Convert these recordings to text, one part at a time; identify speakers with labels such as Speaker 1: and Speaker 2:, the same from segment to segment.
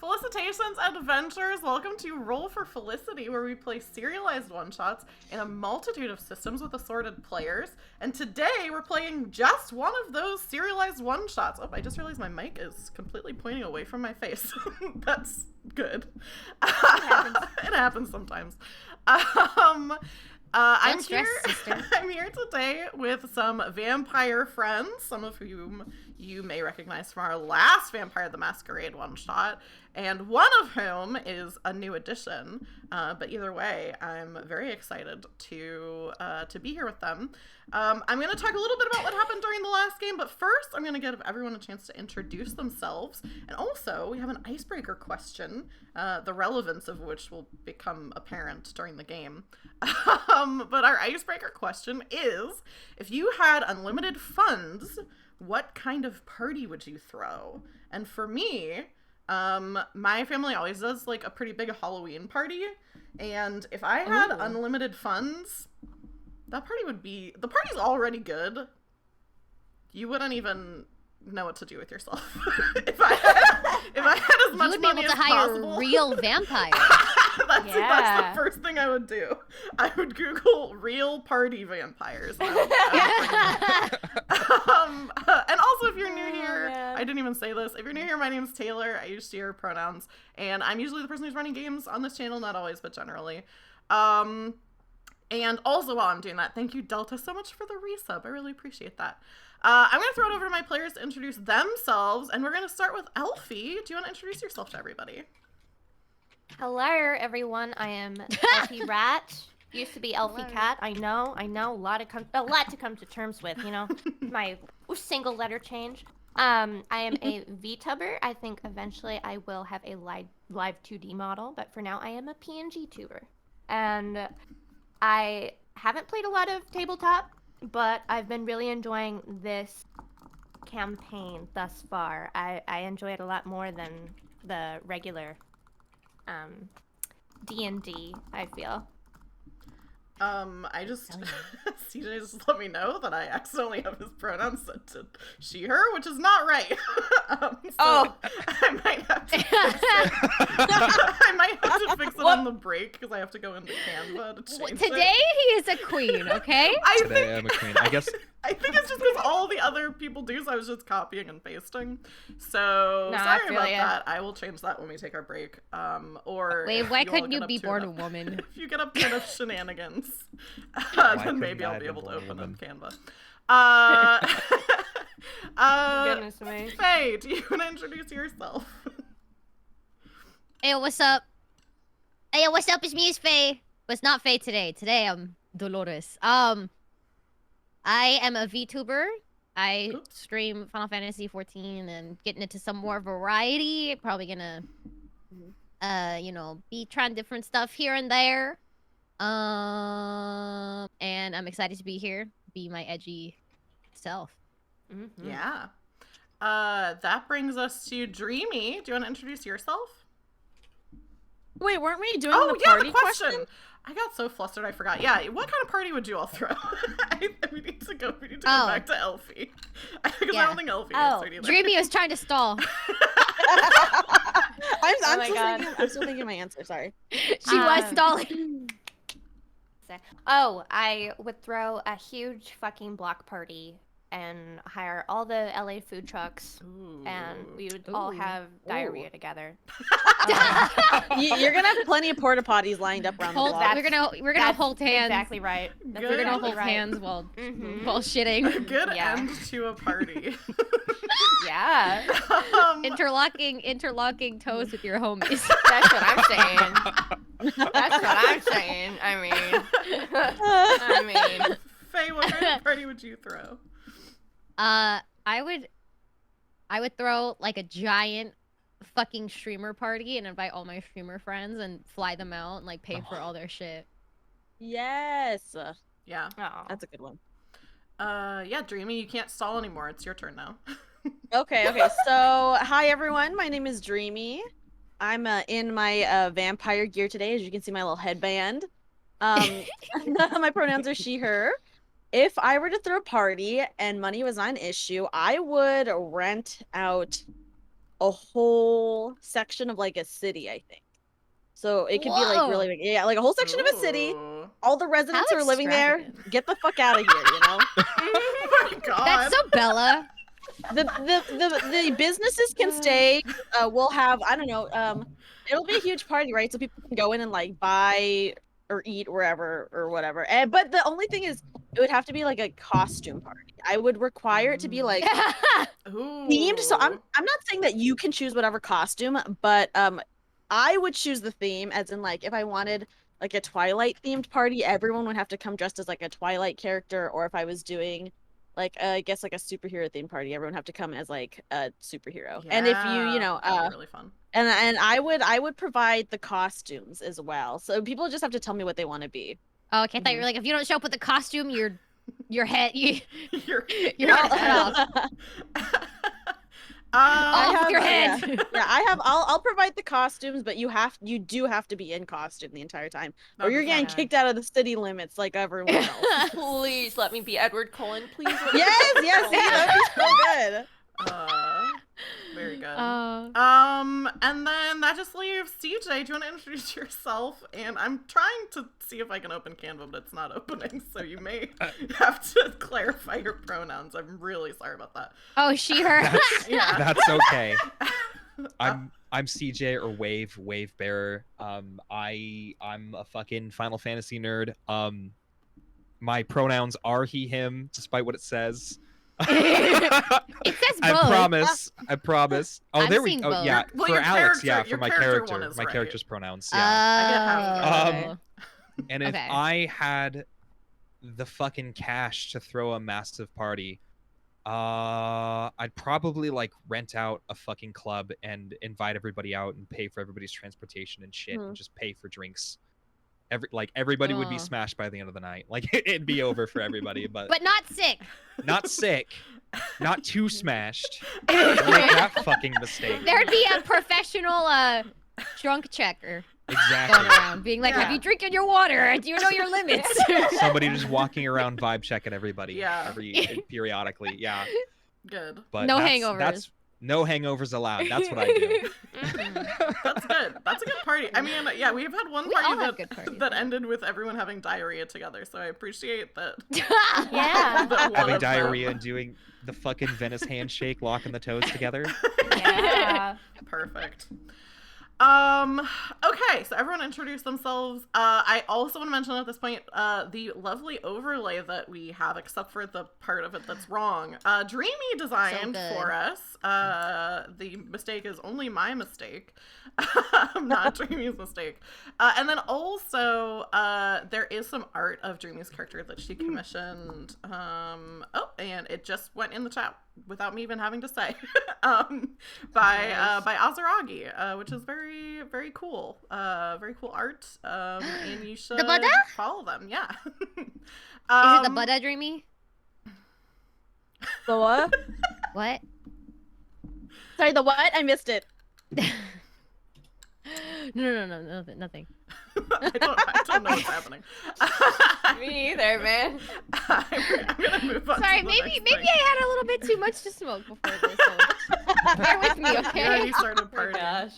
Speaker 1: Felicitations, adventurers! Welcome to Roll for Felicity, where we play serialized one-shots in a multitude of systems with assorted players. And today, we're playing just one of those serialized one-shots. Oh, I just realized my mic is completely pointing away from my face. That's good. It happens sometimes. I'm here today with some vampire friends, some of whom you may recognize from our last Vampire the Masquerade one-shot, and one of whom is a new addition. But either way, I'm very excited to be here with them. I'm going to talk a little bit about what happened during the last game, but first I'm going to give everyone a chance to introduce themselves. And also, we have an icebreaker question, the relevance of which will become apparent during the game. But our icebreaker question is, if you had unlimited funds, what kind of party would you throw? And for me, my family always does like a pretty big Halloween party. And if I had unlimited funds, the party's already good. You wouldn't even know what to do with yourself. if I had as much money as possible. You would be able to hire
Speaker 2: real vampires.
Speaker 1: That's the first thing I would do. I would Google real party vampires. And also, if you're new here, I didn't even say this. If you're new here, my name's Taylor. I use she, her pronouns. And I'm usually the person who's running games on this channel. Not always, but generally. And also, while I'm doing that, thank you, Delta, so much for the resub. I really appreciate that. I'm going to throw it over to my players to introduce themselves, and we're going to start with Elfie. Do you want to introduce yourself to everybody?
Speaker 3: Hello, everyone. I am Elfie Rat. Used to be Elfie Cat. I know. A lot to come to terms with. You know, my single letter change. I am a VTuber. I think eventually I will have a live 2D model, but for now I am a PNG tuber. And I haven't played a lot of tabletop, but I've been really enjoying this campaign thus far. I enjoy it a lot more than the regular D&D, I feel.
Speaker 1: CJ just let me know that I accidentally have his pronouns set to she, her, which is not right. I might have to fix it. On the break because I have to go into Canva to change
Speaker 2: Today he is a queen, okay?
Speaker 4: Today I'm a queen. I guess.
Speaker 1: I think it's just because all the other people do, so I was just copying and pasting. So sorry about that. I will change that when we take our break.
Speaker 2: Wait, why couldn't you be born a woman?
Speaker 1: If you get up to enough shenanigans, then maybe I'll be able to open up Canva.
Speaker 3: Goodness me.
Speaker 1: Faye, do you want to introduce yourself?
Speaker 2: Hey, what's up? Hey, what's up? It's me, it's Faye. But it's not Faye today. Today I'm Dolores. I am a VTuber. I stream Final Fantasy 14 and getting into some more variety. Probably gonna, be trying different stuff here and there. And I'm excited to be here. Be my edgy self.
Speaker 1: Mm-hmm. Yeah. That brings us to Dreamy. Do you want to introduce yourself?
Speaker 5: Wait, weren't we doing the party question?
Speaker 1: I got so flustered I forgot. Yeah, what kind of party would you all throw? We need to go back to Elfie. Because I don't think Elfie is either.
Speaker 2: Dreamy was trying to stall.
Speaker 5: I'm still thinking my answer, sorry.
Speaker 2: She was stalling.
Speaker 3: I would throw a huge fucking block party and hire all the LA food trucks, and we would all have diarrhea together.
Speaker 5: You're gonna have plenty of porta potties lined up around the block.
Speaker 2: We're gonna hold hands.
Speaker 3: Exactly right.
Speaker 2: We're gonna hold hands while shitting.
Speaker 1: A good end to a party.
Speaker 3: Yeah.
Speaker 2: Interlocking toes with your homies.
Speaker 3: That's what I'm saying. I mean.
Speaker 1: Faye, what kind of party would you throw?
Speaker 2: I would throw like a giant fucking streamer party and invite all my streamer friends and fly them out and like pay for all their shit.
Speaker 5: Yes.
Speaker 1: Yeah.
Speaker 3: Oh.
Speaker 5: That's a good one.
Speaker 1: Yeah, Dreamy, you can't stall anymore. It's your turn now.
Speaker 5: Okay. So, hi everyone. My name is Dreamy. I'm in my vampire gear today. As you can see, my little headband. My pronouns are she, her. If I were to throw a party and money was not an issue, I would rent out a whole section of like a city, I think. So it could be like really big. Yeah, like a whole section of a city.
Speaker 1: Ooh.
Speaker 5: All the residents who are living there,
Speaker 2: extravagant.
Speaker 5: get the fuck out of here, you know?
Speaker 1: Oh my god.
Speaker 2: That's so Bella.
Speaker 5: The businesses can stay. We'll have, I don't know, it'll be a huge party, right? So people can go in and like buy or eat wherever or whatever. But the only thing is it would have to be like a costume party. I would require it to be like
Speaker 1: Ooh.
Speaker 5: themed. So I'm not saying that you can choose whatever costume, but I would choose the theme as in like if I wanted like a Twilight themed party, everyone would have to come dressed as like a Twilight character, or if I was doing like I guess like a superhero themed party, everyone would have to come as like a superhero. And if you know
Speaker 1: that'd be really fun.
Speaker 5: and I would provide the costumes as well. So people just have to tell me what they want to be.
Speaker 2: Oh, okay, I thought you were like, if you don't show up with the costume, your head,
Speaker 1: Your
Speaker 2: your head cut off. Off your head.
Speaker 5: Yeah, I'll provide the costumes, but you do have to be in costume the entire time, or you're getting kicked out of the city limits like everyone else.
Speaker 3: Please let me be Edward Cullen. Please.
Speaker 5: Yes, see, that'd be so good.
Speaker 1: Very good.
Speaker 2: Oh.
Speaker 1: And then that just leaves CJ. Do you want to introduce yourself? And I'm trying to see if I can open Canva, but it's not opening, so you may have to clarify your pronouns. I'm really sorry about that.
Speaker 2: Oh, she, her.
Speaker 1: Yeah.
Speaker 4: That's okay. I'm CJ or Wave Bearer. I'm a fucking Final Fantasy nerd. My pronouns are he, him, despite what it says.
Speaker 2: It says both.
Speaker 4: I promise. Oh,
Speaker 2: I've
Speaker 4: there we
Speaker 2: seen
Speaker 4: go.
Speaker 2: both.
Speaker 4: Yeah,
Speaker 1: Well,
Speaker 4: for
Speaker 1: your
Speaker 4: Alex,
Speaker 1: character-
Speaker 4: for my
Speaker 1: your character one
Speaker 4: character,
Speaker 1: is
Speaker 4: my
Speaker 1: right.
Speaker 4: character's pronouns. Yeah.
Speaker 2: Oh.
Speaker 4: And if
Speaker 2: Okay.
Speaker 4: I had the fucking cash to throw a massive party, I'd probably like rent out a fucking club and invite everybody out and pay for everybody's transportation and shit and just pay for drinks. Everybody would be smashed by the end of the night. Like it'd be over for everybody, but
Speaker 2: not sick.
Speaker 4: not sick, not too smashed. Don't make that fucking mistake.
Speaker 2: There'd be a professional drunk checker going
Speaker 4: Exactly.
Speaker 2: around, being like,
Speaker 1: Yeah.
Speaker 2: "Have you drinking your water? Do you know your limits?"
Speaker 4: Somebody just walking around vibe checking everybody.
Speaker 1: Yeah.
Speaker 4: Periodically. Yeah.
Speaker 1: Good.
Speaker 4: But
Speaker 2: No
Speaker 4: that's
Speaker 2: hangovers.
Speaker 4: no hangovers allowed. That's what I do.
Speaker 1: That's good. That's a good party. I mean, yeah, we've had one
Speaker 2: We all
Speaker 1: party
Speaker 2: have good parties,
Speaker 1: that
Speaker 2: yeah.
Speaker 1: ended with everyone having diarrhea together, so I appreciate that.
Speaker 3: Yeah.
Speaker 1: that one
Speaker 4: Having
Speaker 1: of them-
Speaker 4: diarrhea and doing the fucking Venice handshake, locking the toes together.
Speaker 3: Yeah.
Speaker 1: Perfect. Okay, so everyone introduced themselves. I also want to mention at this point, the lovely overlay that we have, except for the part of it that's wrong. Dreamy designed
Speaker 2: good.
Speaker 1: for us. The mistake is only my mistake, not Dreamy's mistake. And then also, there is some art of Dreamy's character that she commissioned. And it just went in the chat without me even having to say. By Azaragi, which is very, very cool. Very cool art. And you should
Speaker 2: Buddha?
Speaker 1: follow them. Yeah.
Speaker 2: Is it the Buddha Dreamy?
Speaker 5: The what?
Speaker 2: What?
Speaker 5: Sorry, the what? I missed it.
Speaker 2: No, nothing.
Speaker 1: I don't know what's happening.
Speaker 3: Me either, man.
Speaker 1: I'm gonna move on.
Speaker 2: Sorry,
Speaker 1: to the
Speaker 2: maybe
Speaker 1: next
Speaker 2: maybe
Speaker 1: thing.
Speaker 2: I had a little bit too much to smoke before this. So bear with me,
Speaker 1: You
Speaker 2: okay?
Speaker 1: already started
Speaker 3: Oh my
Speaker 1: partying.
Speaker 3: gosh.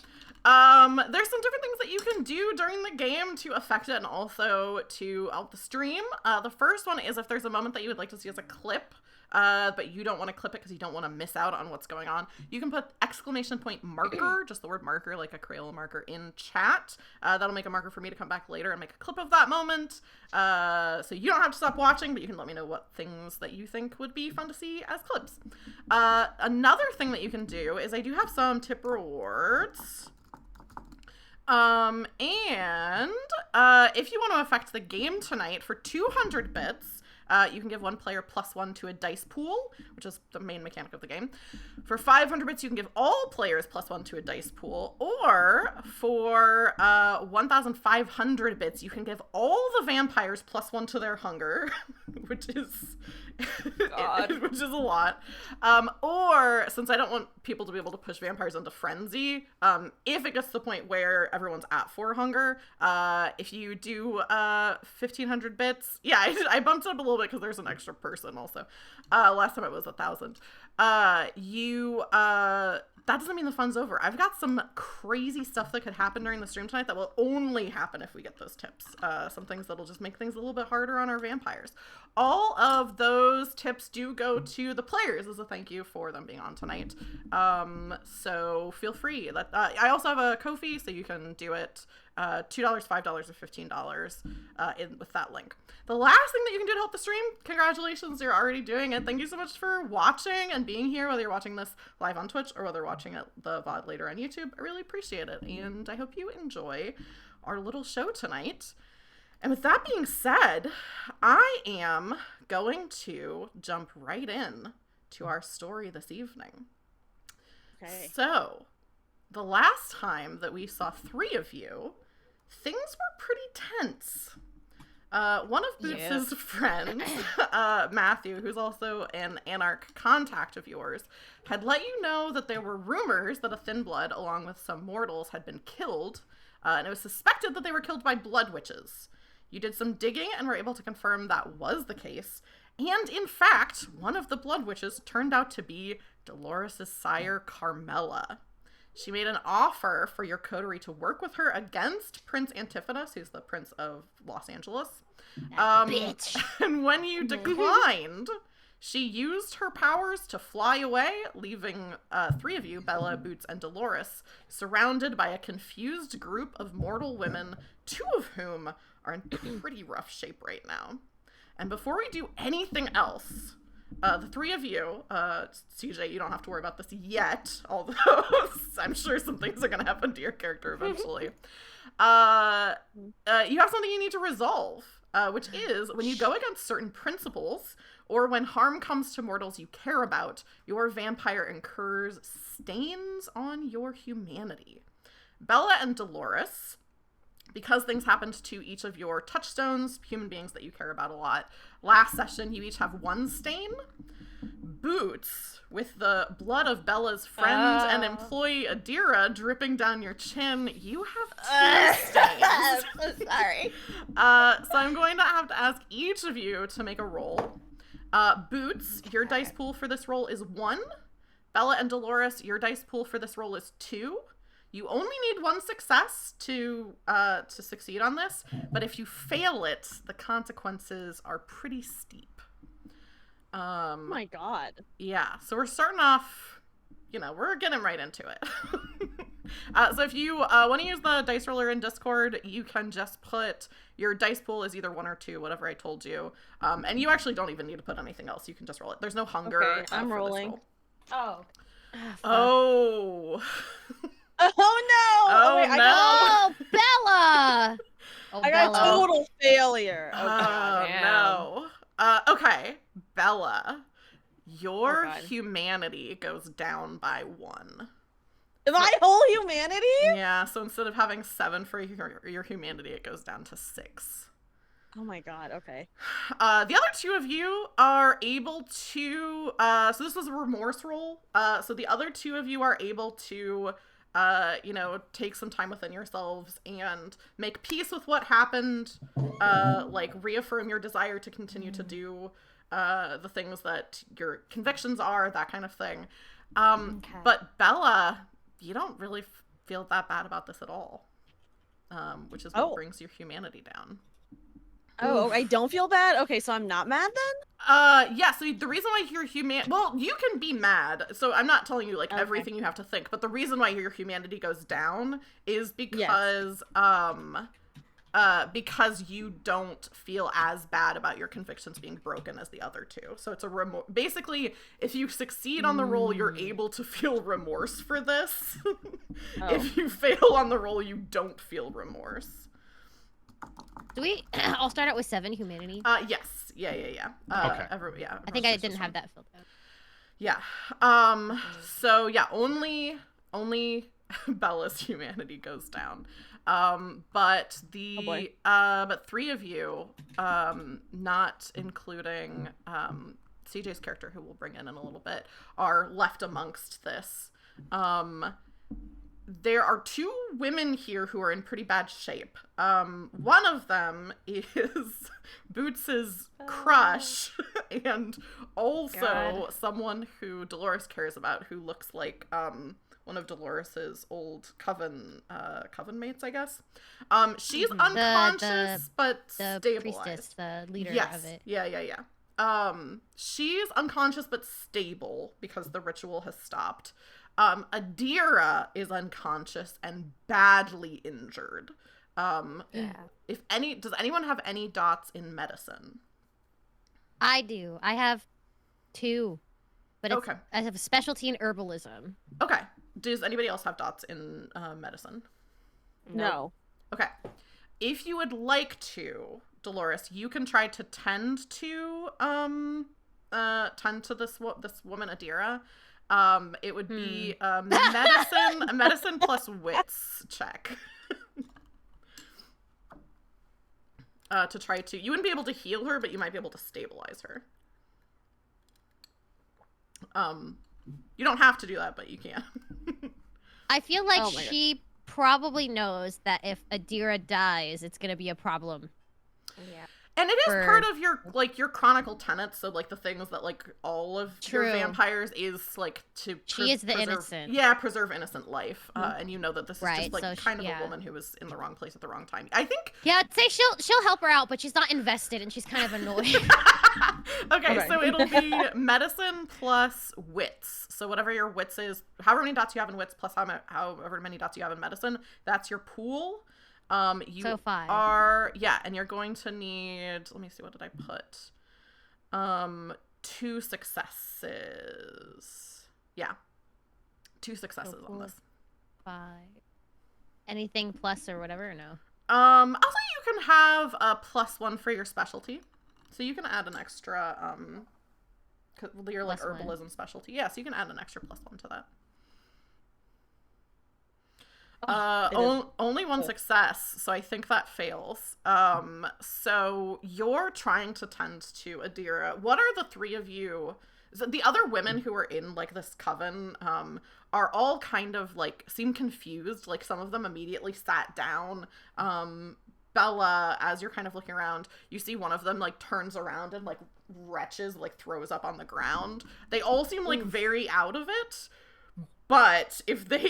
Speaker 1: There's some different things that you can do during the game to affect it and also to help the stream. The first one is if there's a moment that you would like to see as a clip, but you don't want to clip it because you don't want to miss out on what's going on, you can put exclamation point marker, just the word marker, like a Crayola marker, in chat. That'll make a marker for me to come back later and make a clip of that moment. So you don't have to stop watching, but you can let me know what things that you think would be fun to see as clips. Another thing that you can do is I do have some tip rewards. And if you want to affect the game tonight for 200 bits, you can give one player +1 to a dice pool, which is the main mechanic of the game. For 500 bits, you can give all players +1 to a dice pool. Or for 1,500 bits, you can give all the vampires +1 to their hunger, which is which is a lot. Or since I don't want people to be able to push vampires into frenzy, if it gets to the point where everyone's at 4 hunger, if you do 1,500 bits, yeah, I bumped it up a little bit because there's an extra person also. Last time it was 1,000. You that doesn't mean the fun's over. I've got some crazy stuff that could happen during the stream tonight that will only happen if we get those tips. Some things that'll just make things a little bit harder on our vampires. All of those tips do go to the players as a thank you for them being on tonight. So feel free. I also have a Ko-fi, so you can do it $2, $5, or $15 with that link. The last thing that you can do to help the stream, congratulations, you're already doing it. Thank you so much for watching and being here, whether you're watching this live on Twitch or whether you're watching it the VOD later on YouTube. I really appreciate it, and I hope you enjoy our little show tonight. And with that being said, I am going to jump right in to our story this evening.
Speaker 5: Okay.
Speaker 1: So, the last time that we saw 3 of you, things were pretty tense. One of Boots' friends, Matthew, who's also an Anarch contact of yours, had let you know that there were rumors that a thinblood, along with some mortals, had been killed, and it was suspected that they were killed by blood witches. You did some digging and were able to confirm that was the case, and in fact, one of the blood witches turned out to be Dolores' sire, Camarilla. She made an offer for your coterie to work with her against Prince Antiphonus, who's the Prince of Los Angeles.
Speaker 2: Bitch.
Speaker 1: And when you declined, she used her powers to fly away, leaving 3 of you, Bella, Boots, and Dolores, surrounded by a confused group of mortal women, 2 of whom are in pretty rough shape right now. And before we do anything else, the 3 of you, CJ, you don't have to worry about this yet, although I'm sure some things are going to happen to your character eventually. You have something you need to resolve, which is when you go against certain principles, or when harm comes to mortals you care about, your vampire incurs stains on your humanity. Bella and Dolores, because things happened to each of your touchstones, human beings that you care about a lot, last session you each have 1 stain. Boots, with the blood of Bella's friend and employee Adira dripping down your chin, you have 2 stains.
Speaker 3: I'm so sorry.
Speaker 1: So I'm going to have to ask each of you to make a roll. Boots, your dice pool for this roll is 1. Bella and Dolores, your dice pool for this roll is 2. You only need 1 success to succeed on this, but if you fail it, the consequences are pretty steep.
Speaker 5: Oh my god.
Speaker 1: Yeah, so we're starting off, we're getting right into it. So if you want to use the dice roller in Discord, you can just put your dice pool is either 1 or 2, whatever I told you. And you actually don't even need to put anything else. You can just roll it. There's no hunger.
Speaker 5: Okay, I'm
Speaker 1: for
Speaker 5: rolling.
Speaker 1: This
Speaker 3: Oh.
Speaker 1: roll. Oh.
Speaker 5: Oh no!
Speaker 1: Oh,
Speaker 5: wait,
Speaker 1: no.
Speaker 2: Oh, Bella! Oh,
Speaker 5: I got
Speaker 2: Bella.
Speaker 5: total failure. Oh,
Speaker 1: Oh,
Speaker 5: god.
Speaker 1: no. Okay, Bella, your
Speaker 5: Oh, God.
Speaker 1: humanity goes down by 1.
Speaker 5: My whole humanity?
Speaker 1: Yeah, so instead of having 7 for your humanity, it goes down to 6.
Speaker 5: Oh my god, okay.
Speaker 1: The other 2 of you are able to, so this was a remorse roll. So the other 2 of you are able to, take some time within yourselves and make peace with what happened, reaffirm your desire to continue to do the things that your convictions are, that kind of thing.
Speaker 3: Okay.
Speaker 1: But Bella, you don't really feel that bad about this at all, which is what brings your humanity down.
Speaker 5: Oh, I don't feel bad? Okay, so I'm not mad then?
Speaker 1: Yeah, so the reason why your well, you can be mad, so I'm not telling you,
Speaker 5: Okay.
Speaker 1: everything you have to think, but the reason why your humanity goes down is because, because you don't feel as bad about your convictions being broken as the other 2. So it's basically, if you succeed on the roll, you're able to feel remorse for this. If you fail on the roll, you don't feel remorse.
Speaker 2: Do we? I'll start out with 7 humanity.
Speaker 1: Yes. Yeah.
Speaker 4: Okay.
Speaker 2: I think I didn't have that filled out.
Speaker 1: Yeah. So yeah, only Bella's humanity goes down. But but 3 of you, not including CJ's character, who we'll bring in a little bit, are left amongst this. There are 2 women here who are in pretty bad shape. One of them is Boots's crush, and also someone who Dolores cares about, who looks like one of Dolores's old coven mates, I guess. She's
Speaker 2: The
Speaker 1: unconscious but
Speaker 2: The
Speaker 1: stabilized.
Speaker 2: priestess, the leader
Speaker 1: Yes.
Speaker 2: of it.
Speaker 1: Yeah. She's unconscious but stable because the ritual has stopped. Adira is unconscious and badly injured. Does anyone have any dots in medicine?
Speaker 2: I do. I have 2, but it's,
Speaker 1: Okay.
Speaker 2: I have a specialty in herbalism.
Speaker 1: Okay. Does anybody else have dots in medicine?
Speaker 5: No.
Speaker 1: Okay. If you would like to, Dolores, you can try to tend to this woman Adira. It would be a medicine plus wits check. To try to, you wouldn't be able to heal her, but you might be able to stabilize her. You don't have to do that, but you can.
Speaker 2: I feel like
Speaker 5: Oh my
Speaker 2: she probably knows that if Adira dies, it's gonna be a problem.
Speaker 3: Yeah.
Speaker 1: And it is
Speaker 2: For-
Speaker 1: part of your chronicle tenets, so like the things that like all of your
Speaker 2: True.
Speaker 1: vampires is like to
Speaker 2: She is the
Speaker 1: preserve,
Speaker 2: innocent.
Speaker 1: Yeah, preserve innocent life. And you know that this is
Speaker 2: Right,
Speaker 1: just like
Speaker 2: so
Speaker 1: kind of
Speaker 2: yeah.
Speaker 1: a woman who was in the wrong place at the wrong time. I think
Speaker 2: Yeah, I'd say she'll help her out, but she's not invested and she's kind of annoyed.
Speaker 1: okay, so it'll be medicine plus wits. So whatever your wits is, however many dots you have in wits plus however many dots you have in medicine, that's your pool. You
Speaker 2: So 5.
Speaker 1: are, yeah, and you're going to need, let me see, what did I put? 2 successes. Yeah. 2 successes on
Speaker 2: cool.
Speaker 1: this.
Speaker 2: 5. Anything plus or whatever, or no?
Speaker 1: Also, you can have a +1 for your specialty. So you can add an extra, your like
Speaker 2: +1.
Speaker 1: herbalism specialty. Yeah, so you can add an extra +1 to that. Only 1 success, so I think that fails. So you're trying to tend to Adira. What are the 3 of you? So the other women who are in like this coven are all kind of like seem confused. Like some of them immediately sat down. Bella, as you're kind of looking around, you see one of them like turns around and like retches, like throws up on the ground. They all seem like very out of it. But if they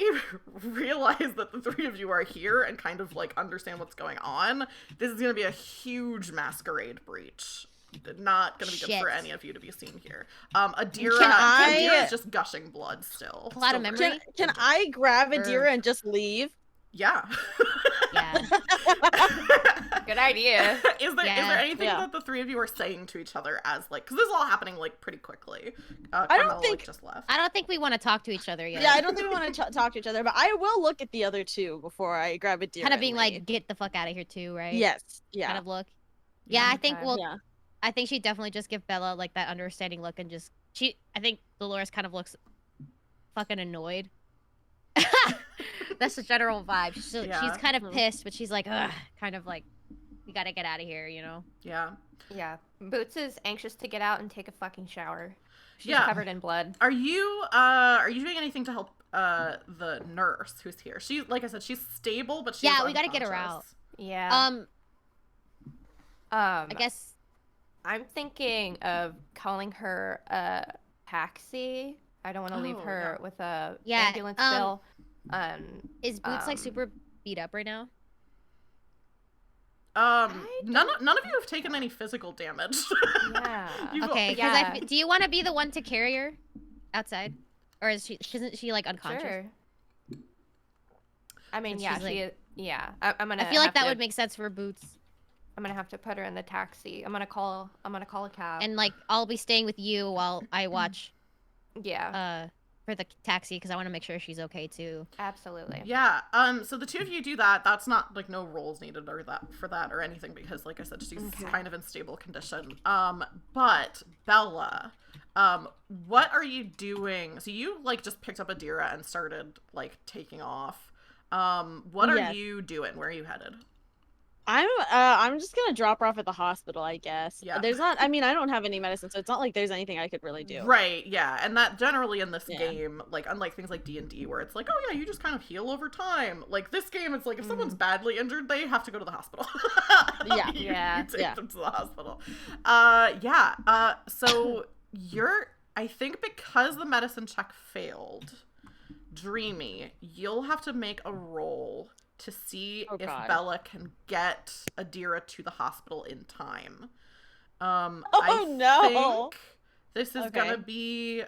Speaker 1: realize that the 3 of you are here and kind of like understand what's going on, this is going to be a huge masquerade breach. Not going to be good for
Speaker 2: Shit.
Speaker 1: any of you to be seen here. Adira,
Speaker 5: I-
Speaker 1: is just gushing blood still.
Speaker 2: A lot of
Speaker 1: Still
Speaker 2: memory?
Speaker 5: Can I grab
Speaker 2: Or-
Speaker 5: Adira and just leave?
Speaker 1: Yeah.
Speaker 2: Yeah.
Speaker 3: Good idea.
Speaker 1: Is there
Speaker 2: Yeah.
Speaker 1: anything
Speaker 5: Yeah.
Speaker 1: that the 3 of you are saying to each other as like, because this is all happening like pretty quickly.
Speaker 5: I don't
Speaker 1: Carmela,
Speaker 5: think-
Speaker 1: like, just left.
Speaker 2: I don't think we want to talk to each other yet.
Speaker 5: Yeah, I don't think we want to talk to each other, but I will look at the other 2 before I grab Adira.
Speaker 2: Kind of
Speaker 5: and
Speaker 2: being
Speaker 5: leave.
Speaker 2: like, get the fuck out of here too, right?
Speaker 5: Yes. Yeah.
Speaker 2: Kind of look. Yeah, I think
Speaker 3: Okay.
Speaker 2: we'll.
Speaker 5: Yeah.
Speaker 2: I think she definitely just give Bella like that understanding look and just I think Dolores kind of looks fucking annoyed. That's the general vibe.
Speaker 1: Yeah.
Speaker 2: She's kind of
Speaker 5: Mhm.
Speaker 2: pissed, but she's like, ugh, kind of like, we gotta get out of here, you know?
Speaker 1: Yeah.
Speaker 3: Yeah. Boots is anxious to get out and take a fucking shower. She's
Speaker 1: Yeah.
Speaker 3: covered in blood.
Speaker 1: Are you doing anything to help the nurse who's here? She, like I said, she's stable, but she's
Speaker 2: Yeah, we gotta get her
Speaker 1: unconscious.
Speaker 3: Yeah.
Speaker 2: I guess.
Speaker 3: I'm thinking of calling her a taxi. I don't want to leave
Speaker 1: Oh,
Speaker 3: her with a
Speaker 2: Yeah,
Speaker 3: ambulance bill.
Speaker 2: Is Boots like
Speaker 3: Um,
Speaker 2: super beat up right now?
Speaker 1: None of you have taken any physical damage.
Speaker 3: Yeah.
Speaker 1: You've-
Speaker 2: Okay, because
Speaker 3: yeah.
Speaker 2: do you want to be the one to carry her outside, or isn't she like unconscious?
Speaker 3: Sure. I mean,
Speaker 2: Since
Speaker 3: yeah,
Speaker 2: she's, like-
Speaker 3: she is. Yeah, I'm gonna.
Speaker 2: I feel like
Speaker 3: have
Speaker 2: that
Speaker 3: to-
Speaker 2: would make sense for Boots,
Speaker 3: I'm gonna have to put her in the taxi. I'm gonna call a cab.
Speaker 2: and like I'll be staying with you while I watch
Speaker 3: yeah,
Speaker 2: for the taxi because I want to make sure she's okay too.
Speaker 3: absolutely.
Speaker 1: Yeah. So the 2 of you do that. That's not like no rolls needed or that or anything because, like I said, she's kind of in stable condition. But Bella, what are you doing? So you like just picked up Adira and started like taking off. What are
Speaker 5: Yes.
Speaker 1: you doing? Where are you headed?
Speaker 5: I'm just gonna drop her off at the hospital, I guess.
Speaker 1: Yeah.
Speaker 5: There's not. I mean, I don't have any medicine, so it's not like there's anything I could really do.
Speaker 1: Right, yeah, and that generally in this
Speaker 5: Yeah.
Speaker 1: game, like unlike things like D&D where it's like, oh yeah, you just kind of heal over time. Like this game, it's like if someone's badly injured, they have to go to the hospital.
Speaker 5: Yeah.
Speaker 3: Yeah.
Speaker 1: You take
Speaker 5: Yeah.
Speaker 1: them to the hospital. So I think because the medicine check failed, Dreamy, you'll have to make a roll to see
Speaker 5: Oh,
Speaker 1: if
Speaker 5: God.
Speaker 1: Bella can get Adira to the hospital in time.
Speaker 5: Oh,
Speaker 1: I
Speaker 5: no.
Speaker 1: think this is
Speaker 5: Okay.
Speaker 1: gonna be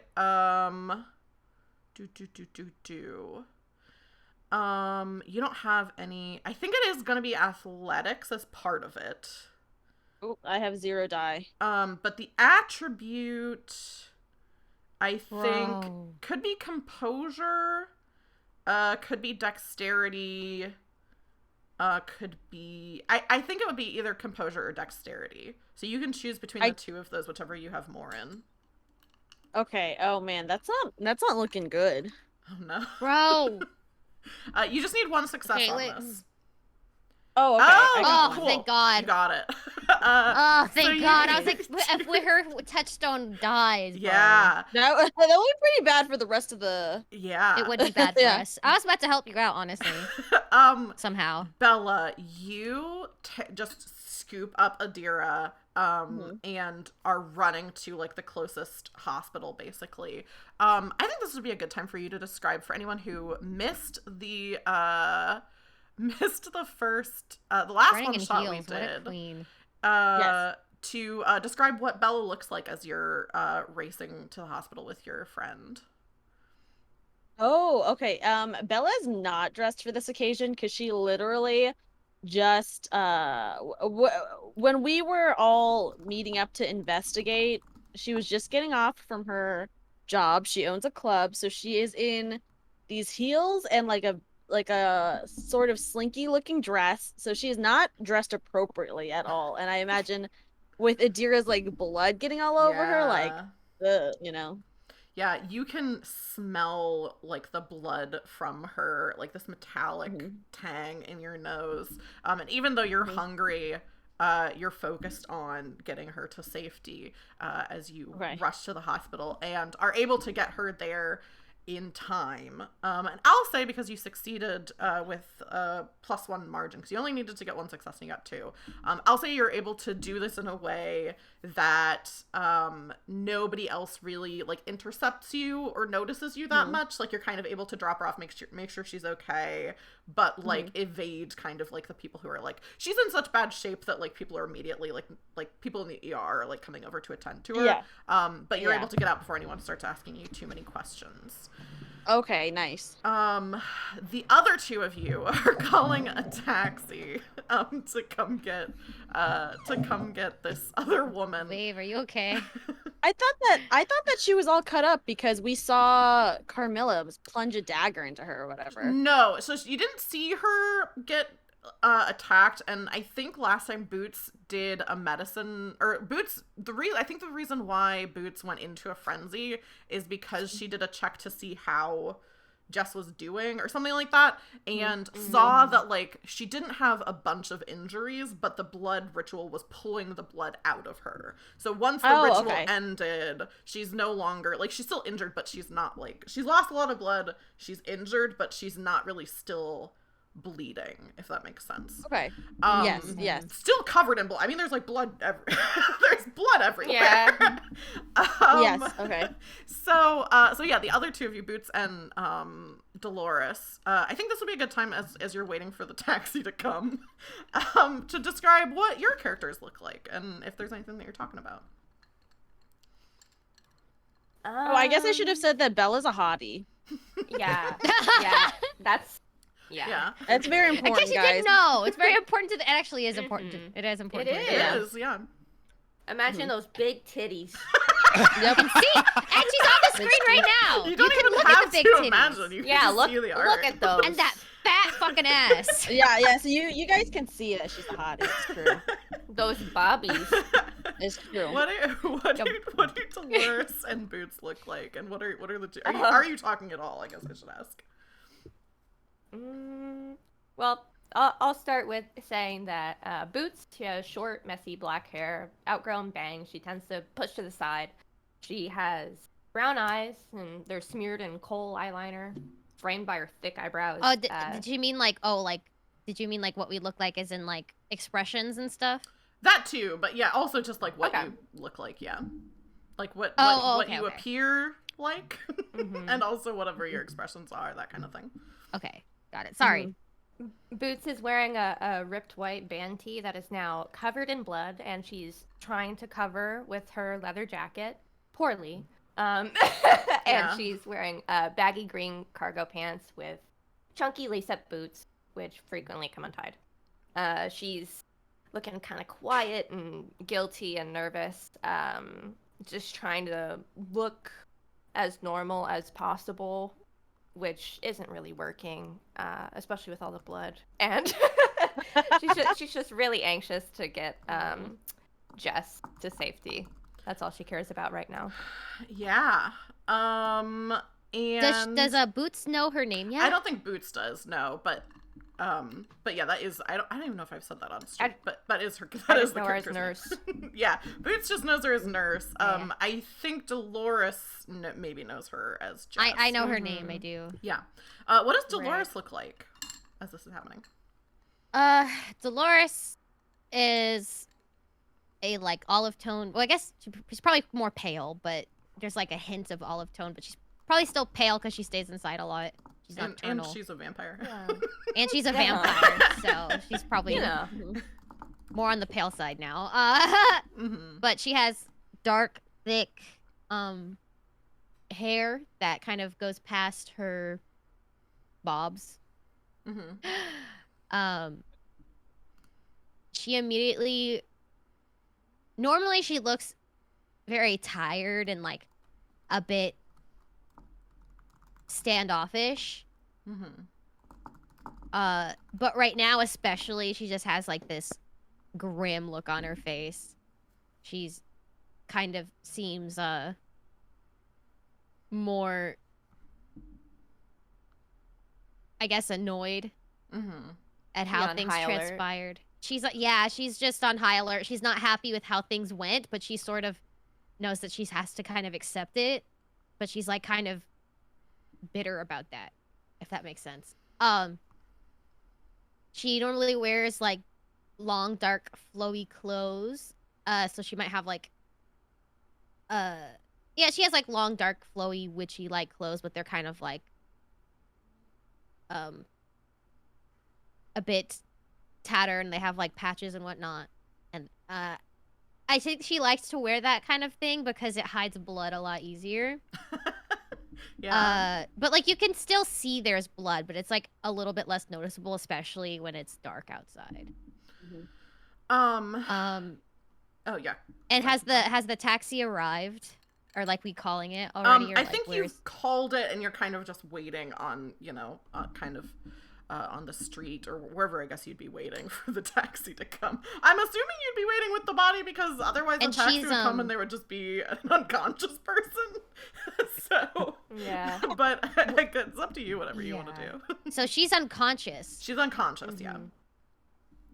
Speaker 1: you don't have any. I think it is gonna be athletics as part of it.
Speaker 5: Oh, I have 0 die.
Speaker 1: But the attribute I think
Speaker 2: Bro.
Speaker 1: could be composure, could be dexterity, could be I think it would be either composure or dexterity. So you can choose between the two of those, whichever you have more in.
Speaker 5: Okay. Oh man, that's not looking good.
Speaker 1: Oh no.
Speaker 2: Bro.
Speaker 1: You just need one success
Speaker 2: Okay,
Speaker 1: on
Speaker 2: wait.
Speaker 1: this.
Speaker 5: Oh, okay.
Speaker 1: Oh,
Speaker 5: I got
Speaker 2: Oh,
Speaker 1: cool.
Speaker 2: thank God.
Speaker 1: You got it.
Speaker 2: Oh, thank
Speaker 1: so
Speaker 2: God.
Speaker 1: you-
Speaker 2: I was like, if her touchstone dies, bro,
Speaker 1: Yeah.
Speaker 5: That would be pretty bad for the rest of the.
Speaker 1: Yeah.
Speaker 2: it would be bad for
Speaker 5: Yeah.
Speaker 2: us. I was about to help you out, honestly, somehow.
Speaker 1: Bella, you just scoop up Adira and are running to like the closest hospital, basically. I think this would be a good time for you to describe, for anyone who missed the first the last
Speaker 2: Running
Speaker 1: one
Speaker 2: in
Speaker 1: shot we
Speaker 2: heels, what a
Speaker 1: did.
Speaker 2: queen.
Speaker 5: Yes.
Speaker 1: To describe what Bella looks like as you're racing to the hospital with your friend.
Speaker 5: Oh, okay. Bella's not dressed for this occasion because she literally just when we were all meeting up to investigate, she was just getting off from her job. She owns a club, so she is in these heels and like a sort of slinky looking dress. So she is not dressed appropriately at all. And I imagine with Adira's like blood getting all over her, like you know.
Speaker 1: Yeah, you can smell like the blood from her, like this metallic tang in your nose. And even though you're hungry, you're focused on getting her to safety as you rush to the hospital and are able to get her there in time. And I'll say, because you succeeded with a +1 margin, because you only needed to get 1 success and you got 2. I'll say you're able to do this in a way that nobody else really like intercepts you or notices you that much. Like you're kind of able to drop her off, make sure she's okay, but like evade kind of like the people who are like, she's in such bad shape that like people are immediately like people in the ER are like coming over to attend to her.
Speaker 5: Yeah.
Speaker 1: But you're able to get out before anyone starts asking you too many questions.
Speaker 5: Okay, nice.
Speaker 1: The other 2 of you are calling a taxi to come get this other woman.
Speaker 2: Babe, are you okay?
Speaker 5: I thought that she was all cut up because we saw Camarilla plunge a dagger into her or whatever.
Speaker 1: No, so you didn't see her get attacked, and I think last time Boots did a medicine, or Boots, I think the reason why Boots went into a frenzy is because she did a check to see how Jess was doing or something like that, and saw that like she didn't have a bunch of injuries, but the blood ritual was pulling the blood out of her. So once the ritual ended, she's no longer like, she's still injured, but she's not like, she's lost a lot of blood, she's injured, but she's not really still bleeding, if that makes sense.
Speaker 5: Okay. Yes.
Speaker 1: Still covered in blood. I mean, there's like blood there's blood everywhere.
Speaker 3: Yeah.
Speaker 5: Yes. Okay.
Speaker 1: So yeah, the other 2 of you, Boots and Dolores, I think this would be a good time as you're waiting for the taxi to come, to describe what your characters look like and if there's anything that you're talking about.
Speaker 5: Oh, I guess I should have said that Bella's a hottie.
Speaker 3: Yeah. Yeah. That's. Yeah.
Speaker 5: That's very
Speaker 2: In
Speaker 5: important,
Speaker 2: case you
Speaker 5: guys.
Speaker 2: didn't know, it's very important to it actually is important. It is important.
Speaker 3: It
Speaker 2: to
Speaker 1: It
Speaker 3: Yeah.
Speaker 1: is, yeah.
Speaker 3: Imagine those big titties.
Speaker 5: Yep.
Speaker 2: See, and she's on the screen right now.
Speaker 1: You don't
Speaker 2: can
Speaker 1: even
Speaker 2: look
Speaker 1: have
Speaker 2: at the big
Speaker 1: to
Speaker 2: titties.
Speaker 1: imagine. You can
Speaker 3: Yeah,
Speaker 1: just
Speaker 3: look
Speaker 1: see the art.
Speaker 3: look at those.
Speaker 2: And that fat fucking ass.
Speaker 5: Yeah. So you guys can see that she's a hottie. It's true.
Speaker 3: those bobbies.
Speaker 5: It's true.
Speaker 1: What do Dolores and Boots look like, and what are the 2? Are you talking at all? I guess I should ask.
Speaker 3: Well, I'll start with saying that Boots, she has short, messy black hair, outgrown bangs. She tends to push to the side. She has brown eyes, and they're smeared in kohl eyeliner, framed by her thick eyebrows.
Speaker 2: Oh, did you mean like did you mean like what we look like as in like expressions and stuff?
Speaker 1: That too, but yeah, also just like what
Speaker 3: Okay.
Speaker 1: you look like, yeah. Like what
Speaker 2: okay,
Speaker 1: you
Speaker 2: okay.
Speaker 1: appear like,
Speaker 3: Mhm.
Speaker 1: and also whatever your expressions are, that kind of thing.
Speaker 2: Okay, got it. Sorry.
Speaker 3: Boots is wearing a ripped white band tee that is now covered in blood, and she's trying to cover with her leather jacket poorly. And
Speaker 1: Yeah.
Speaker 3: she's wearing baggy green cargo pants with chunky lace-up boots, which frequently come untied. She's looking kind of quiet and guilty and nervous, just trying to look as normal as possible, which isn't really working, especially with all the blood. And she's just really anxious to get Jess to safety. That's all she cares about right now.
Speaker 1: Yeah. And
Speaker 2: Does Boots know her name yet?
Speaker 1: I don't think Boots does, no, but yeah, that is I don't even know if I've said that on stream, but that is her. That is the
Speaker 3: know her as
Speaker 1: character's
Speaker 3: Nurse.
Speaker 1: name. Yeah, Boots just knows her as Nurse.
Speaker 2: Yeah.
Speaker 1: I think Dolores maybe knows her as Jess.
Speaker 2: I know her name. I do.
Speaker 1: Yeah. What does Dolores
Speaker 3: Right.
Speaker 1: look like as this is happening?
Speaker 2: Dolores is a like olive tone. Well, I guess she's probably more pale, but there's like a hint of olive tone. But she's probably still pale because she stays inside a lot. She's
Speaker 1: And
Speaker 2: nocturnal,
Speaker 1: she's a vampire.
Speaker 3: Yeah.
Speaker 2: and she's a
Speaker 3: Yeah.
Speaker 2: vampire, so she's probably
Speaker 3: You know.
Speaker 2: more on the pale side now.
Speaker 1: Mm-hmm.
Speaker 2: But she has dark, thick, hair that kind of goes past her bobs.
Speaker 1: Mm-hmm.
Speaker 2: She immediately. Normally, she looks very tired and like a bit standoffish.
Speaker 1: Mm-hmm.
Speaker 2: But right now, especially, she just has like this grim look on her face. She's kind of seems more, I guess, annoyed
Speaker 1: Mm-hmm.
Speaker 2: at
Speaker 3: She
Speaker 2: how
Speaker 3: on
Speaker 2: things
Speaker 3: high alert?
Speaker 2: transpired. She's yeah, she's just on high alert. She's not happy with how things went, but she sort of knows that she has to kind of accept it. But she's like kind of bitter about that, if that makes sense. She normally wears like long, dark, flowy clothes. So she might have like yeah, she has like long, dark, flowy, witchy like clothes, but they're kind of like a bit tattered and they have like patches and whatnot. And I think she likes to wear that kind of thing because it hides blood a lot easier.
Speaker 1: Yeah.
Speaker 2: But like you can still see there's blood, but it's like a little bit less noticeable, especially when it's dark outside.
Speaker 1: Oh yeah.
Speaker 2: And has the taxi arrived, or like we calling it already? Or
Speaker 1: I
Speaker 2: like,
Speaker 1: think
Speaker 2: where's...
Speaker 1: you've called it, and you're kind of just waiting on, kind of on the street or wherever. I guess you'd be waiting for the taxi to come. I'm assuming you'd be waiting with the body because otherwise the
Speaker 2: And
Speaker 1: taxi
Speaker 2: she's,
Speaker 1: would come and there would just be an unconscious person. So,
Speaker 3: Yeah.
Speaker 1: but it's up to you, whatever you want to
Speaker 3: Yeah.
Speaker 1: do.
Speaker 2: So she's unconscious.
Speaker 1: She's unconscious, yeah.
Speaker 3: Mhm.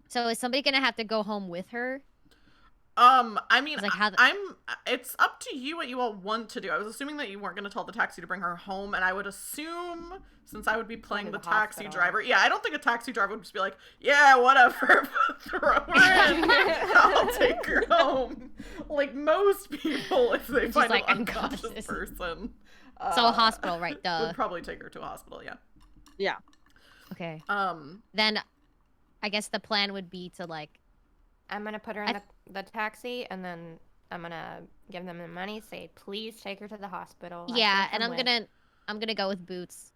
Speaker 2: So is somebody gonna have to go home with her?
Speaker 1: I mean,
Speaker 2: Like how
Speaker 1: it's up to you what you all want to do. I was assuming that you weren't going to tell the taxi to bring her home, and I would assume, since I would be playing the
Speaker 3: to the
Speaker 1: taxi
Speaker 3: hospital.
Speaker 1: driver, yeah, I don't think a taxi driver would just be like, yeah, whatever, throw her in, I'll take her home. Like most people, if they find
Speaker 2: like
Speaker 1: an unconscious
Speaker 2: unconscious.
Speaker 1: person,
Speaker 2: So a hospital, right? Duh.
Speaker 1: would probably take her to a hospital, yeah.
Speaker 5: Yeah.
Speaker 2: Okay.
Speaker 1: Um,
Speaker 2: Then I guess the plan would be to like
Speaker 3: I'm gonna put her in the taxi, and then I'm gonna give them the money. Say, please take her to the hospital. I
Speaker 2: yeah,
Speaker 3: think
Speaker 2: and
Speaker 3: I'm
Speaker 2: I'm gonna go with Boots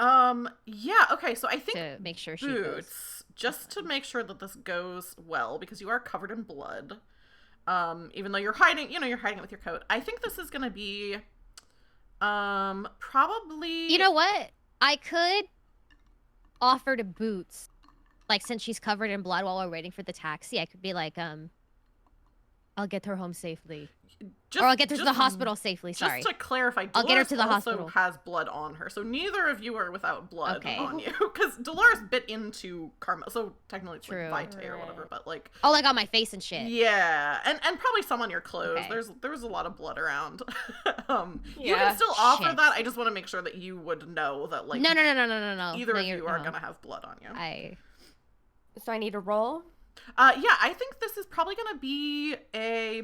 Speaker 1: yeah, okay, so I think
Speaker 2: to make sure she goes.
Speaker 1: Boots, just to make sure that this goes well, because you are covered in blood, even though you're hiding it with your coat. I think this is gonna be, probably.
Speaker 2: You know what? I could offer to Boots, like since she's covered in blood while we're waiting for the taxi, I could be like, I'll get her home safely, or I'll get her to the hospital safely. Sorry.
Speaker 1: Just to clarify,
Speaker 2: I'll get her to the
Speaker 1: Dolores also
Speaker 2: hospital.
Speaker 1: has blood on her, so neither of you are without blood
Speaker 2: Okay.
Speaker 1: on you, because Dolores bit into Carmilla, so technically it's
Speaker 2: True.
Speaker 1: like Vitae or
Speaker 3: Right.
Speaker 1: whatever, but like.
Speaker 2: Oh, like on my face and shit.
Speaker 1: Yeah, and probably some on your clothes.
Speaker 2: Okay.
Speaker 1: There's a lot of blood around. You
Speaker 3: Yeah.
Speaker 1: can still offer
Speaker 2: Shit.
Speaker 1: that. I just want to make sure that you would know that like
Speaker 2: No.
Speaker 1: either
Speaker 2: No,
Speaker 1: of you are
Speaker 2: no.
Speaker 1: gonna have blood on you.
Speaker 3: So I need a roll.
Speaker 1: Yeah, I think this is probably gonna be a.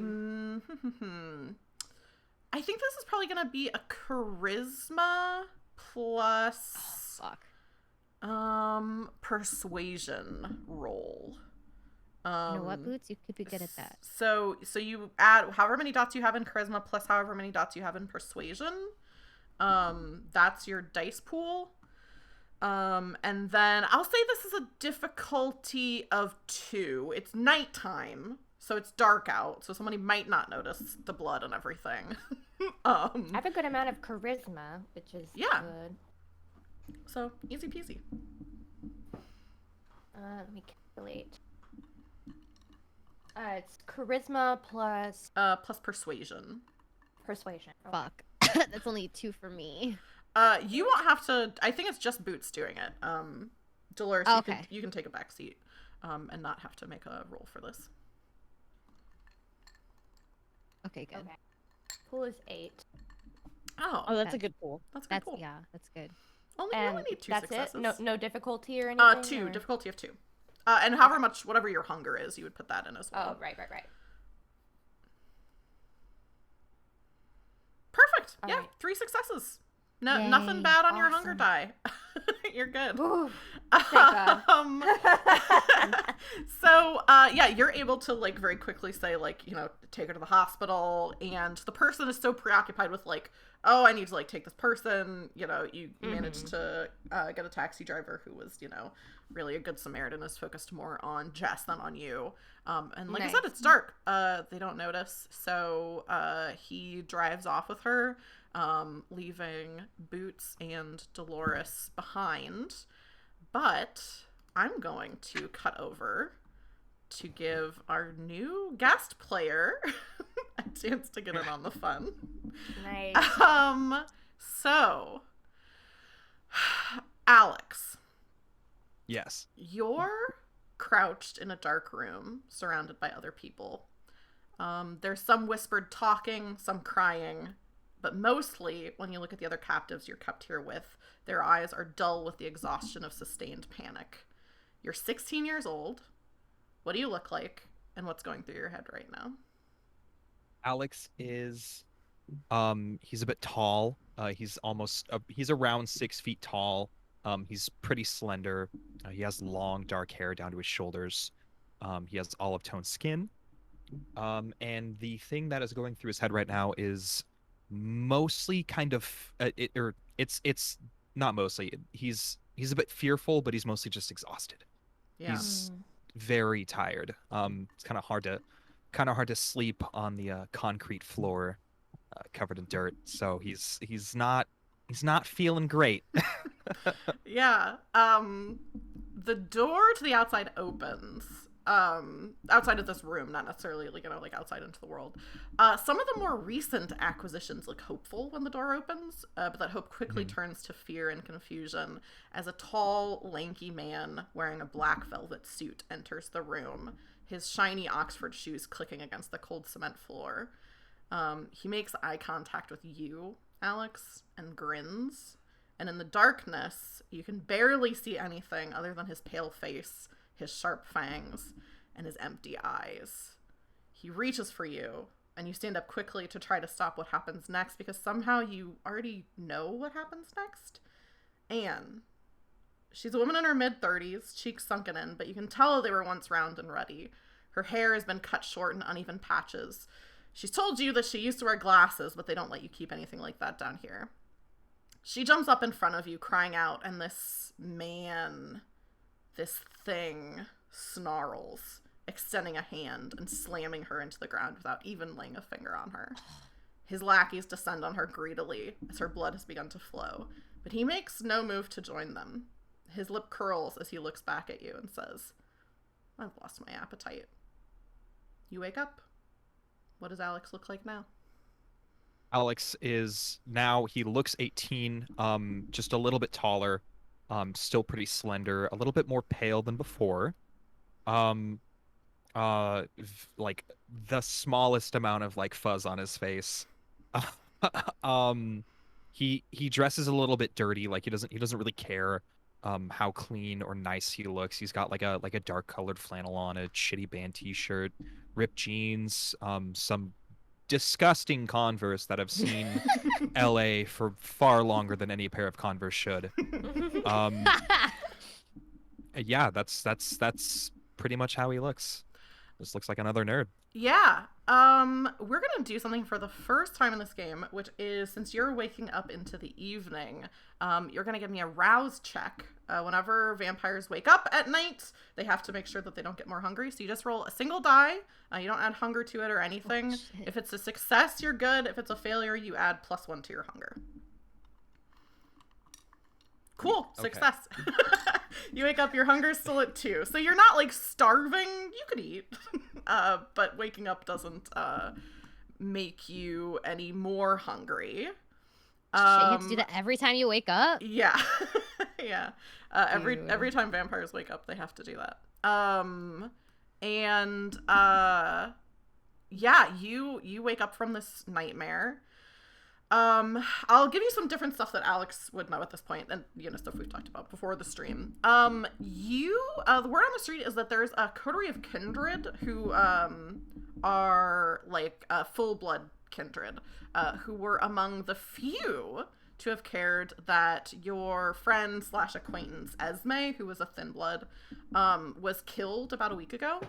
Speaker 1: I think this is probably gonna be a charisma plus
Speaker 2: Fuck.
Speaker 1: persuasion roll.
Speaker 2: You know what, Boots? You could be good at that.
Speaker 1: So you add however many dots you have in charisma plus however many dots you have in persuasion. That's your dice pool. And then I'll say this is a difficulty of 2. It's nighttime, so it's dark out, so somebody might not notice the blood and everything.
Speaker 3: I have a good amount of charisma, which is good.
Speaker 1: So easy peasy.
Speaker 3: Let me calculate. It's charisma plus
Speaker 1: plus persuasion.
Speaker 3: persuasion. Okay.
Speaker 2: Fuck. That's only 2 for me.
Speaker 1: You won't have to. I think it's just Boots doing it. Dolores,
Speaker 2: Okay.
Speaker 1: you can take a back seat, and not have to make a roll for this.
Speaker 2: Okay, good.
Speaker 3: Okay. Pool is 8.
Speaker 1: Oh,
Speaker 5: Oh, that's a good pool.
Speaker 1: that's a good pool.
Speaker 2: Yeah, that's good.
Speaker 1: You
Speaker 3: And
Speaker 1: only need 2
Speaker 3: that's
Speaker 1: successes.
Speaker 3: it? No difficulty or anything?
Speaker 1: 2.
Speaker 3: or-
Speaker 1: Difficulty of 2. And however much, whatever your hunger is, you would put that in as well.
Speaker 3: Oh, right.
Speaker 1: Perfect.
Speaker 3: All
Speaker 1: Yeah,
Speaker 3: right.
Speaker 1: 3 successes. No,
Speaker 2: Yay.
Speaker 1: nothing bad on your hunger
Speaker 3: Awesome.
Speaker 1: die. You're good.
Speaker 3: Ooh, thank God.
Speaker 1: So, yeah, you're able to, like, very quickly say, like, you know, take her to the hospital, and the person is so preoccupied with, like, oh, I need to, like, take this person, you know, you managed to get a taxi driver who was, you know, really a good Samaritan, is focused more on Jess than on you. And like I said,
Speaker 3: Nice.
Speaker 1: it's dark. They don't notice, so he drives off with her, leaving Boots and Dolores behind. But I'm going to cut over to give our new guest player a chance to get in on the fun.
Speaker 3: Nice.
Speaker 1: So, Alex,
Speaker 4: Yes.
Speaker 1: you're crouched in a dark room surrounded by other people. There's some whispered talking, some crying, but mostly, when you look at the other captives you're kept here with, their eyes are dull with the exhaustion of sustained panic. You're 16 years old. What do you look like, and what's going through your head right now?
Speaker 4: Alex is he's a bit tall. He's around 6 feet tall. He's pretty slender. He has long dark hair down to his shoulders. He has olive toned skin. And the thing that is going through his head right now is mostly kind of it's not mostly. He's a bit fearful, but he's mostly just exhausted.
Speaker 1: Yeah.
Speaker 4: He's very tired. It's kind of hard to sleep on the concrete floor covered in dirt. So he's not feeling great.
Speaker 1: Yeah. The door to the outside opens. Outside of this room, not necessarily, like, you know, like outside into the world. Some of the more recent acquisitions look hopeful when the door opens, but that hope quickly turns to fear and confusion as a tall, lanky man wearing a black velvet suit enters the room, his shiny Oxford shoes clicking against the cold cement floor. He makes eye contact with you, Alex, and grins. And in the darkness, you can barely see anything other than his pale face, his sharp fangs, and his empty eyes. He reaches for you, and you stand up quickly to try to stop what happens next, because somehow you already know what happens next. Anne. She's a woman in her mid-30s, cheeks sunken in, but you can tell they were once round and ruddy. Her hair has been cut short in uneven patches. She's told you that she used to wear glasses, but they don't let you keep anything like that down here. She jumps up in front of you, crying out, and this thing snarls, extending a hand and slamming her into the ground without even laying a finger on her. His lackeys descend on her greedily as her blood has begun to flow, but he makes no move to join them. His lip curls as he looks back at you and says, "I've lost my appetite." You wake up. What does Alex look like now?
Speaker 4: Alex is now, he looks 18, just a little bit taller, still pretty slender, a little bit more pale than before. Like the smallest amount of like fuzz on his face. He dresses a little bit dirty, like he doesn't really care how clean or nice he looks. He's got like a dark colored flannel on, a shitty band t-shirt, ripped jeans, some disgusting Converse that have seen LA for far longer than any pair of Converse should. Yeah, that's pretty much how he looks. Just looks like another nerd.
Speaker 1: Yeah. We're gonna do something for the first time in this game, which is, since you're waking up into the evening, you're gonna give me a rouse check. Whenever vampires wake up at night, they have to make sure that they don't get more hungry. So you just roll a single die. You don't add hunger to it or anything. If it's a success, you're good. If it's a failure, you add +1 to your hunger. Cool.
Speaker 4: Okay.
Speaker 1: Success. You wake up, your hunger's still at 2. So you're not like starving. You could eat. But waking up doesn't make you any more hungry.
Speaker 2: You have to do that every time you wake up?
Speaker 1: Yeah. Yeah. Every time vampires wake up, they have to do that. Yeah, you wake up from this nightmare. I'll give you some different stuff that Alex would know at this point, and stuff we've talked about before the stream. The word on the street is that there's a coterie of kindred who are like full blood kindred, who were among the few to have cared that your friend / acquaintance Esme, who was a thin blood, was killed about a week ago.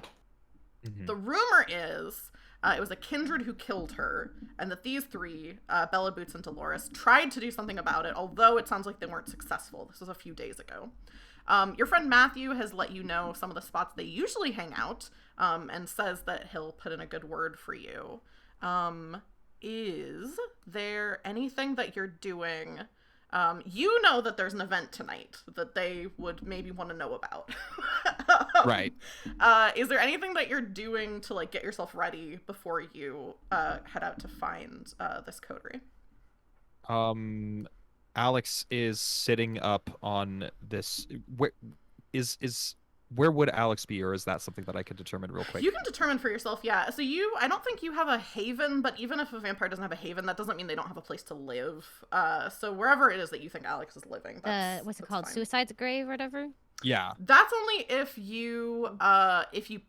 Speaker 1: Mm-hmm. The rumor is it was a kindred who killed her, and that these three, Bella, Boots, and Dolores, tried to do something about it, although it sounds like they weren't successful. This was a few days ago. Your friend Matthew has let you know some of the spots they usually hang out, and says that he'll put in a good word for you. Is there anything that you're doing? You know that there's an event tonight that they would maybe want to know about.
Speaker 4: Right.
Speaker 1: Is there anything that you're doing to like get yourself ready before you head out to find this coterie?
Speaker 4: Alex is sitting up on this. Where would Alex be, or is that something that I could determine real quick?
Speaker 1: You can determine for yourself, yeah. So I don't think you have a haven, but even if a vampire doesn't have a haven, that doesn't mean they don't have a place to live. So wherever it is that you think Alex is living,
Speaker 2: what's it called?
Speaker 1: Fine.
Speaker 2: Suicide's grave or whatever?
Speaker 4: Yeah.
Speaker 1: That's only if you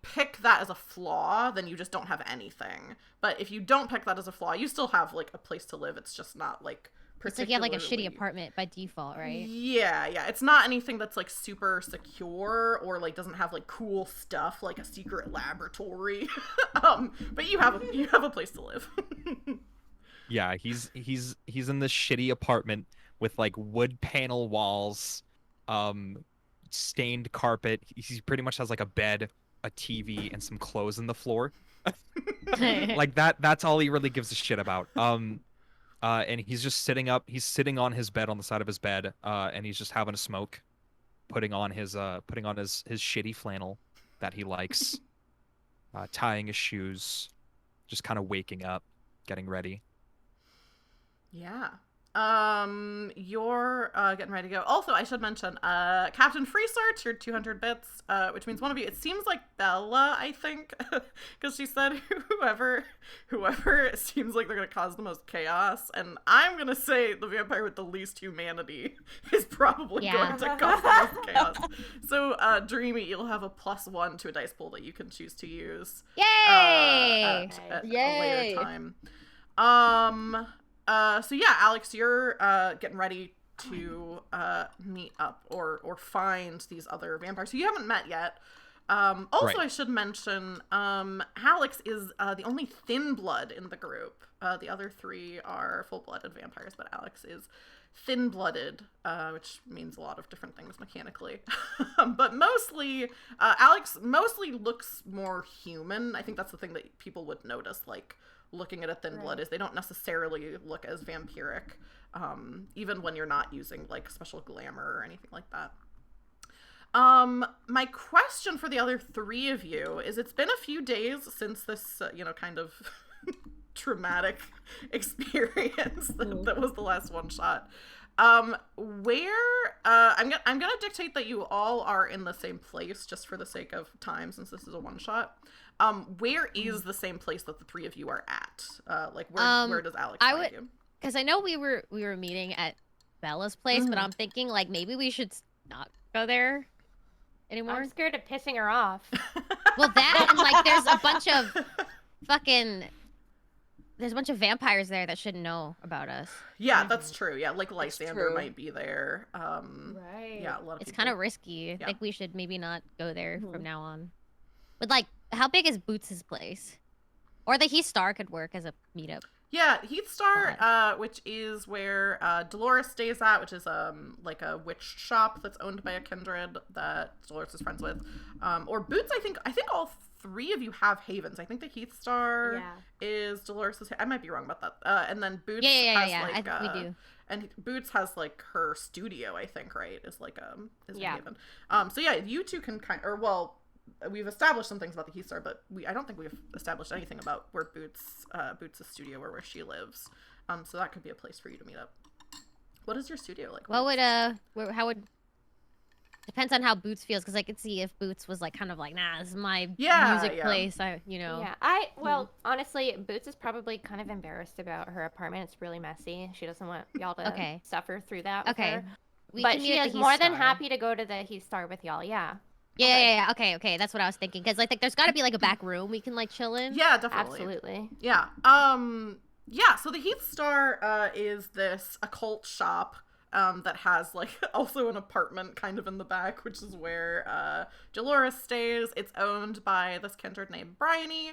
Speaker 1: pick that as a flaw, then you just don't have anything. But if you don't pick that as a flaw, you still have like a place to live. It's just not like
Speaker 2: It's like you have like a shitty apartment by default, right?
Speaker 1: Yeah. It's not anything that's like super secure or like doesn't have like cool stuff like a secret laboratory. But you have a place to live.
Speaker 4: Yeah, he's in this shitty apartment with like wood panel walls, stained carpet. He pretty much has like a bed, a TV, and some clothes on the floor. Like that's all he really gives a shit about. And he's just sitting up. He's sitting on his bed, on the side of his bed, and he's just having a smoke, putting on his shitty flannel that he likes, tying his shoes, just kind of waking up, getting ready.
Speaker 1: Yeah. You're getting ready to go. Also, I should mention, Captain Freestart, you're 200 bits, which means one of you, it seems like Bella, I think, because she said whoever seems like they're gonna cause the most chaos, and I'm gonna say the vampire with the least humanity is probably going to cause the most chaos. So, Dreamy, you'll have a +1 to a dice pool that you can choose to use.
Speaker 2: Yay!
Speaker 1: At
Speaker 5: Yay!
Speaker 1: a later time. So yeah, Alex, you're getting ready to meet up or find these other vampires who you haven't met yet. Also, right. I should mention, Alex is the only thin blood in the group. The other three are full-blooded vampires, but Alex is thin-blooded, which means a lot of different things mechanically. But mostly, Alex mostly looks more human. I think that's the thing that people would notice, like, looking at a thin blood, is they don't necessarily look as vampiric, even when you're not using like special glamour or anything like that. My question for the other three of you is, it's been a few days since this kind of traumatic experience that was the last one shot. Where I'm gonna dictate that you all are in the same place just for the sake of time, since this is a one shot. Where is the same place that the three of you are at? Where does Alex find you?
Speaker 2: Because I know we were meeting at Bella's place, but I'm thinking like maybe we should not go there anymore.
Speaker 3: I'm scared of pissing her off.
Speaker 2: Well, that and like there's a bunch of fucking there's a bunch of vampires there that shouldn't know about us.
Speaker 1: Yeah, that's true. Yeah, like Lysander
Speaker 5: true.
Speaker 1: might be there.
Speaker 3: Right.
Speaker 1: Yeah, a lot of
Speaker 2: It's
Speaker 1: people.
Speaker 2: kind of risky. I
Speaker 1: Yeah.
Speaker 2: think we should maybe not go there
Speaker 5: Mhm.
Speaker 2: from now on. But like, how big is Boots' place? Or the Heath Star could work as a meetup.
Speaker 1: Yeah, Heathstar, which is where Dolores stays at, which is like a witch shop that's owned by a kindred that Dolores is friends with. Or Boots, I think all three of you have havens. I think the Heathstar
Speaker 3: Yeah.
Speaker 1: is Dolores'. I might be wrong about that. And then Boots
Speaker 2: Yeah.
Speaker 1: has
Speaker 2: I
Speaker 1: like
Speaker 2: think we do.
Speaker 1: and Boots has like her studio, I think, right? Is like is a
Speaker 3: Yeah.
Speaker 1: haven. So yeah, you two can we've established some things about the Heathstar, but I don't think we've established anything about where Boots' studio or where she lives. So that could be a place for you to meet up. What is your studio like?
Speaker 2: What would depends on how Boots feels, because I could see if Boots was like kind of like, nah, this is my music place.
Speaker 3: Yeah, honestly, Boots is probably kind of embarrassed about her apartment. It's really messy. She doesn't want y'all to suffer through that with her.
Speaker 2: We
Speaker 3: But
Speaker 2: can
Speaker 3: she
Speaker 2: meet at
Speaker 3: is
Speaker 2: the
Speaker 3: more
Speaker 2: Heath
Speaker 3: than
Speaker 2: Star.
Speaker 3: happy to go to the Heath Star with y'all. Yeah.
Speaker 2: Yeah. Okay. That's what I was thinking. Because like there's got to be like a back room we can like chill in.
Speaker 1: Yeah, definitely.
Speaker 3: Absolutely.
Speaker 1: Yeah. Yeah. So the Heathstar is this occult shop that has like also an apartment kind of in the back, which is where Dolores stays. It's owned by this kindred named Bryony,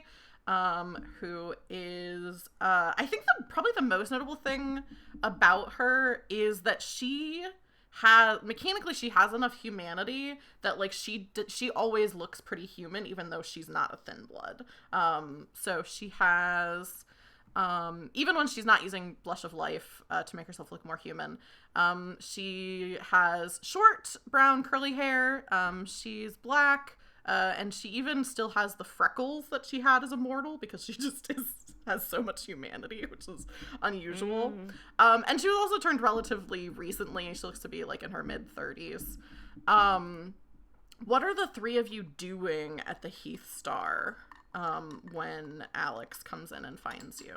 Speaker 1: who is I think probably the most notable thing about her is that she has enough humanity that like she always looks pretty human, even though she's not a thin blood. So she has even when she's not using Blush of Life to make herself look more human, she has short brown curly hair. She's black, and she even still has the freckles that she had as a mortal because she just has so much humanity, which is unusual. And she was also turned relatively recently. She looks to be like in her mid-30s. What are the three of you doing at the Heath Star when Alex comes in and finds you?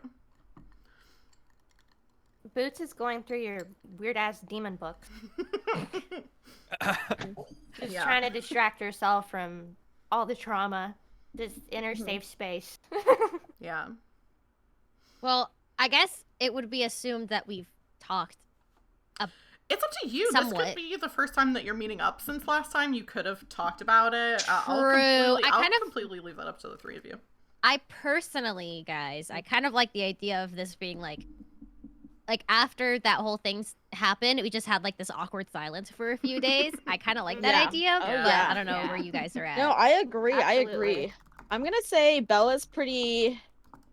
Speaker 3: Boots is going through your weird ass demon books. Just trying to distract herself from all the trauma. This inner safe space.
Speaker 1: Yeah.
Speaker 2: Well, I guess it would be assumed that we've talked.
Speaker 1: It's up to you.
Speaker 2: Somewhat.
Speaker 1: This could be the first time that you're meeting up since last time. You could have talked about it.
Speaker 2: True.
Speaker 1: I'll completely leave that up to the three of you.
Speaker 2: I personally, guys, I kind of like the idea of this being like after that whole thing's happened, we just had like this awkward silence for a few days. I kind of like that
Speaker 5: Yeah.
Speaker 2: idea,
Speaker 5: Oh,
Speaker 2: but
Speaker 5: yeah.
Speaker 2: I don't know where you guys are at.
Speaker 5: No, I agree. I
Speaker 3: Absolutely.
Speaker 5: agree. I'm gonna say Bella's pretty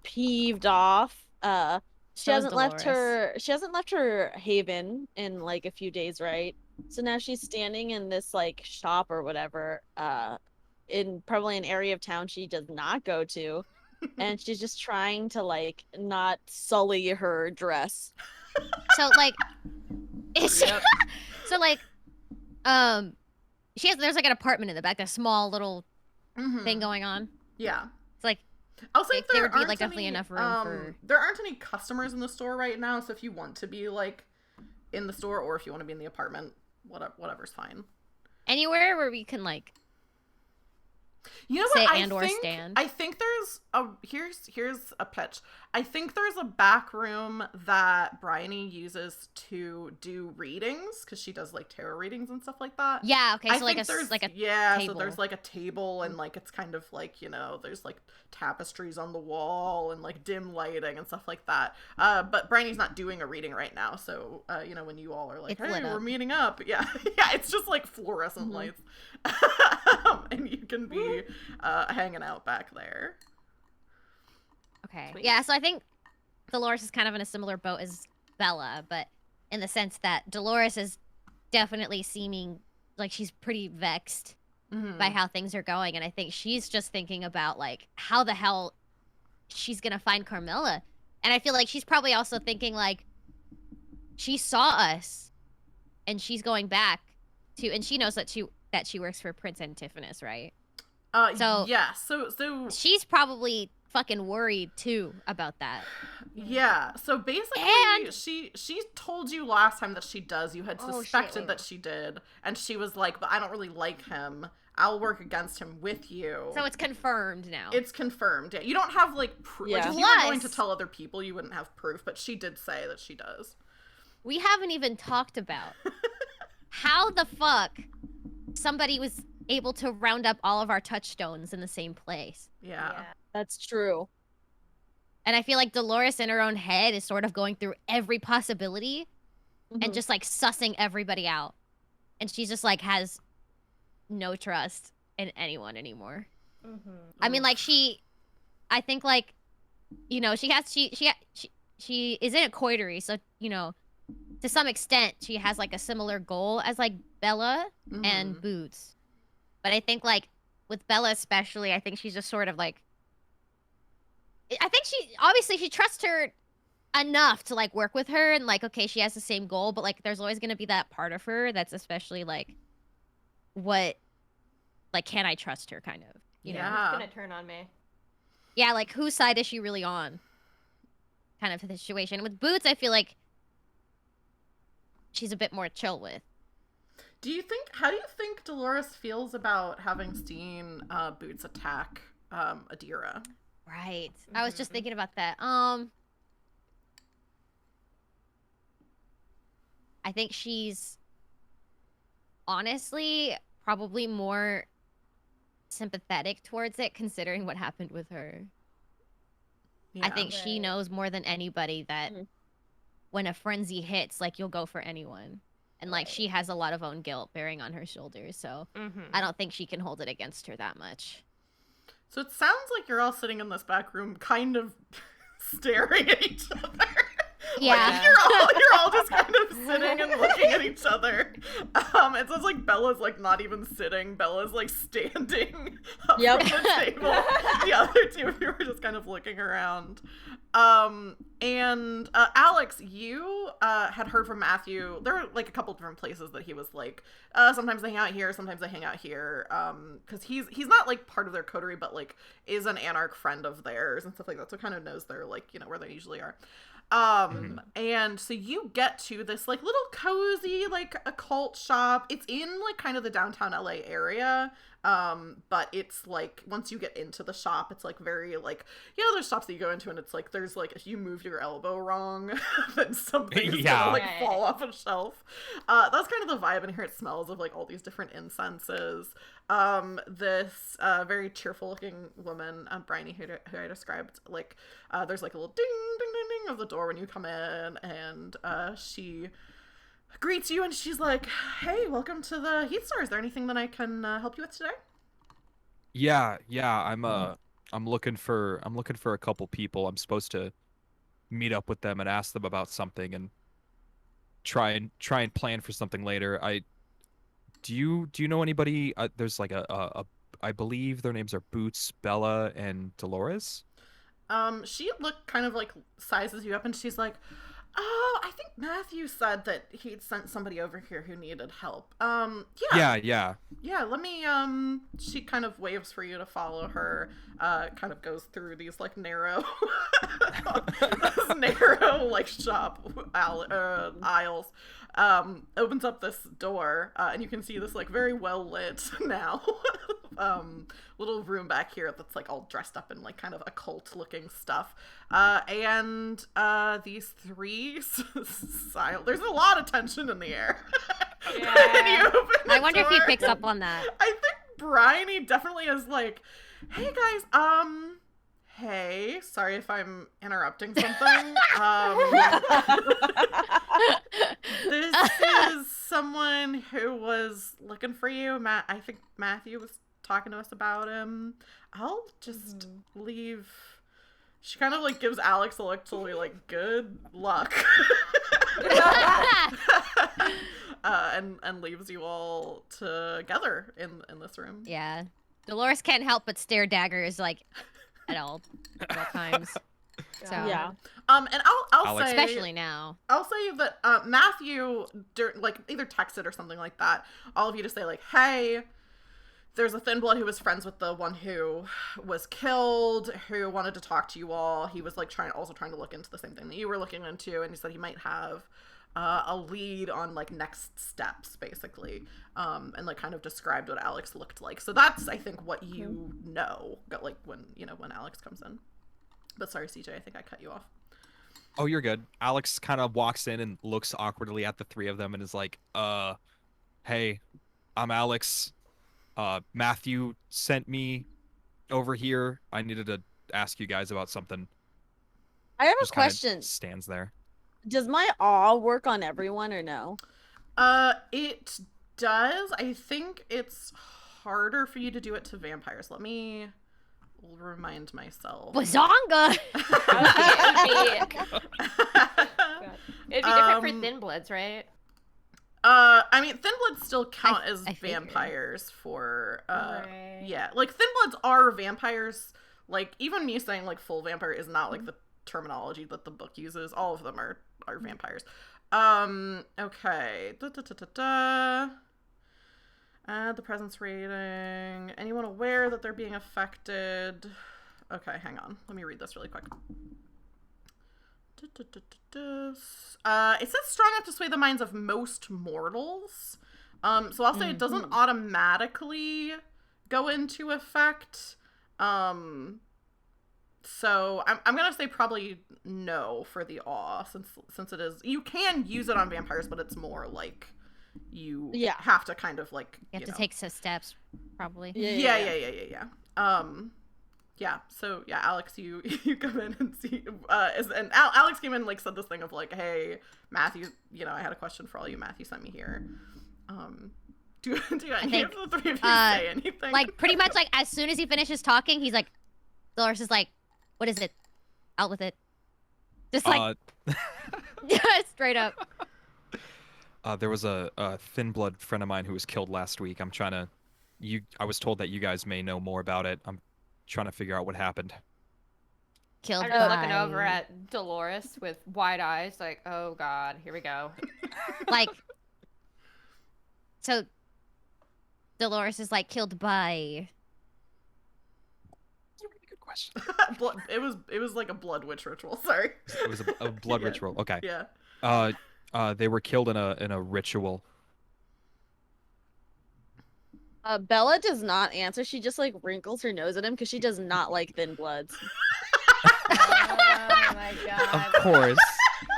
Speaker 5: peeved off. She
Speaker 2: So is
Speaker 5: hasn't left
Speaker 2: Dolores.
Speaker 5: her haven in like a few days, right? So now she's standing in this like shop or whatever, in probably an area of town she does not go to, and she's just trying to like not sully her dress.
Speaker 2: So like, it's
Speaker 1: Yep.
Speaker 2: so like, there's like an apartment in the back, a small little thing going on.
Speaker 1: Yeah.
Speaker 2: It's like
Speaker 1: I'll say
Speaker 2: there would be
Speaker 1: aren't
Speaker 2: like definitely
Speaker 1: any,
Speaker 2: enough room for.
Speaker 1: There aren't any customers in the store right now, so if you want to be like in the store or if you want to be in the apartment, whatever's fine.
Speaker 2: Anywhere where we can like
Speaker 1: You know
Speaker 2: sit
Speaker 1: what?
Speaker 2: and or stand.
Speaker 1: I think there's here's a pitch. I think there's a back room that Bryony uses to do readings because she does like tarot readings and stuff like that.
Speaker 2: Yeah, okay,
Speaker 1: I
Speaker 2: so like
Speaker 1: think there's
Speaker 2: a
Speaker 1: so
Speaker 2: table.
Speaker 1: there's like a table and like it's kind of like there's like tapestries on the wall and like dim lighting and stuff like that. But Bryony's not doing a reading right now, so when you all are like,
Speaker 2: It's
Speaker 1: hey,
Speaker 2: lit
Speaker 1: we're
Speaker 2: up.
Speaker 1: meeting up, yeah, it's just like fluorescent lights, and you can be hanging out back there.
Speaker 2: Okay.
Speaker 3: Sweet.
Speaker 2: Yeah, so I think Dolores is kind of in a similar boat as Bella, but in the sense that Dolores is definitely seeming like she's pretty vexed
Speaker 1: Mhm.
Speaker 2: by how things are going, and I think she's just thinking about like how the hell she's gonna find Camarilla. And I feel like she's probably also thinking like she saw us and she's going back to, and she knows that she works for Prince Antiphonus, right? So-
Speaker 1: yeah, so
Speaker 2: She's probably fucking worried too about that.
Speaker 1: yeah, so basically
Speaker 2: And-
Speaker 1: she told you last time that she does. You had
Speaker 3: Oh, shit,
Speaker 1: suspected
Speaker 3: wait.
Speaker 1: that she did, and she was like, but I don't really like him. I'll work against him with you.
Speaker 2: So it's confirmed now.
Speaker 1: It's confirmed. Yeah. You don't have, like, proof.
Speaker 5: Yeah.
Speaker 1: Like, if you were going to
Speaker 2: Plus-
Speaker 1: tell other people, you wouldn't have proof, but she did say that she does.
Speaker 2: We haven't even talked about how the fuck somebody was able to round up all of our touchstones in the same place.
Speaker 1: Yeah.
Speaker 5: That's true.
Speaker 2: And I feel like Dolores in her own head is sort of going through every possibility
Speaker 5: Mhm.
Speaker 2: and just like sussing everybody out. And she's just like has no trust in anyone anymore. I mean, like I think like, you know, she is in a coterie, so you know, to some extent she has like a similar goal as like Bella and
Speaker 1: Mhm.
Speaker 2: Boots. But I think like with Bella especially, I think she's just sort of like, I think she trusts her enough to like work with her and like, okay, she has the same goal, but like there's always going to be that part of her that's especially like, what, like, can I trust her kind of, you know?
Speaker 1: Yeah.
Speaker 3: It's gonna turn on me.
Speaker 2: Yeah, like whose side is she really on? Kind of the situation. With Boots, I feel like she's a bit more chill with.
Speaker 1: How do you think Dolores feels about having seen Boots attack Adira?
Speaker 2: Right. I was just
Speaker 3: Mhm.
Speaker 2: thinking about that. I think she's honestly probably more sympathetic towards it considering what happened with her. I think she
Speaker 3: Right.
Speaker 2: knows more than anybody that
Speaker 5: Mhm.
Speaker 2: when a frenzy hits, like you'll go for anyone. And like
Speaker 3: Right.
Speaker 2: she has a lot of own guilt bearing on her shoulders, so I don't think she can hold it against her that much.
Speaker 1: So it sounds like you're all sitting in this back room kind of staring at each other.
Speaker 2: Yeah.
Speaker 1: Like, you're all just kind of sitting and looking at each other. It sounds like Bella's like not even sitting. Bella's like standing up
Speaker 5: Yep.
Speaker 1: from the table. The other two of you were just kind of looking around. Alex, you had heard from Matthew. There were like a couple different places that he was like, sometimes they hang out here, sometimes they hang out here. Because he's not like part of their coterie, but like is an anarch friend of theirs and stuff like that. So kind of knows they're like, you know, where they usually are. And so you get to this like little cozy like occult shop. It's in like kind of the downtown LA area. But it's like once you get into the shop, it's like very like, you know, there's shops that you go into and it's like there's like if you move your elbow wrong, then something's
Speaker 4: Yeah.
Speaker 1: gonna like
Speaker 3: Right.
Speaker 1: fall off a shelf. That's kind of the vibe in here. It smells of like all these different incenses. This very cheerful looking woman, Bryony, who I described, like there's like a little ding ding ding ding of the door when you come in, and she greets you and she's like, hey, welcome to the Heat Star. Is there anything that I can help you with today?
Speaker 4: Yeah, I'm looking for a couple people. I'm supposed to meet up with them and ask them about something and try and plan for something later. Do you know anybody? There's like I believe their names are Boots, Bella, and Dolores.
Speaker 1: She looked kind of like sizes you up and she's like, oh, I think Matthew said that he'd sent somebody over here who needed help. Yeah, let me, she kind of waves for you to follow her, kind of goes through these, like, narrow, like, shop aisles, opens up this door, and you can see this, like, very well-lit now, little room back here that's, like, all dressed up in, like, kind of occult-looking stuff, and these three there's a lot of tension in the air.
Speaker 3: Yeah.
Speaker 1: And you open the
Speaker 2: I wonder if he
Speaker 1: door.
Speaker 2: picks up on that.
Speaker 1: I think Bryony definitely is like, hey guys, hey, sorry if I'm interrupting something. This is someone who was looking for you. I think Matthew was talking to us about him. I'll just leave. She kind of like gives Alex a look to be like, good luck. And leaves you all together in this room.
Speaker 2: Yeah. Dolores can't help but stare daggers like at all times. So
Speaker 5: Yeah.
Speaker 1: And I'll
Speaker 4: Alex-
Speaker 1: say,
Speaker 2: especially now.
Speaker 1: I'll say that Matthew, like either texted or something like that, all of you to say like, hey, there's a thinblood who was friends with the one who was killed, who wanted to talk to you all. He was like trying to look into the same thing that you were looking into, and he said he might have a lead on like next steps, basically, and like kind of described what Alex looked like. So that's, I think, what you know, like when Alex comes in. But sorry, CJ, I think I cut you off.
Speaker 4: Oh, you're good. Alex kind of walks in and looks awkwardly at the three of them and is like, hey, I'm Alex. Matthew sent me over here. I needed to ask you guys about something.
Speaker 5: I have a
Speaker 4: Just kinda
Speaker 5: question.
Speaker 4: stands there.
Speaker 5: Does my awe work on everyone or no?
Speaker 1: It does. I think it's harder for you to do it to vampires. Let me remind myself.
Speaker 2: Bazonga!
Speaker 3: It'd be different for thin bloods, right?
Speaker 1: I mean, thin bloods still count as
Speaker 2: I figured.
Speaker 1: vampires for,
Speaker 3: Right.
Speaker 1: yeah. Like, thin bloods are vampires. Like, even me saying, like, full vampire is not, like, the terminology that the book uses. All of them are vampires. Okay. Add the presence rating. Anyone aware that they're being affected? Okay, hang on. Let me read this really quick. It says strong enough to sway the minds of most mortals. So I'll say it doesn't automatically go into effect. So I'm gonna say probably no for the awe, since it is, you can use it on vampires, but it's more like you have to kind of like
Speaker 2: You have to take some steps, probably.
Speaker 1: Yeah. So yeah, Alex, you come in and see, Alex came in and like said this thing of like, hey, Matthew, I had a question for all you. Matthew sent me here. Do any of the three of you say anything?
Speaker 2: Like pretty much like as soon as he finishes talking, he's like, Dolores is like, what is it? Out with it. Just like straight up.
Speaker 4: There was a thin blood friend of mine who was killed last week. I was told that you guys may know more about it. I'm trying to figure out what happened.
Speaker 2: Killed
Speaker 3: I'm
Speaker 2: by...
Speaker 3: looking over at Dolores with wide eyes, like, oh god, here we go.
Speaker 2: Like, so Dolores is like killed by...
Speaker 4: That's a really good question.
Speaker 1: It was like a blood witch ritual. Sorry.
Speaker 4: It was a blood
Speaker 1: Yeah.
Speaker 4: ritual. Okay.
Speaker 1: Yeah.
Speaker 4: They were killed in a ritual.
Speaker 5: Bella does not answer. She just like wrinkles her nose at him because she does not like thin bloods.
Speaker 3: Oh my god.
Speaker 4: Of course.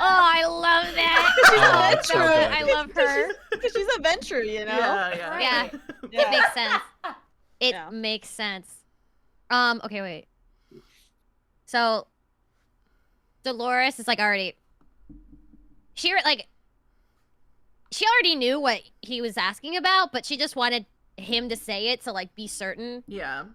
Speaker 2: Oh, I love that.
Speaker 4: Oh, it's so good.
Speaker 2: I love her.
Speaker 5: Because she's a Ventrue, you know?
Speaker 1: Yeah.
Speaker 2: It makes sense. It
Speaker 5: Yeah.
Speaker 2: makes sense. Okay, wait. So Dolores is like already she already knew what he was asking about, but she just wanted him to say it to like be certain.
Speaker 1: Yeah.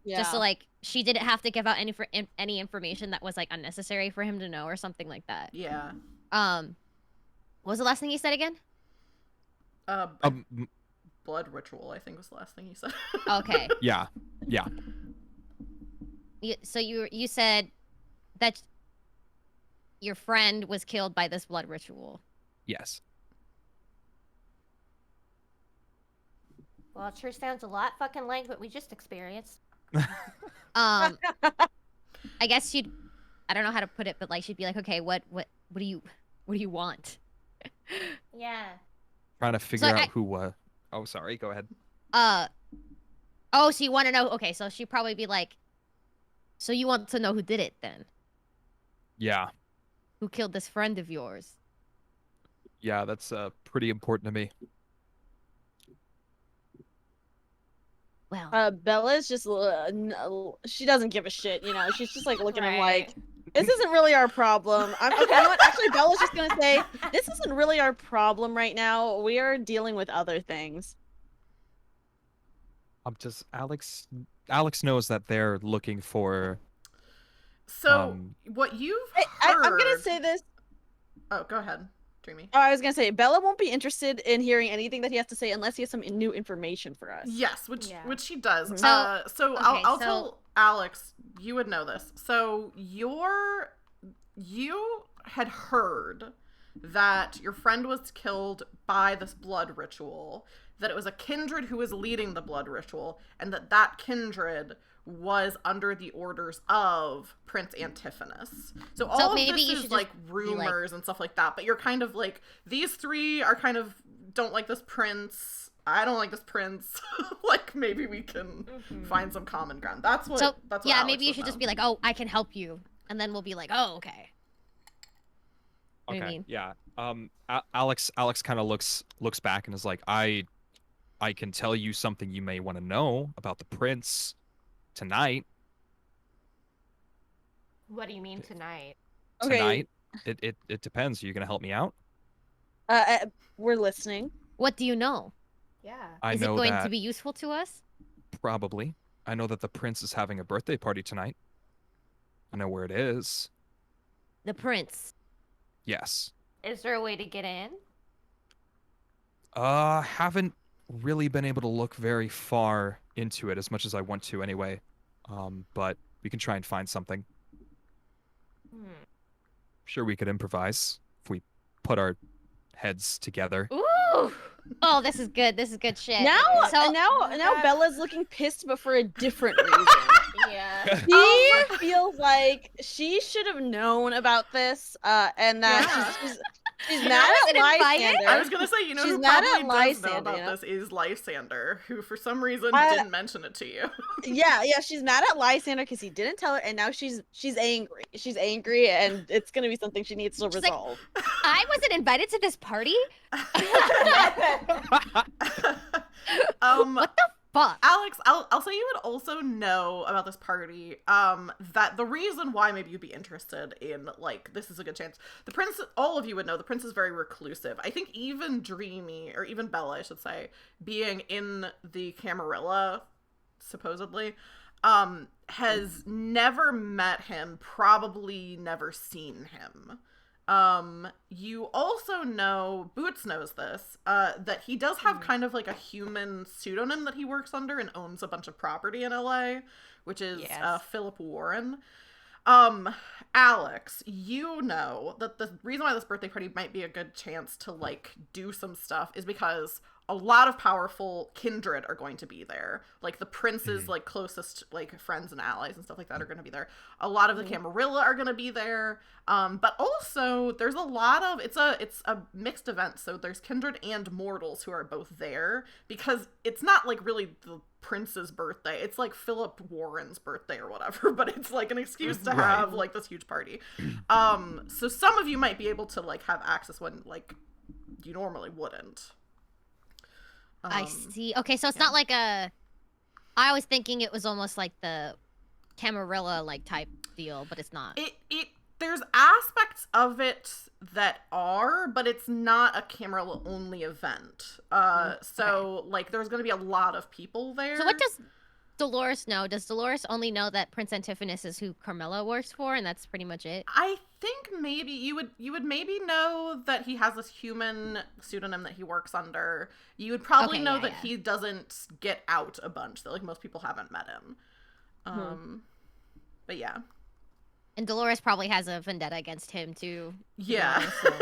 Speaker 2: Just so like she didn't have to give out any information that was like unnecessary for him to know or something like that.
Speaker 1: Yeah.
Speaker 2: What was the last thing he said again?
Speaker 1: Blood ritual, I think, was the last thing he said.
Speaker 2: Okay.
Speaker 4: Yeah.
Speaker 2: So you said that your friend was killed by this blood ritual.
Speaker 4: Yes.
Speaker 3: Well, it sure sounds a lot fucking like what we just experienced.
Speaker 2: I guess I don't know how to put it, but like she'd be like, okay, what do you want?
Speaker 3: Yeah.
Speaker 4: Trying to figure out who. Oh, sorry. Go ahead.
Speaker 2: Oh, so you want to know? Okay, so she'd probably be like, so you want to know who did it then?
Speaker 4: Yeah.
Speaker 2: Who killed this friend of yours?
Speaker 4: Yeah, that's pretty important to me.
Speaker 2: Well,
Speaker 5: Bella's just she doesn't give a shit, you know. She's just like looking at him like, this isn't really our problem. Okay, you know what? Actually, Bella's just gonna say, this isn't really our problem right now. We are dealing with other things.
Speaker 4: Alex knows that they're looking for.
Speaker 1: So what you've heard...
Speaker 5: I'm gonna say this.
Speaker 1: Oh, go ahead, Dreamy.
Speaker 5: Oh, I was gonna say Bella won't be interested in hearing anything that he has to say unless he has some new information for us.
Speaker 1: Yes, which she does.
Speaker 2: So-
Speaker 1: So
Speaker 2: okay,
Speaker 1: I'll
Speaker 2: so-
Speaker 1: tell Alex, you would know this. So you had heard that your friend was killed by this blood ritual, that it was a kindred who was leading the blood ritual, and that kindred was under the orders of Prince Antiphonus. So all of
Speaker 2: maybe
Speaker 1: this
Speaker 2: you
Speaker 1: is
Speaker 2: should
Speaker 1: like
Speaker 2: just be
Speaker 1: rumors and stuff like that, but you're kind of like, these three are kind of don't like this prince. I don't like this prince. Like, maybe we can find some common ground. That's what. That's what
Speaker 2: yeah,
Speaker 1: Alex
Speaker 2: maybe you
Speaker 1: would
Speaker 2: should
Speaker 1: know.
Speaker 2: just be like, oh, I can help you, and then we'll be like, oh, okay. What do you
Speaker 4: Okay.
Speaker 2: mean?
Speaker 4: Yeah. Alex kind of looks back and is like, I can tell you something you may want to know about the prince tonight.
Speaker 3: What do you mean tonight?
Speaker 5: Okay.
Speaker 4: Tonight. It depends. Are you gonna help me out?
Speaker 5: We're listening.
Speaker 2: What do you know?
Speaker 3: Yeah.
Speaker 4: I
Speaker 2: Is it
Speaker 4: know
Speaker 2: going
Speaker 4: that
Speaker 2: to be useful to us?
Speaker 4: probably. I know that the prince is having a birthday party tonight. I know where it is.
Speaker 2: The prince.
Speaker 4: Yes.
Speaker 3: Is there a way to get in?
Speaker 4: Haven't really been able to look very far into it as much as I want to anyway. But we can try and find something. Sure, we could improvise if we put our heads together.
Speaker 2: Ooh! Oh, this is good. This is good shit.
Speaker 5: Now,
Speaker 2: So-
Speaker 5: now Bella's looking pissed, but for a different reason.
Speaker 3: Yeah.
Speaker 5: She feels like she should have known about this, and that she's mad at
Speaker 2: wasn't invited?
Speaker 5: Lysander.
Speaker 1: I was gonna say, you know,
Speaker 5: She's
Speaker 1: who
Speaker 5: mad
Speaker 1: probably
Speaker 5: at
Speaker 1: does know
Speaker 5: Lysander,
Speaker 1: about
Speaker 5: you know?
Speaker 1: this is Lysander, who for some reason
Speaker 5: I-
Speaker 1: didn't mention it to you.
Speaker 5: Yeah, she's mad at Lysander because he didn't tell her, and now she's angry. She's angry, and it's gonna be something she needs to
Speaker 2: She's like,
Speaker 5: resolve.
Speaker 2: I wasn't invited to this party? What the fuck?
Speaker 1: Alex, I'll say you would also know about this party. That the reason why maybe you'd be interested in, like, this is a good chance. The prince, all of you would know, the prince is very reclusive. I think even Dreamy, or even Bella, I should say, being in the Camarilla, supposedly, has never met him, probably never seen him. You also know, Boots knows this, that he does have kind of like a human pseudonym that he works under and owns a bunch of property in LA, which is Philip Warren. Alex, you know that the reason why this birthday party might be a good chance to, like, do some stuff is because a lot of powerful kindred are going to be there. Like, the prince's, like, closest, like, friends and allies and stuff like that are going to be there. A lot of the Camarilla are going to be there. But also, there's a lot of, it's a mixed event, so there's kindred and mortals who are both there, because it's not, like, really the prince's birthday. It's like Philip Warren's birthday or whatever, but it's like an excuse to have like this huge party. So some of you might be able to, like, have access when, like, you normally wouldn't.
Speaker 2: I see. Okay, so it's not like a... I was thinking it was almost like the Camarilla, like, type deal, but it's not.
Speaker 1: There's aspects of it that are, but it's not a Camarilla only event. So like, there's going to be a lot of people there.
Speaker 2: So what does Dolores know? Does Dolores only know that Prince Antiphonus is who Camarilla works for, and that's pretty much it?
Speaker 1: I think maybe you would maybe know that he has this human pseudonym that he works under. You would probably know that he doesn't get out a bunch, that, like, most people haven't met him. But yeah.
Speaker 2: And Dolores probably has a vendetta against him too.
Speaker 1: Yeah.
Speaker 2: So.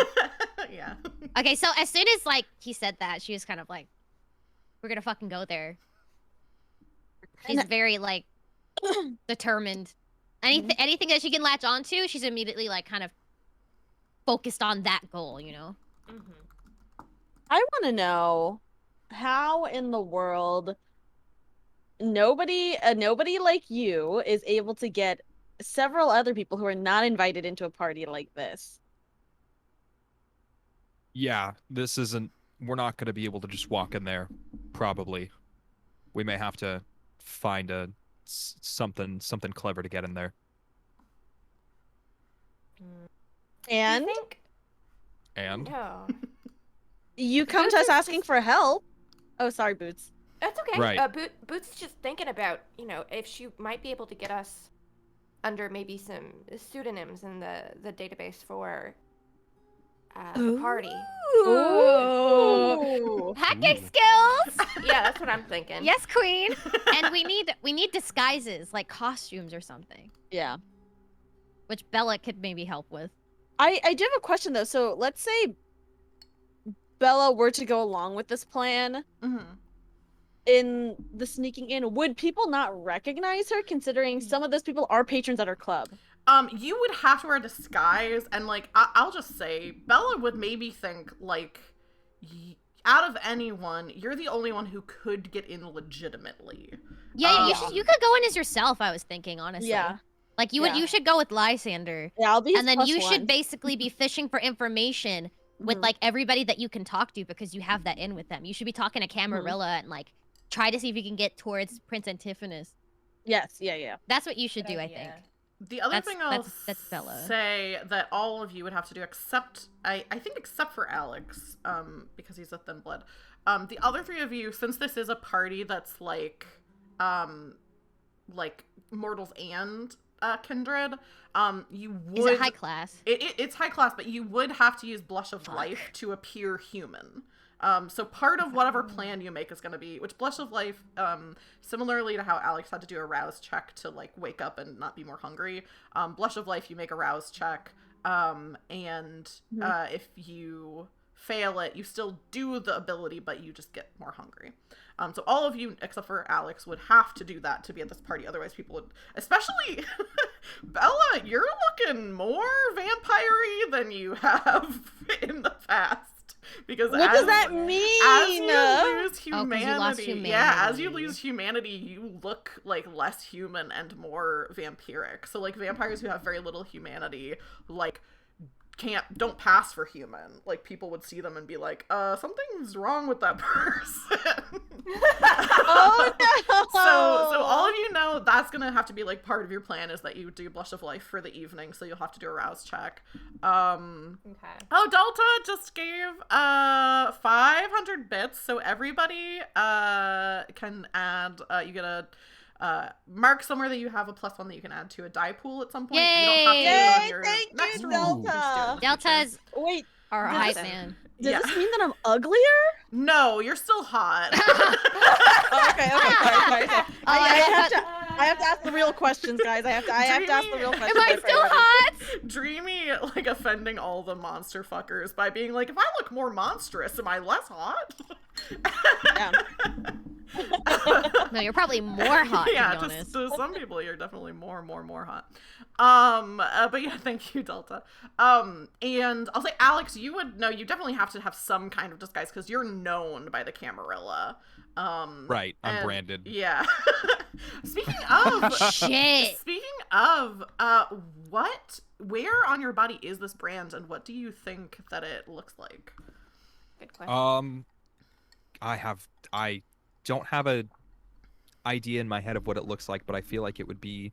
Speaker 1: Yeah.
Speaker 2: Okay, so as soon as, like, he said that, she was kind of like, we're gonna fucking go there. She's very, like, determined. Anything that she can latch onto, she's immediately, like, kind of focused on that goal, you know?
Speaker 5: I want to know how in the world nobody like you is able to get several other people who are not invited into a party like this.
Speaker 4: Yeah, this isn't... We're not going to be able to just walk in there, probably. We may have to find something clever to get in there.
Speaker 5: And
Speaker 3: No.
Speaker 5: you come to us asking for help. Oh, sorry, Boots.
Speaker 3: That's okay.
Speaker 4: Right.
Speaker 3: Boots is just thinking about, you know, if she might be able to get us under maybe some pseudonyms in the database for the party.
Speaker 5: Ooh.
Speaker 2: Hacking skills!
Speaker 3: Yeah, that's what I'm thinking.
Speaker 2: Yes, queen! And we need disguises, like costumes or something.
Speaker 5: Yeah.
Speaker 2: Which Bella could maybe help with.
Speaker 5: I do have a question, though. So let's say Bella were to go along with this plan. in the sneaking in, would people not recognize her, considering some of those people are patrons at her club?
Speaker 1: You would have to wear a disguise, and like I'll just say, Bella would maybe think like, out of anyone, you're the only one who could get in legitimately.
Speaker 2: Yeah, you could go in as yourself. I was thinking, honestly.
Speaker 5: Yeah.
Speaker 2: Like you should go with Lysander.
Speaker 5: Yeah, I'll be his
Speaker 2: And then
Speaker 5: plus
Speaker 2: you
Speaker 5: one.
Speaker 2: should basically be fishing for information with like everybody that you can talk to because you have that in with them. You should be talking to Camarilla and like try to see if you can get towards Prince Antiphonus.
Speaker 5: Yes, yeah.
Speaker 2: That's what you should do, I think.
Speaker 1: The other thing I'll
Speaker 2: that's Bella.
Speaker 1: say that all of you would have to do, except I think except for Alex, because he's a thin blood. The other three of you, since this is a party that's like mortals and kindred, you would.
Speaker 2: Is it high class?
Speaker 1: It's high class, but you would have to use Blush of Life to appear human. So part of whatever plan you make is going to be, which Blush of Life, similarly to how Alex had to do a rouse check to like wake up and not be more hungry, Blush of Life, you make a rouse check, and if you fail it, you still do the ability, but you just get more hungry. So all of you, except for Alex, would have to do that to be at this party. Otherwise, people would, especially Bella, you're looking more vampire-y than you have in the past. Because
Speaker 5: what does that mean?
Speaker 1: As you lose humanity,
Speaker 2: you lost humanity.
Speaker 1: Yeah, as you lose humanity, you look like less human and more vampiric. So like vampires who have very little humanity, like don't pass for human. Like people would see them and be like, something's wrong with that person.
Speaker 5: Oh no!
Speaker 1: So all of you know that's gonna have to be like part of your plan, is that you do Blush of Life for the evening, so you'll have to do a rouse check.
Speaker 3: Okay.
Speaker 1: Oh, Delta just gave 500 bits, so everybody can add, you get a mark somewhere that you have a +1 that you can add to a die pool at some point.
Speaker 2: Yay!
Speaker 1: You don't have to do it on your
Speaker 5: Thank
Speaker 1: next
Speaker 5: you,
Speaker 1: roll. You
Speaker 5: Delta.
Speaker 1: just do it in the
Speaker 2: Delta's
Speaker 1: future.
Speaker 5: Wait,
Speaker 2: our
Speaker 5: Does
Speaker 2: hype
Speaker 5: this-
Speaker 2: man.
Speaker 5: does
Speaker 1: Yeah.
Speaker 5: this mean that I'm uglier?
Speaker 1: No, you're still hot.
Speaker 5: Oh, okay, sorry.
Speaker 2: Oh,
Speaker 5: I have to ask the real questions, guys. I have to ask the real questions.
Speaker 2: Am I still hot?
Speaker 1: Dreamy, like, offending all the monster fuckers by being like, if I look more monstrous, am I less hot?
Speaker 5: Yeah.
Speaker 2: No, you're probably more hot,
Speaker 1: Yeah,
Speaker 2: to be honest.
Speaker 1: to some people, you're definitely more hot. But yeah, thank you, Delta. And I'll say, Alex, you would know, you definitely have to have some kind of disguise because you're known by the Camarilla.
Speaker 4: Right, I'm
Speaker 1: and-
Speaker 4: branded.
Speaker 1: Yeah. Speaking of,
Speaker 2: Shit.
Speaker 1: where on your body is this brand, and what do you think that it looks like?
Speaker 3: Good question.
Speaker 4: I don't have a idea in my head of what it looks like, but I feel like it would be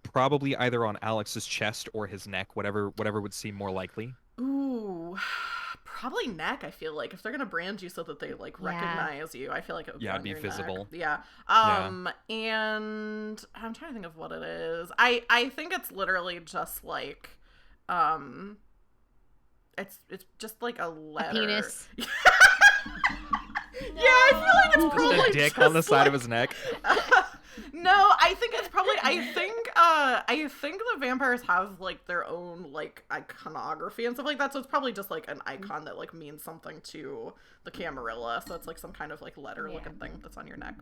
Speaker 4: probably either on Alex's chest or his neck, whatever would seem more likely.
Speaker 1: Ooh, probably neck. I feel like if they're gonna brand you so that they like recognize you, I feel like it would
Speaker 4: Yeah,
Speaker 1: be
Speaker 4: it'd
Speaker 1: on
Speaker 4: be
Speaker 1: your neck.
Speaker 4: visible.
Speaker 1: Yeah. And I'm trying to think of what it is. I think it's literally just like it's just like a letter.
Speaker 2: A penis.
Speaker 1: Yeah, I feel like it's probably
Speaker 4: Just a dick on the
Speaker 1: just,
Speaker 4: side
Speaker 1: like,
Speaker 4: of his neck.
Speaker 1: No, I think it's probably. I think the vampires have like their own like iconography and stuff like that. So it's probably just like an icon that like means something to the Camarilla. So it's like some kind of like letter looking thing that's on your neck.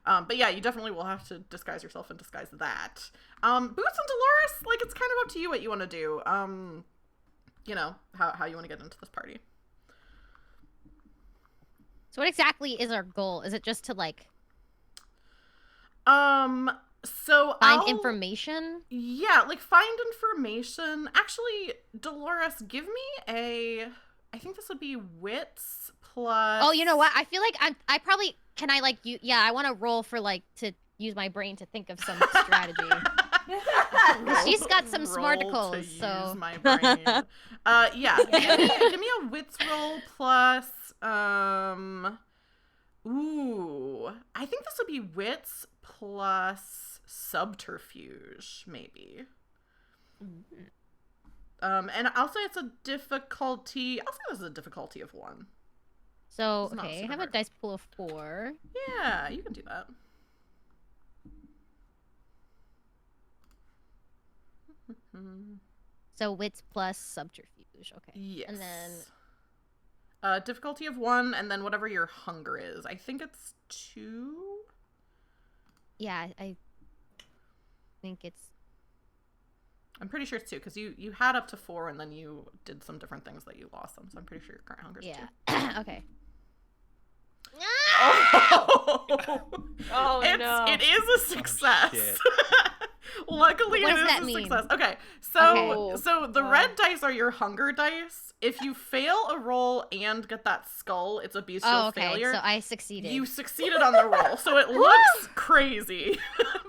Speaker 1: But yeah, you definitely will have to disguise yourself and disguise that. Boots and Dolores, like it's kind of up to you what you want to do. You know how you want to get into this party.
Speaker 2: So what exactly is our goal? Is it just to like
Speaker 1: So
Speaker 2: find information?
Speaker 1: Yeah, like find information. Actually, Dolores, give me I think this would be wits plus.
Speaker 2: Oh, you know what? I feel like I probably can I like you. Yeah, I want to roll for like to use my brain to think of some strategy. She's got some
Speaker 1: Roll to
Speaker 2: smarticles, so
Speaker 1: use my brain. Yeah. Give me a wits roll plus. Ooh, I think this would be wits plus subterfuge, maybe. And I'll say it's a difficulty. I'll say this is a difficulty of 1.
Speaker 2: so
Speaker 1: It's not
Speaker 2: okay. I
Speaker 1: super
Speaker 2: have a
Speaker 1: hard.
Speaker 2: dice pool of 4.
Speaker 1: Yeah, you can do that.
Speaker 2: So wits plus subterfuge. Okay.
Speaker 1: Yes.
Speaker 2: And then
Speaker 1: Difficulty of 1, and then whatever your hunger is. I think it's 2.
Speaker 2: Yeah, I think it's...
Speaker 1: I'm pretty sure it's 2, because you had up to 4, and then you did some different things that you lost them, so I'm pretty sure your current hunger is 2.
Speaker 2: Yeah. Okay.
Speaker 3: Oh no.
Speaker 1: It is a success.
Speaker 4: shit.
Speaker 1: Luckily,
Speaker 2: What
Speaker 1: it
Speaker 2: does
Speaker 1: is
Speaker 2: that
Speaker 1: a
Speaker 2: mean?
Speaker 1: success. Okay, so
Speaker 5: Okay.
Speaker 1: so the red dice are your hunger dice. If you fail a roll and get that skull, it's a bestial
Speaker 2: Oh, okay.
Speaker 1: failure.
Speaker 2: So I succeeded.
Speaker 1: You succeeded on the roll, so it looks crazy,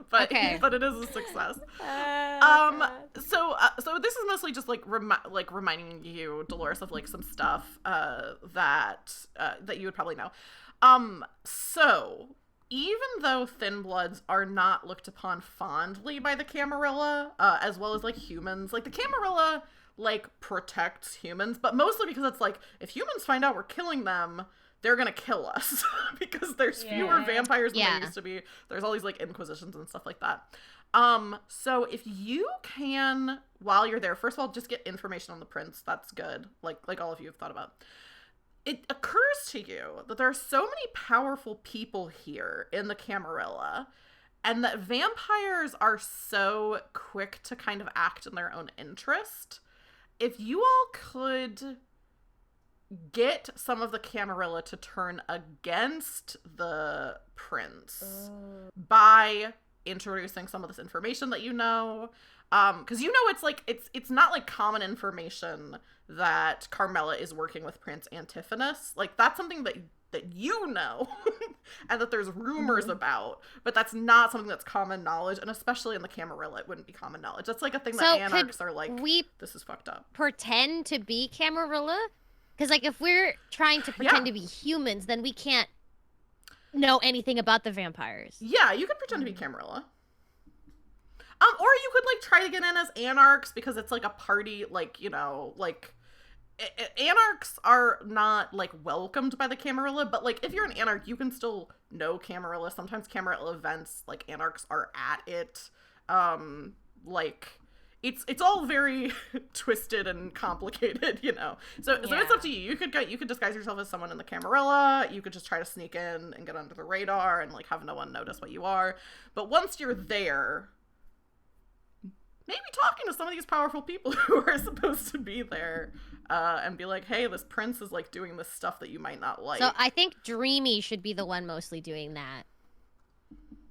Speaker 1: but
Speaker 2: Okay.
Speaker 1: but it is a success.
Speaker 3: God.
Speaker 1: So this is mostly just like reminding you, Dolores, of like some stuff that you would probably know. So even though thinbloods are not looked upon fondly by the Camarilla, as well as like humans, like the Camarilla like protects humans, but mostly because it's like if humans find out we're killing them, they're gonna kill us because there's fewer
Speaker 3: Yeah.
Speaker 1: vampires than
Speaker 2: Yeah.
Speaker 1: there used to be. There's all these like inquisitions and stuff like that. So if you can, while you're there, first of all, just get information on the prince. That's good. Like all of you have thought about. It occurs to you that there are so many powerful people here in the Camarilla, and that vampires are so quick to kind of act in their own interest. If you all could get some of the Camarilla to turn against the prince by introducing some of this information that you know, because you know it's not like common information that Carmilla is working with Prince Antiphonus. Like that's something that you know and that there's rumors about, but that's not something that's common knowledge, and especially in the Camarilla it wouldn't be common knowledge. That's like a thing
Speaker 2: So
Speaker 1: that
Speaker 2: could
Speaker 1: anarchs are like,
Speaker 2: we
Speaker 1: this is fucked up.
Speaker 2: pretend to be Camarilla? Because like if we're trying to pretend to be humans, then we can't know anything about the vampires.
Speaker 1: Yeah, you could pretend to be Camarilla. Or you could like try to get in as anarchs, because it's like a party, like, you know, like anarchs are not like welcomed by the Camarilla, but like if you're an anarch, you can still know Camarilla. Sometimes Camarilla events, like anarchs are at it. Like it's all very twisted and complicated, you know. So it's up to you. You could disguise yourself as someone in the Camarilla. You could just try to sneak in and get under the radar and like have no one notice what you are. But once you're there, maybe talking to some of these powerful people who are supposed to be there, and be like, hey, this prince is like doing this stuff that you might not like.
Speaker 2: So I think Dreamy should be the one mostly doing that.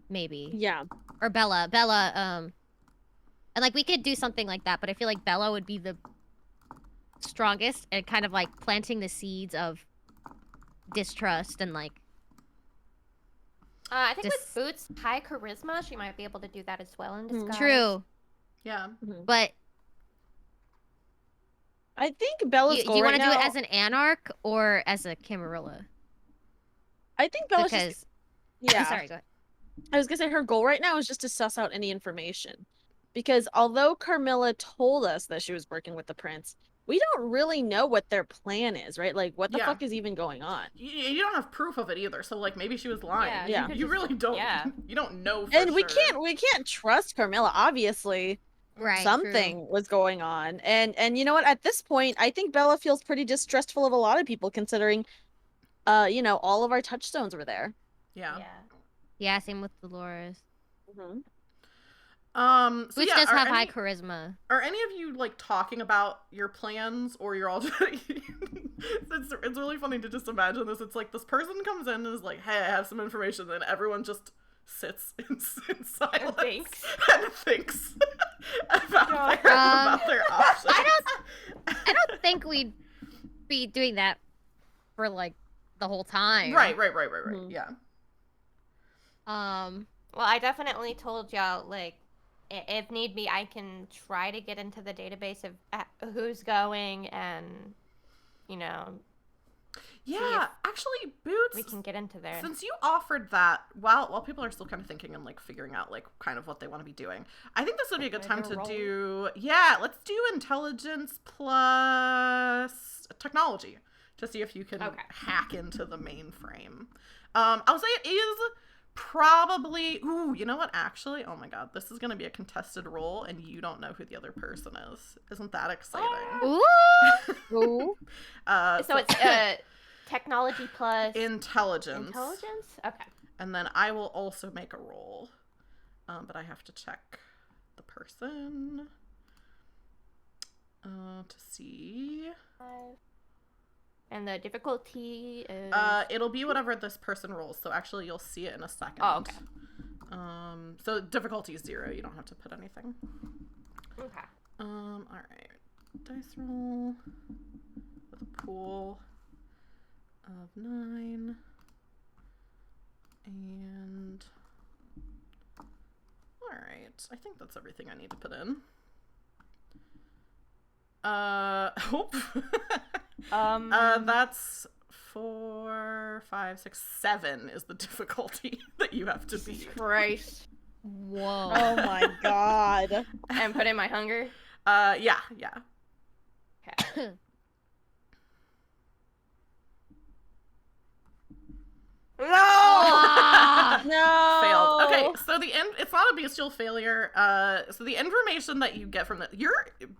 Speaker 2: Maybe.
Speaker 5: Yeah.
Speaker 2: Or Bella, and like we could do something like that, but I feel like Bella would be the strongest and kind of like planting the seeds of distrust and like.
Speaker 3: I think
Speaker 2: Just-
Speaker 3: with Boots' high charisma, she might be able to do that as well in disguise.
Speaker 2: True,
Speaker 1: Yeah.
Speaker 2: but
Speaker 5: I think Bella's
Speaker 2: do
Speaker 5: goal
Speaker 2: you
Speaker 5: right
Speaker 2: want to do
Speaker 5: now.
Speaker 2: it as an anarch or as a Camarilla?
Speaker 5: I think Bella's
Speaker 2: Because
Speaker 5: just. Yeah.
Speaker 2: sorry, go ahead.
Speaker 5: I was gonna say her goal right now is just to suss out any information, because although Carmilla told us that she was working with the prince, we don't really know what their plan is, right? Like, what the
Speaker 1: Yeah.
Speaker 5: fuck is even going on?
Speaker 1: You don't have proof of it either, so like maybe she was lying.
Speaker 3: Yeah,
Speaker 5: Yeah.
Speaker 3: could
Speaker 1: You
Speaker 3: just-
Speaker 1: really don't.
Speaker 3: yeah.
Speaker 1: You don't know. For
Speaker 5: And we
Speaker 1: sure.
Speaker 5: can't trust Carmilla. Obviously,
Speaker 2: Right,
Speaker 5: something was going on, and you know what? At this point, I think Bella feels pretty distrustful of a lot of people, considering, you know, all of our touchstones were there.
Speaker 1: Yeah.
Speaker 3: Yeah.
Speaker 2: Yeah, same with Dolores.
Speaker 5: Mm-hmm.
Speaker 1: So
Speaker 2: Which
Speaker 1: yeah,
Speaker 2: does
Speaker 1: are
Speaker 2: have high
Speaker 1: any-
Speaker 2: charisma.
Speaker 1: Are any of you like talking about your plans, or you're all just it's really funny to just imagine this. It's like this person comes in and is like, hey, I have some information, then everyone just sits in silence
Speaker 3: thinks.
Speaker 1: and thinks about their options.
Speaker 2: I don't think we'd be doing that for like the whole time.
Speaker 1: Right.
Speaker 5: Mhm.
Speaker 1: Yeah.
Speaker 3: Well, I definitely told y'all, like, if need be, I can try to get into the database of who's going, and, you know,
Speaker 1: Yeah, actually, Boots,
Speaker 3: we can get into there.
Speaker 1: since you offered that, while people are still kind of thinking and like figuring out like kind of what they want to be doing, I think this would be a good time to let's do intelligence plus technology to see if you can
Speaker 3: Okay.
Speaker 1: hack into the mainframe. I'll say it is Probably. Ooh, you know what? Actually, oh my god, this is gonna be a contested roll, and you don't know who the other person is. Isn't that exciting?
Speaker 2: Ooh. Ooh.
Speaker 3: So it's technology plus
Speaker 1: intelligence.
Speaker 3: intelligence? Okay.
Speaker 1: And then I will also make a roll, but I have to check the person to see.
Speaker 3: And the difficulty is...
Speaker 1: It'll be whatever this person rolls. So actually, you'll see it in a second.
Speaker 3: Oh, okay.
Speaker 1: So difficulty is 0. You don't have to put anything.
Speaker 3: Okay.
Speaker 1: All right. Dice roll with a pool of 9. And all right. I think that's everything I need to put in. Hope. That's 4, 5, 6, 7 is the difficulty that you have to beat.
Speaker 3: Christ.
Speaker 2: Whoa.
Speaker 5: Oh my god.
Speaker 3: And put in my hunger?
Speaker 1: Yeah.
Speaker 3: Okay. No!
Speaker 2: Ah!
Speaker 5: No.
Speaker 1: Failed. Okay, so it's not a bestial failure. So the information that you get from your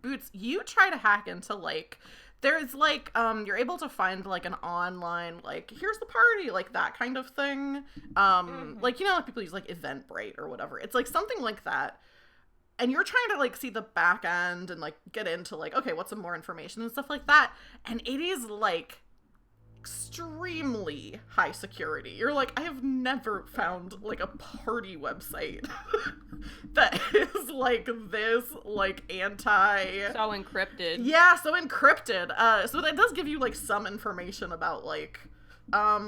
Speaker 1: Boots, you try to hack into like there's like you're able to find like an online like here's the party like that kind of thing. Like you know like people use like Eventbrite or whatever. It's like something like that. And you're trying to like see the back end and like get into like okay, what's some more information and stuff like that. And it is like extremely high security. You're like, I have never found like a party website that is like this, like anti.
Speaker 3: So encrypted.
Speaker 1: Yeah, so encrypted. So that does give you like some information about like,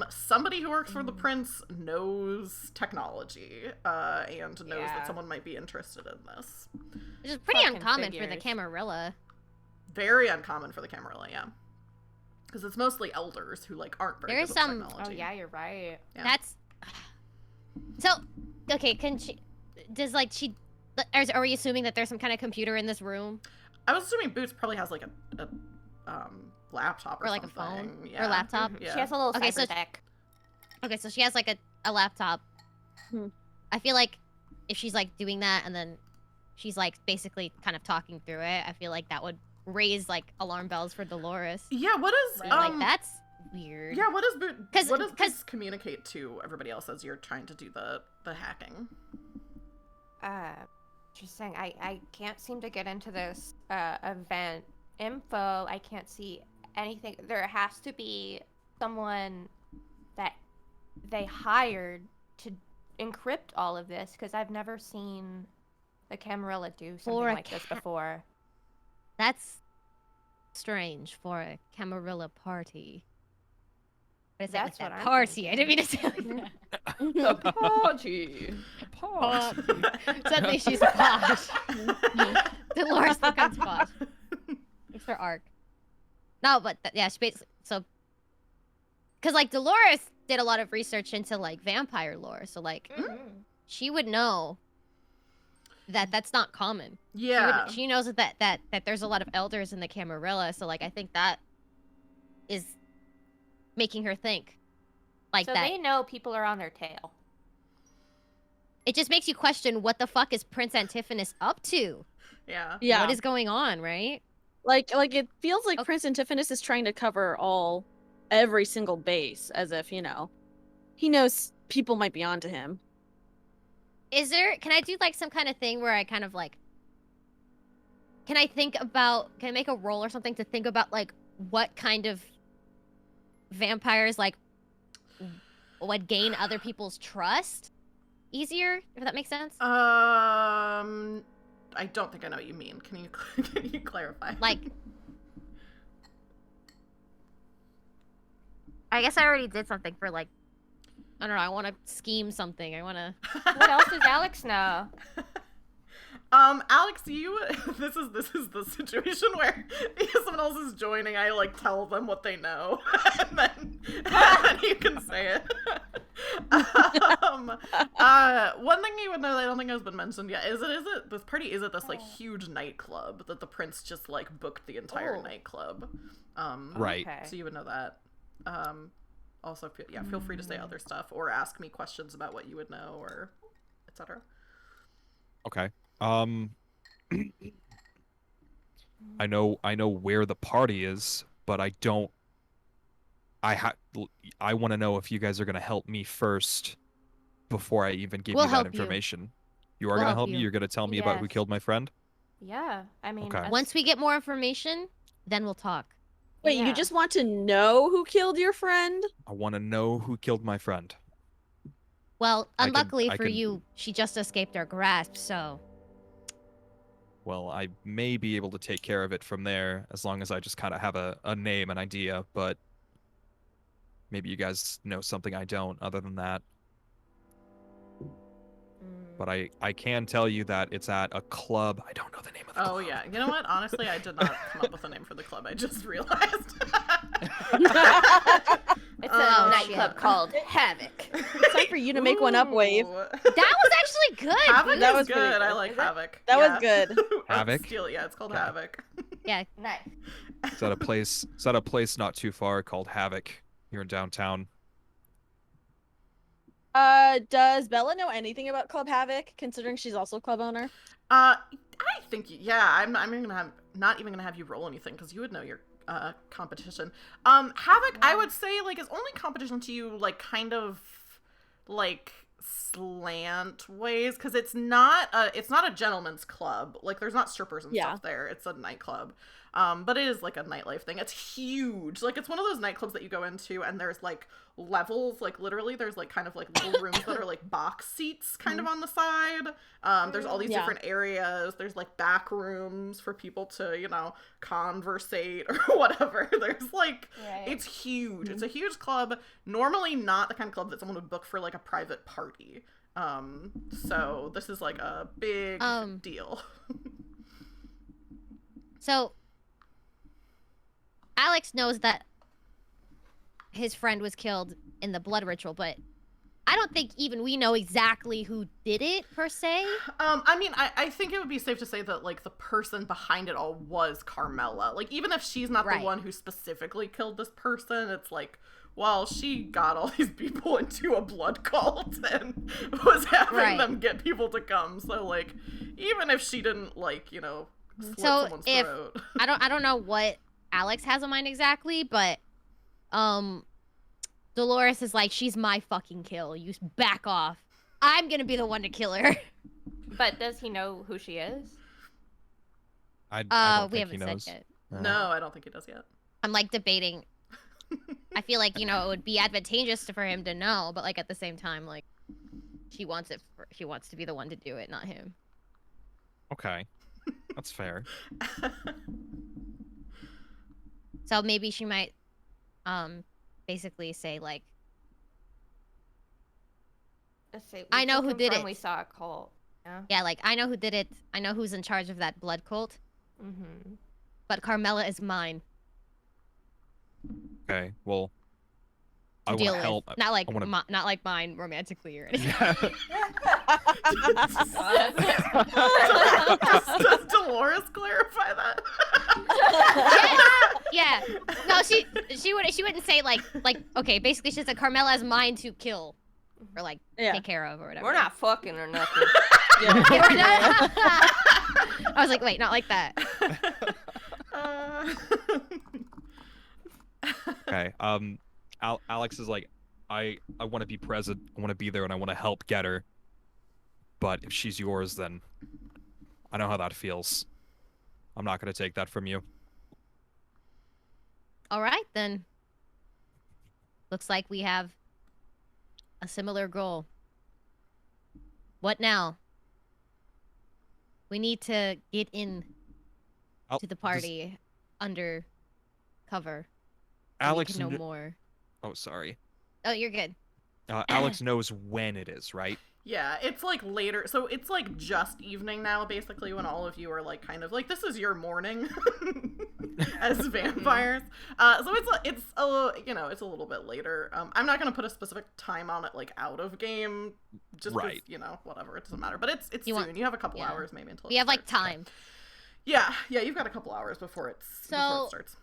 Speaker 1: somebody who works for the prince knows technology, and knows that someone might be interested in this.
Speaker 2: Which is pretty
Speaker 3: Fucking
Speaker 2: uncommon for the
Speaker 3: figures.
Speaker 2: Camarilla.
Speaker 1: Very uncommon for the Camarilla, yeah. Because it's mostly elders who like aren't very
Speaker 2: There
Speaker 1: good
Speaker 2: is
Speaker 1: with
Speaker 2: some-
Speaker 1: technology.
Speaker 3: Oh, yeah, you're right.
Speaker 1: Yeah.
Speaker 2: That's so okay. Can she? Does like she? Are we assuming that there's some kind of computer in this room,
Speaker 1: I was assuming Boots probably has like a laptop or
Speaker 2: like a
Speaker 1: something.
Speaker 2: phone
Speaker 1: Yeah.
Speaker 2: or laptop?
Speaker 1: Yeah.
Speaker 3: She has a little
Speaker 2: Okay,
Speaker 3: cyber
Speaker 2: so-
Speaker 3: deck.
Speaker 2: Okay, so she has like a laptop.
Speaker 5: Hmm.
Speaker 2: I feel like if she's like doing that and then she's like basically kind of talking through it, I feel like that would raise like alarm bells for Dolores.
Speaker 1: Yeah, what is
Speaker 3: Right.
Speaker 2: Like that's weird.
Speaker 1: Yeah, what does what does
Speaker 2: 'cause-
Speaker 1: Boots communicate to everybody else as you're trying to do the hacking?
Speaker 3: Just saying, I can't seem to get into this event info. I can't see anything. There has to be someone that they hired to encrypt all of this because I've never seen the Camarilla do something
Speaker 2: For a
Speaker 3: like this before.
Speaker 2: That's strange for a Camarilla party. What is it,
Speaker 3: That's
Speaker 2: like
Speaker 3: what
Speaker 2: that
Speaker 3: I'm
Speaker 2: party? I didn't mean to say like that.
Speaker 3: Party.
Speaker 2: Suddenly she's posh. Dolores becomes posh. It's her arc. No, but yeah, she basically so because like Dolores did a lot of research into like vampire lore, so like she would know that that's not common.
Speaker 1: Yeah.
Speaker 2: She knows that there's a lot of elders in the Camarilla, so like I think that is making her think like
Speaker 3: So
Speaker 2: that.
Speaker 3: they know people are on their tail.
Speaker 2: It just makes you question what the fuck is Prince Antiphonus up to?
Speaker 1: Yeah.
Speaker 5: Yeah.
Speaker 2: What is going on, right?
Speaker 5: Like it feels like
Speaker 2: Okay.
Speaker 5: Prince Antiphonus is trying to cover every single base, as if, you know, he knows people might be onto him.
Speaker 2: Can I do like some kind of thing where I kind of like can I make a roll or something to think about like what kind of vampires like would gain other people's trust easier, if that makes sense?
Speaker 1: I don't think I know what you mean. Can you clarify?
Speaker 2: Like I guess I already did something for like I don't know, I want to scheme something. I want to
Speaker 3: What else does Alex know?
Speaker 1: Alex, this is the situation where if someone else is joining, I like tell them what they know, and then you can say it. One thing you would know that I don't think has been mentioned yet is it this party is at this like huge nightclub that the prince just like booked the entire
Speaker 3: Oh.
Speaker 1: nightclub.
Speaker 4: Right.
Speaker 3: Okay.
Speaker 1: So you would know that. also feel free to say other stuff or ask me questions about what you would know or etc.
Speaker 4: Okay. I know where the party is, but I don't. I want to know if you guys are gonna help me first before I even give
Speaker 2: We'll
Speaker 4: you that
Speaker 2: help you.
Speaker 4: information. You are
Speaker 2: We'll
Speaker 4: gonna
Speaker 2: help
Speaker 4: help me.
Speaker 2: you.
Speaker 4: You're gonna tell me about who
Speaker 3: Yes.
Speaker 4: killed my friend.
Speaker 3: Yeah, I mean,
Speaker 4: Okay.
Speaker 2: Once we get more information, then we'll talk.
Speaker 5: Wait,
Speaker 3: yeah.
Speaker 5: you just want to know who killed your friend?
Speaker 4: I want to know who killed my friend.
Speaker 2: Well,
Speaker 4: I can-
Speaker 2: unluckily
Speaker 4: I
Speaker 2: for
Speaker 4: can-
Speaker 2: you, she just escaped our grasp, so...
Speaker 4: Well, I may be able to take care of it from there as long as I just kind of have a name, an idea, but maybe you guys know something I don't other than that. But I can tell you that it's at a club. I don't know the name of the club.
Speaker 1: Oh yeah, you know what? Honestly, I did not come up with a name for the club. I just realized.
Speaker 3: It's
Speaker 2: Oh,
Speaker 3: a
Speaker 2: shit.
Speaker 3: nightclub called Havoc.
Speaker 5: It's time for you to make one up, Wave.
Speaker 1: Ooh.
Speaker 2: That was actually good!
Speaker 1: Havoc
Speaker 2: dude.
Speaker 5: That
Speaker 1: is
Speaker 5: was pretty
Speaker 1: good. I
Speaker 5: good.
Speaker 1: like
Speaker 3: Is it?
Speaker 1: Havoc.
Speaker 5: That
Speaker 1: Yeah.
Speaker 5: was good.
Speaker 4: Havoc?
Speaker 1: Yeah, it's called
Speaker 4: Okay.
Speaker 1: Havoc.
Speaker 2: Yeah,
Speaker 3: Nice.
Speaker 4: It's at a place. It's at a place not too far called Havoc here in downtown.
Speaker 5: Does Bella know anything about Club Havoc, considering she's also a club owner?
Speaker 1: I think yeah. I'm not even gonna have you roll anything because you would know your competition. Havoc, I would say like is only competition to you like kind of like slant ways because it's not a gentleman's club. Like there's not strippers and
Speaker 5: Yeah.
Speaker 1: stuff there. It's a nightclub. But it is like a nightlife thing. It's huge. Like it's one of those nightclubs that you go into and there's like levels, like literally there's like kind of like little rooms that are like box seats kind of on the side. There's all these
Speaker 5: Yeah.
Speaker 1: different areas. There's like back rooms for people to, you know, conversate or whatever. There's like
Speaker 3: Right.
Speaker 1: it's huge. It's a huge club. Normally not the kind of club that someone would book for like a private party. So this is like a big deal.
Speaker 2: so... Alex knows that his friend was killed in the blood ritual, but I don't think even we know exactly who did it, per se.
Speaker 1: I mean, I think it would be safe to say that, like, the person behind it all was Camarilla. Like, even if she's not
Speaker 2: Right.
Speaker 1: the one who specifically killed this person, it's like, well, she got all these people into a blood cult and was having
Speaker 2: Right.
Speaker 1: them get people to come. So, like, even if she didn't, like, you know, slit
Speaker 2: So
Speaker 1: someone's
Speaker 2: if-
Speaker 1: throat.
Speaker 2: I don't know what Alex has in mind exactly, but Dolores is like, she's my fucking kill. You back off. I'm gonna be the one to kill her.
Speaker 3: But does he know who she is?
Speaker 4: I don't
Speaker 2: We
Speaker 4: think he
Speaker 2: haven't
Speaker 4: knows.
Speaker 2: said yet.
Speaker 1: No, I don't think he does yet.
Speaker 2: I'm like debating. I feel like, you know, it would be advantageous for him to know, but like at the same time, like she wants to be the one to do it, not him.
Speaker 4: Okay, that's fair.
Speaker 2: So maybe she might basically say like,
Speaker 3: Let's see.
Speaker 2: I know
Speaker 3: can
Speaker 2: who did
Speaker 3: confirm
Speaker 2: it.
Speaker 3: We saw a cult. Yeah.
Speaker 2: yeah, like I know who did it. I know who's in charge of that blood cult,
Speaker 3: Mm-hmm.
Speaker 2: but Carmilla is mine
Speaker 4: Okay, well, I
Speaker 2: to
Speaker 4: want
Speaker 2: deal
Speaker 4: to
Speaker 2: with.
Speaker 4: help.
Speaker 2: Not like
Speaker 4: I wanna-
Speaker 2: not like mine romantically or anything.
Speaker 1: Does Dolores clarify that?
Speaker 2: Yeah. No, she wouldn't say like okay, basically she said Carmella is mine to kill or like
Speaker 5: Yeah.
Speaker 2: take care of or whatever.
Speaker 3: We're not fucking or nothing.
Speaker 5: Yeah.
Speaker 2: We're not- I was like, wait, not like that.
Speaker 4: Okay. Alex is like, I want to be present. I want to be there, and I want to help get her. But if she's yours, then I know how that feels. I'm not gonna take that from you.
Speaker 2: All right then. Looks like we have a similar goal. What now? We need to get in
Speaker 4: I'll-
Speaker 2: to the
Speaker 4: does-
Speaker 2: party under cover. so we
Speaker 4: Alex.
Speaker 2: can know
Speaker 4: kn-
Speaker 2: more.
Speaker 4: Oh, sorry.
Speaker 2: Oh, you're good.
Speaker 4: Alex knows when it is, right?
Speaker 1: Yeah, it's like later. So it's like just evening now, basically, when all of you are like kind of like, this is your morning as vampires. So it's a little bit later. I'm not gonna put a specific time on it, like out of game, just 'cause,
Speaker 4: Right.
Speaker 1: you know, whatever, it doesn't matter. But it's
Speaker 2: You
Speaker 1: soon.
Speaker 2: want-
Speaker 1: You have a couple
Speaker 2: yeah.
Speaker 1: hours maybe until
Speaker 2: We
Speaker 1: it
Speaker 2: have like
Speaker 1: starts.
Speaker 2: time.
Speaker 1: Yeah, you've got a couple hours before before
Speaker 2: So-
Speaker 1: it starts.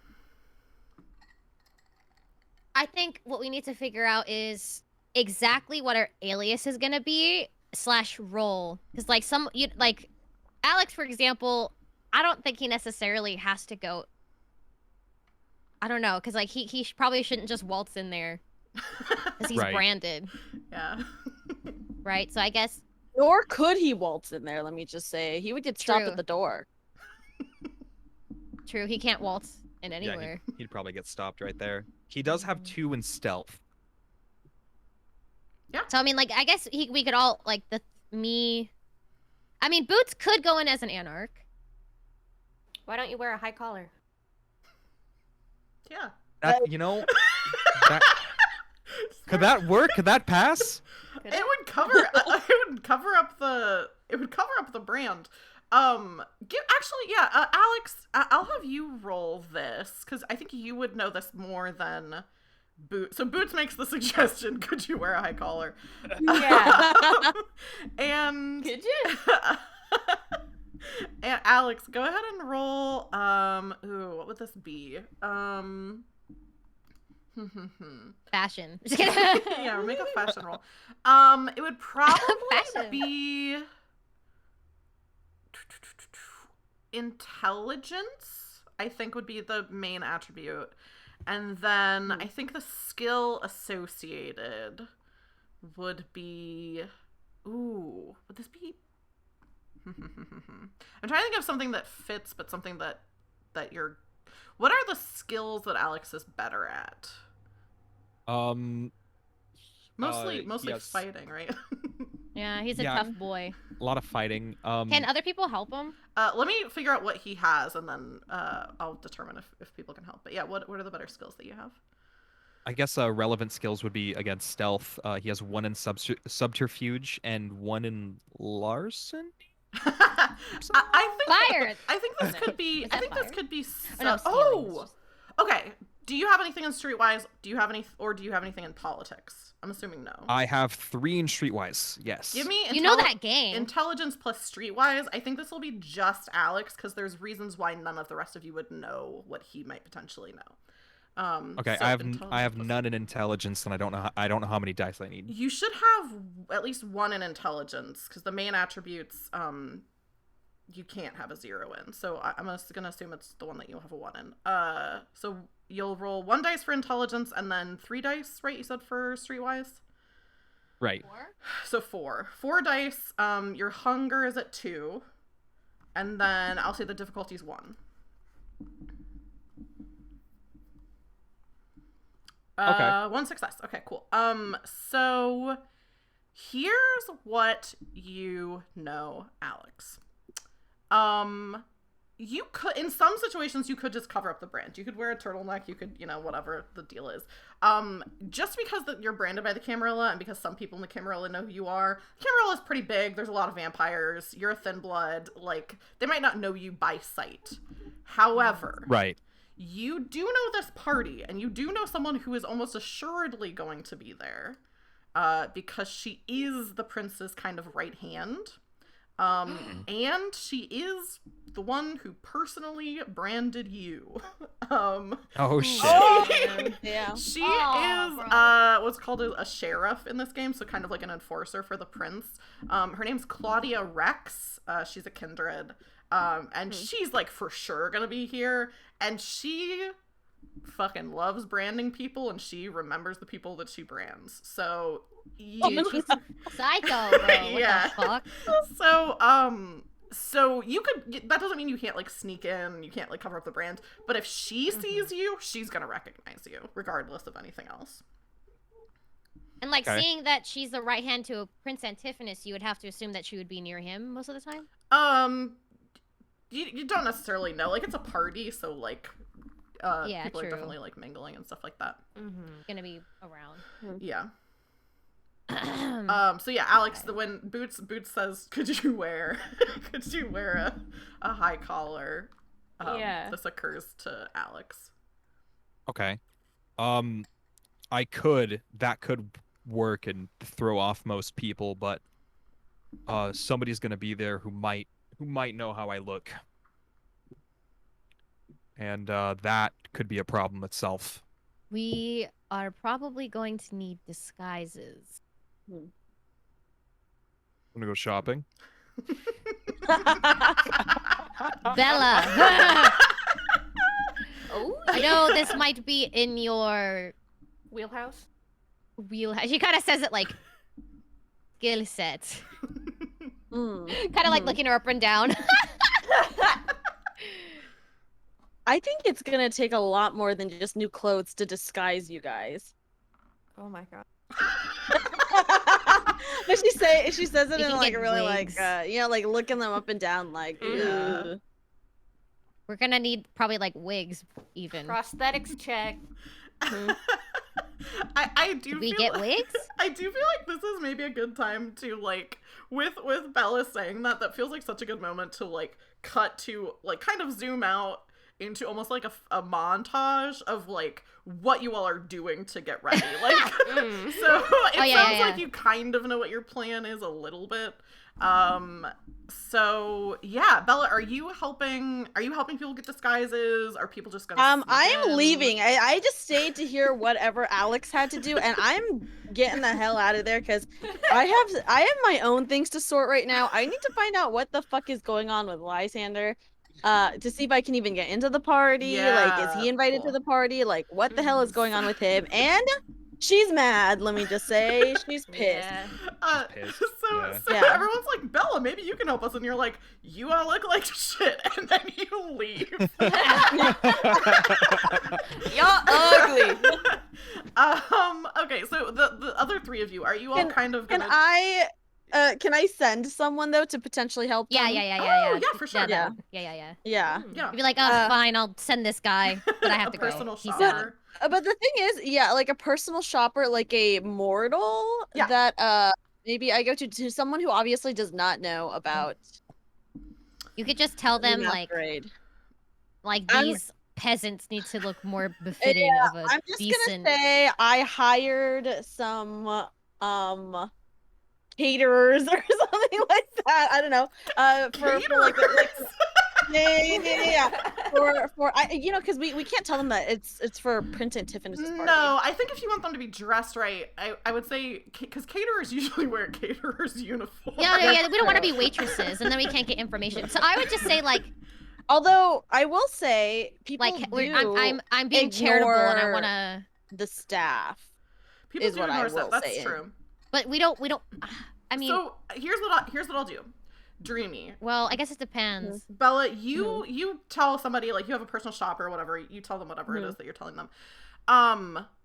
Speaker 2: I think what we need to figure out is exactly what our alias is gonna be / role. Because like like Alex, for example, I don't think he necessarily has to go. I don't know, because like he probably shouldn't just waltz in there because he's
Speaker 4: Right.
Speaker 2: branded,
Speaker 1: Yeah.
Speaker 2: right? So I guess
Speaker 5: Nor could he waltz in there, let me just say. He would get stopped
Speaker 2: True.
Speaker 5: at the door.
Speaker 2: true, he can't waltz in
Speaker 4: Yeah,
Speaker 2: anywhere.
Speaker 4: he'd probably get stopped right there. He does have 2 in stealth.
Speaker 2: So I mean, like I guess we could all like me. I mean, Boots could go in as an anarch.
Speaker 3: Why don't you wear a high collar?
Speaker 1: Yeah.
Speaker 4: That that, could that work? Could that pass?
Speaker 3: Could
Speaker 1: It would cover. It would cover up the. It would cover up the brand. Alex, I'll have you roll this because I think you would know this more than Boots. So Boots makes the suggestion: could you wear a high collar?
Speaker 3: Yeah.
Speaker 1: And
Speaker 3: Could you?
Speaker 1: and Alex, go ahead and roll. What would this be?
Speaker 2: Fashion.
Speaker 1: Yeah, make a fashion roll. It would probably
Speaker 2: Fashion.
Speaker 1: be intelligence. I think would be the main attribute, and then I think the skill associated would be. Ooh, would this be? I'm trying to think of something that fits, but something that you're. What are the skills that Alex is better at? Mostly
Speaker 4: yes.
Speaker 1: fighting, right?
Speaker 2: Yeah, he's a
Speaker 4: Yeah.
Speaker 2: tough boy.
Speaker 4: A lot of fighting.
Speaker 2: Can other people help him?
Speaker 1: Let me figure out what he has, and then I'll determine if people can help. But yeah, what are the better skills that you have?
Speaker 4: I guess relevant skills would be against stealth. He has 1 in subterfuge and 1 in larceny.
Speaker 1: I think
Speaker 2: Fire!
Speaker 1: I think this could be.
Speaker 2: Is
Speaker 1: I
Speaker 2: that
Speaker 1: think this
Speaker 2: fire?
Speaker 1: could be.
Speaker 2: Or no, stealing.
Speaker 1: Oh, okay. Do you have anything in streetwise? Do you have anything in politics? I'm assuming no.
Speaker 4: I have 3 in streetwise. Yes.
Speaker 1: Give me.
Speaker 2: You know that game.
Speaker 1: Intelligence plus streetwise. I think this will be just Alex because there's reasons why none of the rest of you would know what he might potentially know.
Speaker 4: Okay,
Speaker 1: so
Speaker 4: I have
Speaker 1: intelligence plus-
Speaker 4: none in intelligence, and I don't know how many dice I need.
Speaker 1: You should have at least 1 in intelligence because the main attributes you can't have a 0 in. So I'm gonna assume it's the one that you'll have a 1 in. So you'll roll 1 dice for intelligence and then 3 dice, right? You said for streetwise.
Speaker 4: Right.
Speaker 1: So 4 dice. Your hunger is at 2, and then I'll say the difficulty is 1.
Speaker 4: Okay.
Speaker 1: 1 success. Okay, cool. So here's what you know, Alex. You could, in some situations, you could just cover up the brand. You could wear a turtleneck. You could, whatever the deal is. Just because you're branded by the Camarilla and because some people in the Camarilla know who you are. Camarilla is pretty big. There's a lot of vampires. You're a thinblood. Like, they might not know you by sight. However,
Speaker 4: Right.
Speaker 1: you do know this party, and you do know someone who is almost assuredly going to be there, because she is the prince's kind of right hand. And she is the one who personally branded you.
Speaker 4: Oh shit.
Speaker 5: Yeah.
Speaker 1: She
Speaker 2: Aw,
Speaker 1: is
Speaker 2: bro.
Speaker 1: what's called a sheriff in this game, so kind of like an enforcer for the prince. Her name's Claudia Rex. She's a kindred. And she's like for sure gonna be here, and she fucking loves branding people, and she remembers the people that she brands. So
Speaker 2: Dude, she's psycho, bro. What
Speaker 1: Yeah.
Speaker 2: the fuck?
Speaker 1: So you could, that doesn't mean you can't like sneak in, you can't like cover up the brand, but if she sees you, she's gonna recognize you regardless of anything else.
Speaker 2: And like
Speaker 4: Okay.
Speaker 2: seeing that she's the right hand to Prince Antiphonus, you would have to assume that she would be near him most of the time.
Speaker 1: You don't necessarily know, like it's a party, so like
Speaker 2: Yeah,
Speaker 1: people
Speaker 2: true.
Speaker 1: are definitely like mingling and stuff like that.
Speaker 2: Gonna be around.
Speaker 1: Yeah. So yeah, Alex, when Boots says, could you wear a high collar?
Speaker 3: Yeah.
Speaker 1: This occurs to Alex.
Speaker 4: Okay. That could work and throw off most people, but somebody's gonna be there who might know how I look. And that could be a problem itself.
Speaker 2: We are probably going to need disguises.
Speaker 4: I'm gonna go shopping.
Speaker 2: Bella!
Speaker 3: Oh,
Speaker 2: I know this might be in your
Speaker 3: wheelhouse.
Speaker 2: wheelhouse. She kind of says it like skill set.
Speaker 5: Mm.
Speaker 2: Kind of like looking her up and down.
Speaker 5: I think it's gonna take a lot more than just new clothes to disguise you guys.
Speaker 3: Oh my god.
Speaker 5: But she says it
Speaker 2: We
Speaker 5: in
Speaker 2: can
Speaker 5: like
Speaker 2: get
Speaker 5: a really
Speaker 2: wigs.
Speaker 5: like looking them up and down like
Speaker 1: Yeah.
Speaker 5: ugh.
Speaker 2: We're gonna need probably like wigs even.
Speaker 3: Prosthetics check.
Speaker 1: I do.
Speaker 2: Did we
Speaker 1: feel
Speaker 2: get
Speaker 1: like,
Speaker 2: wigs?
Speaker 1: I do feel like this is maybe a good time to like with Bella saying that feels like such a good moment to like cut to like kind of zoom out into almost like a montage of like what you all are doing to get ready. Like so it sounds like you kind of know what your plan is a little bit. So yeah, Bella, are you helping people get disguises? Are people just gonna sneak
Speaker 5: I'm
Speaker 1: in?
Speaker 5: leaving. I just stayed to hear whatever Alex had to do, and I'm getting the hell out of there because I have my own things to sort right now. I need to find out what the fuck is going on with Lysander. To see if I can even get into the party. Like, is he invited to the party? Like, what the hell is going on with him? And she's mad, let me just say. She's pissed.
Speaker 3: Yeah.
Speaker 4: Pissed.
Speaker 1: So
Speaker 5: Yeah.
Speaker 1: everyone's like, Bella, maybe you can help us, and you're like, you all look like shit, and then you leave.
Speaker 3: Y'all ugly.
Speaker 1: Okay, so the other three of you, are you all kind of gonna...
Speaker 5: Can I send someone though to potentially help them?
Speaker 1: Yeah, for sure.
Speaker 2: Yeah.
Speaker 5: Yeah.
Speaker 1: Yeah.
Speaker 2: You'd be like, oh, fine, I'll send this guy, but I have
Speaker 1: A
Speaker 2: to go.
Speaker 1: personal
Speaker 2: He's
Speaker 1: shopper.
Speaker 5: But the thing is, yeah, like a personal shopper, like a mortal that maybe I go to someone who obviously does not know about.
Speaker 2: You could just tell them
Speaker 5: Masquerade.
Speaker 2: like these peasants need to look more befitting of a
Speaker 5: I'm just
Speaker 2: decent.
Speaker 5: gonna say I hired some caterers or something like that. I don't know. For like yeah. For you know, because we can't tell them that it's for Prince Antiphonus' party.
Speaker 1: No, I think if you want them to be dressed right, I would say because caterers usually wear caterers uniform.
Speaker 2: Yeah, we don't want to be waitresses, and then we can't get information. So I would just say like,
Speaker 5: although I will say people
Speaker 2: like
Speaker 5: do
Speaker 2: I'm being charitable, and I
Speaker 5: ignore
Speaker 2: want to.
Speaker 5: the staff.
Speaker 1: People
Speaker 5: is
Speaker 1: do
Speaker 5: what I
Speaker 1: ignore
Speaker 5: will
Speaker 1: that. That's
Speaker 5: say.
Speaker 1: true.
Speaker 2: But we don't. I mean,
Speaker 1: So here's what I'll do. Dreamy.
Speaker 2: well, I guess it depends.
Speaker 1: Bella, you tell somebody, like, you have a personal shopper or whatever, you tell them whatever it is that you're telling them.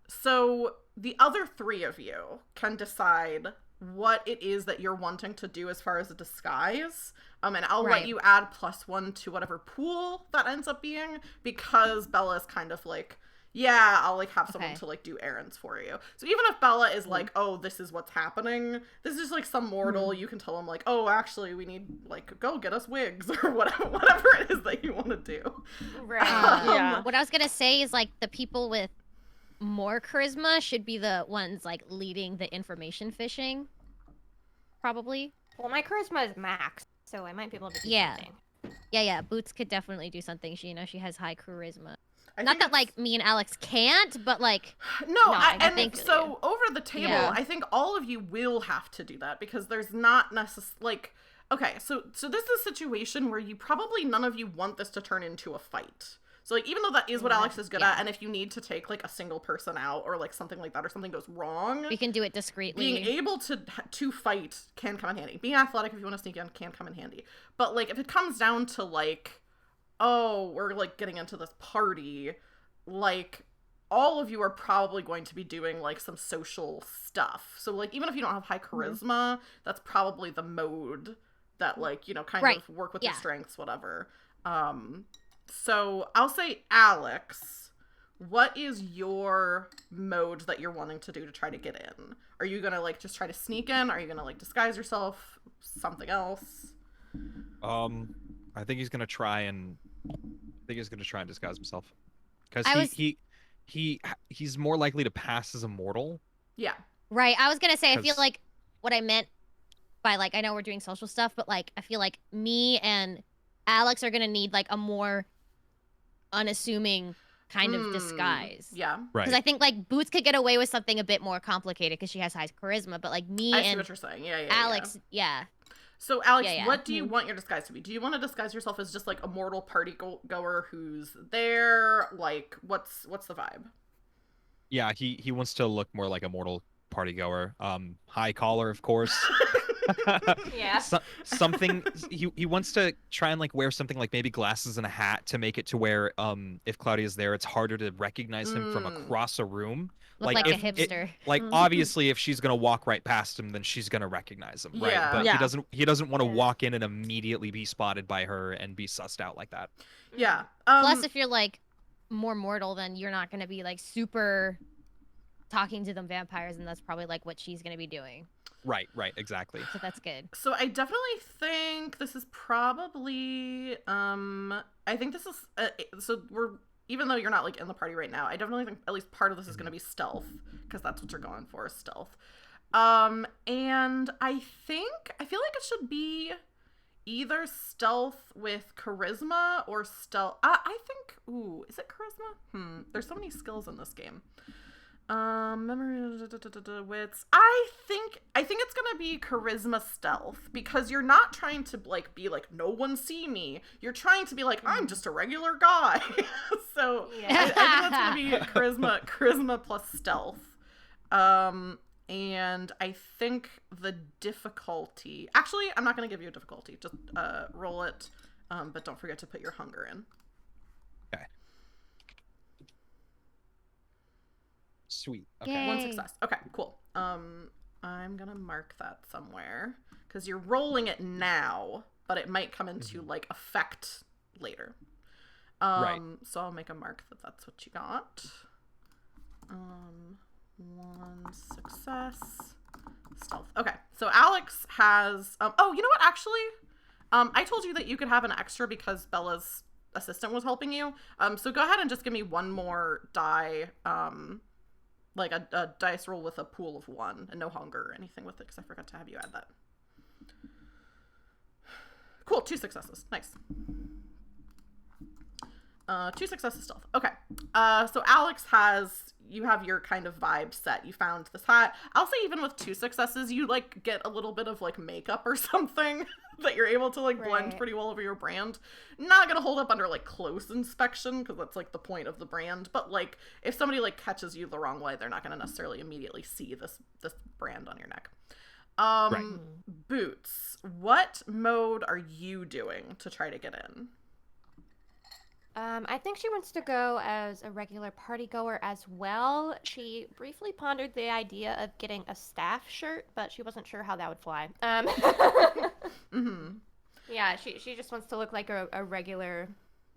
Speaker 1: So the other three of you can decide what it is that you're wanting to do as far as a disguise. And I'll let you add +1 to whatever pool that ends up being, because Bella is kind of like, yeah, I'll like have someone to like do errands for you. So even if Bella is like, oh, this is what's happening, this is just like some mortal, you can tell them like, oh, actually we need like go get us wigs or whatever it is that you want to do.
Speaker 3: Right.
Speaker 2: What I was gonna say is like the people with more charisma should be the ones like leading the information fishing. Probably.
Speaker 3: Well, my charisma is max, so I might be able to do something.
Speaker 2: Yeah. Boots could definitely do something. She has high charisma. Not that like me and Alex can't, but like
Speaker 1: I
Speaker 2: think
Speaker 1: so over the table, I think all of you will have to do that, because there's not necessarily like, okay, so this is a situation where you probably none of you want this to turn into a fight. So like, even though that is what Alex is good at, and if you need to take like a single person out or like something like that, or something goes wrong,
Speaker 2: we can do it discreetly.
Speaker 1: Being able to fight can come in handy. Being athletic, if you want to sneak in, can come in handy. But like, if it comes down to like, oh, we're like getting into this party, like all of you are probably going to be doing like some social stuff. So like, even if you don't have high charisma, that's probably the mode that like, you know, kind of work with your strengths, whatever. So I'll say, Alex, what is your mode that you're wanting to do to try to get in? Are you gonna like just try to sneak in? Are you gonna like disguise yourself? Something else?
Speaker 4: I think he's gonna try and disguise himself, because he's more likely to pass as a mortal.
Speaker 1: Yeah.
Speaker 2: Right. I was gonna say, I feel like what I meant by like, I know we're doing social stuff, but like I feel like me and Alex are gonna need like a more unassuming kind of disguise.
Speaker 1: Yeah.
Speaker 2: Because
Speaker 4: Right.
Speaker 2: I think like Boots could get away with something a bit more complicated because she has high charisma, but like me
Speaker 1: I see
Speaker 2: and
Speaker 1: what you're saying. Yeah,
Speaker 2: Alex, yeah.
Speaker 1: So, Alex,
Speaker 2: Yeah, yeah.
Speaker 1: what do you want your disguise to be? Do you want to disguise yourself as just like a mortal party goer who's there? Like, what's the vibe?
Speaker 4: Yeah, he wants to look more like a mortal party goer. High collar, of course.
Speaker 3: Yeah.
Speaker 4: Something he wants to try and like wear something like maybe glasses and a hat to make it to where if Claudia's there, it's harder to recognize him from across a room.
Speaker 2: Look like a
Speaker 4: if it-
Speaker 2: hipster.
Speaker 4: like obviously, if she's gonna walk right past him, then she's gonna recognize him, right?
Speaker 1: Yeah.
Speaker 4: But
Speaker 5: Yeah.
Speaker 4: he doesn't want to
Speaker 3: Yeah.
Speaker 4: walk in and immediately be spotted by her and be sussed out like that.
Speaker 1: Yeah.
Speaker 2: Plus, if you're like more mortal, then you're not gonna be like super talking to them vampires, and that's probably like what she's gonna be doing.
Speaker 4: Right, exactly.
Speaker 2: So that's good.
Speaker 1: So I definitely think this is probably I think this is so we're even though you're not like in the party right now, I definitely think at least part of this is going to be stealth because that's what you're going for, is stealth. And I feel like it should be either stealth with charisma or stealth. I think is it charisma? There's so many skills in this game. Memory, wits. I think it's gonna be charisma stealth because you're not trying to like be like no one see me. You're trying to be like I'm just a regular guy. So
Speaker 3: Yeah.
Speaker 1: I think that's gonna be charisma plus stealth. And I think the difficulty. Actually, I'm not gonna give you a difficulty. Just roll it. But don't forget to put your hunger in.
Speaker 4: Okay. Sweet. Okay.
Speaker 2: Yay.
Speaker 1: One success. Okay, cool. I'm gonna mark that somewhere because you're rolling it now, but it might come into like effect later.
Speaker 4: Right.
Speaker 1: So I'll make a mark that that's what you got. One success. Stealth. Okay, so Alex has. Oh, you know what? Actually, I told you that you could have an extra because Bella's assistant was helping you. So go ahead and just give me one more die. Like a dice roll with a pool of 1 and no hunger or anything with it because I forgot to have you add that. Cool, 2 successes. Nice. 2 successes stealth. Okay. So Alex you have your kind of vibe set. You found this hat. I'll say even with 2 successes, you like get a little bit of like makeup or something that you're able to like blend
Speaker 3: Right.
Speaker 1: pretty well over your brand. Not gonna hold up under like close inspection because that's like the point of the brand. But like if somebody like catches you the wrong way, they're not gonna necessarily immediately see this brand on your neck.
Speaker 4: Right.
Speaker 1: Boots, what mode are you doing to try to get in?
Speaker 3: I think she wants to go as a regular party goer as well. She briefly pondered the idea of getting a staff shirt, but she wasn't sure how that would fly. Yeah, she just wants to look like a regular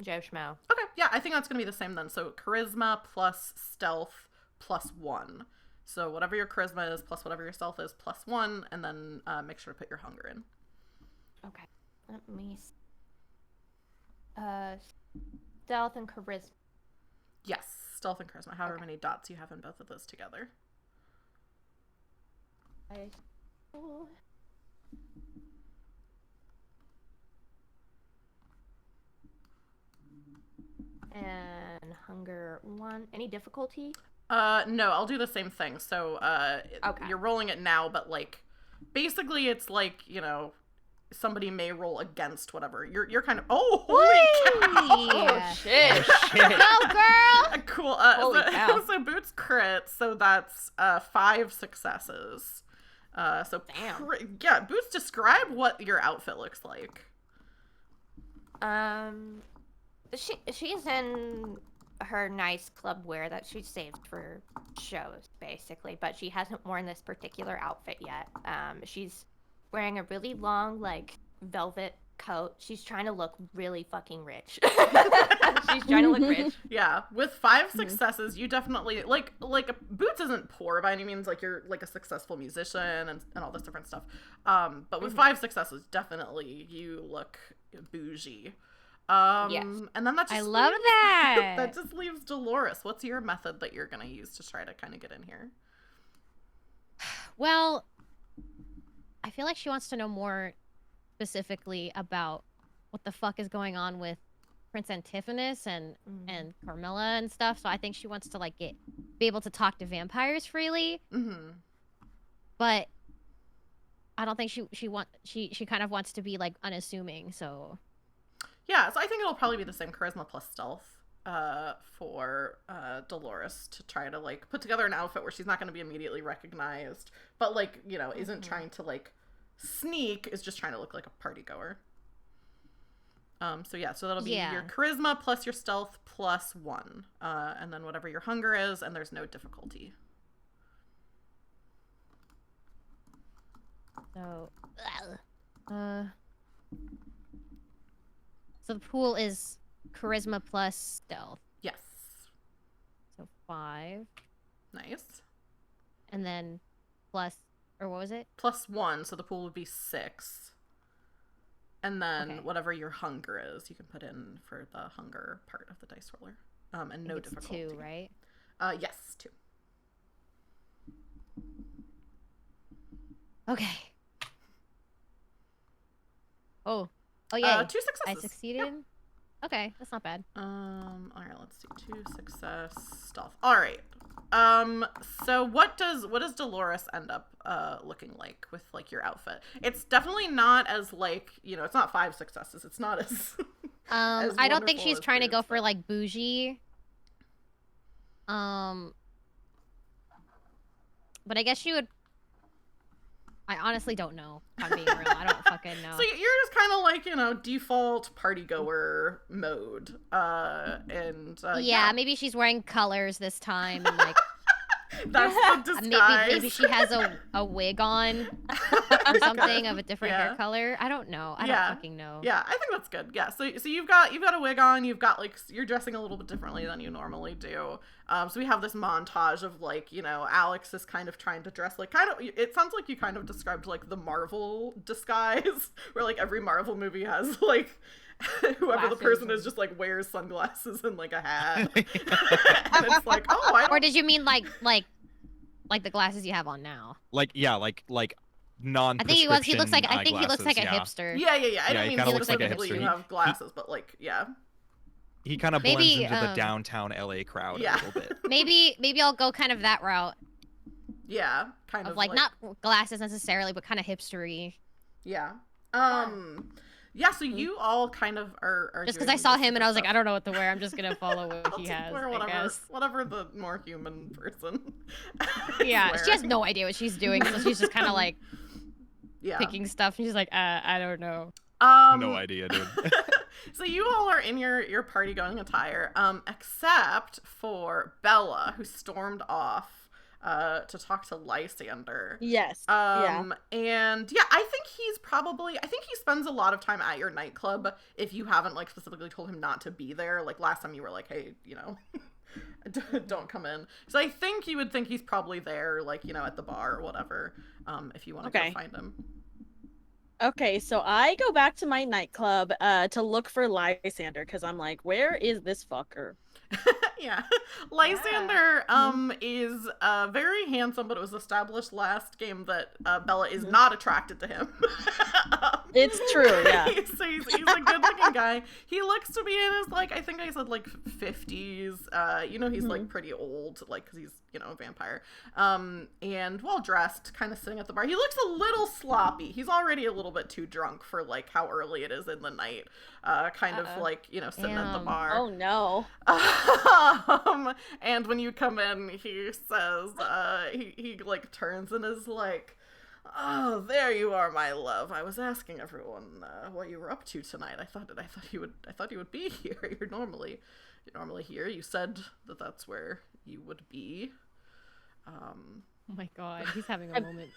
Speaker 3: Joe Schmo.
Speaker 1: Okay, yeah, I think that's gonna be the same then. So charisma plus stealth plus 1. So whatever your charisma is plus whatever your stealth is plus 1, and then make sure to put your hunger in.
Speaker 3: Okay, let me. Stealth and charisma.
Speaker 1: Yes, stealth and charisma. However many dots you have in both of those together.
Speaker 3: And hunger 1. Any difficulty?
Speaker 1: No, I'll do the same thing. So
Speaker 3: Okay.
Speaker 1: you're rolling it now, but like basically it's like, you know, somebody may roll against whatever. You're kind of holy cow!
Speaker 2: Yeah.
Speaker 3: shit!
Speaker 4: Shit.
Speaker 2: Go, girl!
Speaker 1: Cool.
Speaker 3: Holy
Speaker 1: so,
Speaker 3: cow.
Speaker 1: so Boots crit, so that's 5 successes. So
Speaker 3: Damn.
Speaker 1: yeah, Boots, describe what your outfit looks like.
Speaker 3: She's in her nice club wear that she saved for shows, basically, but she hasn't worn this particular outfit yet. She's wearing a really long, like, velvet coat. She's trying to look really fucking rich. She's trying to look rich.
Speaker 1: Yeah, with 5 successes, you definitely like Boots isn't poor by any means. Like you're like a successful musician and all this different stuff. But with 5 successes, definitely you look bougie.
Speaker 3: Yes.
Speaker 1: And then that just
Speaker 2: I love
Speaker 1: leaves-
Speaker 2: that.
Speaker 1: that just leaves Dolores. What's your method that you're gonna use to try to kind of get in here?
Speaker 2: Well, I feel like she wants to know more specifically about what the fuck is going on with Prince Antiphonus and Camarilla and stuff. So I think she wants to like be able to talk to vampires freely.
Speaker 1: Mm-hmm.
Speaker 2: But I don't think she kind of wants to be like unassuming. So
Speaker 1: Yeah, so I think it'll probably be the same charisma plus stealth for Dolores to try to like put together an outfit where she's not going to be immediately recognized, but like, you know, isn't trying to like sneak, is just trying to look like a party goer. So yeah, so that'll be your charisma plus your stealth plus 1, and then whatever your hunger is, and there's no difficulty.
Speaker 2: So, so the pool is charisma plus stealth.
Speaker 1: Yes.
Speaker 2: So 5.
Speaker 1: Nice.
Speaker 2: And then plus, or what was it?
Speaker 1: Plus 1, so the pool would be 6. And then whatever your hunger is, you can put in for the hunger part of the dice roller. And no difficulty.
Speaker 2: 2, right?
Speaker 1: Yes, 2.
Speaker 2: Okay. Oh yeah.
Speaker 1: 2 successes.
Speaker 2: I succeeded.
Speaker 1: Yep.
Speaker 2: Okay, that's not bad.
Speaker 1: All right, let's do 2 success stealth. All right. So what does Dolores end up looking like with like your outfit? It's definitely not as like, you know, it's not 5 successes. It's not as as
Speaker 2: I don't think
Speaker 1: wonderful
Speaker 2: she's
Speaker 1: as
Speaker 2: trying to go
Speaker 1: Prince,
Speaker 2: for
Speaker 1: but-
Speaker 2: like bougie. But I guess she would. I honestly don't know. If I'm being real. I don't fucking know.
Speaker 1: So you're just kind of like, you know, default party goer mode.
Speaker 2: Yeah, maybe she's wearing colors this time and like
Speaker 1: that's the disguise.
Speaker 2: maybe she has a wig on or something of a different hair color. I don't know. I don't fucking know.
Speaker 1: Yeah, I think that's good. Yeah, so you've got a wig on. You've got like you're dressing a little bit differently than you normally do. So we have this montage of like, you know, Alex is kind of trying to dress like kind of. It sounds like you kind of described like the Marvel disguise, where like every Marvel movie has like. Whoever the person is just like wears sunglasses and like a hat. And it's like, oh, I don't...
Speaker 2: Or did you mean like the glasses you have on now?
Speaker 4: Like non.
Speaker 2: I think he looks like he looks like a hipster.
Speaker 1: Yeah. I didn't mean
Speaker 4: kinda looks like a
Speaker 1: specifically
Speaker 4: hipster.
Speaker 1: you have glasses, but like, yeah.
Speaker 4: He kind of blends
Speaker 2: Maybe,
Speaker 4: into the downtown LA crowd a little bit.
Speaker 2: Maybe I'll go kind of that route.
Speaker 1: Yeah, kind of
Speaker 2: like not glasses necessarily, but kind of hipstery.
Speaker 1: Yeah. Yeah, so you all kind of are
Speaker 2: just because I saw him and I was like, I don't know what to wear. I'm just gonna follow what he has.
Speaker 1: Whatever the more human person.
Speaker 2: Yeah, she has no idea what she's doing, so she's just kind of like picking stuff. She's like, I don't know.
Speaker 4: No idea, dude.
Speaker 1: So you all are in your party going attire, except for Bella, who stormed off to talk to Lysander.
Speaker 5: Yes.
Speaker 1: And yeah, I think he spends a lot of time at your nightclub if you haven't like specifically told him not to be there. Like last time you were like, hey, you know, don't come in. So I think you would think he's probably there, like, you know, at the bar or whatever, if you want to go find him.
Speaker 5: Okay, so I go back to my nightclub to look for Lysander because I'm like, where is this fucker?
Speaker 1: Yeah. Lysander is very handsome, but it was established last game that Bella is not attracted to him.
Speaker 5: It's true, yeah.
Speaker 1: So he's a good-looking guy. He looks to be in his, like, I think I said, like, 50s. You know, he's, like, pretty old, like, because he's, you know, a vampire. And well-dressed, kind of sitting at the bar. He looks a little sloppy. He's already a little bit too drunk for, like, how early it is in the night. Kind of, like, you know, sitting at the bar.
Speaker 5: Oh, no.
Speaker 1: And when you come in, he says, he like turns and is like, oh, there you are, my love. I was asking everyone what you were up to tonight. I thought you would be here. You're normally here. You said that that's where you would be.
Speaker 2: Oh my god, he's having a moment.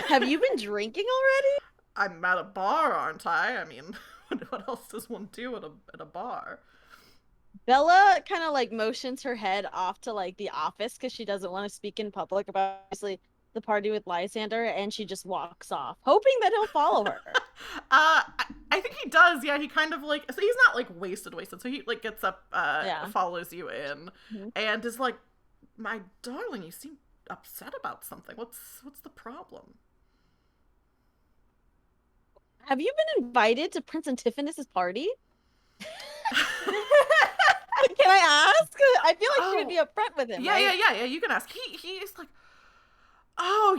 Speaker 5: Have you been drinking already?
Speaker 1: I'm at a bar, aren't I? I mean, what else does one do at a bar?
Speaker 5: Bella kind of like motions her head off to like the office because she doesn't want to speak in public about obviously the party with Lysander, and she just walks off, hoping that he'll follow her.
Speaker 1: I think he does. Yeah, he kind of like, so he's not like wasted. So he like gets up, follows you in, and is like, my darling, you seem upset about something. What's the problem?
Speaker 5: Have you been invited to Prince Antiphonus's party? Can I ask? I feel like she would
Speaker 1: Oh.
Speaker 5: be upfront with him,
Speaker 1: Yeah,
Speaker 5: right?
Speaker 1: yeah. You can ask. He's like, oh,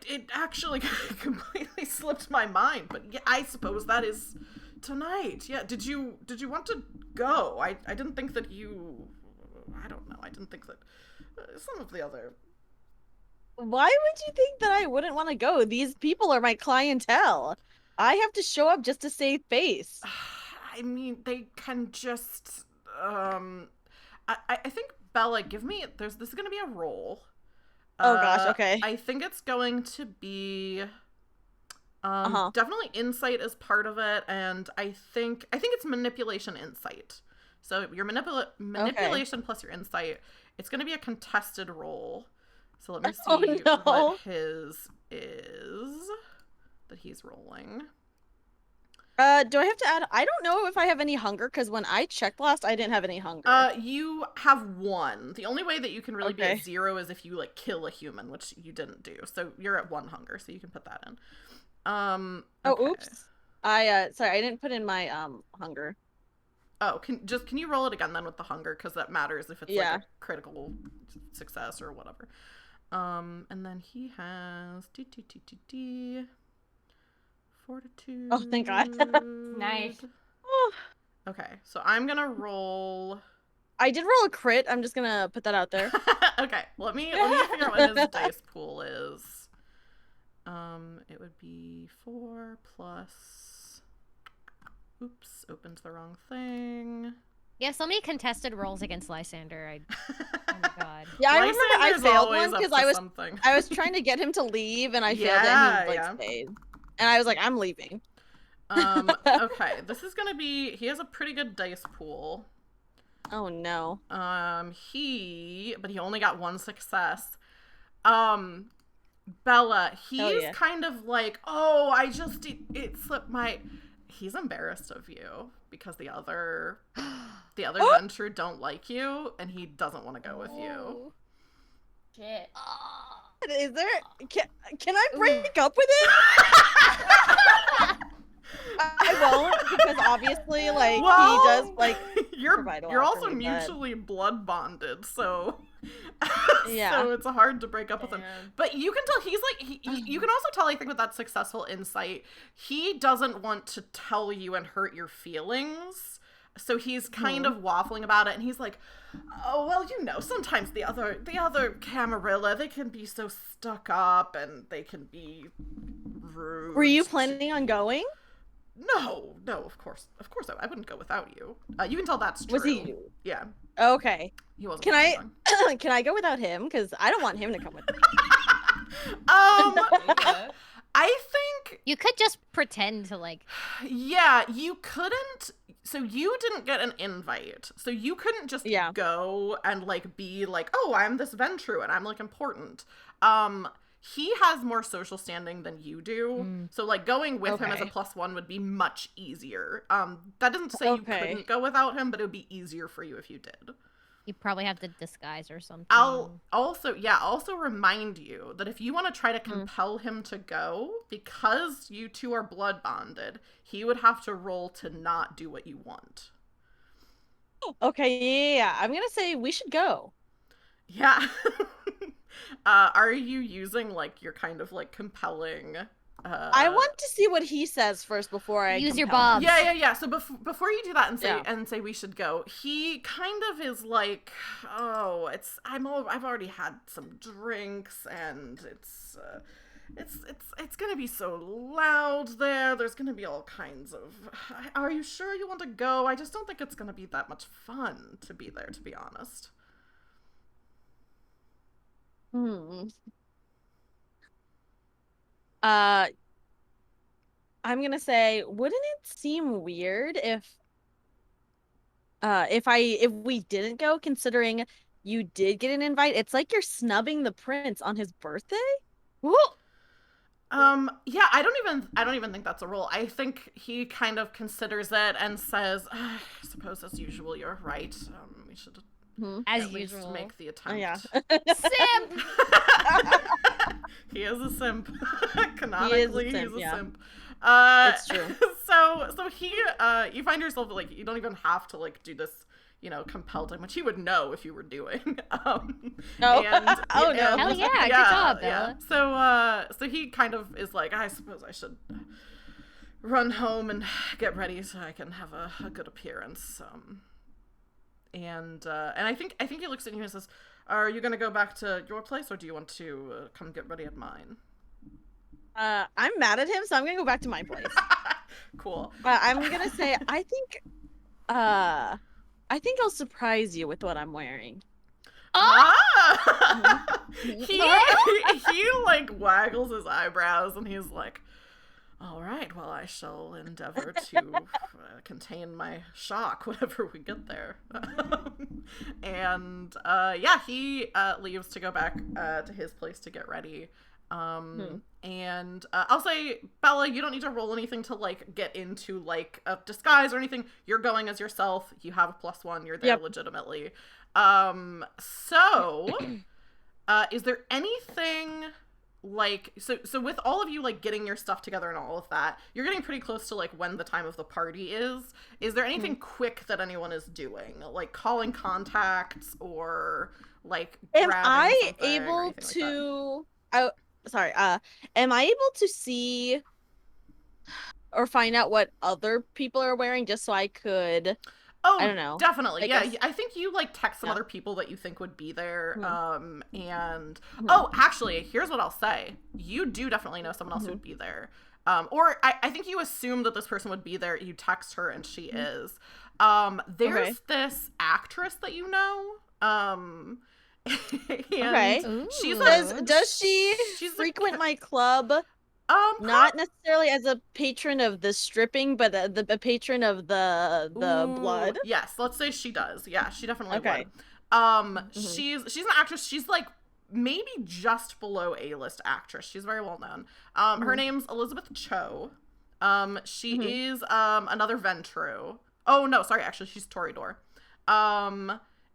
Speaker 1: it actually completely slipped my mind, but yeah, I suppose that is tonight. Yeah. Did you want to go? I didn't think that you. I don't know. I didn't think that some of the other.
Speaker 5: Why would you think that I wouldn't want to go? These people are my clientele. I have to show up just to save face.
Speaker 1: I mean, they can just. I think Bella, give me. This is gonna be a roll.
Speaker 5: Oh gosh, okay.
Speaker 1: I think it's going to be.
Speaker 5: Uh-huh.
Speaker 1: Definitely insight is part of it, and I think it's manipulation insight. So your manipulation plus your insight. It's going to be a contested roll. So let me see what his is that he's rolling.
Speaker 5: Do I have to add? I don't know if I have any hunger because when I checked last, I didn't have any hunger.
Speaker 1: You have 1. The only way that you can really be
Speaker 5: Okay.
Speaker 1: at 0 is if you like kill a human, which you didn't do. So you're at 1 hunger, so you can put that in.
Speaker 5: Oh,
Speaker 1: Okay.
Speaker 5: oops. Sorry, I didn't put in my hunger.
Speaker 1: Oh, can you roll it again then with the hunger, because that matters if it's like a critical success or whatever. And then he has fortitude.
Speaker 5: Oh, thank God.
Speaker 3: Nice.
Speaker 1: Okay, so I'm gonna roll.
Speaker 5: I did roll a crit. I'm just gonna put that out there.
Speaker 1: Okay, let me figure out what his dice pool is. It would be 4 plus. Oops, opened the wrong thing.
Speaker 2: Yeah, so many contested rolls against Lysander. Oh my god.
Speaker 5: Yeah, I remember I
Speaker 1: Lysander's
Speaker 5: failed
Speaker 1: always
Speaker 5: one
Speaker 1: up
Speaker 5: because
Speaker 1: to
Speaker 5: I was
Speaker 1: something.
Speaker 5: trying to get him to leave and I failed it and he stayed. And I was like, I'm leaving.
Speaker 1: Okay, this is gonna be. He has a pretty good dice pool.
Speaker 5: Oh no.
Speaker 1: But he only got 1 success. Bella, he's kind of like, oh, it slipped my. He's embarrassed of you because the other Ventrue don't like you, and he doesn't want to go with you.
Speaker 3: Shit.
Speaker 5: Is there? Can I break up with him? I won't because obviously, like he does like.
Speaker 1: You're also mutually blood bonded, so
Speaker 5: yeah.
Speaker 1: So it's hard to break up with him. But you can tell he's like you can also tell, I think, with that successful insight, he doesn't want to tell you and hurt your feelings. So he's kind of waffling about it, and he's like, "Oh, well, sometimes the other Camarilla, they can be so stuck up and they can be rude."
Speaker 5: Were you planning on going?
Speaker 1: No, of course I wouldn't go without you. You can tell that's true.
Speaker 5: Was he?
Speaker 1: Yeah.
Speaker 5: Okay.
Speaker 1: He wasn't.
Speaker 5: Can I go without him? Because I don't want him to come with me.
Speaker 1: I think
Speaker 2: You could just pretend to like.
Speaker 1: Yeah, you couldn't. So you didn't get an invite. So you couldn't just go and like be like, oh, I'm this Ventrue and I'm like important. He has more social standing than you do. So like going with him as a +1 would be much easier. That doesn't say you couldn't go without him, but it would be easier for you if you did.
Speaker 2: You probably have to disguise or something.
Speaker 1: I'll also remind you that if you want to try to compel him to go, because you two are blood bonded, he would have to roll to not do what you want.
Speaker 5: Okay, yeah. I'm gonna say we should go.
Speaker 1: Yeah. Are you using like your kind of like compelling?
Speaker 5: I want to see what he says first before I
Speaker 2: use your
Speaker 5: compel him.
Speaker 2: bombs.
Speaker 1: Yeah. So before you do that and say we should go, he kind of is like, oh, I've already had some drinks and it's gonna be so loud there. There's gonna be all kinds of. Are you sure you want to go? I just don't think it's gonna be that much fun to be there, to be honest.
Speaker 5: I'm gonna say, wouldn't it seem weird if we didn't go, considering you did get an invite? It's like you're snubbing the prince on his birthday.
Speaker 1: Yeah, I don't even think that's a rule. I think he kind of considers it and says, I suppose as usual, you're right. We should
Speaker 2: as
Speaker 1: at
Speaker 2: usual
Speaker 1: least make the attempt.
Speaker 5: Yeah.
Speaker 2: Simp.
Speaker 1: He is a simp. Canonically, he's a simp.
Speaker 5: It's true.
Speaker 1: So he, you find yourself like you don't even have to like do this. compelled him, which he would know if you were doing.
Speaker 5: Oh. Oh, no.
Speaker 2: Hell yeah, good job, Bella.
Speaker 1: So he kind of is like, I suppose I should run home and get ready so I can have a good appearance. And I think he looks at you and says, "Are you gonna go back to your place, or do you want to come get ready at mine?"
Speaker 5: I'm mad at him, so I'm gonna go back to my place.
Speaker 1: Cool.
Speaker 5: I'm gonna say I think I'll surprise you with what I'm wearing.
Speaker 1: Ah! he like waggles his eyebrows and he's like, all right, well, I shall endeavor to contain my shock whenever we get there. And he leaves to go back to his place to get ready. And I'll say, Bella, you don't need to roll anything to like get into like a disguise or anything. You're going as yourself. You have a +1. You're there legitimately. So is there anything like so with all of you like getting your stuff together and all of that, you're getting pretty close to like when the time of the party is there anything quick that anyone is doing, like calling contacts or like
Speaker 5: am
Speaker 1: grabbing
Speaker 5: I
Speaker 1: something or
Speaker 5: able
Speaker 1: anything
Speaker 5: to am I able to see or find out what other people are wearing just so I could
Speaker 1: Oh,
Speaker 5: I don't know.
Speaker 1: Definitely.
Speaker 5: I guess...
Speaker 1: I think you like text some other people that you think would be there. And
Speaker 5: Mhm.
Speaker 1: oh, actually, here's what I'll say. You do definitely know someone else who would be there. Or I think you assume that this person would be there. You text her and she is. There's this actress that you know. And she's
Speaker 5: does she frequent my club? Not necessarily as a patron of the stripping, but the patron of the blood.
Speaker 1: Yes, let's say she does. Yeah, she definitely would. She's an actress. She's like maybe just below A-list actress. She's very well known. Her name's Elizabeth Cho. She is another Ventrue. Oh no, sorry, actually she's Toreador.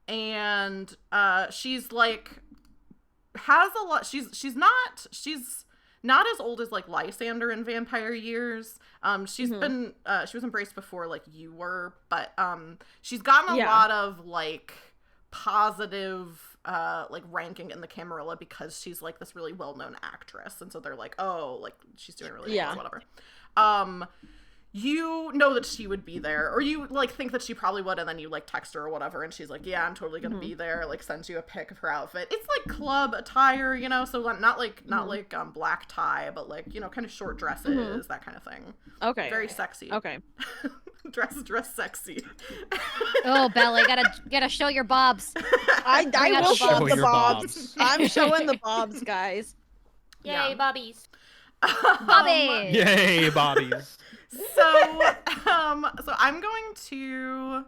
Speaker 1: And she's like has a lot. She's not as old as like Lysander in Vampire Years. She's been she was embraced before like you were, but she's gotten a lot of like positive like ranking in the Camarilla because she's like this really well-known actress, and so they're like, oh, like she's doing really well, whatever. You know that she would be there, or you like think that she probably would, and then you like text her or whatever, and she's like, yeah, I'm totally gonna be there, like sends you a pic of her outfit. It's like club attire, you know, so not like black tie, but like, you know, kind of short dresses, that kind of thing.
Speaker 5: Okay.
Speaker 1: Very sexy.
Speaker 5: Okay.
Speaker 1: dress sexy.
Speaker 2: Oh, Bella, you gotta show your bobs.
Speaker 5: I will show the
Speaker 4: bobs.
Speaker 5: I'm showing the bobs, guys.
Speaker 3: Yay, bobbies.
Speaker 2: Bobbies.
Speaker 4: Yay, bobbies.
Speaker 1: So I'm going to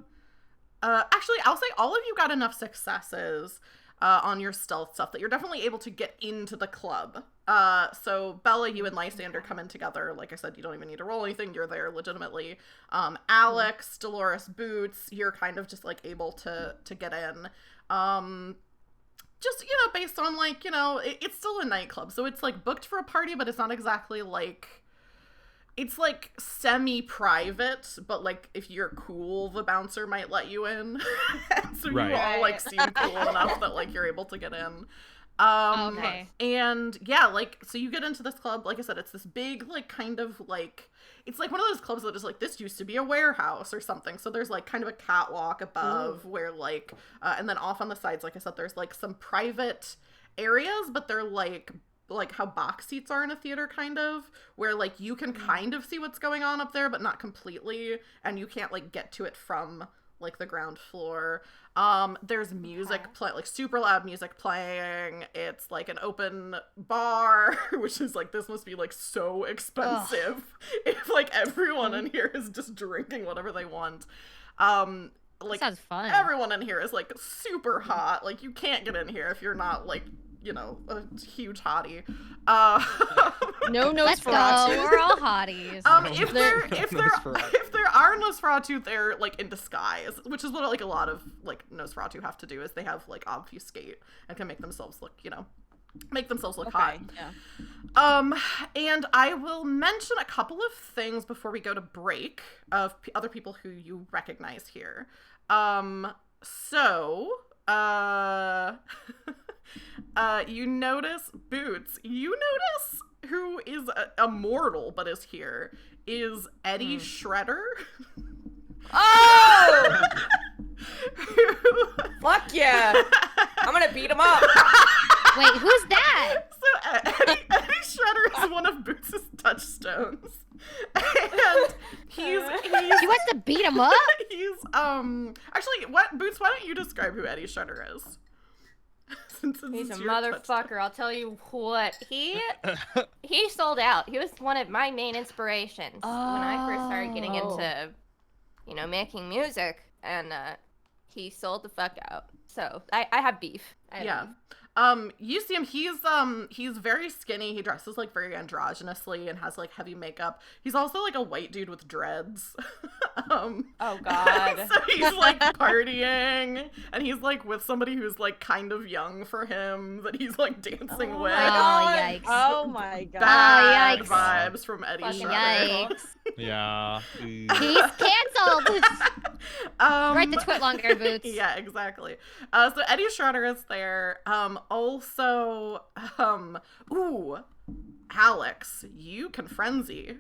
Speaker 1: actually I'll say all of you got enough successes on your stealth stuff that you're definitely able to get into the club. So Bella, you and Lysander come in together. Like I said, you don't even need to roll anything. You're there legitimately. Alex, Dolores, Boots, you're kind of just like able to get in. Just, you know, based on like, you know, it's still a nightclub, so it's like booked for a party, but it's not exactly like, it's like semi-private, but like if you're cool, the bouncer might let you in. So you all like seem cool enough that like you're able to get in.
Speaker 2: Okay.
Speaker 1: And yeah, like, so you get into this club, like I said, it's this big, like, kind of like, it's like one of those clubs that is like, this used to be a warehouse or something. So there's like kind of a catwalk above where like, and then off on the sides, like I said, there's like some private areas, but they're like how box seats are in a theater, kind of, where like you can kind of see what's going on up there, but not completely, and you can't like get to it from like the ground floor. There's music like super loud music playing. It's like an open bar, which is like, this must be like so expensive if like everyone in here is just drinking whatever they want. Like,
Speaker 2: sounds fun.
Speaker 1: Everyone in here is like super hot. Like, you can't get in here if you're not like, you know, a huge hottie.
Speaker 5: No
Speaker 2: Let's go.
Speaker 5: Nosferatu.
Speaker 2: We're all hotties.
Speaker 1: If there are Nosferatu, they're like in disguise, which is what like a lot of like Nosferatu have to do, is they have like obfuscate and can make themselves look, you know, hot.
Speaker 5: Yeah.
Speaker 1: And I will mention a couple of things before we go to break of other people who you recognize here. So, you notice Boots. You notice who is a mortal but is here is Eddie Shredder.
Speaker 3: Oh!
Speaker 1: Who-
Speaker 3: Fuck yeah! I'm gonna beat him up.
Speaker 2: Wait, who's that?
Speaker 1: So Eddie Shredder is one of Boots' touchstones, and
Speaker 2: He wants to beat him up?
Speaker 1: he's actually what Boots? Why don't you describe who Eddie Shredder is? Since
Speaker 3: He's a
Speaker 1: it's your
Speaker 3: motherfucker.
Speaker 1: touchstone.
Speaker 3: I'll tell you what. He sold out. He was one of my main inspirations when I first started getting into, making music, and he sold the fuck out. So I have beef.
Speaker 1: Yeah. You see him, he's very skinny, he dresses like very androgynously and has like heavy makeup. He's also like a white dude with dreads.
Speaker 3: Oh god.
Speaker 1: So he's like partying and he's like with somebody who's like kind of young for him that he's like dancing with.
Speaker 2: Oh, yikes.
Speaker 5: Oh my god.
Speaker 1: Bad
Speaker 2: yikes.
Speaker 1: vibes from Eddie
Speaker 3: Fucking
Speaker 1: Shredder.
Speaker 2: Yikes.
Speaker 4: Yeah.
Speaker 2: He's canceled. Write the twit longer, Boots.
Speaker 1: Yeah, exactly. So Eddie Shredder is there. Also, ooh, Alex, you can frenzy,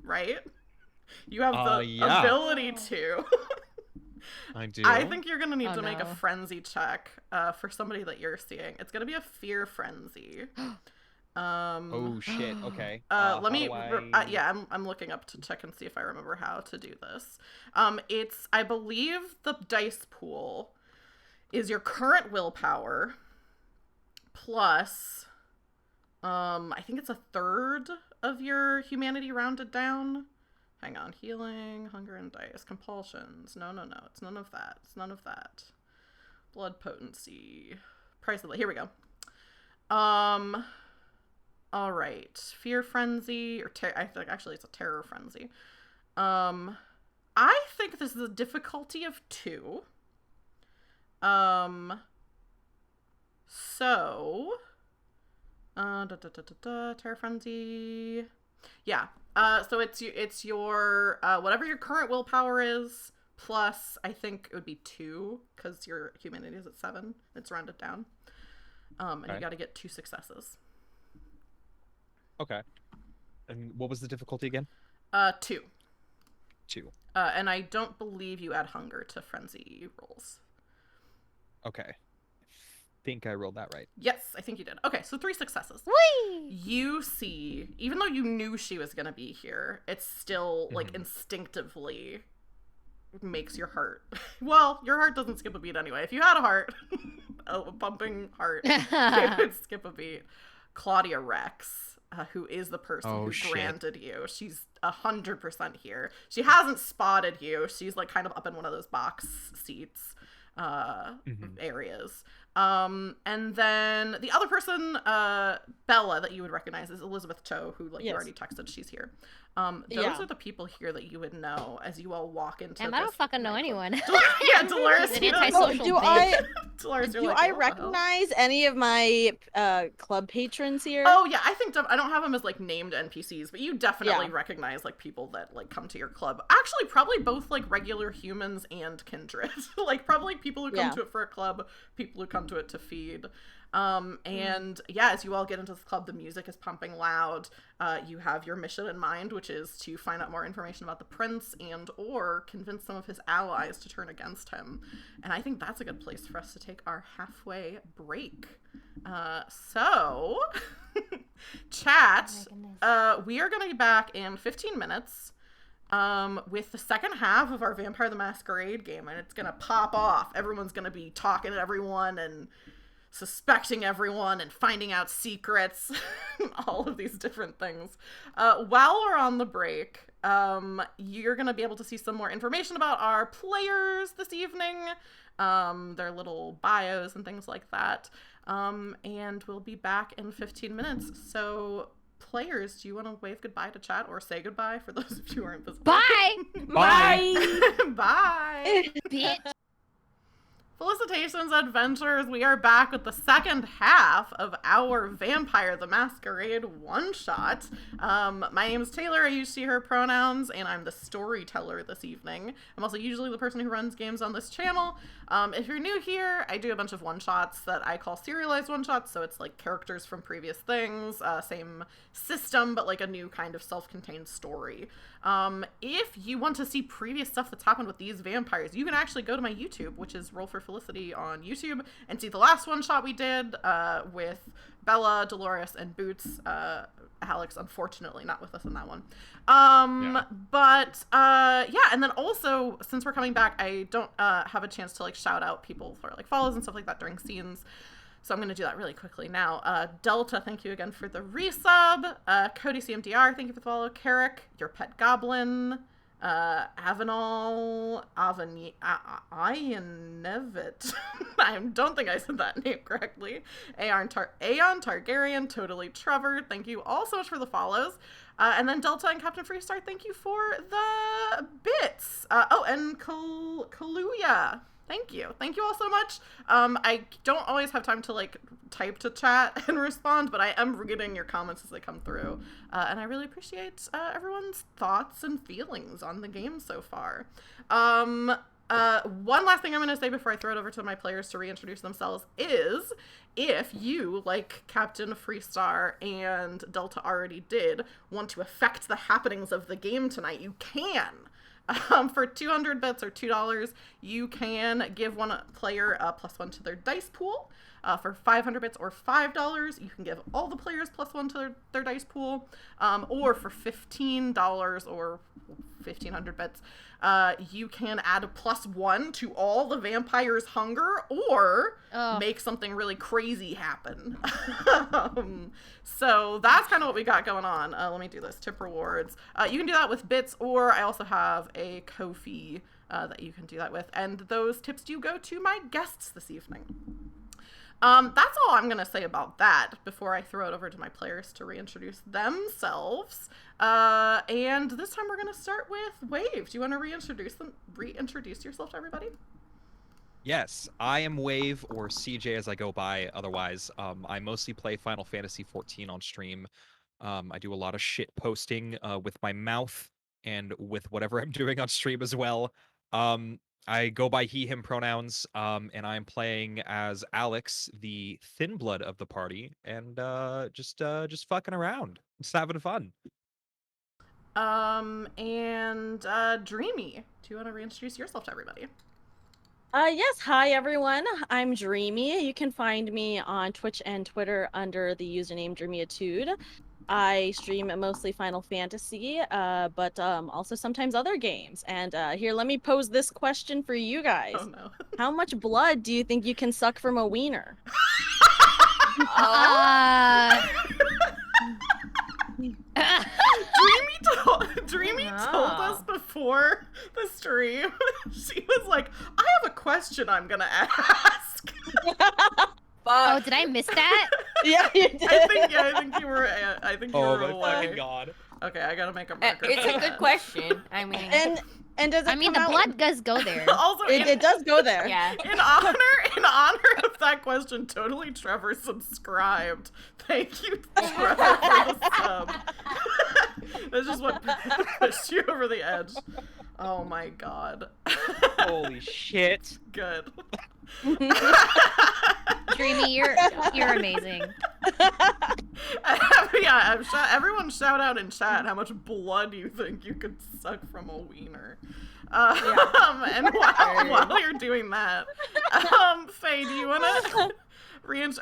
Speaker 1: right? You have the
Speaker 4: yeah.
Speaker 1: ability to.
Speaker 4: I do.
Speaker 1: I think you're gonna need
Speaker 2: Oh,
Speaker 1: to make a
Speaker 2: no.
Speaker 1: frenzy check for somebody that you're seeing. It's gonna be a fear frenzy.
Speaker 4: Oh shit. Okay.
Speaker 1: Let
Speaker 4: how
Speaker 1: me.
Speaker 4: do I-
Speaker 1: Yeah, I'm looking up to check and see if I remember how to do this. It's I believe the dice pool is your current willpower plus, I think it's a third of your humanity rounded down. Hang on, healing, hunger and dice, compulsions. No, it's none of that. It's none of that. Blood potency, price of here we go. All right, fear frenzy or I think actually it's a terror frenzy. I think this is a difficulty of 2. So, terror frenzy. Yeah. So it's your whatever your current willpower is plus I think it would be 2 because your humanity is at 7. It's rounded down. And you got to get 2 successes.
Speaker 4: Okay. And what was the difficulty again?
Speaker 1: 2.
Speaker 4: 2.
Speaker 1: And I don't believe you add hunger to frenzy rolls.
Speaker 4: Okay. I think I rolled that right.
Speaker 1: Yes, I think you did. Okay, so 3 successes.
Speaker 2: Whee!
Speaker 1: You see, even though you knew she was going to be here, it's still, like, instinctively makes your heart... Well, your heart doesn't skip a beat anyway. If you had a heart, a pumping heart, it would skip a beat. Claudia Rex, who is the person who granted you, she's 100% here. She hasn't spotted you. She's, like, kind of up in one of those box seats areas. And then the other person, Bella, that you would recognize is Elizabeth Cho, who like you already texted she's here. Those are the people here that you would know as you all walk into.
Speaker 2: Damn, I don't fucking know anyone.
Speaker 1: Yeah, Dolores.
Speaker 2: She's an antisocial
Speaker 5: do
Speaker 2: bitch.
Speaker 1: Dolores,
Speaker 5: Do
Speaker 1: you're like,
Speaker 5: I
Speaker 1: "What the hell?"
Speaker 5: recognize any of my club patrons here?
Speaker 1: Oh yeah, I think I don't have them as like named NPCs, but you definitely recognize like people that like come to your club. Actually, probably both like regular humans and kindred. Like probably people who come to it for a club, people who come to it to feed. And yeah, as you all get into this club, the music is pumping loud. You have your mission in mind, which is to find out more information about the prince and or convince some of his allies to turn against him. And I think that's a good place for us to take our halfway break. So chat, we are going to be back in 15 minutes. With the second half of our Vampire the Masquerade game, and it's gonna pop off. Everyone's gonna be talking to everyone and suspecting everyone and finding out secrets, all of these different things. While we're on the break, you're gonna be able to see some more information about our players this evening, their little bios and things like that. And we'll be back in 15 minutes. So players, do you want to wave goodbye to chat or say goodbye for those of you who aren't visible?
Speaker 2: Bye!
Speaker 4: Bye!
Speaker 1: Bye!
Speaker 2: Bitch.
Speaker 1: Felicitations, adventurers! We are back with the second half of our Vampire the Masquerade one-shot. My name is Taylor, I use she, her pronouns, and I'm the storyteller this evening. I'm also usually the person who runs games on this channel. If you're new here, I do a bunch of one-shots that I call serialized one-shots, so it's like characters from previous things, same system, but like a new kind of self-contained story. If you want to see previous stuff that's happened with these vampires, you can actually go to my YouTube, which is Roll for Felicity on YouTube, and see the last one shot we did with Bella, Dolores, and Boots. Alex, unfortunately, not with us in that one. But yeah, and then also, since we're coming back, I don't have a chance to like shout out people for like follows and stuff like that during scenes. So I'm going to do that really quickly now. Delta, thank you again for the resub. Cody CMDR, thank you for the follow. Carrick, your pet goblin. Avenol, Ianevit. I don't think I said that name correctly. Aeon Targaryen, totally Trevor. Thank you all so much for the follows. And then Delta and Captain Freestar, thank you for the bits. Oh, and Kaluya. Thank you. Thank you all so much. I don't always have time to like type to chat and respond, but I am reading your comments as they come through. And I really appreciate everyone's thoughts and feelings on the game so far. One last thing I'm going to say before I throw it over to my players to reintroduce themselves is, if you, like Captain Freestar and Delta already did, want to affect the happenings of the game tonight, you can. For 200 bits or $2, you can give one player a +1 to their dice pool. For 500 bits or $5, you can give all the players +1 to their dice pool. Or for $15 or 1,500 bits, you can add a +1 to all the vampires' hunger, or make something really crazy happen. So that's kind of what we got going on. Let me do this. Tip rewards. You can do that with bits, or I also have a Ko-fi that you can do that with. And those tips do go to my guests this evening. That's all I'm going to say about that before I throw it over to my players to reintroduce themselves. And this time we're going to start with Wave. Do you want to reintroduce yourself to everybody?
Speaker 4: Yes, I am Wave, or CJ as I go by otherwise. I mostly play Final Fantasy XIV on stream. I do a lot of shit posting with my mouth and with whatever I'm doing on stream as well. I go by he, him pronouns, and I'm playing as Alex, the thin blood of the party, and just fucking around, just having fun.
Speaker 1: And Dreamy, do you want to reintroduce yourself to everybody?
Speaker 5: Yes, hi everyone. I'm Dreamy. You can find me on Twitch and Twitter under the username DreamyAtude. I stream mostly Final Fantasy, but also sometimes other games. And here, let me pose this question for you guys.
Speaker 1: Oh no.
Speaker 5: How much blood do you think you can suck from a wiener?
Speaker 1: Dreamy told us before the stream, she was like, I have a question I'm gonna ask.
Speaker 2: Oh, did I miss that?
Speaker 5: Yeah, you did.
Speaker 1: I think you were
Speaker 4: Oh
Speaker 1: away.
Speaker 4: my fucking god.
Speaker 1: Okay, I gotta make a record.
Speaker 3: It's a good question. I mean,
Speaker 5: and does it
Speaker 2: I mean,
Speaker 5: come
Speaker 2: the
Speaker 5: out-
Speaker 2: blood does go there.
Speaker 1: Also,
Speaker 5: it does go there.
Speaker 3: yeah.
Speaker 1: in honor of that question, totally Trevor subscribed. Thank you, Trevor, for the sub. That's just what pushed you over the edge. Oh my god.
Speaker 4: Holy shit.
Speaker 1: Good.
Speaker 2: Dreamy, you're amazing.
Speaker 1: Yeah, everyone shout out in chat how much blood you think you could suck from a wiener. And while you're doing that, Faye, do you want to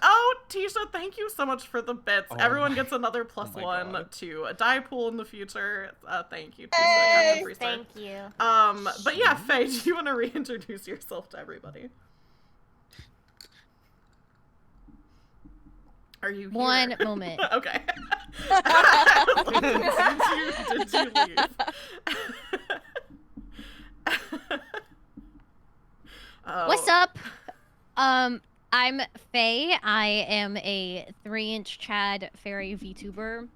Speaker 1: Oh, Tisha, thank you so much for the bits. Everyone gets another +1 to a die pool in the future. Thank you, Tisha.
Speaker 3: Thank you.
Speaker 1: But yeah, Faye, do you want to reintroduce yourself to everybody? Are you here?
Speaker 2: One moment.
Speaker 1: Okay. Did you leave?
Speaker 2: What's up? I'm Faye. I am a 3-inch Chad fairy VTuber.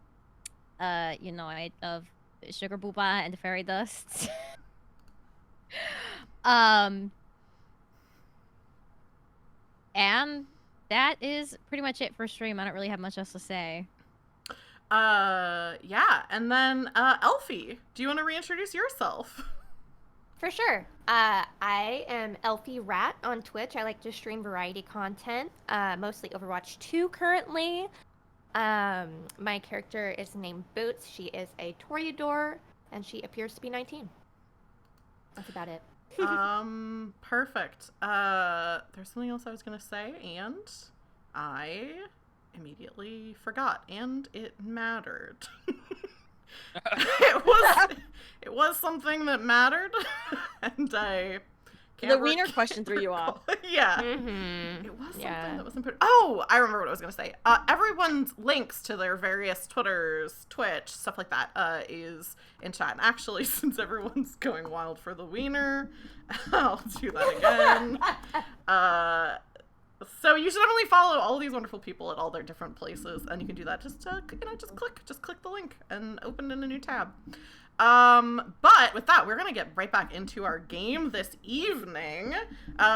Speaker 2: You know, I of Sugar Booba and Fairy Dust. And that is pretty much it for stream. I don't really have much else to say.
Speaker 1: Yeah, and then Elfie, do you want to reintroduce yourself?
Speaker 3: For sure. I am Elfie Rat on Twitch. I like to stream variety content, mostly Overwatch 2 currently. My character is named Boots. She is a Toreador, and she appears to be 19. That's about it.
Speaker 1: Perfect. There's something else I was gonna say, and I immediately forgot, and it mattered. it was something that mattered, and I can't
Speaker 5: The wiener question threw you off.
Speaker 1: Yeah.
Speaker 3: Mm-hmm.
Speaker 1: It was something that was important. Oh, I remember what I was gonna say. Everyone's links to their various Twitters, Twitch, stuff like that, is in chat. And actually, since everyone's going wild for the wiener, I'll do that again. So you should definitely follow all these wonderful people at all their different places, and you can do that. Just click the link and open in a new tab. But with that, we're gonna get right back into our game this evening.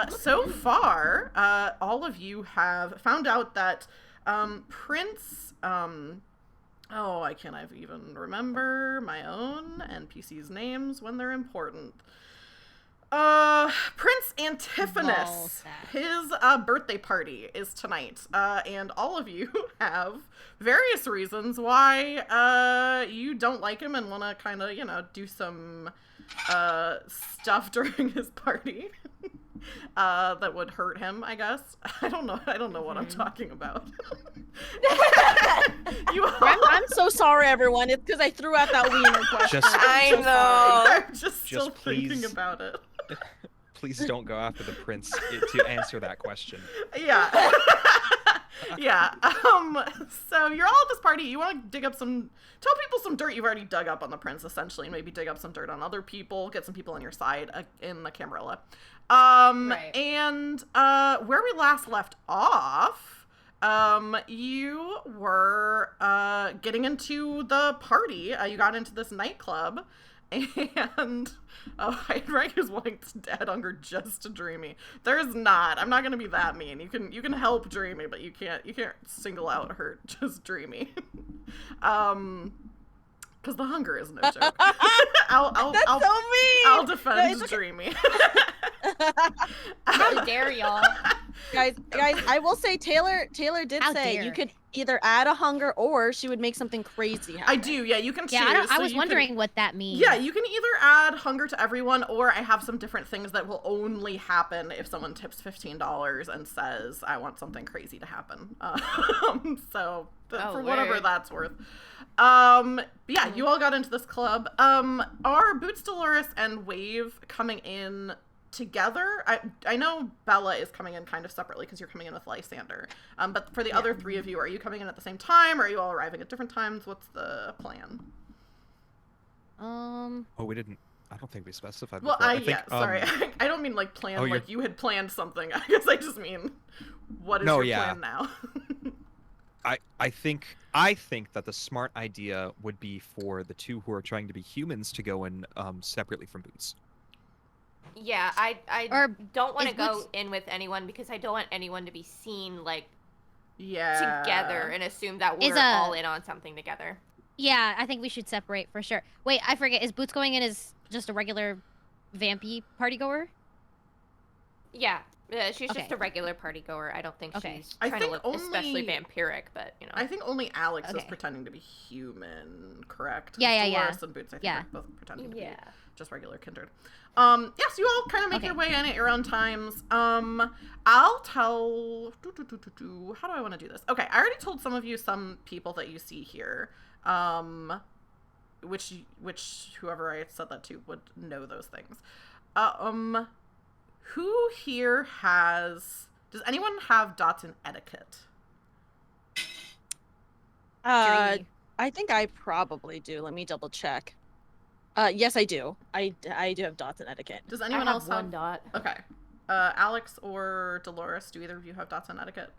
Speaker 1: So far, all of you have found out that Prince, oh, I can't even remember my own NPCs' names when they're important. Prince Antiphonus, his birthday party is tonight, and all of you have various reasons why you don't like him and want to kind of, do some stuff during his party that would hurt him, I guess. I don't know what I'm talking about.
Speaker 5: I'm so sorry, everyone. It's because I threw out that wiener question.
Speaker 3: I know.
Speaker 1: I'm just still thinking about it.
Speaker 4: Please don't go after the prince to answer that question.
Speaker 1: Yeah. Yeah. So you're all at this party. You want to dig up tell people some dirt you've already dug up on the prince, essentially, and maybe dig up some dirt on other people, get some people on your side in the Camarilla.
Speaker 3: Right.
Speaker 1: And where we last left off, you were getting into the party. You got into this nightclub, and Hydrank is wanting to add hunger just to Dreamy. There's not. I'm not gonna be that mean. You can help Dreamy, but you can't single out her just Dreamy. Because the hunger is no joke. I'll
Speaker 5: so mean.
Speaker 1: I'll defend Dreamy.
Speaker 3: How dare y'all?
Speaker 5: Guys, I will say Taylor did
Speaker 2: How
Speaker 5: say
Speaker 2: dare.
Speaker 5: you could either add a hunger or she would make something crazy happen.
Speaker 1: I do, yeah, you can choose.
Speaker 2: Yeah, I
Speaker 1: so
Speaker 2: was
Speaker 1: you
Speaker 2: wondering
Speaker 1: can,
Speaker 2: what that means.
Speaker 1: Yeah, you can either add hunger to everyone, or I have some different things that will only happen if someone tips $15 and says, I want something crazy to happen. For whatever that's worth. But yeah, you all got into this club. Are Boots, Dolores, and Wave coming in together? I know Bella is coming in kind of separately because you're coming in with Lysander. But for the other three of you, are you coming in at the same time, or are you all arriving at different times? What's the plan?
Speaker 4: Oh, we didn't. I don't think we specified.
Speaker 1: Well,
Speaker 4: before. I think,
Speaker 1: sorry. I don't mean like plan,
Speaker 4: Oh,
Speaker 1: like you had planned something. I guess I just mean, what is your plan now?
Speaker 4: I think that the smart idea would be for the two who are trying to be humans to go in separately from Boots.
Speaker 3: Yeah, I
Speaker 2: Or
Speaker 3: don't want to
Speaker 2: is
Speaker 3: go
Speaker 2: Boots-
Speaker 3: in with anyone because I don't want anyone to be seen
Speaker 1: Yeah.
Speaker 3: together and assume that we're
Speaker 2: Is
Speaker 3: all in on something together.
Speaker 2: Yeah, I think we should separate for sure. Wait, I forget. Is Boots going in as just a regular vampy party goer?
Speaker 3: Yeah, she's
Speaker 2: Okay.
Speaker 3: just a regular party goer. I don't think
Speaker 2: Okay.
Speaker 3: she's
Speaker 1: I
Speaker 3: trying
Speaker 1: think
Speaker 3: to look especially vampiric, but
Speaker 1: I think only Alex is
Speaker 2: Okay.
Speaker 1: pretending to be human, correct?
Speaker 2: Yeah.
Speaker 1: Dolores and Boots, I think,
Speaker 2: Yeah.
Speaker 1: are both pretending to be
Speaker 3: Yeah.
Speaker 1: just regular kindred. Yes, you all kind of make
Speaker 2: Okay.
Speaker 1: your way in at your own times. I'll tell. How do I want to do this? Okay, I already told some of you some people that you see here. Which whoever I said that to would know those things. Who here does anyone have dots in etiquette?
Speaker 5: I think I probably do. Let me double check. Yes, I do. I do have dots in etiquette.
Speaker 1: Does
Speaker 3: I
Speaker 1: anyone
Speaker 3: have
Speaker 1: else
Speaker 3: one
Speaker 1: have?
Speaker 3: dot.
Speaker 1: Okay. Alex or Dolores, do either of you have dots in etiquette?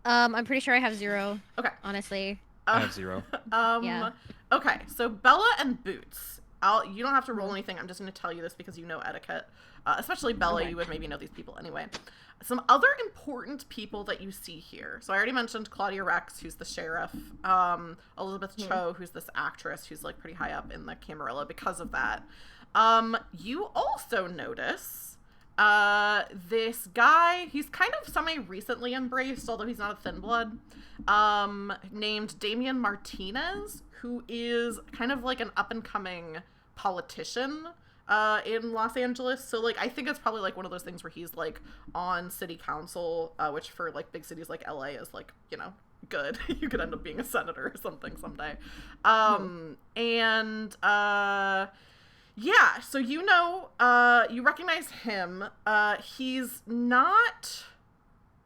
Speaker 2: I'm pretty sure I have 0.
Speaker 1: Okay.
Speaker 2: Honestly.
Speaker 4: I have 0.
Speaker 2: Yeah.
Speaker 1: Okay, so Bella and Boots, you don't have to roll anything. I'm just going to tell you this because you know etiquette. Especially Bella, you would maybe know these people anyway. Some other important people that you see here. So I already mentioned Claudia Rex, who's the sheriff. Elizabeth Cho, who's this actress who's like pretty high up in the Camarilla because of that. You also notice this guy, he's kind of semi-recently embraced, although he's not a thin blood, named Damian Martinez, who is kind of like an up-and-coming politician in Los Angeles. So like I think it's probably like one of those things where he's like on city council, which for like big cities like LA is like, you know, good. You could end up being a senator or something someday. Yeah, so you know, you recognize him. He's not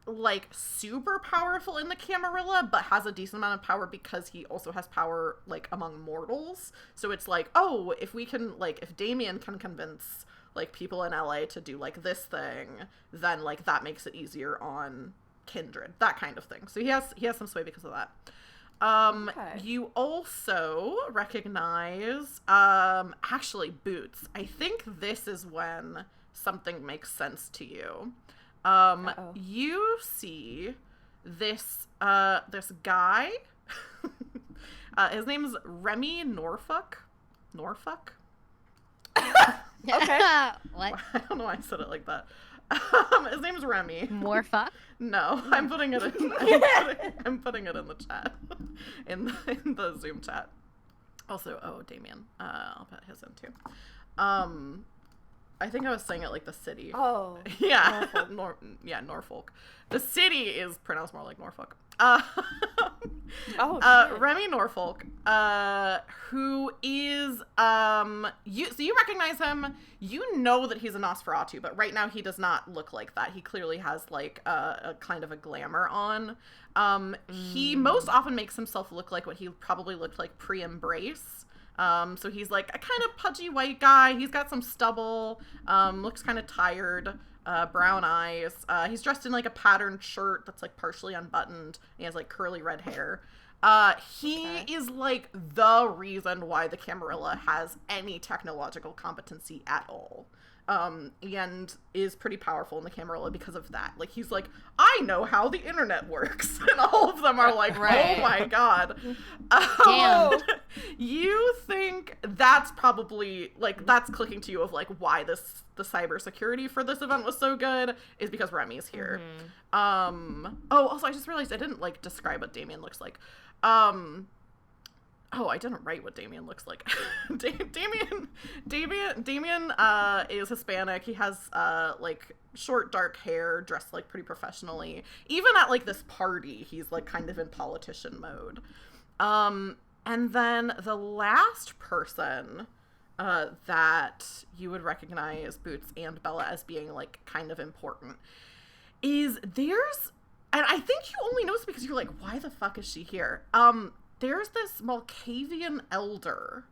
Speaker 1: like super powerful in the Camarilla, but has a decent amount of power because he also has power like among mortals. So it's like, oh, if we can, like, if Damien can convince like people in LA to do like this thing, then like that makes it easier on Kindred, that kind of thing. So he has some sway because of that. You also recognize actually Boots. I think this is when something makes sense to you. You see this this guy. His name is Remy Norfolk. Norfolk?
Speaker 3: Okay.
Speaker 2: What?
Speaker 1: I don't know why I said it like that. His name's Remy.
Speaker 2: More fuck?
Speaker 1: No, I'm putting it in. I'm putting it in the chat, in the Zoom chat. Also, oh, Damien. I'll put his in too. I think I was saying it like the city.
Speaker 3: Oh.
Speaker 1: Yeah, Norfolk. The city is pronounced more like Norfolk. Remy Norfolk, who is you recognize him. You know that he's a Nosferatu, but right now he does not look like that. He clearly has like a kind of a glamour on. He most often makes himself look like what he probably looked like pre-embrace. So he's like a kind of pudgy white guy. He's got some stubble, looks kind of tired, brown eyes. He's dressed in like a patterned shirt that's like partially unbuttoned. He has like curly red hair. He is like the reason why the Camarilla has any technological competency at all. And is pretty powerful in the Camarilla because of that. Like, he's like, I know how the internet works. And all of them are like, oh my god.
Speaker 2: Damn.
Speaker 1: You think that's probably, like, that's clicking to you of, like, why the cybersecurity for this event was so good is because Remy's here. Also, I just realized I didn't, like, describe what Damien looks like. Oh, I didn't write what Damien looks like. Damien is Hispanic. He has like short dark hair, dressed like pretty professionally. Even at like this party, he's like kind of in politician mode. And then the last person that you would recognize Boots and Bella as being like kind of important is and I think you only know this because you're like, why the fuck is she here? There's this Malkavian elder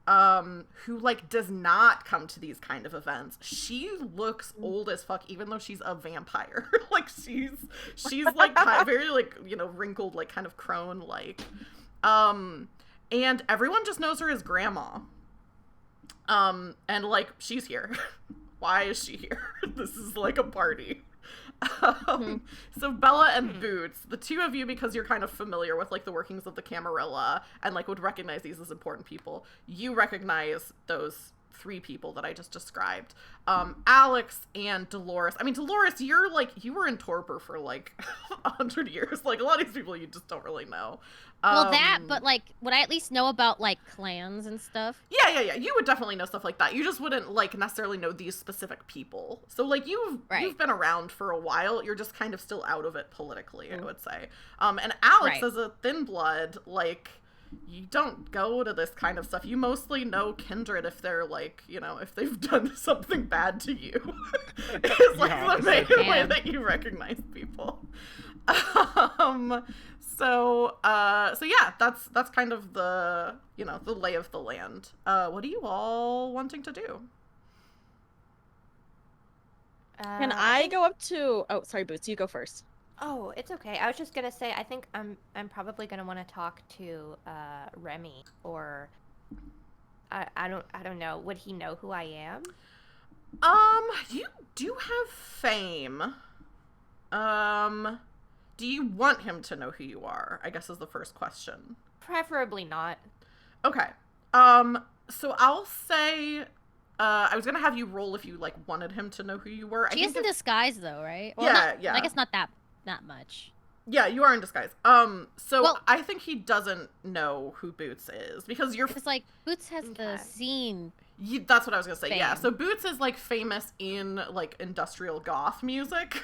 Speaker 1: who like does not come to these kind of events. She looks old as fuck, even though she's a vampire. Like she's like very like, you know, wrinkled, like kind of crone like. And everyone just knows her as grandma. And like, she's here. Why is she here? This is like a party. So Bella and Boots, the two of you, because you're kind of familiar with like the workings of the Camarilla and like would recognize these as important people, you recognize those three people that I just described. Alex and Dolores. I mean, Dolores, you're like, you were in torpor for like 100 years. Like a lot of these people you just don't really know.
Speaker 2: Well, but like, would I at least know about like clans and stuff?
Speaker 1: Yeah. You would definitely know stuff like that. You just wouldn't like necessarily know these specific people. So like you've been around for a while. You're just kind of still out of it politically, I would say. And Alex as a thin blood, like, you don't go to this kind of stuff. You mostly know Kindred if they're like, you know, if they've done something bad to you. It's like the main way that you recognize people. So yeah, that's kind of the, you know, the lay of the land. What are you all wanting to do?
Speaker 5: Can I go up to? Oh, sorry, Boots. You go first.
Speaker 3: Oh, it's okay. I was just gonna say, I think I'm probably gonna want to talk to Remy or I don't know. Would he know who I am?
Speaker 1: You do have fame. Do you want him to know who you are? I guess is the first question.
Speaker 3: Preferably not.
Speaker 1: Okay. So I'll say, I was gonna have you roll if you like wanted him to know who you were.
Speaker 2: She is in disguise though, right? Well,
Speaker 1: Yeah,
Speaker 2: not,
Speaker 1: yeah.
Speaker 2: I guess not that much.
Speaker 1: Yeah, you are in disguise. So
Speaker 2: Well-
Speaker 1: I think he doesn't know who Boots is because you're.
Speaker 2: It's like Boots has the
Speaker 3: Okay.
Speaker 2: scene.
Speaker 1: That's what I was gonna say. Yeah.
Speaker 2: Fame.
Speaker 1: So Boots is like famous in like industrial goth music.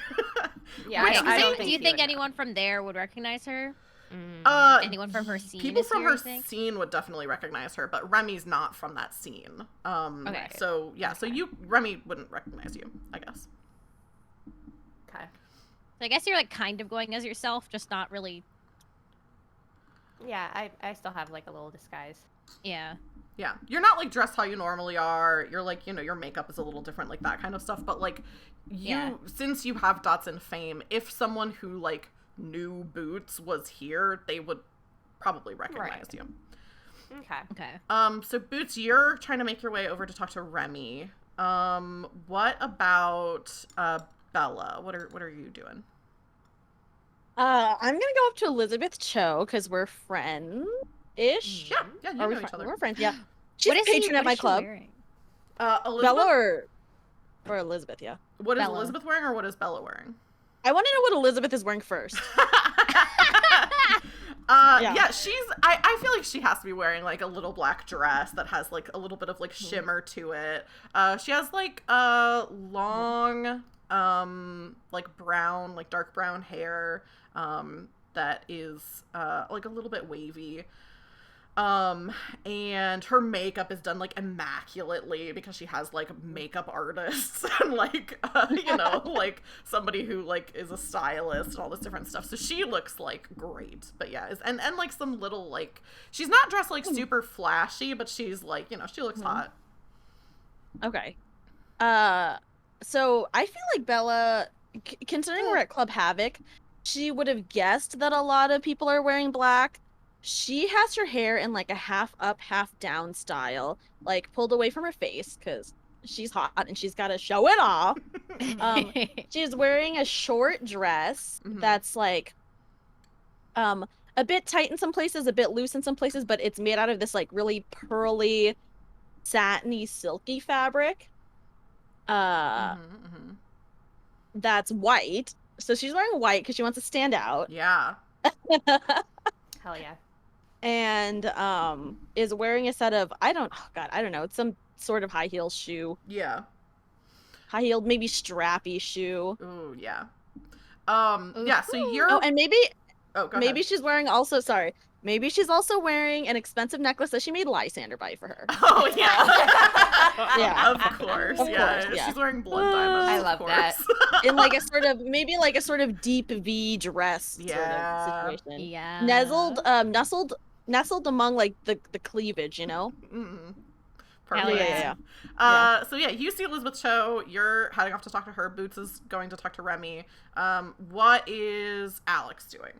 Speaker 3: Yeah,
Speaker 1: Which
Speaker 3: I don't
Speaker 2: Do
Speaker 3: think
Speaker 2: you
Speaker 3: he
Speaker 2: think
Speaker 3: would know.
Speaker 2: anyone from there would recognize her? Anyone from her scene?
Speaker 1: People
Speaker 2: is
Speaker 1: from
Speaker 2: here,
Speaker 1: her
Speaker 2: you think?
Speaker 1: scene would definitely recognize her, but Remy's not from that scene.
Speaker 2: Okay.
Speaker 1: So yeah, so Remy wouldn't recognize you, I guess.
Speaker 3: Okay.
Speaker 2: So I guess you're like kind of going as yourself, just not really.
Speaker 3: Yeah, I still have like a little disguise.
Speaker 2: Yeah.
Speaker 1: Yeah, you're not like dressed how you normally are. You're like, your makeup is a little different, like that kind of stuff. But like,
Speaker 2: Yeah.
Speaker 1: since you have dots in fame, if someone who like knew Boots was here, they would probably recognize you.
Speaker 3: Okay.
Speaker 2: Okay.
Speaker 1: So Boots, you're trying to make your way over to talk to Remy. What about Bella? What are you doing?
Speaker 5: I'm gonna go up to Elizabeth Cho because we're friends-ish.
Speaker 1: Yeah, you
Speaker 5: Are we
Speaker 1: know each other.
Speaker 5: We're friends, yeah. She's
Speaker 2: What
Speaker 5: a
Speaker 2: is he-
Speaker 5: patron
Speaker 2: what
Speaker 5: at my
Speaker 2: is she
Speaker 5: club.
Speaker 2: wearing?
Speaker 1: Elizabeth.
Speaker 5: Bella or Elizabeth, yeah.
Speaker 1: What is
Speaker 2: Bella.
Speaker 1: Elizabeth wearing, or what is Bella wearing?
Speaker 5: I want to know what Elizabeth is wearing first.
Speaker 1: Yeah, I feel like she has to be wearing like a little black dress that has like a little bit of like shimmer to it. She has like long like brown, like dark brown hair that is like a little bit wavy. And her makeup is done like immaculately because she has like makeup artists and like like somebody who like is a stylist and all this different stuff. So she looks like great. But yeah, and like some little like, she's not dressed like super flashy, but she's like, she looks hot.
Speaker 5: Okay. So I feel like Bella, considering we're at Club Havoc, she would have guessed that a lot of people are wearing black. She has her hair in like a half up, half down style, like pulled away from her face because she's hot and she's got to show it off. She's wearing a short dress that's like a bit tight in some places, a bit loose in some places, but it's made out of this like really pearly, satiny, silky fabric. That's white. So she's wearing white because she wants to stand out.
Speaker 1: Yeah.
Speaker 3: Hell yeah.
Speaker 5: And is wearing a set of I don't know, it's some sort of high heel shoe.
Speaker 1: Yeah.
Speaker 5: High heeled, maybe strappy shoe.
Speaker 1: Ooh, yeah. Yeah, so you're
Speaker 5: Oh, and maybe
Speaker 1: go
Speaker 5: maybe
Speaker 1: ahead.
Speaker 5: she's wearing maybe she's also wearing an expensive necklace that she made Lysander buy for her.
Speaker 1: Oh yeah.
Speaker 5: Yeah.
Speaker 1: Of course.
Speaker 5: Of
Speaker 1: Yeah.
Speaker 5: course, yeah.
Speaker 1: She's wearing blood diamonds.
Speaker 3: I
Speaker 1: of
Speaker 3: love that.
Speaker 1: course.
Speaker 5: In like a sort of deep V dress
Speaker 1: Yeah.
Speaker 5: sort of situation.
Speaker 2: Yeah.
Speaker 5: Nestled among like the cleavage,
Speaker 1: Mm-hmm.
Speaker 2: Hell
Speaker 1: Perfect.
Speaker 2: yeah.
Speaker 1: So yeah, you see Elizabeth Cho. You're heading off to talk to her. Boots is going to talk to Remy. What is Alex doing?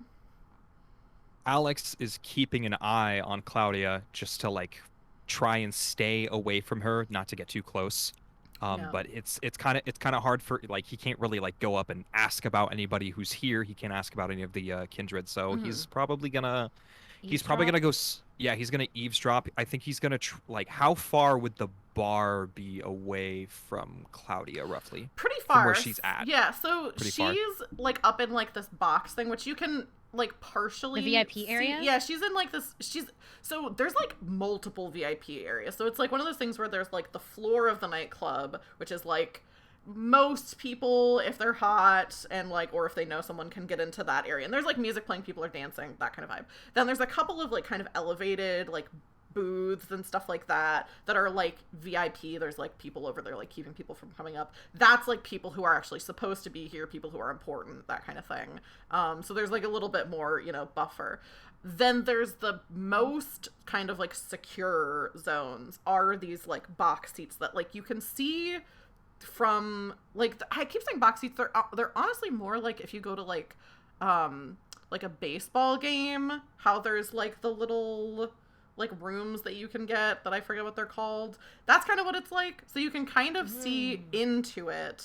Speaker 4: Alex is keeping an eye on Claudia just to like try and stay away from her, not to get too close.
Speaker 1: Yeah.
Speaker 4: But it's kind of hard for like he can't really like go up and ask about anybody who's here. He can't ask about any of the kindred. So he's probably gonna he's gonna eavesdrop. I think he's gonna like how far would the bar be away from Claudia roughly?
Speaker 1: Pretty far.
Speaker 4: From where she's at.
Speaker 1: Yeah. So
Speaker 4: Pretty
Speaker 1: she's
Speaker 4: far.
Speaker 1: like up in like this box thing, which you can like partially
Speaker 2: The VIP
Speaker 1: see.
Speaker 2: area?
Speaker 1: Yeah, she's in like this. So there's like multiple VIP areas. So it's like one of those things where there's like the floor of the nightclub, which is like most people, if they're hot and like, or if they know someone, can get into that area. And there's like music playing, people are dancing, that kind of vibe. Then there's a couple of like kind of elevated like booths and stuff like that are like VIP. There's like people over there like keeping people from coming up. That's like people who are actually supposed to be here, people who are important, that kind of thing. So there's like a little bit more, buffer. Then there's the most kind of like secure zones are these like box seats that like you can see from like I keep saying box seats. They're honestly more like if you go to like a baseball game, how there's like the little like rooms that you can get that I forget what they're called. That's kind of what it's like. So you can kind of see into it,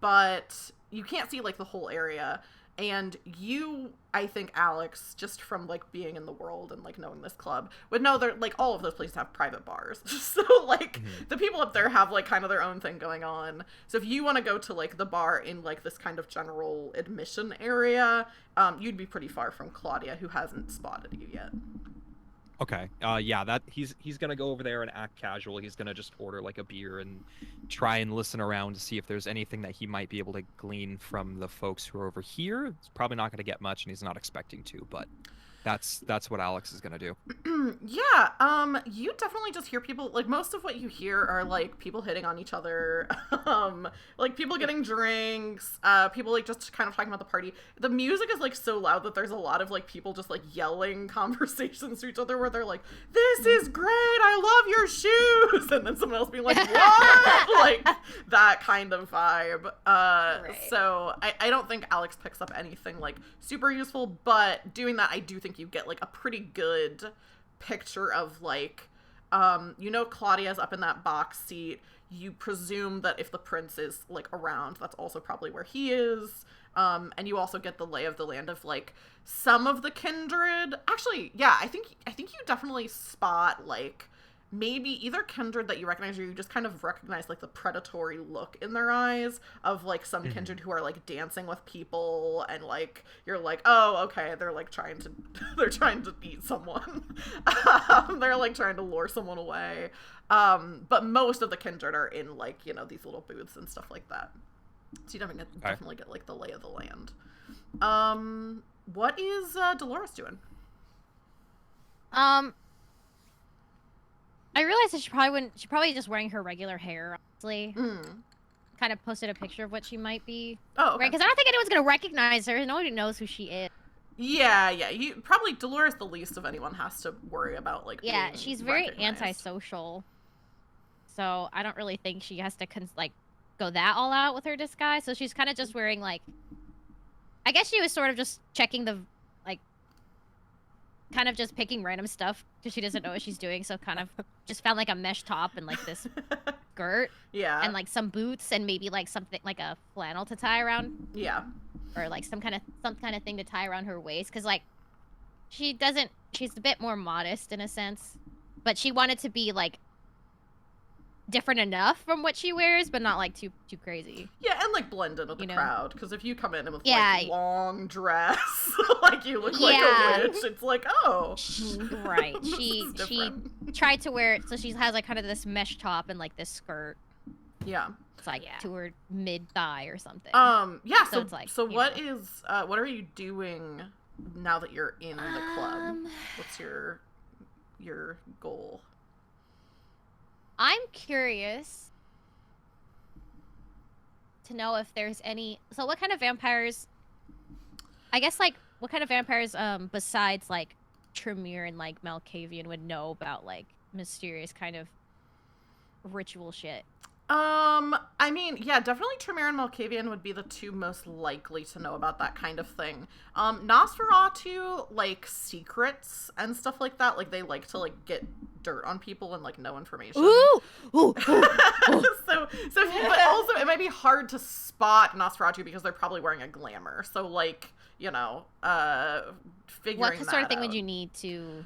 Speaker 1: but you can't see like the whole area. And you, I think, Alex, just from like being in the world and like knowing this club, would know that like all of those places have private bars. So like the people up there have like kind of their own thing going on. So if you want to go to like the bar in like this kind of general admission area, you'd be pretty far from Claudia, who hasn't spotted you yet.
Speaker 4: Okay. Yeah, that he's gonna go over there and act casual. He's gonna just order like a beer and try and listen around to see if there's anything that he might be able to glean from the folks who are over here. It's probably not gonna get much, and he's not expecting to, but that's what Alex is gonna do.
Speaker 1: Yeah, you definitely just hear people, like, most of what you hear are, like, people hitting on each other, like, people getting drinks, people, like, just kind of talking about the party. The music is, like, so loud that there's a lot of, like, people just, like, yelling conversations to each other where they're like, this is great, I love your shoes, and then someone else being like, what? Like, that kind of vibe.
Speaker 3: Right.
Speaker 1: So I don't think Alex picks up anything, like, super useful, but doing that, I do think you get, like, a pretty good picture of, like, you know, Claudia's up in that box seat. You presume that if the prince is, like, around, that's also probably where he is. And you also get the lay of the land of, like, some of the kindred. Actually, yeah, I think you definitely spot, like, maybe either kindred that you recognize, or you just kind of recognize, like, the predatory look in their eyes of, like, some kindred who are, like, dancing with people, and, like, you're like, oh, okay, they're, like, trying to eat someone. They're, like, trying to lure someone away. But most of the kindred are in, like, you know, these little booths and stuff like that. So you definitely get, like, the lay of the land. What is Dolores doing?
Speaker 2: I realized that she probably just wearing her regular hair, honestly. Kind of posted a picture of what she might be.
Speaker 1: Oh, okay.
Speaker 2: Right, because I don't think anyone's gonna recognize her. Nobody knows who she is.
Speaker 1: Yeah. You probably, Dolores, the least of anyone, has to worry about, like,
Speaker 2: Yeah,
Speaker 1: being
Speaker 2: she's very
Speaker 1: recognized.
Speaker 2: antisocial. So I don't really think she has to go that all out with her disguise. So she's kind of just wearing, like, I guess she was sort of just checking the, like, kind of just picking random stuff because she doesn't know what she's doing. So kind of just found, like, a mesh top and, like, this skirt.
Speaker 1: Yeah.
Speaker 2: And, like, some boots and maybe, like, something like a flannel to tie around.
Speaker 1: Yeah.
Speaker 2: Or, like, some kind of thing to tie around her waist. Because, like, she's a bit more modest in a sense. But she wanted to be, like, different enough from what she wears, but not, like, too crazy.
Speaker 1: Yeah, and, like, blend in with the
Speaker 2: know?
Speaker 1: crowd. Because if you come in with,
Speaker 2: Yeah.
Speaker 1: like, long dress, like, you look like a witch, it's like, oh.
Speaker 2: Right.
Speaker 1: This
Speaker 2: She
Speaker 1: is different.
Speaker 2: tried to wear it, so she has, like, kind of this mesh top and, like, this skirt.
Speaker 1: Yeah.
Speaker 2: It's, like, to her mid-thigh or something.
Speaker 1: Yeah,
Speaker 2: So it's like,
Speaker 1: what are you doing now that you're in the club? What's your goal?
Speaker 2: I'm curious to know if there's any. So, what kind of vampires? I guess, like, what kind of vampires, besides, like, Tremere and, like, Malkavian would know about, like, mysterious kind of ritual shit?
Speaker 1: I mean, yeah, definitely Tremere and Malkavian would be the two most likely to know about that kind of thing. Nosferatu, like, secrets and stuff like that, like, they like to, like, get dirt on people and, like, know information.
Speaker 2: Ooh!
Speaker 1: So, but also, it might be hard to spot Nosferatu because they're probably wearing a glamour. So, like, you know, figuring
Speaker 2: What
Speaker 1: that
Speaker 2: sort of thing
Speaker 1: out.
Speaker 2: would you need to...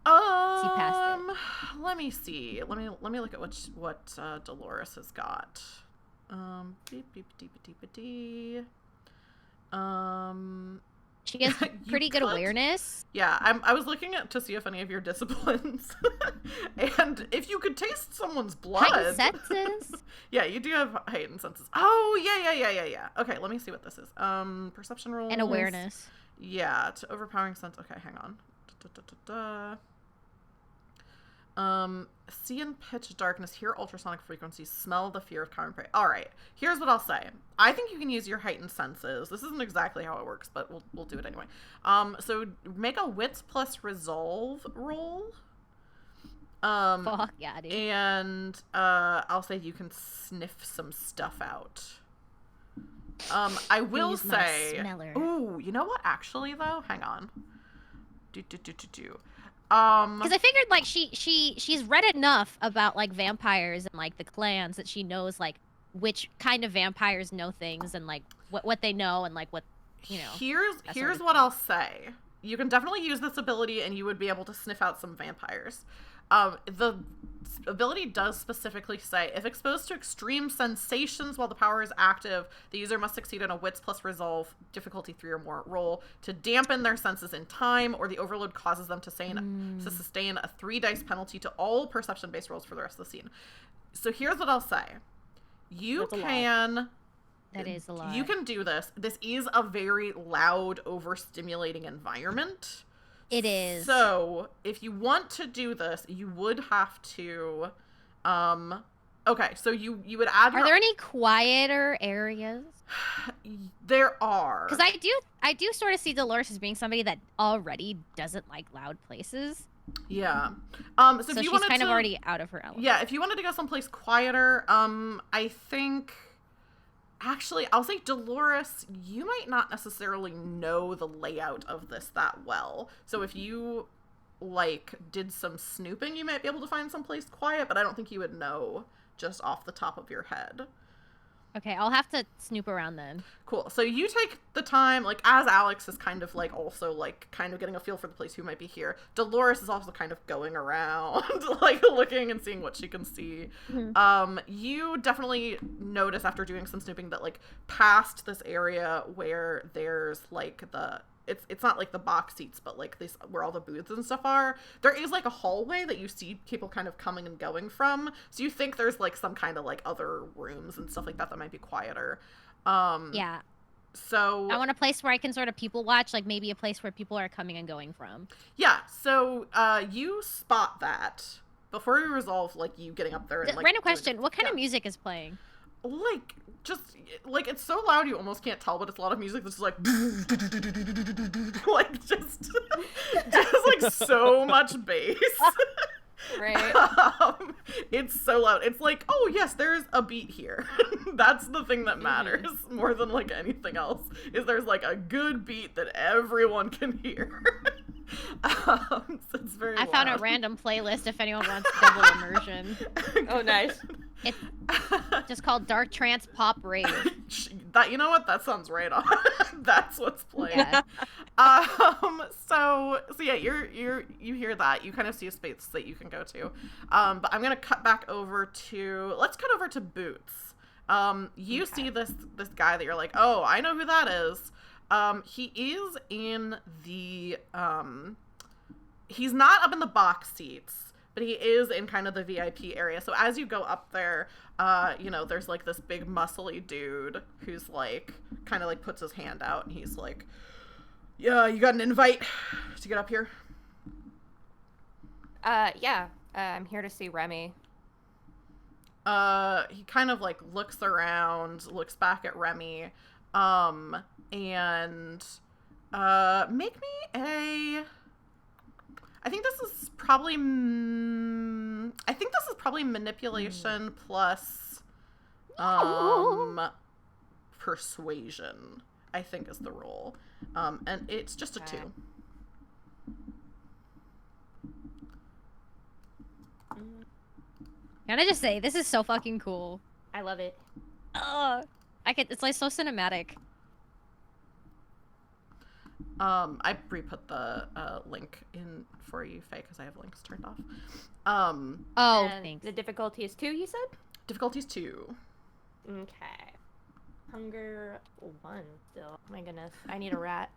Speaker 1: Past
Speaker 2: it?
Speaker 1: Let me see. Let me look at what Dolores has got.
Speaker 2: She has pretty good awareness.
Speaker 1: Yeah, I was looking at to see if any of your disciplines, and if you could taste someone's blood.
Speaker 2: Heightened senses.
Speaker 1: Yeah, you do have heightened senses. Oh yeah. Okay, let me see what this is. Perception rolls
Speaker 2: And awareness.
Speaker 1: Yeah, to overpowering sense. Okay, hang on. See in pitch darkness, hear ultrasonic frequencies, smell the fear of common prey. All right, here's what I'll say. I think you can use your heightened senses. This isn't exactly how it works, but we'll do it anyway. So make a wits plus resolve roll.
Speaker 2: Fuck yeah, dude.
Speaker 1: And I'll say you can sniff some stuff out. I will
Speaker 2: Use my
Speaker 1: say.
Speaker 2: smeller.
Speaker 1: Ooh, you know what? Actually, though, hang on.
Speaker 2: Because I figured like she's read enough about like vampires and like the clans that she knows like which kind of vampires know things and like what they know and like what
Speaker 1: Here's what I'll say. You can definitely use this ability and you would be able to sniff out some vampires. The ability does specifically say, if exposed to extreme sensations while the power is active, the user must succeed in a Wits plus Resolve difficulty 3 or more roll to dampen their senses in time, or the overload causes them to sustain a 3 dice penalty to all perception-based rolls for the rest of the scene. So here's what I'll say.
Speaker 2: That is a lot.
Speaker 1: You can do this. This is a very loud, overstimulating environment.
Speaker 2: It is.
Speaker 1: So, if you want to do this, you would have to, okay, so you would add
Speaker 2: Are there any quieter areas?
Speaker 1: There are.
Speaker 2: Because I do sort of see Dolores as being somebody that already doesn't like loud places.
Speaker 1: Yeah. So if you
Speaker 2: she's
Speaker 1: wanted
Speaker 2: kind of
Speaker 1: to,
Speaker 2: already out of her element.
Speaker 1: Yeah, if you wanted to go someplace quieter, I think... Actually, I'll say Dolores, you might not necessarily know the layout of this that well. So if you, like, did some snooping, you might be able to find someplace quiet, but I don't think you would know just off the top of your head.
Speaker 2: Okay, I'll have to snoop around then.
Speaker 1: Cool. So you take the time, like, as Alex is kind of, like, also, like, kind of getting a feel for the place who might be here, Dolores is also kind of going around, like, looking and seeing what she can see.
Speaker 2: Mm-hmm.
Speaker 1: You definitely notice after doing some snooping that, like, past this area where there's, like, it's not like the box seats, but like this where all the booths and stuff are, there is like a hallway that you see people kind of coming and going from, so you think there's like some kind of like other rooms and stuff like that might be quieter.
Speaker 2: Yeah,
Speaker 1: so
Speaker 2: I want a place where I can sort of people watch, like maybe a place where people are coming and going from.
Speaker 1: Yeah, so you spot that before you resolve like you getting up there and like
Speaker 2: random question, what kind of music is playing?
Speaker 1: Like, just, like, it's so loud you almost can't tell, but it's a lot of music that's just like, like, just like, so much bass.
Speaker 3: Right.
Speaker 1: It's so loud. It's like, oh, yes, there's a beat here. That's the thing that matters more than, like, anything else, is there's, like, a good beat that everyone can hear. So it's very
Speaker 2: I found a
Speaker 1: loud.
Speaker 2: random playlist if anyone wants double immersion.
Speaker 3: Oh, nice.
Speaker 2: It's just called Dark Trance Pop Rave.
Speaker 1: That, you know what? That sounds right on. That's what's playing.
Speaker 2: Yeah.
Speaker 1: So yeah, you hear that. You kind of see a space that you can go to. But I'm gonna cut back over to. Let's cut over to Boots. You see this guy that you're like, oh, I know who that is. He is in the. He's not up in the box seats, but he is in kind of the VIP area. So as you go up there, you know, there's like this big muscly dude who's like, kind of like puts his hand out and he's like, yeah, you got an invite to get up here?
Speaker 3: Yeah. I'm here to see Remy.
Speaker 1: He kind of like looks around, looks back at Remy, and make me a. I think this is probably manipulation plus persuasion, I think is the roll. And it's just a 2.
Speaker 2: Can I just say, this is so fucking cool.
Speaker 3: I love it.
Speaker 2: It's like so cinematic.
Speaker 1: I re-put the link in for you, Faye, because I have links turned off.
Speaker 2: Oh,
Speaker 3: And
Speaker 2: thanks.
Speaker 3: the difficulty is 2, you said?
Speaker 1: Difficulty's 2.
Speaker 3: Okay. Hunger 1 still. My goodness. I need a rat.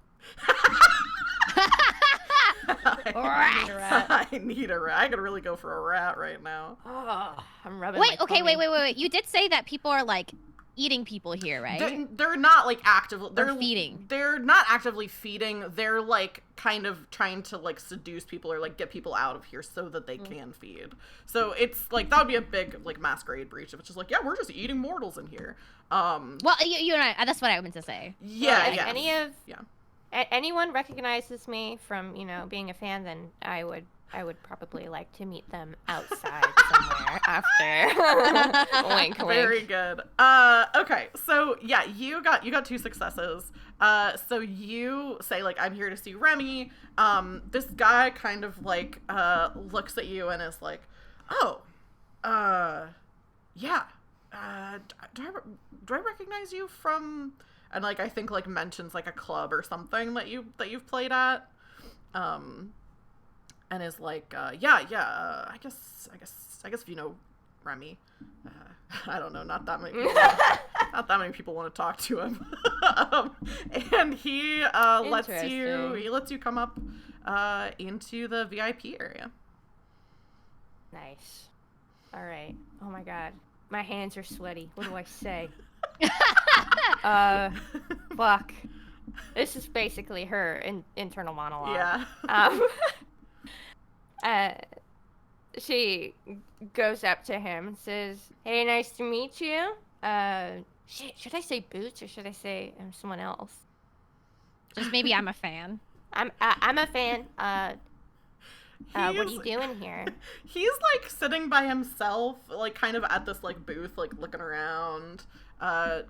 Speaker 1: I need a rat. I could really go for a rat right now.
Speaker 3: Oh, I'm rubbing
Speaker 2: Wait,
Speaker 3: my
Speaker 2: okay,
Speaker 3: tummy.
Speaker 2: wait. You did say that people are like eating people here, right?
Speaker 1: They're not like actively.
Speaker 2: They're feeding.
Speaker 1: They're not actively feeding. They're like kind of trying to like seduce people or like get people out of here so that they can feed. So it's like that would be a big like masquerade breach if it's just like, yeah, we're just eating mortals in here.
Speaker 2: Well, you and I, that's what I meant to say.
Speaker 1: Yeah,
Speaker 3: Well,
Speaker 1: yeah.
Speaker 3: anyone recognizes me from, you know, being a fan, then I would I would probably like to meet them outside somewhere after. Wink, wink.
Speaker 1: Very good. Okay, so yeah, you got 2 successes. So you say like, I'm here to see Remy. This guy kind of like looks at you and is like, oh, yeah. Do I recognize you from? And like I think like mentions like a club or something that you've played at. And is like, I guess if you know Remy, I don't know, not that many people want to talk to him. And he lets you come up into the VIP area.
Speaker 3: Nice. All right. Oh my god, my hands are sweaty. What do I say? Fuck. This is basically her internal monologue.
Speaker 1: Yeah.
Speaker 3: She goes up to him and says, "Hey, nice to meet you. Shit, should I say Boots or should I say someone else?
Speaker 2: Just maybe I'm a fan.
Speaker 3: I'm a fan. What are you doing here?"
Speaker 1: He's like sitting by himself, like kind of at this like booth, like looking around,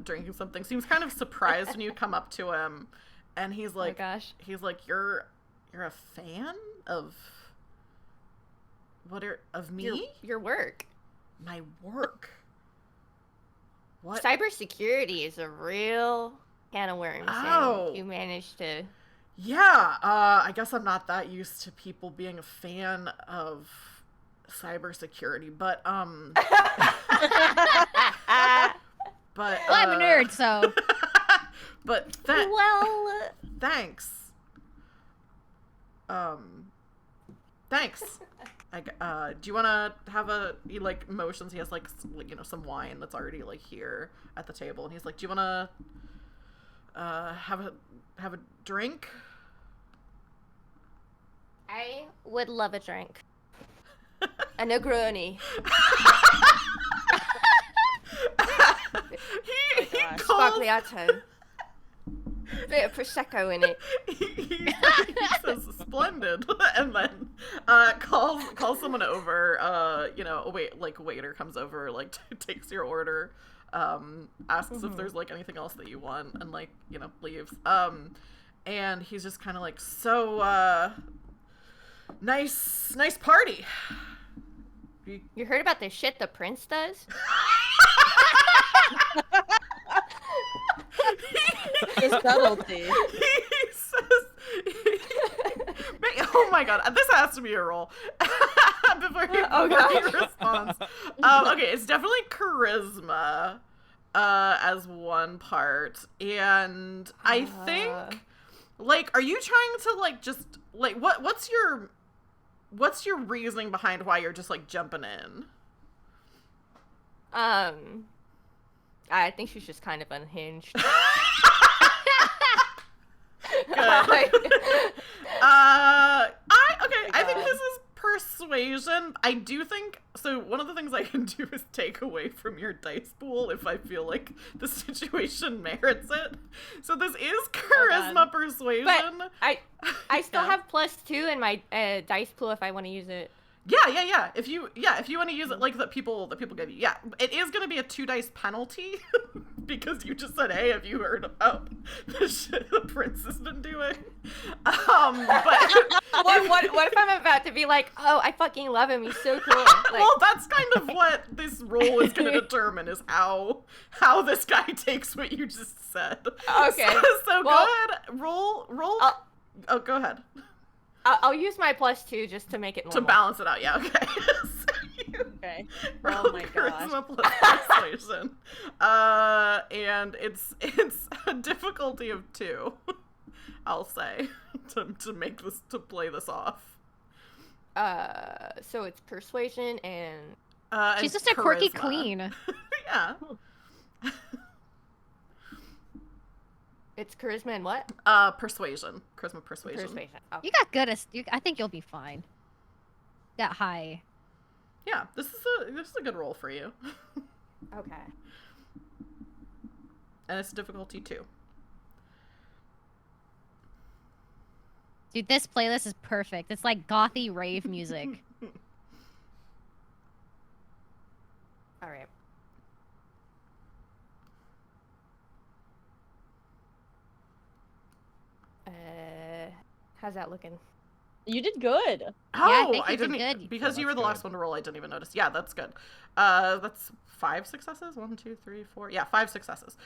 Speaker 1: drinking something. Seems kind of surprised when you come up to him, and he's like,
Speaker 3: "Oh my gosh."
Speaker 1: He's like, "You're a fan of of me?
Speaker 3: Your work.
Speaker 1: My work. What?
Speaker 3: Cybersecurity is a real can of worms.
Speaker 1: Oh.
Speaker 3: And you managed to.
Speaker 1: Yeah. I guess I'm not that used to people being a fan of cybersecurity, but but
Speaker 2: Well, I'm a nerd, so.
Speaker 1: But
Speaker 3: Well.
Speaker 1: thanks. Thanks. Do you want to have he like motions? He has like some wine that's already like here at the table, and he's like, "Do you want to have a drink?"
Speaker 3: I would love a drink. A Negroni.
Speaker 1: he calls.
Speaker 3: Spargliato. Bit of prosecco in it.
Speaker 1: he says splendid, and then calls someone over. A waiter comes over, like takes your order, asks if there's like anything else that you want, and like leaves. And he's just kind of like, so nice party.
Speaker 3: You heard about the shit the prince does?
Speaker 5: The subtlety.
Speaker 1: He says, oh my god, this has to be a roll. before he responds. Okay, it's definitely charisma as one part, and I think like, are you trying to like just like what's your reasoning behind why you're just like jumping in?
Speaker 3: I think she's just kind of unhinged.
Speaker 1: Good. I think this is persuasion. I do think so. One of the things I can do is take away from your dice pool if I feel like the situation merits it. So this is charisma persuasion.
Speaker 3: But I still have +2 in my dice pool if I want to use it.
Speaker 1: Yeah. If you want to use it like that people give you, it is going to be a 2 dice penalty because you just said, "Hey, have you heard about the shit the prince has been doing?" But
Speaker 3: what if I'm about to be like, "Oh, I fucking love him. He's so cool." Like,
Speaker 1: well, that's kind of what this roll is going to determine is how this guy takes what you just said.
Speaker 3: Okay.
Speaker 1: So
Speaker 3: well,
Speaker 1: good. Roll. Oh, go ahead.
Speaker 3: I'll use my +2 just to make it normal.
Speaker 1: To balance it out, yeah, okay.
Speaker 5: Okay.
Speaker 1: Roll
Speaker 5: Oh my gosh.
Speaker 1: charisma plus persuasion. And it's a difficulty of 2, I'll say, to play this off.
Speaker 3: So it's persuasion and
Speaker 2: she's just a quirky
Speaker 1: charisma.
Speaker 2: queen.
Speaker 1: Yeah.
Speaker 3: it's charisma and what?
Speaker 1: Persuasion. Charisma persuasion.
Speaker 3: Persuasion. Oh.
Speaker 2: You got good. I think you'll be fine. Got high.
Speaker 1: Yeah, this is a good roll for you.
Speaker 3: Okay.
Speaker 1: And it's difficulty 2.
Speaker 2: Dude, this playlist is perfect. It's like gothy rave music.
Speaker 3: All right. How's that looking?
Speaker 5: You did good.
Speaker 1: Oh,
Speaker 2: think
Speaker 1: I
Speaker 2: you did
Speaker 1: didn't
Speaker 2: good.
Speaker 1: because
Speaker 4: Yeah,
Speaker 1: you were
Speaker 4: that's
Speaker 1: the last
Speaker 4: good.
Speaker 1: one to roll. I didn't even notice. Yeah, that's good. That's 5 successes. 1, 2, 3, 4. Yeah, 5 successes.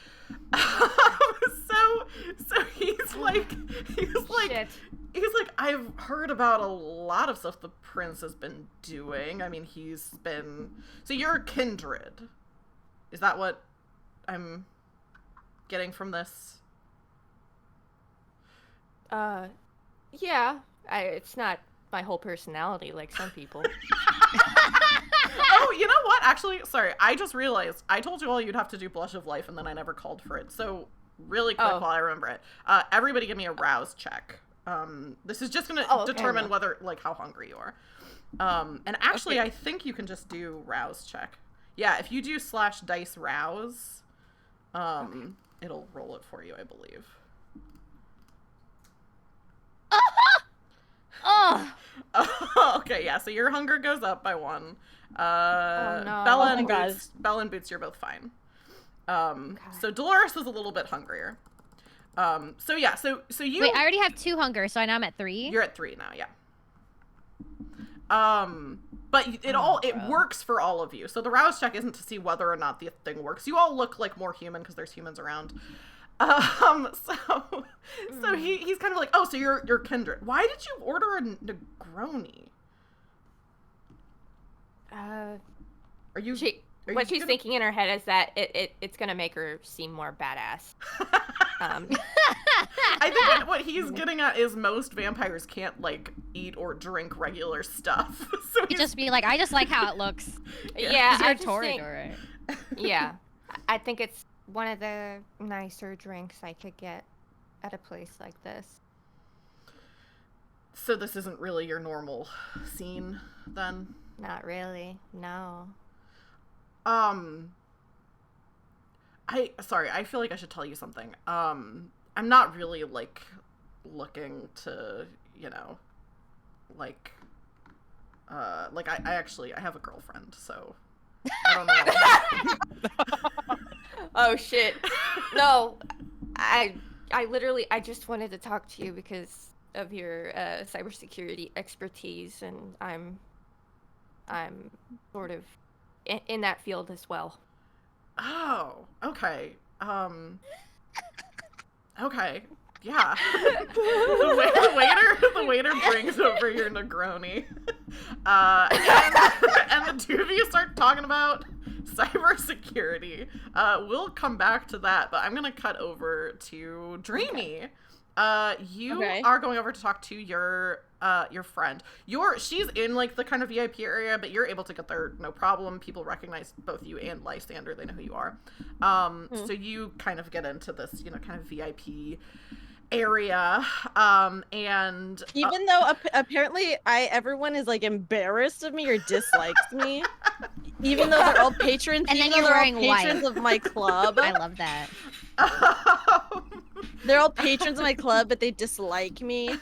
Speaker 1: So he's like,
Speaker 3: Shit.
Speaker 1: he's like, I've heard about a lot of stuff the prince has been doing. I mean, he's been. So you're a kindred. Is that what I'm getting from this?
Speaker 3: Yeah. It's not my whole personality like some people.
Speaker 1: Oh, you know what? Actually, sorry, I just realized I told you all you'd have to do Blush of Life, and then I never called for it. So, really quick,
Speaker 3: Oh.
Speaker 1: while I remember it, everybody give me a rouse check. This is just gonna
Speaker 3: Okay.
Speaker 1: determine whether, like, how hungry you are. And actually,
Speaker 5: Okay.
Speaker 1: I think you can just do rouse check. Yeah, if you do /dice rouse, it'll roll it for you, I believe.
Speaker 2: Oh,
Speaker 1: Okay, yeah, so your hunger goes up by 1.
Speaker 3: no.
Speaker 1: Bella
Speaker 5: Oh
Speaker 1: and
Speaker 5: my God.
Speaker 1: Boots, Bella and Boots, you're both fine. So Dolores is a little bit hungrier. So yeah, so you
Speaker 2: wait, I already have 2 hunger, so now I'm at 3.
Speaker 1: you're at 3 now, yeah. But it
Speaker 2: bro.
Speaker 1: works for all of you. So the rouse check isn't to see whether or not the thing works. You all look like more human because there's humans around. So he's kind of like, oh, so you're kindred. Why did you order a Negroni? Are you? Are
Speaker 3: What
Speaker 1: you
Speaker 3: she's
Speaker 1: gonna-
Speaker 3: thinking in her head is that it's gonna make her seem more badass.
Speaker 1: I think what he's getting at is most vampires can't like eat or drink regular stuff. So
Speaker 2: You
Speaker 1: he's
Speaker 2: just be like, I just like how it looks.
Speaker 3: Yeah,
Speaker 2: You're
Speaker 3: I
Speaker 2: a
Speaker 3: just think,
Speaker 2: Toreador, right?
Speaker 3: yeah, I think it's one of the nicer drinks I could get at a place like this.
Speaker 1: So this isn't really your normal scene, then?
Speaker 3: Not really, no.
Speaker 1: I feel like I should tell you something. I'm not really like looking to, you know, like I have a girlfriend, so I don't know.
Speaker 3: Oh shit. No, I literally just wanted to talk to you because of your cybersecurity expertise, and I'm sort of in that field as well.
Speaker 1: Oh, okay. Okay. Yeah. The waiter brings over your Negroni. And the two of you start talking about cybersecurity. We'll come back to that, but I'm gonna cut over to Dreamy. You
Speaker 5: Okay.
Speaker 1: are going over to talk to your friend. She's in like the kind of VIP area, but you're able to get there no problem. People recognize both you and Lysander. They know who you are. So you kind of get into this, you know, kind of VIP area. And
Speaker 5: Even though apparently everyone is like embarrassed of me or dislikes me, even though they're all patrons,
Speaker 2: And then
Speaker 5: even though
Speaker 2: you're
Speaker 5: they're all
Speaker 2: wearing white.
Speaker 5: patrons of my club.
Speaker 2: I love that.
Speaker 5: They're all patrons of my club, but they dislike me.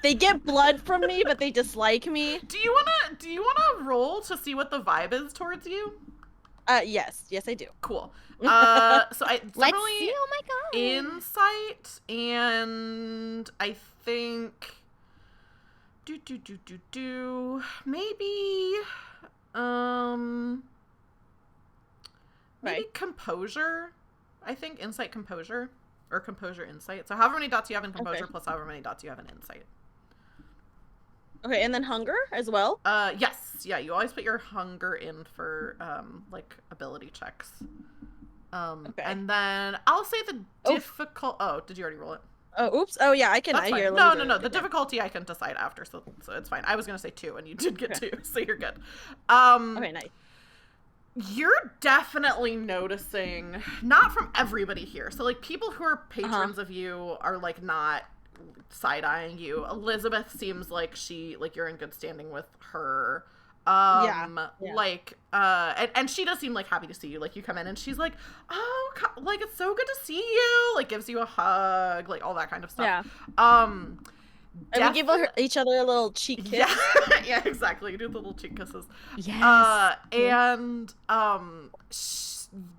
Speaker 5: They get blood from me, but they dislike me.
Speaker 1: do you wanna roll to see what the vibe is towards you?
Speaker 5: Yes, I do.
Speaker 1: Cool. So I
Speaker 2: Let's
Speaker 1: definitely
Speaker 2: see. Oh my god.
Speaker 1: insight, and I think maybe
Speaker 5: Right.
Speaker 1: composure. I think insight composure or composure insight. So however many dots you have in composure
Speaker 5: Okay.
Speaker 1: plus however many dots you have in insight.
Speaker 5: Okay, and then hunger as well.
Speaker 1: Yes, yeah. You always put your hunger in for like ability checks.
Speaker 5: Okay.
Speaker 1: And then I'll say the difficult. Oh, did you already roll it?
Speaker 5: Oh, oops. Oh, yeah, I can.
Speaker 1: That's
Speaker 5: I
Speaker 1: fine.
Speaker 5: hear.
Speaker 1: No. The difficulty I can decide after, so it's fine. I was gonna say 2, and you did get 2, so you're good.
Speaker 5: Okay, nice.
Speaker 1: You're definitely noticing, not from everybody here. So like people who are patrons of you are like not side-eyeing you. Elizabeth seems like you're in good standing with her.
Speaker 5: Yeah.
Speaker 1: Like and she does seem like happy to see you. Like you come in and she's like, oh, like it's so good to see you. Like gives you a hug, like all that kind of stuff.
Speaker 5: Yeah. And we give each other a little cheek kiss.
Speaker 1: Yeah, yeah, exactly. You do the little cheek kisses.
Speaker 2: Yes.
Speaker 1: And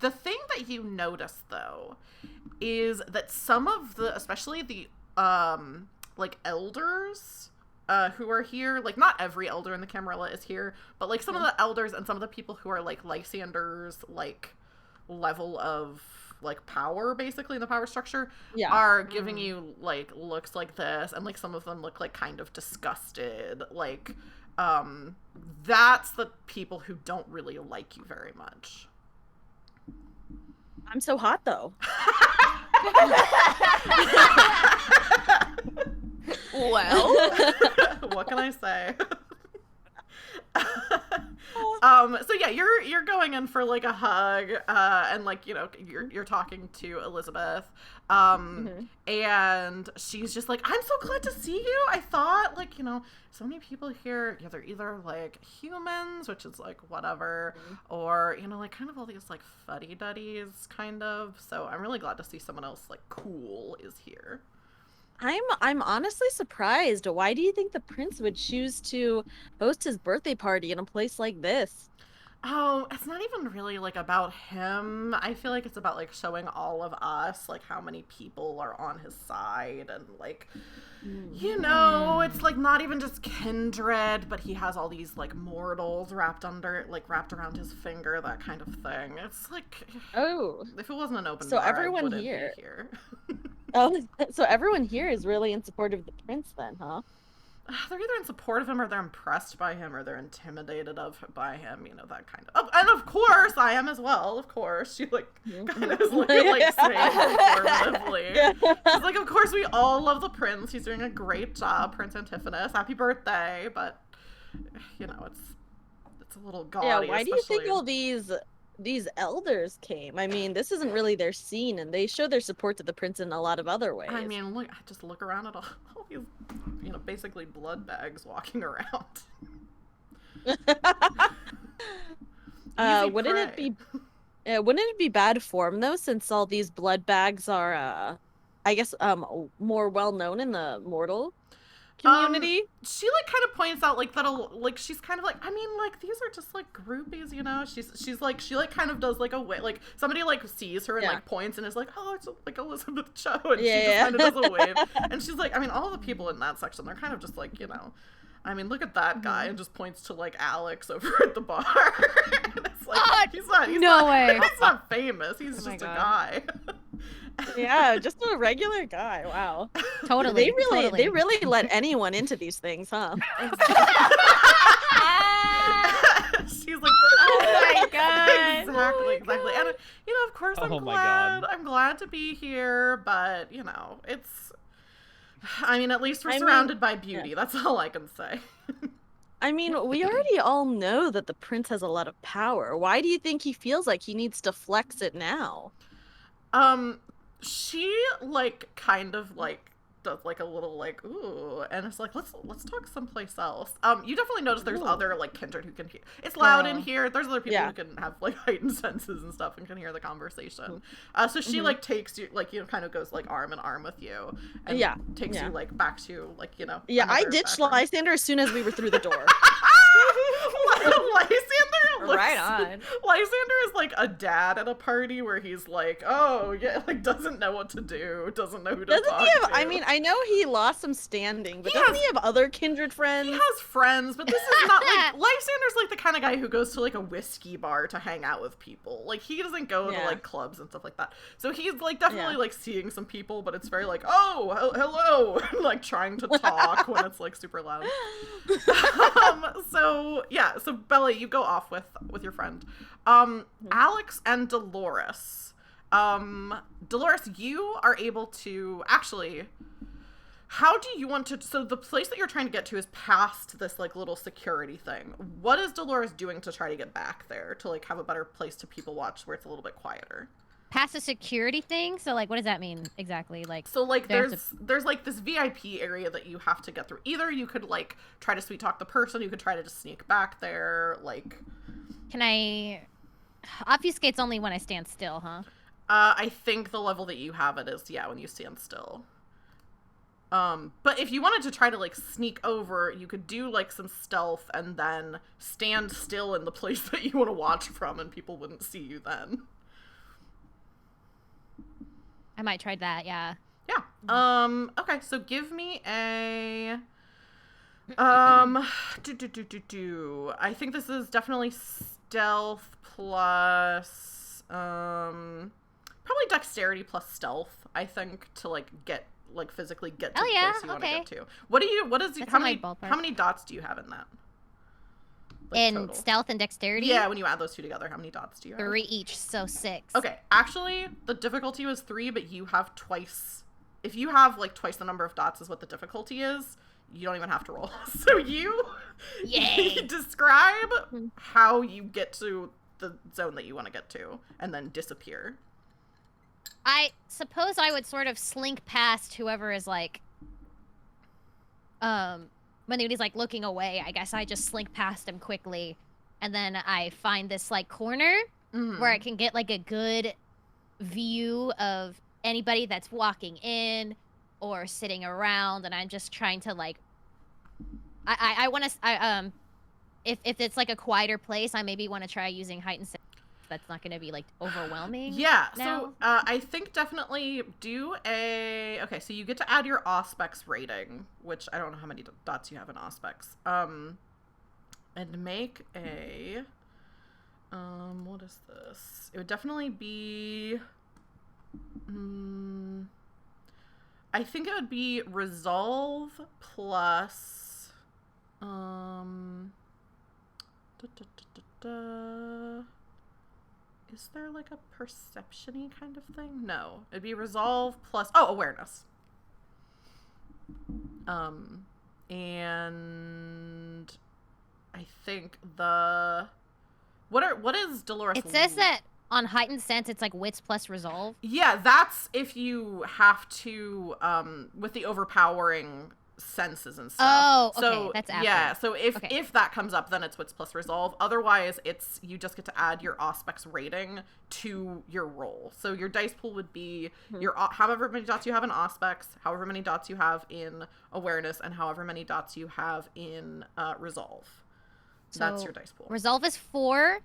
Speaker 1: the thing that you notice though is that some of the, especially the like elders who are here, like not every elder in the Camarilla is here, but like some of the elders and some of the people who are like Lysander's like level of like power basically in the power structure are giving you like looks like this, and like some of them look like kind of disgusted, like that's the people who don't really like you very much.
Speaker 5: I'm so hot though.
Speaker 3: Well,
Speaker 1: what can I say? So yeah, you're going in for like a hug, and like, you know, you're talking to Elizabeth, and she's just like, I'm so glad to see you. I thought, like, you know, so many people here, yeah, they're either like humans, which is like whatever, or, you know, like kind of all these like fuddy-duddies kind of. So I'm really glad to see someone else like cool is here.
Speaker 5: I'm honestly surprised. Why do you think the prince would choose to host his birthday party in a place like this?
Speaker 1: Oh, it's not even really like about him. I feel like it's about like showing all of us like how many people are on his side, and like, you know, it's like not even just kindred, but he has all these like mortals wrapped around his finger, that kind of thing. It's like,
Speaker 5: oh,
Speaker 1: if it wasn't an open
Speaker 5: so
Speaker 1: bar,
Speaker 5: everyone
Speaker 1: I wouldn't
Speaker 5: here.
Speaker 1: be here.
Speaker 5: Oh, so everyone here is really in support of the prince then, huh?
Speaker 1: They're either in support of him, or they're impressed by him, or they're intimidated by him, you know, that kind of. And of course, I am as well, of course. She, like, kind of is looking, like, saying informatively. She's like, of course, we all love the prince. He's doing a great job, Prince Antiphonus. Happy birthday. But, you know, it's a little gaudy.
Speaker 5: Yeah, why do you think all these elders came? I mean, this isn't really their scene, and they show their support to the prince in a lot of other ways.
Speaker 1: I mean, look around at all these, you know, basically blood bags walking around.
Speaker 5: Wouldn't it be bad form though, since all these blood bags are, I guess, more well known in the mortal community?
Speaker 1: She like kind of points out like like she's kind of like, I mean, like these are just like groupies, you know. She's like, she like kind of does like a way, like somebody like sees her and like points and is like, oh, it's like Elizabeth Cho, and she just kind of does a wave, and she's like, I mean, all the people in that section, they're kind of just like, you know, I mean, look at that guy, and just points to like Alex over at the bar. And it's like, he's not famous, he's just a guy.
Speaker 5: Yeah, just a regular guy. Wow.
Speaker 2: Totally.
Speaker 5: They really let anyone into these things, huh?
Speaker 1: She's like,
Speaker 3: oh my god.
Speaker 1: Exactly. And you know, of course, I'm glad to be here, but you know, I mean, at least we're surrounded by beauty. That's all I can say.
Speaker 5: I mean, we already all know that the prince has a lot of power. Why do you think he feels like he needs to flex it now?
Speaker 1: She like kind of like does like a little like ooh, and it's like let's talk someplace else. You definitely notice there's other like kindred who can hear. It's loud in here. There's other people who can have like heightened senses and stuff and can hear the conversation. So she like takes you, like, you know, kind of goes like arm in arm with you, and takes you like back to like, you know.
Speaker 5: Yeah, I ditched Lysander as soon as we were through the door.
Speaker 1: Lysander looks,
Speaker 3: right on.
Speaker 1: Lysander is like a dad at a party where he's like, oh yeah, like doesn't know what to do, doesn't know who to talk to.
Speaker 5: I mean, I know he lost some standing, but doesn't he have other kindred friends?
Speaker 1: He has friends, but this is not like Lysander's like the kind of guy who goes to like a whiskey bar to hang out with people. Like he doesn't go to like clubs and stuff like that. So he's like definitely like seeing some people, but it's very like, oh, hello, like trying to talk when it's like super loud. So Bella, you go off with your friend. Alex and Dolores. Dolores, you are able to actually, how do you want to, so the place that you're trying to get to is past this like little security thing. What is Dolores doing to try to get back there to like have a better place to people watch where it's a little bit quieter?
Speaker 2: Past the security thing? So like what does that mean exactly? Like,
Speaker 1: so like there's like this VIP area that you have to get through. Either you could like try to sweet talk the person, you could try to just sneak back there, like,
Speaker 2: can I, obfuscate's only when I stand still, huh?
Speaker 1: I think the level that you have it is when you stand still. But if you wanted to try to like sneak over, you could do like some stealth and then stand still in the place that you want to watch from, and people wouldn't see you then.
Speaker 2: I might try that, yeah.
Speaker 1: Yeah. Okay, so give me a I think this is definitely stealth plus probably dexterity plus stealth, I think, to like physically get to the place you want to get to. How many dots do you have in that? Like,
Speaker 2: in
Speaker 1: total?
Speaker 2: Stealth and dexterity?
Speaker 1: Yeah, when you add those two together, how many dots do you have?
Speaker 2: 3 each, so 6.
Speaker 1: Okay, actually, the difficulty was 3, but you have twice. If you have like twice the number of dots is what the difficulty is, you don't even have to roll. So you describe how you get to the zone that you want to get to, and then disappear.
Speaker 2: I suppose I would sort of slink past whoever is like, when he's like looking away. I guess I just slink past him quickly, and then I find this like corner where I can get like a good view of anybody that's walking in or sitting around, and I'm just trying to like, I want to, if it's like a quieter place, I maybe want to try using heightened sense. That's not going to be like overwhelming.
Speaker 1: Yeah,
Speaker 2: now.
Speaker 1: so I think definitely do okay, so you get to add your Auspex rating, which I don't know how many dots you have in Auspex. And make a, what is this? It would definitely be, I think it would be Resolve plus, is there like a perception-y kind of thing? No. It'd be Resolve plus... Oh, Awareness. And... I think the... What is Dolores...
Speaker 2: It says that on heightened sense, it's like Wits plus Resolve.
Speaker 1: Yeah, that's if you have to, with the overpowering senses and stuff.
Speaker 2: Oh, okay,
Speaker 1: so,
Speaker 2: that's after.
Speaker 1: Yeah, so if that comes up, then it's Wits plus Resolve. Otherwise, you just get to add your Auspex rating to your roll. So your dice pool would be your however many dots you have in Auspex, however many dots you have in Awareness, and however many dots you have in Resolve. So that's your dice pool.
Speaker 2: Resolve is 4,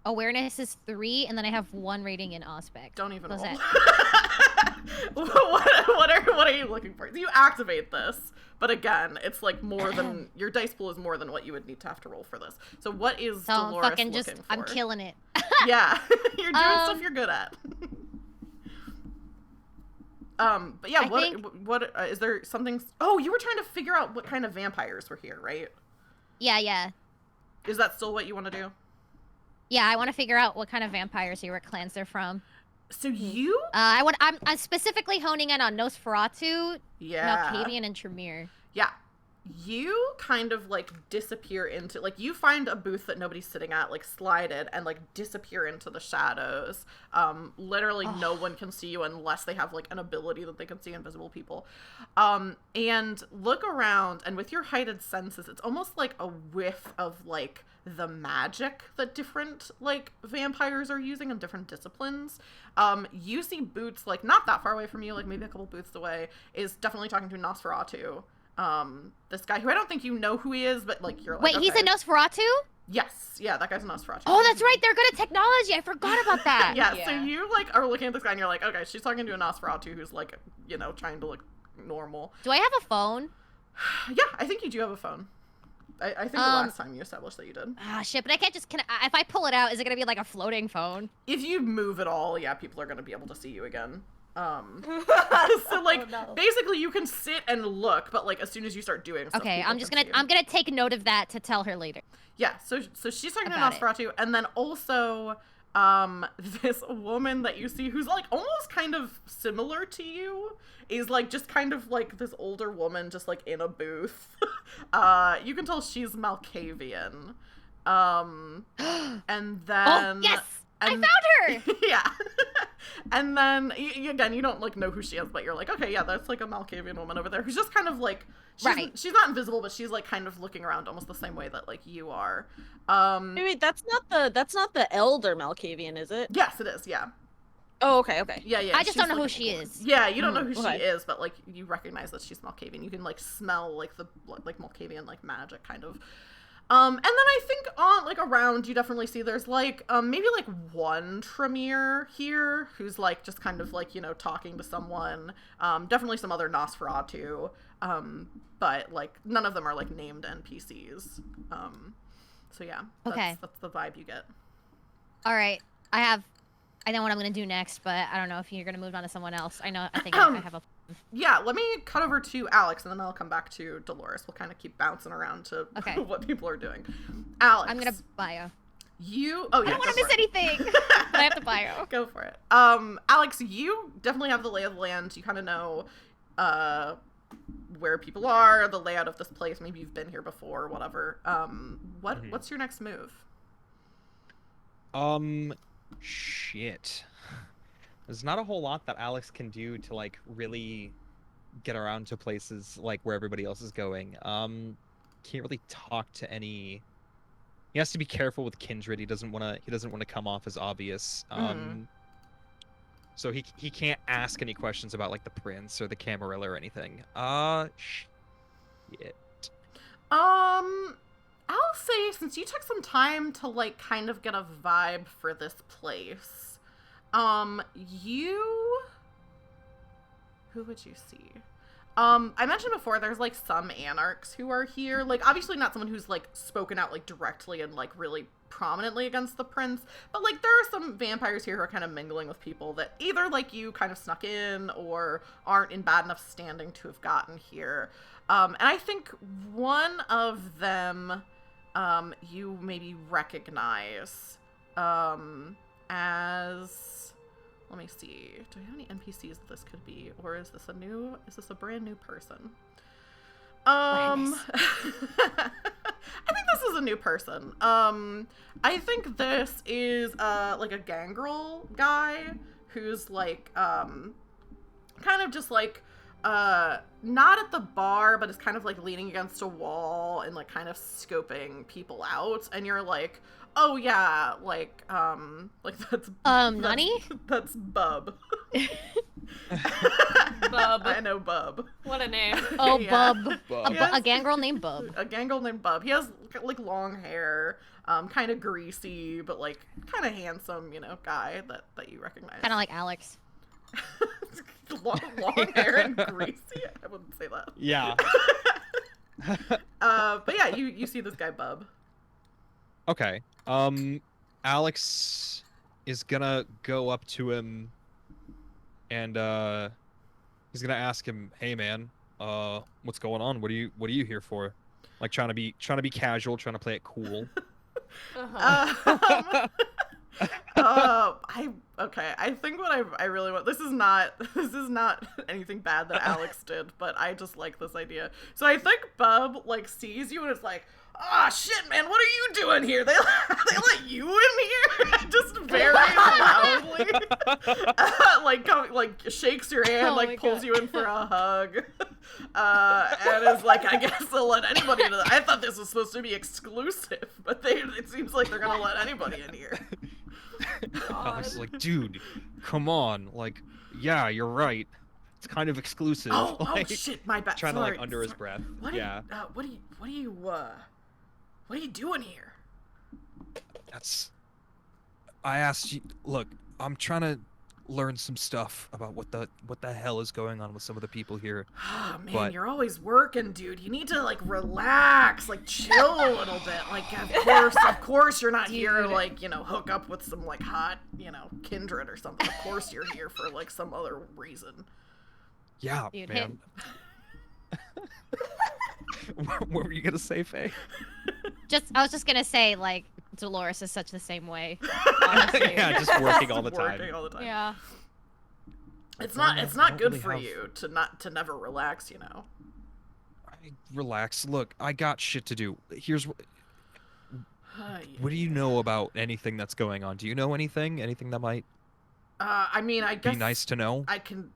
Speaker 2: Awareness is 3, and then I have 1 rating in Auspex.
Speaker 1: Don't even roll.
Speaker 2: That?
Speaker 1: What are you looking for? You activate this, but again, it's like more than your dice pool is more than what you would need to have to roll for this. So what is Dolores looking for?
Speaker 2: I'm killing it.
Speaker 1: Yeah, you're doing stuff you're good at. But yeah, what is there something? Oh, you were trying to figure out what kind of vampires were here, right?
Speaker 2: Yeah.
Speaker 1: Is that still what you want to do?
Speaker 2: Yeah, I want to figure out what kind of vampires here, what clans they're from.
Speaker 1: So you?
Speaker 2: I'm specifically honing in on Nosferatu,
Speaker 1: yeah,
Speaker 2: Malkavian, and Tremere.
Speaker 1: Yeah. You kind of like disappear into, like, you find a booth that nobody's sitting at, like slide it and like disappear into the shadows. Literally no one can see you unless they have like an ability that they can see invisible people. And look around, and with your heightened senses, it's almost like a whiff of like the magic that different like vampires are using in different disciplines. You see Boots like not that far away from you, like maybe a couple booths away, is definitely talking to Nosferatu. This guy who I don't think you know who he is, but like you're like,
Speaker 2: wait,
Speaker 1: okay.
Speaker 2: He's a Nosferatu?
Speaker 1: Yes, yeah, that guy's a Nosferatu.
Speaker 2: Oh, that's right, they're good at technology. I forgot about that.
Speaker 1: Yeah, so you like are looking at this guy and you're like, okay, she's talking to a Nosferatu who's like, you know, trying to look normal.
Speaker 2: Do I have a phone?
Speaker 1: Yeah, I think you do have a phone. I think the last time you established that you did.
Speaker 2: Ah, shit, but I can't just, if I pull it out, is it gonna be like a floating phone?
Speaker 1: If you move at all, yeah, people are gonna be able to see you again. So like basically you can sit and look, but like as soon as you start doing stuff,
Speaker 2: okay, I'm gonna take note of that to tell her later.
Speaker 1: Yeah, so she's talking to
Speaker 2: About
Speaker 1: Nosferatu, and then also this woman that you see who's like almost kind of similar to you is like just kind of like this older woman just like in a booth. You can tell she's Malkavian. And then
Speaker 2: yes, I found her.
Speaker 1: Yeah. And then again, you don't like know who she is, but you're like, okay, yeah, that's like a Malkavian woman over there who's just kind of like she's not invisible, but she's like kind of looking around almost the same way that like you are.
Speaker 5: Wait, that's not the elder Malkavian, is it?
Speaker 1: Yes, it is. Yeah.
Speaker 5: Oh, okay, okay.
Speaker 1: Yeah,
Speaker 2: I just
Speaker 1: she's,
Speaker 2: don't know
Speaker 1: like,
Speaker 2: who she is.
Speaker 1: Yeah, you don't know who
Speaker 5: okay.
Speaker 1: she is, but like you recognize that she's Malkavian. You can like smell like the like Malkavian like magic kind of. And then I think on like around you definitely see there's like maybe like one Tremere here who's like just kind of like, you know, talking to someone. Definitely some other Nosferatu. But like none of them are like named NPCs. So yeah.
Speaker 2: Okay.
Speaker 1: That's the vibe you get.
Speaker 2: All right. I know what I'm gonna do next, but I don't know if you're gonna move on to someone else. I think I have a.
Speaker 1: Yeah, let me cut over to Alex, and then I'll come back to Dolores. We'll kind of keep bouncing around to
Speaker 2: Okay.
Speaker 1: what people are doing. Alex,
Speaker 2: I'm gonna bio.
Speaker 1: you. Oh yeah,
Speaker 2: I don't want to
Speaker 1: go
Speaker 2: miss
Speaker 1: for it.
Speaker 2: anything. But I have to bio.
Speaker 1: Go for it. Alex, you definitely have the lay of the land. You kind of know, where people are, the layout of this place. Maybe you've been here before, whatever. What's your next move?
Speaker 4: Shit. There's not a whole lot that Alex can do to like really get around to places like where everybody else is going. Can't really talk to any. He has to be careful with kindred. He doesn't want to come off as obvious. So he can't ask any questions about like the prince or the Camarilla or anything. Shit.
Speaker 1: I'll say since you took some time to like kind of get a vibe for this place, who would you see? I mentioned before there's like some anarchs who are here. Like obviously not someone who's like spoken out like directly and like really prominently against the prince, but like there are some vampires here who are kind of mingling with people that either like you kind of snuck in or aren't in bad enough standing to have gotten here. And I think one of them you maybe recognize as, let me see, do we have any NPCs that this could be, or is this a brand new person? I think this is a new person. I think this is like a gangrel guy who's like kind of just like not at the bar, but is kind of like leaning against a wall and like kind of scoping people out, and you're like, oh yeah, like that's
Speaker 2: Nani?
Speaker 1: That's Bub.
Speaker 3: Bub.
Speaker 1: I know Bub.
Speaker 3: What a name.
Speaker 2: Oh,
Speaker 1: Yeah.
Speaker 2: Bub.
Speaker 4: Bub.
Speaker 2: A gangrel named Bub.
Speaker 1: A gangrel named Bub. He has like long hair, kind of greasy, but like kind of handsome, you know, guy that you recognize.
Speaker 2: Kind of like Alex.
Speaker 1: long hair and greasy. I wouldn't say that.
Speaker 4: Yeah.
Speaker 1: But yeah, you see this guy Bub.
Speaker 4: Okay. Alex is gonna go up to him and he's gonna ask him, "Hey man, what's going on? What are you here for?" Like trying to be casual, trying to play it cool.
Speaker 1: I think what I really want, this is not anything bad that Alex did, but I just like this idea. So I think Bub like sees you and is like, "Ah, shit, man, what are you doing here? They let you in here?" Just very loudly, like shakes your hand,
Speaker 2: Oh
Speaker 1: like
Speaker 2: my
Speaker 1: pulls
Speaker 2: God.
Speaker 1: you in for a hug, and is like, "I guess they'll let anybody into I thought this was supposed to be exclusive, but it seems like they're gonna let anybody in here."
Speaker 4: Alex is like, "Dude, come on. Like, yeah, you're right. It's kind of exclusive."
Speaker 1: Oh,
Speaker 4: like,
Speaker 1: shit, my bad.
Speaker 4: trying to
Speaker 1: Sorry,
Speaker 4: like under his
Speaker 1: sorry.
Speaker 4: breath.
Speaker 1: What
Speaker 4: Yeah.
Speaker 1: What are you doing here?
Speaker 4: I asked you. Look, I'm trying to learn some stuff about what the hell is going on with some of the people here.
Speaker 1: Oh man,
Speaker 4: But-
Speaker 1: you're always working, dude. You need to like relax, like chill a little bit. Like of course you're not here to like, you know, hook up with some like hot, you know, kindred or something. Of course you're here for like some other reason.
Speaker 4: Yeah,
Speaker 2: Dude,
Speaker 4: man. What were you gonna say, Faye?
Speaker 2: I was just gonna say, like, Dolores is such the same way. Honestly.
Speaker 4: Yeah, just working all the time.
Speaker 1: Working all the time.
Speaker 2: Yeah.
Speaker 1: It's
Speaker 4: I
Speaker 1: not
Speaker 4: don't
Speaker 1: good
Speaker 4: really
Speaker 1: for
Speaker 4: have-
Speaker 1: you to never relax, you know.
Speaker 4: Relax. Look, I got shit to do. Here's what
Speaker 1: Yeah.
Speaker 4: do you know about anything that's going on? Do you know anything? Anything that might
Speaker 1: I mean, I guess
Speaker 4: be nice to know?
Speaker 1: I could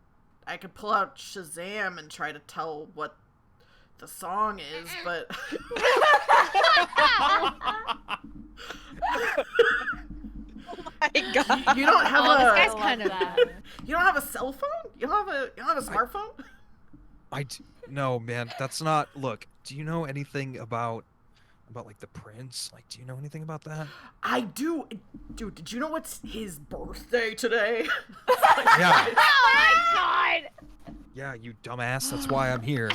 Speaker 1: pull out Shazam and try to tell what the song is, but
Speaker 5: my god.
Speaker 1: You don't have
Speaker 2: Oh, this
Speaker 1: a
Speaker 2: guy's
Speaker 3: I
Speaker 2: kind
Speaker 3: love
Speaker 2: of.
Speaker 3: that.
Speaker 1: you don't have a cell phone? You don't have a smartphone?
Speaker 4: No, man, that's not. Look, do you know anything about like the prince? Like, do you know anything about that?
Speaker 1: I do. Dude, did you know it's his birthday today?
Speaker 4: Yeah.
Speaker 2: Oh my god!
Speaker 4: Yeah, you dumbass. That's why I'm here.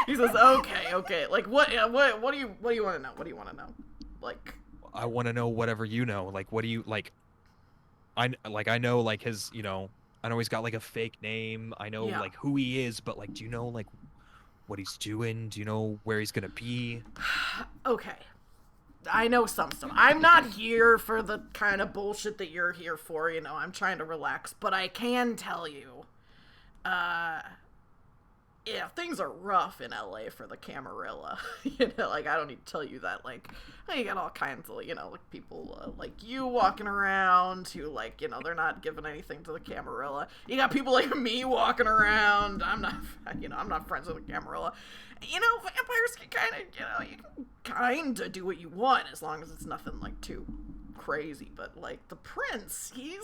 Speaker 1: he says, okay. Like, what do you want to know? What do you want to know? Like,
Speaker 4: I want to know whatever you know. Like, what do you like? I know like his, I know he's got like a fake name. I know
Speaker 1: Yeah.
Speaker 4: like who he is, but like, do you know like what he's doing? Do you know where he's gonna be?
Speaker 1: okay. I know some stuff. I'm not here for the kind of bullshit that you're here for, I'm trying to relax, but I can tell you, yeah, things are rough in LA for the Camarilla. Like, I don't need to tell you that. Like, you got all kinds of, like people like you walking around who, like, they're not giving anything to the Camarilla. You got people like me walking around. I'm not friends with the Camarilla. Vampires can kind of, you can kind of do what you want as long as it's nothing, like, too crazy. But, like, the prince, he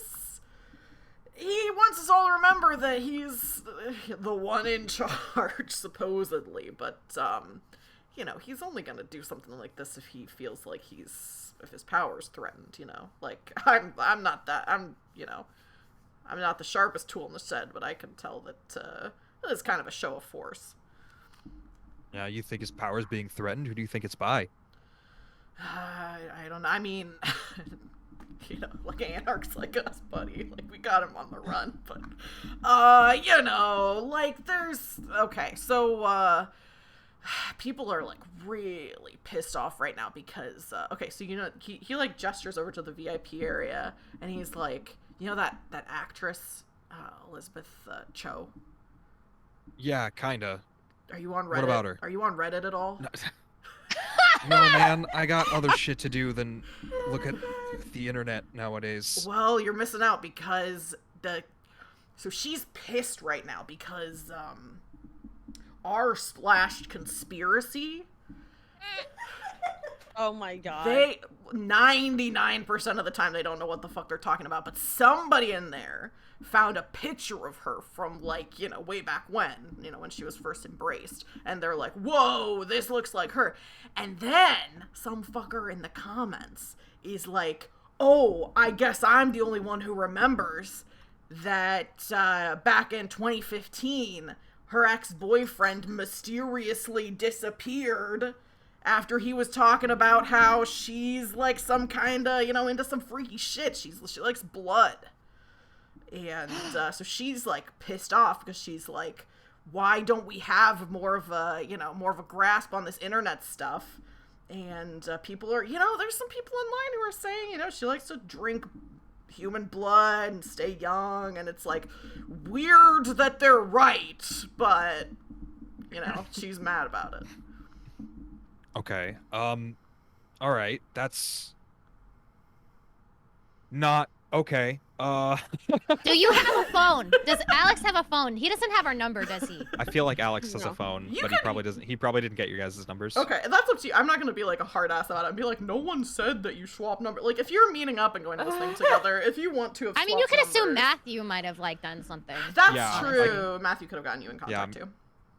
Speaker 1: wants us all to remember that he's the one in charge, supposedly. But, he's only gonna do something like this if he feels like if his power's threatened, Like, I'm not the sharpest tool in the shed, but I can tell that, it's kind of a show of force.
Speaker 4: Yeah, you think his power's being threatened? Who do you think it's by?
Speaker 1: I don't know. I mean, like anarchs like us, buddy. Like, we got him on the run, but, like, okay, so, people are, like, really pissed off right now because, okay, so, he like, gestures over to the VIP area, and he's like, that actress, Elizabeth, Cho?
Speaker 4: Yeah, kinda.
Speaker 1: Are you on Reddit?
Speaker 4: What about her?
Speaker 1: Are you on Reddit at all?
Speaker 4: No, man, I got other shit to do than look at the internet nowadays.
Speaker 1: Well, you're missing out because so she's pissed right now because r/conspiracy.
Speaker 5: Oh my god.
Speaker 1: They 99% of the time they don't know what the fuck they're talking about, but somebody in there found a picture of her from, like, way back when she was first embraced, and they're like, whoa, this looks like her. And then some fucker in the comments is like, oh, I guess I'm the only one who remembers that back in 2015 her ex-boyfriend mysteriously disappeared after he was talking about how she's, like, some kind of, into some freaky shit. She likes blood. And so she's, like, pissed off because she's like, why don't we have more of a grasp on this internet stuff? And people are, there's some people online who are saying, she likes to drink human blood and stay young. And it's, like, weird that they're right, but, she's mad about it.
Speaker 4: Okay. All right. That's not okay.
Speaker 2: Do you have a phone? Does Alex have a phone? He doesn't have our number, does he?
Speaker 4: I feel like Alex has
Speaker 5: No.
Speaker 4: a phone,
Speaker 1: You
Speaker 4: but he probably doesn't. He probably didn't get your guys' numbers.
Speaker 1: Okay, that's up to you. I'm not gonna be like a hard ass about it and be like, no one said that you swap number. Like, if you're meeting up and going to this thing together, if you want to have
Speaker 2: I mean, you
Speaker 1: swapped
Speaker 2: could assume
Speaker 1: numbers-
Speaker 2: Matthew might have, like, done something.
Speaker 1: That's
Speaker 4: Yeah,
Speaker 1: true. Matthew could have gotten you in contact
Speaker 4: Yeah,
Speaker 1: too.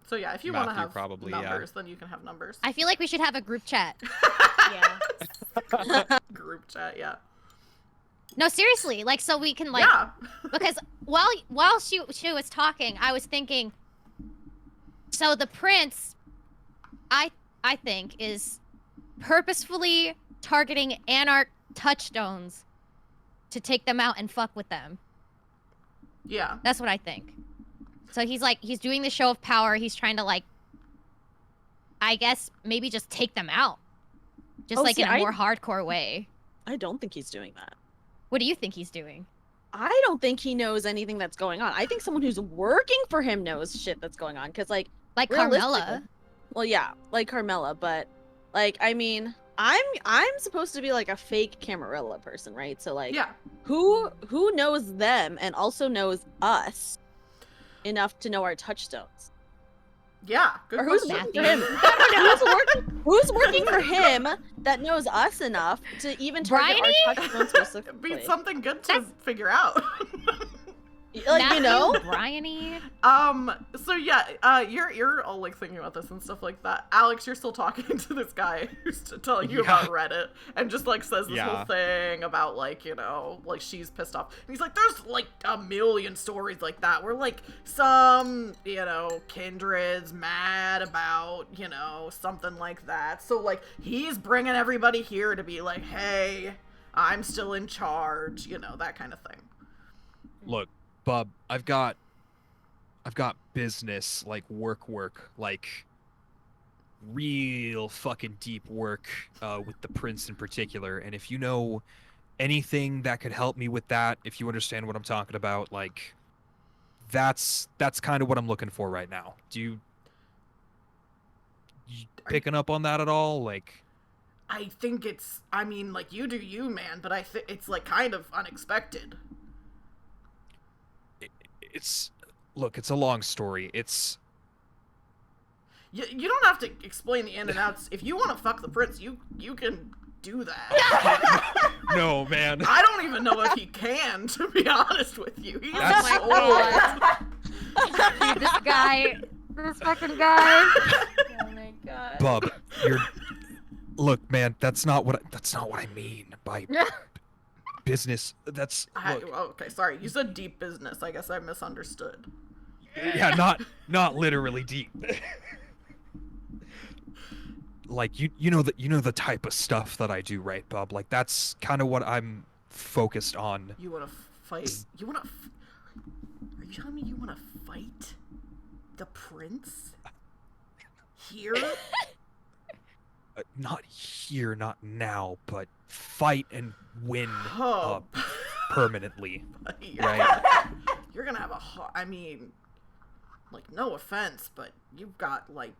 Speaker 1: So yeah, if you want to
Speaker 4: Matthew
Speaker 1: have
Speaker 4: probably, yeah.
Speaker 1: numbers, then you can have numbers.
Speaker 2: I feel like we should have a group chat.
Speaker 3: Yeah.
Speaker 1: Group chat, yeah.
Speaker 2: No, seriously, like, so we can, like,
Speaker 1: Yeah.
Speaker 2: because while she was talking, I was thinking, so the prince, I think, is purposefully targeting anarch touchstones to take them out and fuck with them.
Speaker 1: Yeah.
Speaker 2: That's what I think. So he's doing the show of power. He's trying to, like, I guess maybe just take them out, just
Speaker 5: Oh, see,
Speaker 2: in a more hardcore way.
Speaker 5: I don't think he's doing that.
Speaker 2: What do you think he's doing?
Speaker 5: I don't think he knows anything that's going on. I think someone who's working for him knows shit that's going on. Cause, like
Speaker 2: Carmilla.
Speaker 5: realistically- well, yeah, like Carmilla, but, like, I mean, I'm supposed to be like a fake Camarilla person, right? So, like,
Speaker 1: Yeah.
Speaker 5: who knows them and also knows us enough to know our touchstones?
Speaker 1: Yeah, good
Speaker 5: Or who's
Speaker 1: question.
Speaker 5: working for him? Who's working for him that knows us enough to even target our touchstone
Speaker 1: It'd
Speaker 5: specifically?
Speaker 1: be something good to figure out.
Speaker 5: Like, you know?
Speaker 2: Bryony?
Speaker 1: So yeah, you're all like thinking about this and stuff like that. Alex, you're still talking to this guy who's telling you about Reddit and just like says this whole thing about like, you know, like she's pissed off. And he's like, there's like a million stories like that where like some, you know, kindred's mad about, you know, something like that. So like he's bringing everybody here to be like, hey, I'm still in charge, you know, that kind of thing.
Speaker 4: Look, Bub, I've got business, like work, like real fucking deep work with the prince in particular. And if you know anything that could help me with that, if you understand what I'm talking about, like that's kind of what I'm looking for right now. You picking up on that at all? Like,
Speaker 1: I think it's, I mean, like, you do you, man, but I think it's like kind of unexpected.
Speaker 4: Look, it's a long story. It's...
Speaker 1: You don't have to explain the in and outs. If you want to fuck the prince, you can do that.
Speaker 4: No, man.
Speaker 1: I don't even know if he can, to be honest with you. He's
Speaker 4: That's-
Speaker 1: old.
Speaker 2: This fucking guy.
Speaker 3: Oh my god.
Speaker 4: Bub, look, man, that's not what I mean by business. That's look,
Speaker 1: Okay, sorry. You said deep business. I guess I misunderstood.
Speaker 4: yeah, not literally deep. Like you know the type of stuff that I do, right, Bub? Like that's kind of what I'm focused on.
Speaker 1: You want to fight? You want to? Are you telling me you want to fight the prince here?
Speaker 4: Not here, not now, but fight and win
Speaker 1: Oh.
Speaker 4: permanently.
Speaker 1: You're
Speaker 4: Right.
Speaker 1: You're gonna have a hard. I mean, like, no offense, but you've got like.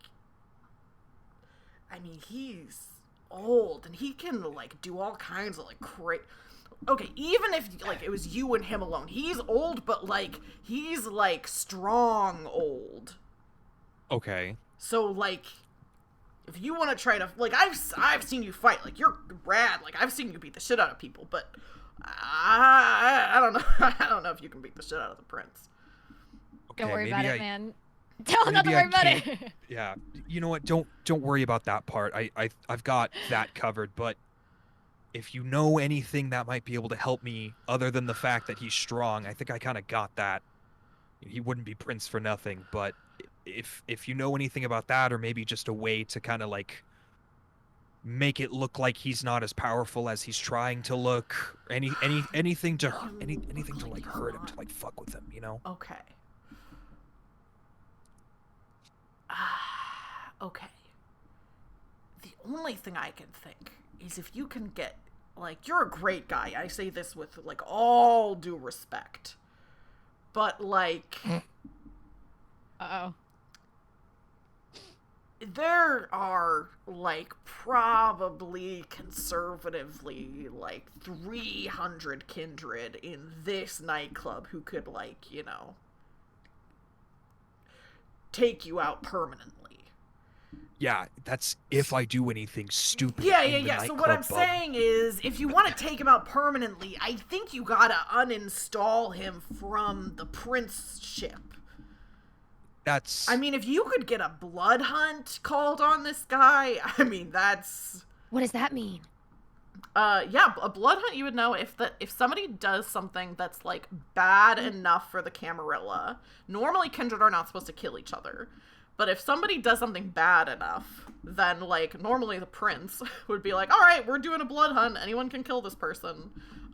Speaker 1: I mean, he's old and he can like do all kinds of like Okay, even if like it was you and him alone, he's old, but like he's like strong old.
Speaker 4: Okay.
Speaker 1: So like, if you want to try to like, I've seen you fight. Like you're rad. Like I've seen you beat the shit out of people, but I don't know. I don't know if you can beat the shit out of the prince.
Speaker 4: Okay,
Speaker 2: Don't worry
Speaker 4: maybe
Speaker 2: about it,
Speaker 4: I-
Speaker 2: man. Tell him not to
Speaker 4: maybe I
Speaker 2: worry about it.
Speaker 4: can't- Yeah, you know what? Don't worry about that part. I've got that covered. But if you know anything that might be able to help me, other than the fact that he's strong, I think I kind of got that. He wouldn't be prince for nothing. But if you know anything about that, or maybe just a way to kind of like make it look like he's not as powerful as he's trying to look, anything to anything to like hurt him, to like fuck with him, you know?
Speaker 1: Okay. Okay. The only thing I can think is if you can get, like, you're a great guy. I say this with, like, all due respect. But, like,
Speaker 2: Uh-oh.
Speaker 1: there are, like, probably conservatively, like, 300 kindred in this nightclub who could, like, you know, take you out permanently.
Speaker 4: Yeah, that's if I do anything stupid.
Speaker 1: Yeah.
Speaker 4: in the
Speaker 1: So what I'm
Speaker 4: nightclub, bub.
Speaker 1: saying is, if you want to take him out permanently, I think you gotta uninstall him from the prince ship.
Speaker 4: That's...
Speaker 1: I mean, if you could get a blood hunt called on this guy, I mean, that's...
Speaker 2: What does that mean?
Speaker 1: Yeah, a blood hunt, you would know if somebody does something that's, like, bad enough for the Camarilla. Normally, kindred are not supposed to kill each other. But if somebody does something bad enough, then, like, normally the prince would be like, all right, we're doing a blood hunt. Anyone can kill this person.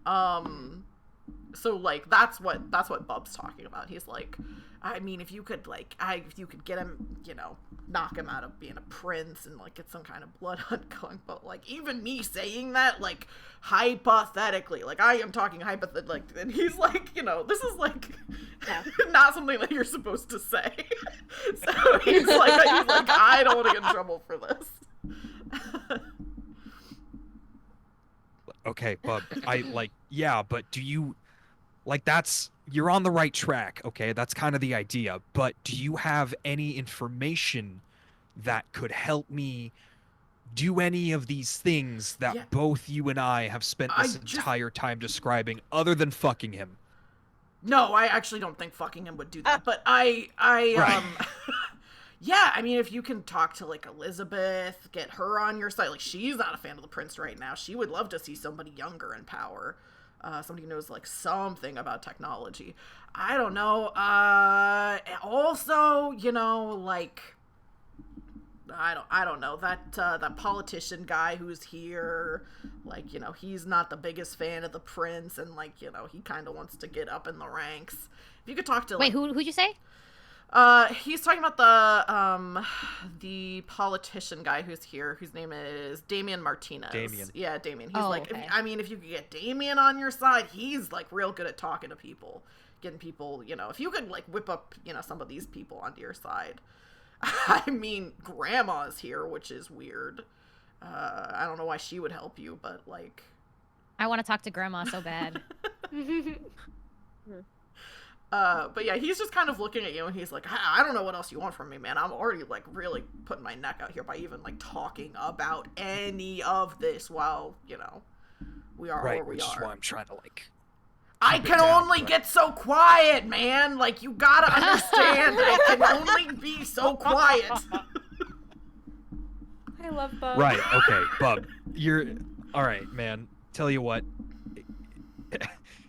Speaker 1: So, like, that's what Bub's talking about. He's like, I mean, if you could, like, if you could get him, you know, knock him out of being a prince and, like, get some kind of blood hunt going. But, like, even me saying that, like, hypothetically, like, I am talking hypothetically, like, and he's like, you know, this is, like, not something that you're supposed to say. So he's like, I don't want to get in trouble for this.
Speaker 4: Okay, Bub, I, like, yeah, but do you... Like, that's you're on the right track, okay? That's kind of the idea. But do you have any information that could help me do any of these things that
Speaker 1: Yeah.
Speaker 4: both you and I have spent this entire time describing, other than fucking him?
Speaker 1: No, I actually don't think fucking him would do that. But
Speaker 4: Right.
Speaker 1: Yeah, I mean, if you can talk to, like, Elizabeth, get her on your side. Like, she's not a fan of the prince right now. She would love to see somebody younger in power. Somebody who knows, like, something about technology. I don't know. Also, you know, like, I don't know. That politician guy who's here, like, you know, he's not the biggest fan of the prince, and, like, you know, he kind of wants to get up in the ranks. If you could talk to, like...
Speaker 2: Wait, who'd you say?
Speaker 1: He's talking about the politician guy who's here, whose name is Damian Martinez.
Speaker 4: Damien.
Speaker 1: Yeah, Damien. He's
Speaker 2: okay.
Speaker 1: if you could get Damien on your side, he's, like, real good at talking to people. Getting people, you know, if you could, like, whip up, you know, some of these people onto your side. I mean, Grandma's here, which is weird. I don't know why she would help you, but, like...
Speaker 2: I want to talk to Grandma so bad.
Speaker 1: But yeah, he's just kind of looking at you, and he's like, I don't know what else you want from me, man. I'm already, like, really putting my neck out here by even, like, talking about any of this while, you know, we are where we
Speaker 4: which is
Speaker 1: are.
Speaker 4: why I'm trying to, like...
Speaker 1: I can only get so quiet, man. Like, you gotta understand. I can only be so quiet.
Speaker 3: I love Bub.
Speaker 4: Right, okay, Bub. You're... Alright, man. Tell you what.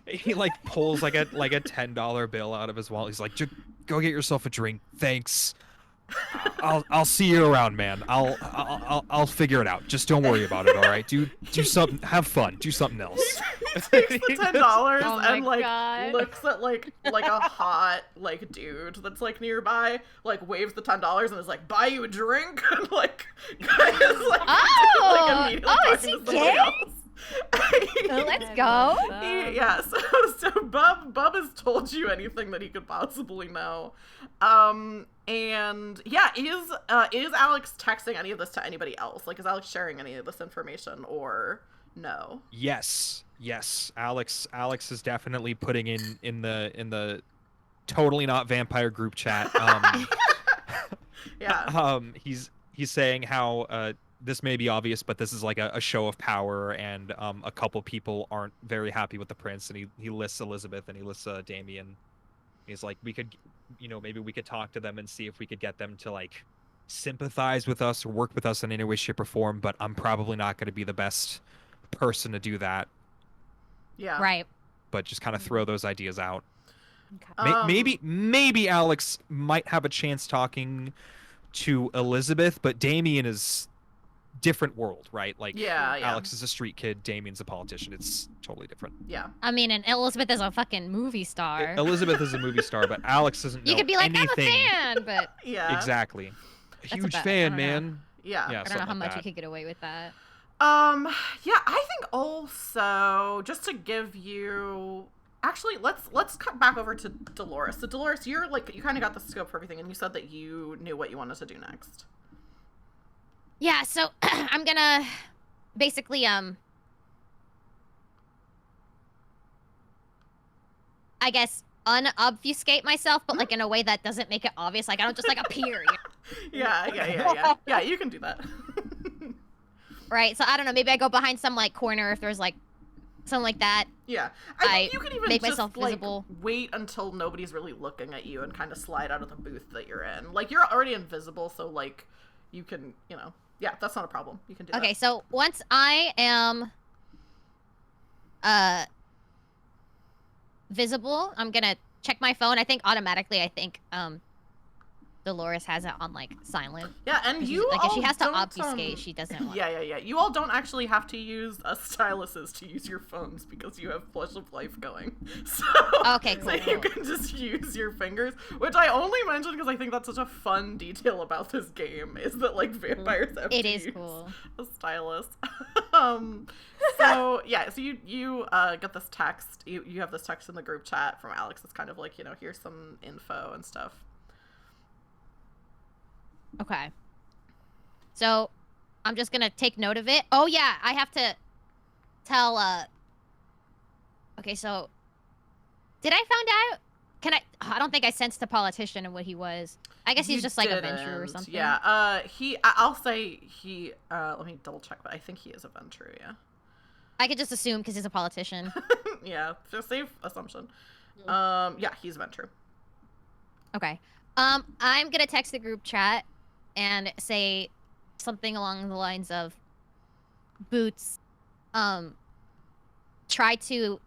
Speaker 4: He, like, pulls, like a $10 bill out of his wallet. He's like, go get yourself a drink. Thanks. I'll see you around, man. I'll figure it out. Just don't worry about it, all right? Do something. Have fun. Do something else.
Speaker 1: He takes the $10
Speaker 2: Oh my
Speaker 1: and, like,
Speaker 2: God.
Speaker 1: looks at, like a hot, like, dude that's, like, nearby, like, waves the $10 and is like, buy you a drink? And, like, is, like, immediately
Speaker 2: is
Speaker 1: talking
Speaker 2: he
Speaker 1: to somebody
Speaker 2: gay?
Speaker 1: else.
Speaker 2: Let's go.
Speaker 1: Yeah, so Bub has told you anything that he could possibly know. And yeah, is Alex texting any of this to anybody else? Like, is Alex sharing any of this information, or no?
Speaker 4: Yes. Alex is definitely putting in the totally not vampire group chat.
Speaker 1: Yeah.
Speaker 4: He's saying how this may be obvious, but this is like a show of power, and a couple people aren't very happy with the prince, and he lists Elizabeth and he lists Damien. He's like, we could, you know, maybe we could talk to them and see if we could get them to, like, sympathize with us or work with us in any way, shape, or form, but I'm probably not going to be the best person to do that.
Speaker 1: Yeah.
Speaker 2: Right.
Speaker 4: But just kind of throw those ideas out.
Speaker 3: Okay.
Speaker 4: Maybe Alex might have a chance talking to Elizabeth, but Damien is different world, right? Like,
Speaker 1: Yeah.
Speaker 4: Alex is a street kid, Damien's a politician. It's totally different.
Speaker 1: Yeah.
Speaker 2: I mean, and Elizabeth is a fucking movie star.
Speaker 4: Elizabeth is a movie star, but Alex doesn't know
Speaker 2: You could be like,
Speaker 4: anything.
Speaker 2: I'm a fan, but
Speaker 1: Yeah.
Speaker 4: Exactly. A
Speaker 2: That's
Speaker 4: huge
Speaker 2: about- I
Speaker 4: fan,
Speaker 2: don't know.
Speaker 4: man.
Speaker 1: Yeah.
Speaker 4: Yeah,
Speaker 2: I don't know
Speaker 4: something
Speaker 2: how
Speaker 4: like
Speaker 2: much
Speaker 4: that.
Speaker 2: you could get away with that.
Speaker 1: Yeah, I think also, just to give you... Actually, let's cut back over to Dolores. So, Dolores, you're, like, you kind of got the scope for everything, and you said that you knew what you wanted to do next.
Speaker 2: Yeah, so I'm gonna basically I guess unobfuscate myself, but like in a way that doesn't make it obvious. Like I don't just like appear.
Speaker 1: Yeah, you can do that.
Speaker 2: Right. So I don't know. Maybe I go behind some like corner if there's like something like that.
Speaker 1: Yeah, I think
Speaker 2: I
Speaker 1: you can even
Speaker 2: make
Speaker 1: just,
Speaker 2: myself
Speaker 1: like,
Speaker 2: visible.
Speaker 1: wait until nobody's really looking at you and kind of slide out of the booth that you're in. Like, you're already invisible, so, like, you can, you know, yeah, that's not a problem. You can do that.
Speaker 2: Okay, so once I am visible, I'm gonna check my phone. I think automatically, Dolores has it on like silent.
Speaker 1: Yeah, and
Speaker 2: She's-
Speaker 1: you
Speaker 2: like if she
Speaker 1: all
Speaker 2: has to
Speaker 1: don't,
Speaker 2: obfuscate, she doesn't want.
Speaker 1: Yeah. You all don't actually have to use styluses to use your phones because you have Flush of Life going. So,
Speaker 2: Okay,
Speaker 1: so
Speaker 2: cool.
Speaker 1: you can just use your fingers, which I only mentioned because I think that's such a fun detail about this game, is that, like, vampires have
Speaker 2: It
Speaker 1: to
Speaker 2: is
Speaker 1: use
Speaker 2: cool.
Speaker 1: a stylus. So yeah, so you get this text. You have this text in the group chat from Alex. It's kind of like, you know, here's some info and stuff.
Speaker 2: Okay. So, I'm just gonna take note of it. Oh yeah, I have to tell, okay, so, Did I find out? Can I? I don't think I sensed a politician and what he was. I guess he's
Speaker 1: You
Speaker 2: just like a Ventrue or
Speaker 1: didn't.
Speaker 2: something.
Speaker 1: Yeah. I'll say he. Let me double check, but I think he is a Ventrue. Yeah.
Speaker 2: I could just assume because he's a politician.
Speaker 1: Yeah. Just safe assumption. Yeah, he's Ventrue.
Speaker 2: Okay. I'm gonna text the group chat and say something along the lines of Boots, try to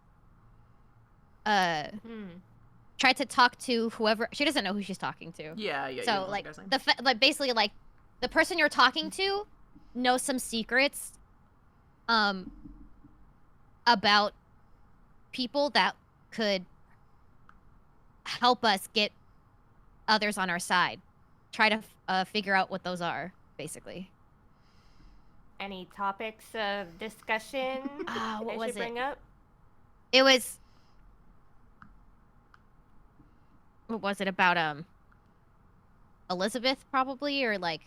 Speaker 2: try to talk to whoever. She doesn't know who she's talking to.
Speaker 1: Yeah. Yeah.
Speaker 2: So like basically like the person you're talking to knows some secrets about people that could help us get others on our side. Try to figure out what those are, basically.
Speaker 3: Any topics of discussion
Speaker 2: What was
Speaker 3: I should bring up?
Speaker 2: It was. What was it about? Elizabeth, probably, or like.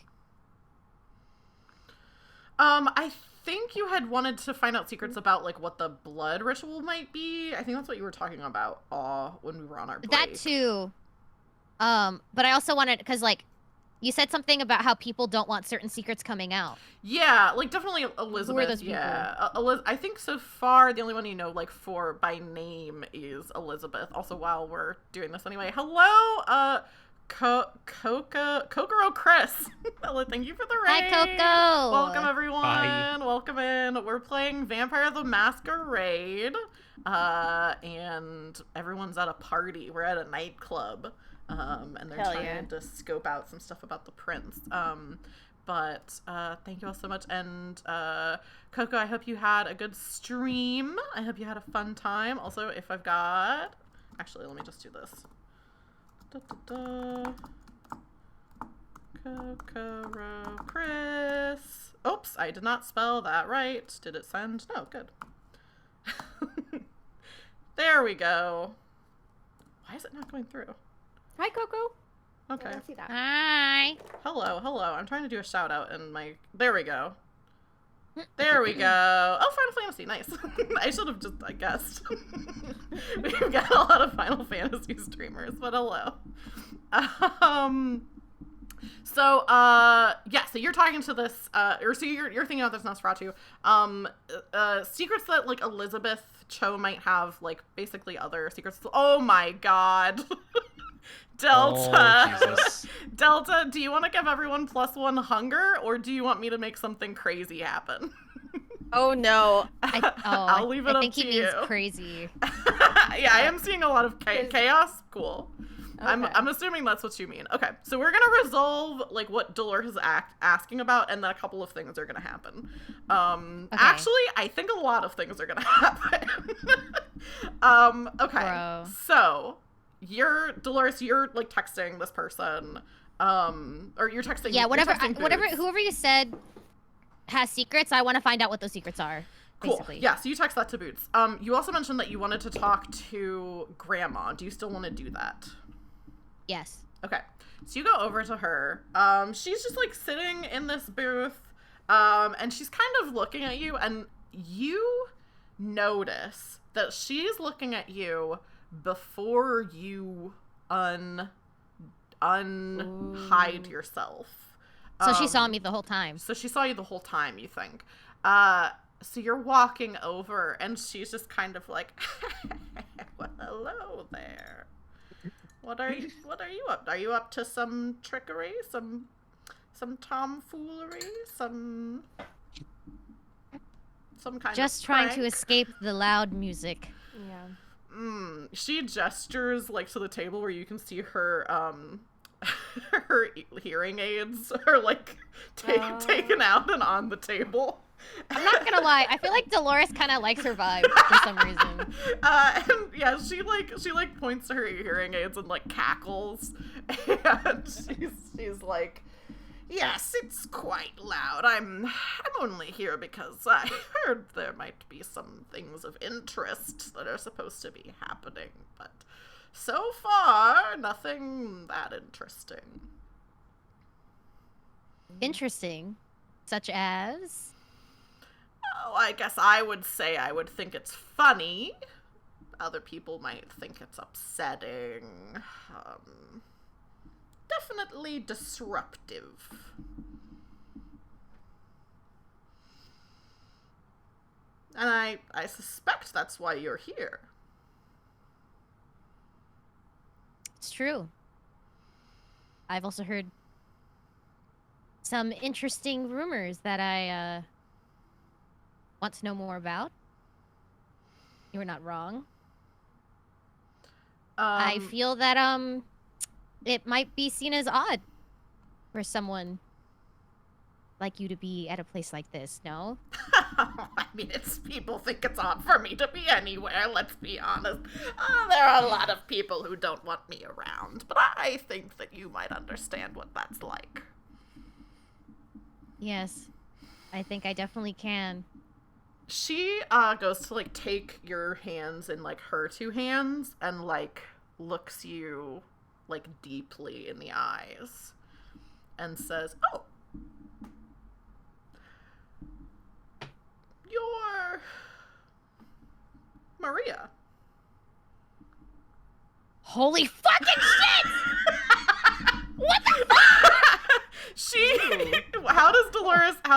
Speaker 1: I think you had wanted to find out secrets about like what the blood ritual might be. I think that's what you were talking about when we were on our break.
Speaker 2: That too. But I also wanted, because like, you said something about how people don't want certain secrets coming out.
Speaker 1: Yeah, like definitely Elizabeth.
Speaker 2: Who are those people?
Speaker 1: Yeah, I think so far the only one you know like for by name is Elizabeth. Also, while we're doing this anyway, hello, Kokoro Chris. Hello, thank you for the raid.
Speaker 2: Hi, Coco.
Speaker 1: Welcome everyone.
Speaker 4: Hi.
Speaker 1: Welcome in. We're playing Vampire the Masquerade, and everyone's at a party. We're at a nightclub. And they're
Speaker 3: Hell
Speaker 1: trying
Speaker 3: yeah.
Speaker 1: to scope out some stuff about the prince. But thank you all so much. And Coco, I hope you had a good stream. I hope you had a fun time. Also, if I've got... Actually, let me just do this. Kokoro Chris. Oops, I did not spell that right. Did it send? No, good. There we go. Why is it not going through?
Speaker 3: Hi, Coco.
Speaker 1: Okay.
Speaker 3: I don't see that.
Speaker 2: Hi.
Speaker 1: Hello. I'm trying to do a shout out and my... There we go. There we go. Oh, Final Fantasy. Nice. I should have just, I guessed. We've got a lot of Final Fantasy streamers, but hello. So you're talking to this, so you're thinking about this Nosferatu. Secrets that, like, Elizabeth Cho might have, like, basically other secrets. Oh my god. Delta.
Speaker 4: Oh, Jesus.
Speaker 1: Delta, do you want to give everyone +1 hunger, or do you want me to make something crazy happen?
Speaker 5: Oh no.
Speaker 1: I'll leave it up to
Speaker 2: I think he means
Speaker 1: you.
Speaker 2: crazy.
Speaker 1: Yeah, I am seeing a lot of chaos. Cool.
Speaker 3: Okay.
Speaker 1: I'm assuming that's what you mean. Okay, so we're gonna resolve like what Dolores is asking about, and then a couple of things are gonna happen. Actually, I think a lot of things are gonna happen. Okay.
Speaker 2: Bro.
Speaker 1: So Dolores, you're like texting this person, or you're texting.
Speaker 2: Yeah,
Speaker 1: you're texting Boots.
Speaker 2: whoever you said has secrets, I want to find out what those secrets are.
Speaker 1: Cool.
Speaker 2: Basically.
Speaker 1: Yeah, so you text that to Boots. You also mentioned that you wanted to talk to Grandma. Do you still want to do that?
Speaker 2: Yes.
Speaker 1: Okay. So you go over to her. She's just like sitting in this booth, and she's kind of looking at you, and you notice that she's looking at you before you unhide yourself.
Speaker 2: So she saw me the whole time.
Speaker 1: So she saw you the whole time, you think. So you're walking over, and she's just kind of like, well, hello there. What are you up? Are you up to some trickery, some tomfoolery, some kind
Speaker 2: Just
Speaker 1: of
Speaker 2: trying to
Speaker 1: prank?
Speaker 2: escape the loud music.
Speaker 3: Yeah.
Speaker 1: She gestures like to the table where you can see her her hearing aids are like taken out and on the table.
Speaker 2: I'm not gonna lie, I feel like Dolores kind of likes her vibe for some reason.
Speaker 1: And yeah, she points to her hearing aids and like cackles, and she's like, yes, it's quite loud. I'm only here because I heard there might be some things of interest that are supposed to be happening, but so far nothing that interesting.
Speaker 2: Interesting. Such as?
Speaker 1: Oh, I guess I would say I would think it's funny. other people might think it's upsetting. Definitely disruptive. And I suspect that's why you're here.
Speaker 2: It's true. I've also heard some interesting rumors that I want to know more about. You were not wrong. I feel that it might be seen as odd for someone like you to be at a place like this, no?
Speaker 1: I mean, people think it's odd for me to be anywhere, let's be honest. There are a lot of people who don't want me around, but I think that you might understand what that's like.
Speaker 2: Yes, I think I definitely can.
Speaker 1: She goes to, like, take your hands in, like, her two hands and, like, looks you, like, deeply in the eyes and says, "Oh, you're Maria."
Speaker 2: Holy fucking shit! What the fuck?
Speaker 1: How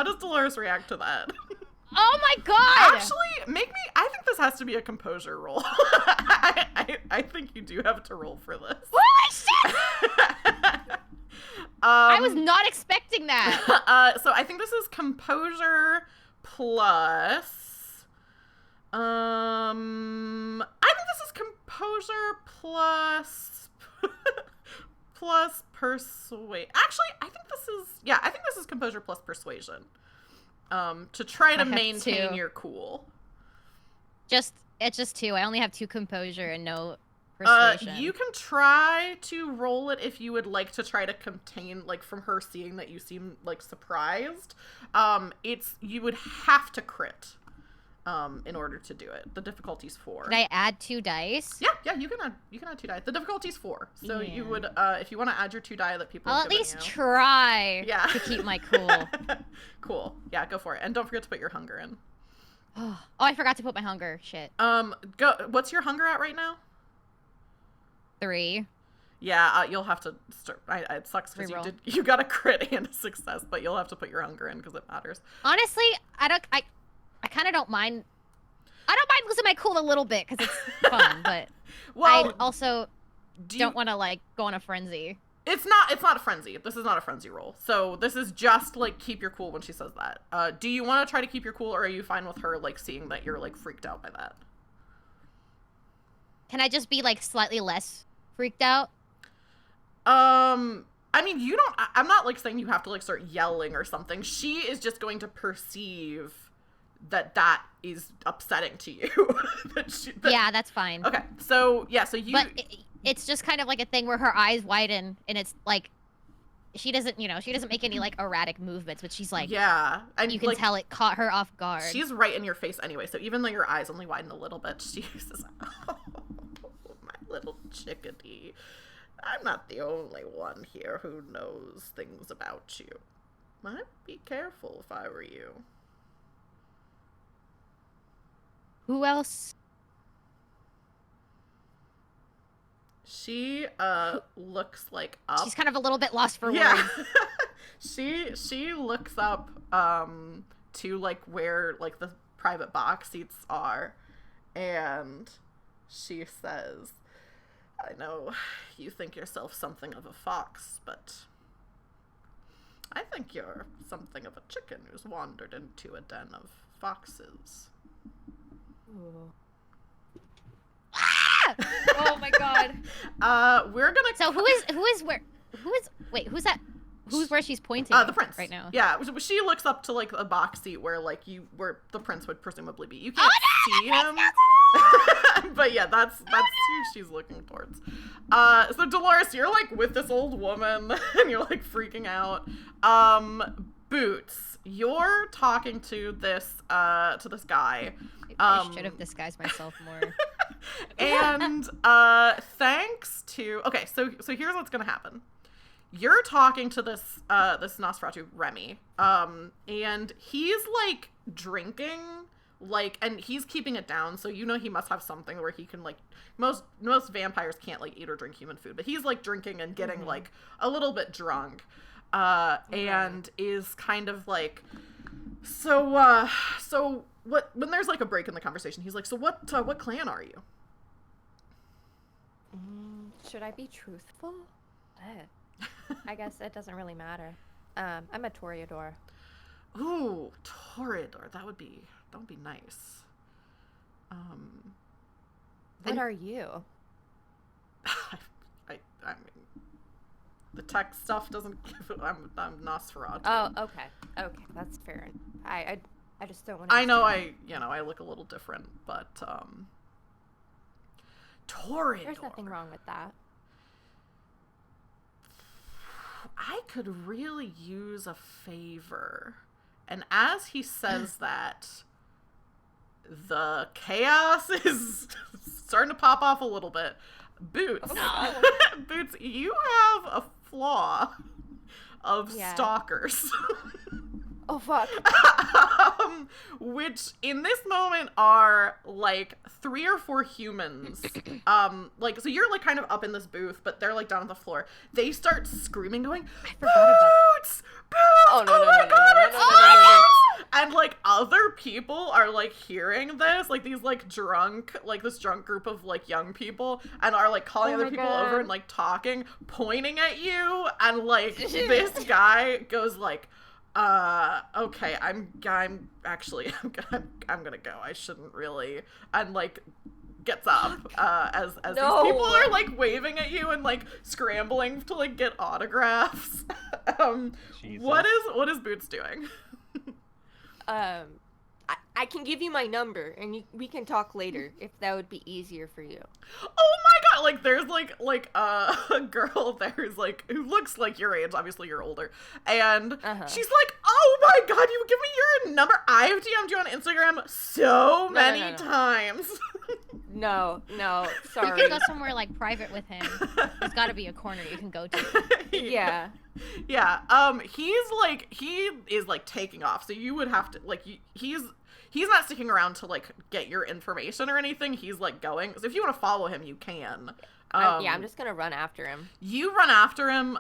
Speaker 1: does Dolores react to that?
Speaker 2: Oh my god!
Speaker 1: Actually, I think this has to be a composure roll. I think you do have to roll for this.
Speaker 2: Holy shit! I was not expecting that.
Speaker 1: So I think this is composure plus. I think this is composure plus plus persuade. Actually, I think this is composure plus persuasion. To try to maintain your cool.
Speaker 2: It's just 2. I only have 2 composure and no persuasion.
Speaker 1: You can try to roll it if you would like to try to contain, like, from her seeing that you seem, like, surprised. You would have to crit, in order to do it. The difficulty's 4.
Speaker 2: Can I add 2 dice?
Speaker 1: Yeah, you can add 2 die. The difficulty's 4. So you would, if you want to add your 2 die that people
Speaker 2: I'll
Speaker 1: have
Speaker 2: at
Speaker 1: given
Speaker 2: least
Speaker 1: you.
Speaker 2: try
Speaker 1: Yeah.
Speaker 2: to keep my cool.
Speaker 1: Cool. Yeah, go for it. And don't forget to put your hunger in.
Speaker 2: Oh, I forgot to put my hunger. Shit.
Speaker 1: Go. What's your hunger at right now?
Speaker 2: 3.
Speaker 1: Yeah, you'll have to start. It sucks because
Speaker 2: Reroll.
Speaker 1: you got a crit and a success, but you'll have to put your hunger in because it matters.
Speaker 2: Honestly, I kind of don't mind. I don't mind losing my cool a little bit because it's fun, but
Speaker 1: Well,
Speaker 2: I also don't want to, like, go on a frenzy.
Speaker 1: It's not a frenzy. This is not a frenzy roll. So this is just, like, keep your cool when she says that. Do you want to try to keep your cool, or are you fine with her, like, seeing that you're, like, freaked out by that?
Speaker 2: Can I just be, like, slightly less freaked out?
Speaker 1: I mean, I'm not, like, saying you have to, like, start yelling or something. She is just going to perceive that is upsetting to you.
Speaker 2: Yeah, that's fine.
Speaker 1: Okay, so, yeah, so you...
Speaker 2: But it's just kind of like a thing where her eyes widen, and it's, like, she doesn't make any, like, erratic movements, but she's, like...
Speaker 1: Yeah. And,
Speaker 2: you can
Speaker 1: like,
Speaker 2: tell it caught her off guard.
Speaker 1: She's right in your face anyway, so even though your eyes only widen a little bit, she says, "Oh, my little chickadee. I'm not the only one here who knows things about you. I'd be careful if I were you."
Speaker 2: Who else?
Speaker 1: She looks, like, up.
Speaker 2: She's kind of a little bit lost for
Speaker 1: Yeah.
Speaker 2: words.
Speaker 1: She looks up to, like, where, like, the private box seats are, and she says, "I know you think yourself something of a fox, but I think you're something of a chicken who's wandered into a den of foxes."
Speaker 2: Ooh. Ah! Oh my god.
Speaker 1: We're gonna...
Speaker 2: So who's that? Who's where she's pointing?
Speaker 1: The prince.
Speaker 2: Right now.
Speaker 1: Yeah, she looks up to, like, a box seat where the prince would presumably be. You can't see him. But yeah, that's who she's looking towards. So Dolores, you're, like, with this old woman and you're, like, freaking out. Boots, you're talking to this guy.
Speaker 2: I should have disguised myself more.
Speaker 1: And thanks to... Okay, so here's what's gonna happen. You're talking to this Nosferatu, Remy, and he's, like, drinking like, and he's keeping it down, so you know he must have something where he can, like, most vampires can't, like, eat or drink human food, but he's, like, drinking and getting, like, a little bit drunk, and is kind of like, so what, when there's, like, a break in the conversation, he's like, so what clan are you?
Speaker 3: Should I be truthful? I guess it doesn't really matter. I'm a Toreador.
Speaker 1: Ooh, Toreador, that would be nice.
Speaker 3: What are you?
Speaker 1: I mean, the tech stuff doesn't give it. I'm Nosferatu.
Speaker 3: Oh, okay, that's fair. I just don't want.
Speaker 1: I know I look a little different, but Toreador.
Speaker 3: There's nothing wrong with that.
Speaker 1: I could really use a favor. And as he says that, the chaos is starting to pop off a little bit. Boots. Boots, you have a flaw of stalkers.
Speaker 3: Oh, fuck.
Speaker 1: Which in this moment are like 3 or 4 humans. Like, so you're like kind of up in this booth, but they're like down on the floor. They start screaming, going,
Speaker 3: I forgot about
Speaker 1: Boots!
Speaker 3: Oh, no,
Speaker 1: Oh
Speaker 3: no,
Speaker 1: my
Speaker 3: no,
Speaker 1: god,
Speaker 3: no,
Speaker 1: it's
Speaker 3: no, no, no, no,
Speaker 1: Boots! And like other people are like hearing this, like these like drunk, like this drunk group of like young people, and are like calling other people over and like talking, pointing at you, and like this guy goes like, okay, I'm gonna go. I shouldn't really. And like gets up as these people are like waving at you and like scrambling to like get autographs. What is Boots doing?
Speaker 3: I can give you my number and we can talk later if that would be easier for you.
Speaker 1: Oh my god, like there's like a girl there's like who looks like your age, obviously you're older, and she's like, oh my god, you give me your number. I've DM'd you on Instagram so many times.
Speaker 3: No, sorry.
Speaker 2: You can go somewhere like private with him. There's got to be a corner you can go to.
Speaker 3: Yeah.
Speaker 1: He is like taking off, so you would have to like he's not sticking around to like get your information or anything. He's like going. So if you want to follow him, you can.
Speaker 3: I'm just gonna run after him.
Speaker 1: You run after him.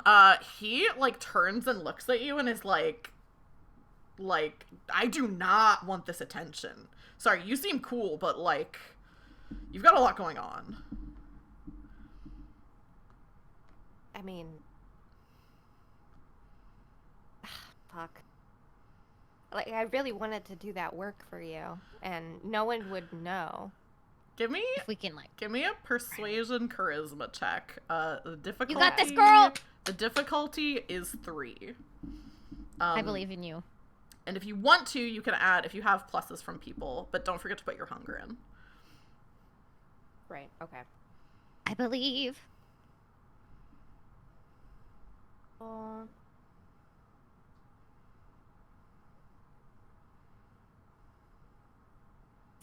Speaker 1: He like turns and looks at you and is like, I do not want this attention. Sorry, you seem cool, but like, you've got a lot going on.
Speaker 3: I mean, fuck. Like, I really wanted to do that work for you, and no one would know.
Speaker 1: Give me a persuasion charisma check. The difficulty.
Speaker 2: You got this, girl.
Speaker 1: The difficulty is 3.
Speaker 2: I believe in you.
Speaker 1: And if you want to, you can add if you have pluses from people, but don't forget to put your hunger in.
Speaker 3: Right. Okay.
Speaker 2: I believe.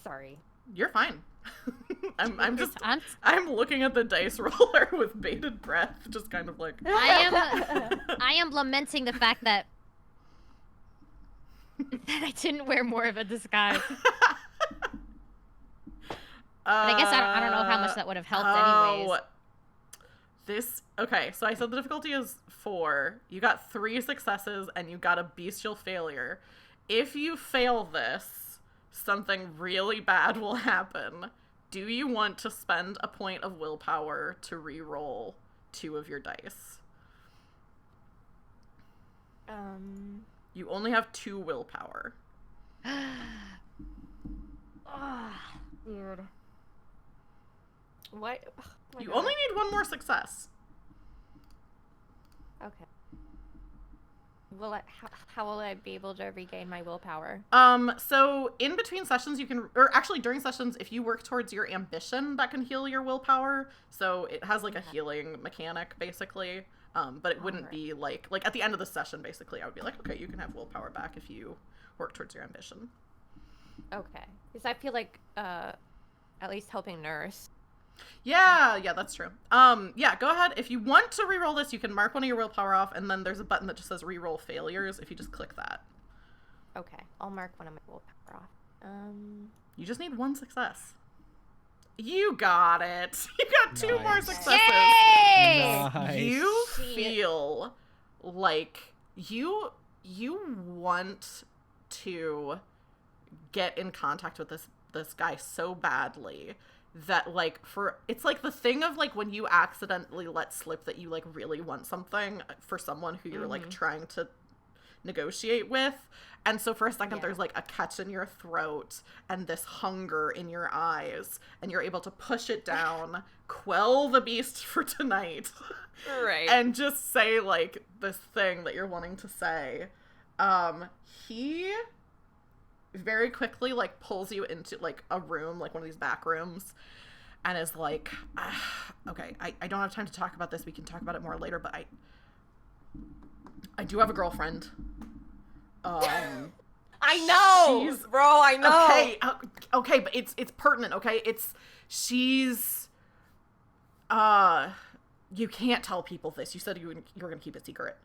Speaker 3: Sorry.
Speaker 1: You're fine. I'm looking at the dice roller with bated breath, just kind of like.
Speaker 2: I am lamenting the fact that I didn't wear more of a disguise. But I guess I don't know how much that would have helped anyways.
Speaker 1: Okay, so I said the difficulty is 4. You got 3 successes and you got a bestial failure. If you fail this, something really bad will happen. Do you want to spend a point of willpower to re-roll 2 of your dice? You only have 2 willpower.
Speaker 2: Weird.
Speaker 3: What? Oh
Speaker 1: you
Speaker 3: God.
Speaker 1: only need 1 more success.
Speaker 3: Okay. How will I be able to regain my willpower?
Speaker 1: So in between sessions you can, or actually during sessions, if you work towards your ambition, that can heal your willpower. So it has like a healing mechanic basically. But it wouldn't be like at the end of the session, basically, I would be like, okay, you can have willpower back if you work towards your ambition.
Speaker 3: Okay. Because I feel like, at least helping Nurse.
Speaker 1: Yeah, that's true. Yeah, go ahead. If you want to reroll this, you can mark one of your willpower off, and then there's a button that just says reroll failures if you just click that.
Speaker 3: Okay. I'll mark one of my willpower off.
Speaker 1: You just need one success. You got it. You got 2 more
Speaker 4: Nice.
Speaker 1: successes.
Speaker 2: Yay!
Speaker 4: Nice.
Speaker 1: You feel like you want to get in contact with this guy so badly that like it's like the thing of like when you accidentally let slip that you like really want something for someone who you're like trying to negotiate with, and so for a second there's like a catch in your throat and this hunger in your eyes, and you're able to push it down, quell the beast for tonight,
Speaker 3: Right.
Speaker 1: and just say like this thing that you're wanting to say. He very quickly like pulls you into like a room, like one of these back rooms, and is like, okay, I don't have time to talk about this, we can talk about it more later, but I do have a girlfriend.
Speaker 3: I know,
Speaker 1: she's-
Speaker 3: bro. I know.
Speaker 1: Okay, but it's pertinent. Okay, she's you can't tell people this. You said you were gonna keep it secret.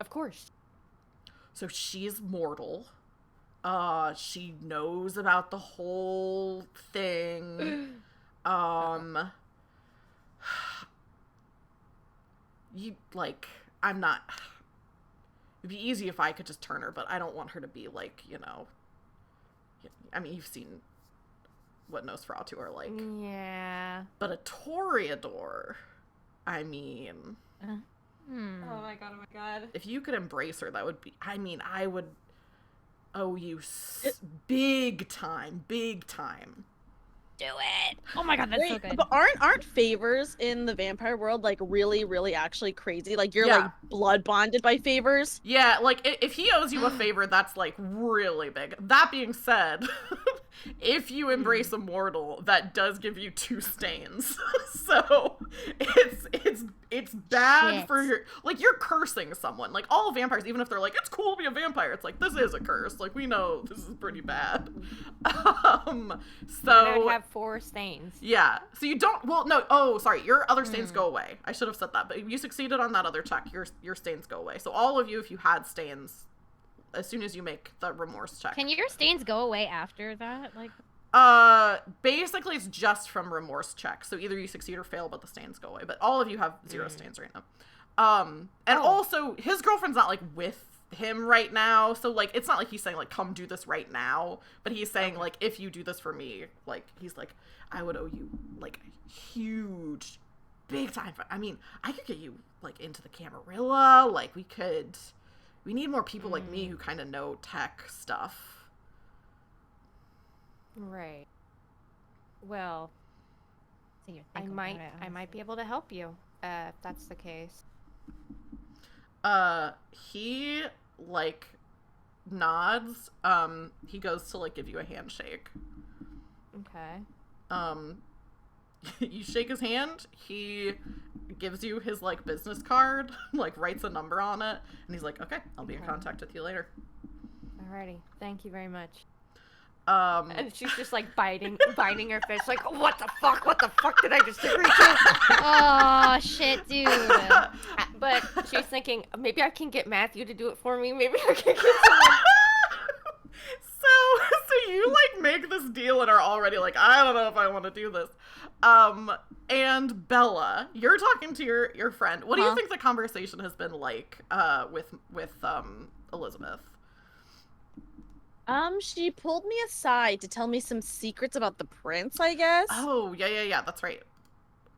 Speaker 3: Of course.
Speaker 1: So she's mortal. She knows about the whole thing. You like, I'm not. It'd be easy if I could just turn her, but I don't want her to be like, you know. I mean, you've seen what Nosferatu are like.
Speaker 3: Yeah.
Speaker 1: But a Toreador, I mean,
Speaker 3: Oh my god.
Speaker 1: if you could embrace her, that would be. I mean, I would owe you big time.
Speaker 2: Do it. Oh my god, that's so good.
Speaker 5: But aren't favors in the vampire world like really, really actually crazy? Like you're
Speaker 1: Yeah.
Speaker 5: like blood bonded by favors.
Speaker 1: Yeah, like if he owes you a favor, that's like really big. That being said, if you embrace a mortal, that does give you 2 stains. So it's bad
Speaker 2: Shit.
Speaker 1: for your, like, you're cursing someone. Like all vampires, even if they're like, it's cool to be a vampire, it's like, this is a curse. Like we know this is pretty bad.
Speaker 3: I
Speaker 1: So
Speaker 3: would have 4 stains.
Speaker 1: yeah, so you don't. Well, no. Oh, sorry. Your other stains go away. I should have said that, but you succeeded on that other check. Your stains go away. So all of you, if you had stains, as soon as you make the remorse check.
Speaker 2: Can your stains go away after that? Like,
Speaker 1: Basically, it's just from remorse check. So either you succeed or fail, but the stains go away. But all of you have 0 stains right now. And also his girlfriend's not like with him right now, so like it's not like he's saying like come do this right now, but he's saying like if you do this for me, like he's like I would owe you like huge big time. I mean, I could get you like into the Camarilla, like we need more people like me who kind of know tech stuff.
Speaker 3: Right. Well,
Speaker 2: so you're
Speaker 3: I
Speaker 2: thinking
Speaker 3: might
Speaker 2: about it,
Speaker 3: I might be able to help you if that's the case.
Speaker 1: He like nods. He goes to like give you a handshake.
Speaker 3: Okay.
Speaker 1: You shake his hand. He gives you his like business card, like writes a number on it, and he's like, "Okay, I'll be in contact with you later."
Speaker 3: Alrighty. Thank you very much.
Speaker 1: Um,
Speaker 3: And she's just like biting her fish, like, what the fuck did I just agree to?
Speaker 2: Oh shit, dude.
Speaker 3: But she's thinking, maybe I can get Matthew to do it for me. Maybe I can get someone.
Speaker 1: so you like make this deal and are already like, I don't know if I want to do this. And Bella, you're talking to your friend. What do you think the conversation has been like with Elizabeth?
Speaker 5: She pulled me aside to tell me some secrets about the prince, I guess.
Speaker 1: Oh, yeah, that's right.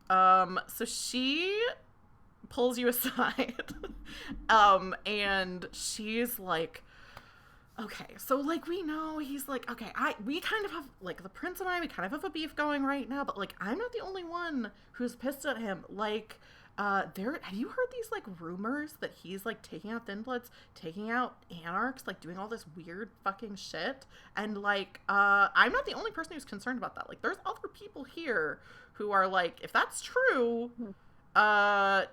Speaker 1: So she pulls you aside, and she's like, okay, so, like, we know he's like, okay, we kind of have, like, the prince and we kind of have a beef going right now, but, like, I'm not the only one who's pissed at him. Like, have you heard these, like, rumors that he's, like, taking out thinbloods, taking out anarchs, like, doing all this weird fucking shit? And, like, I'm not the only person who's concerned about that. Like, there's other people here who are, like, if that's true, not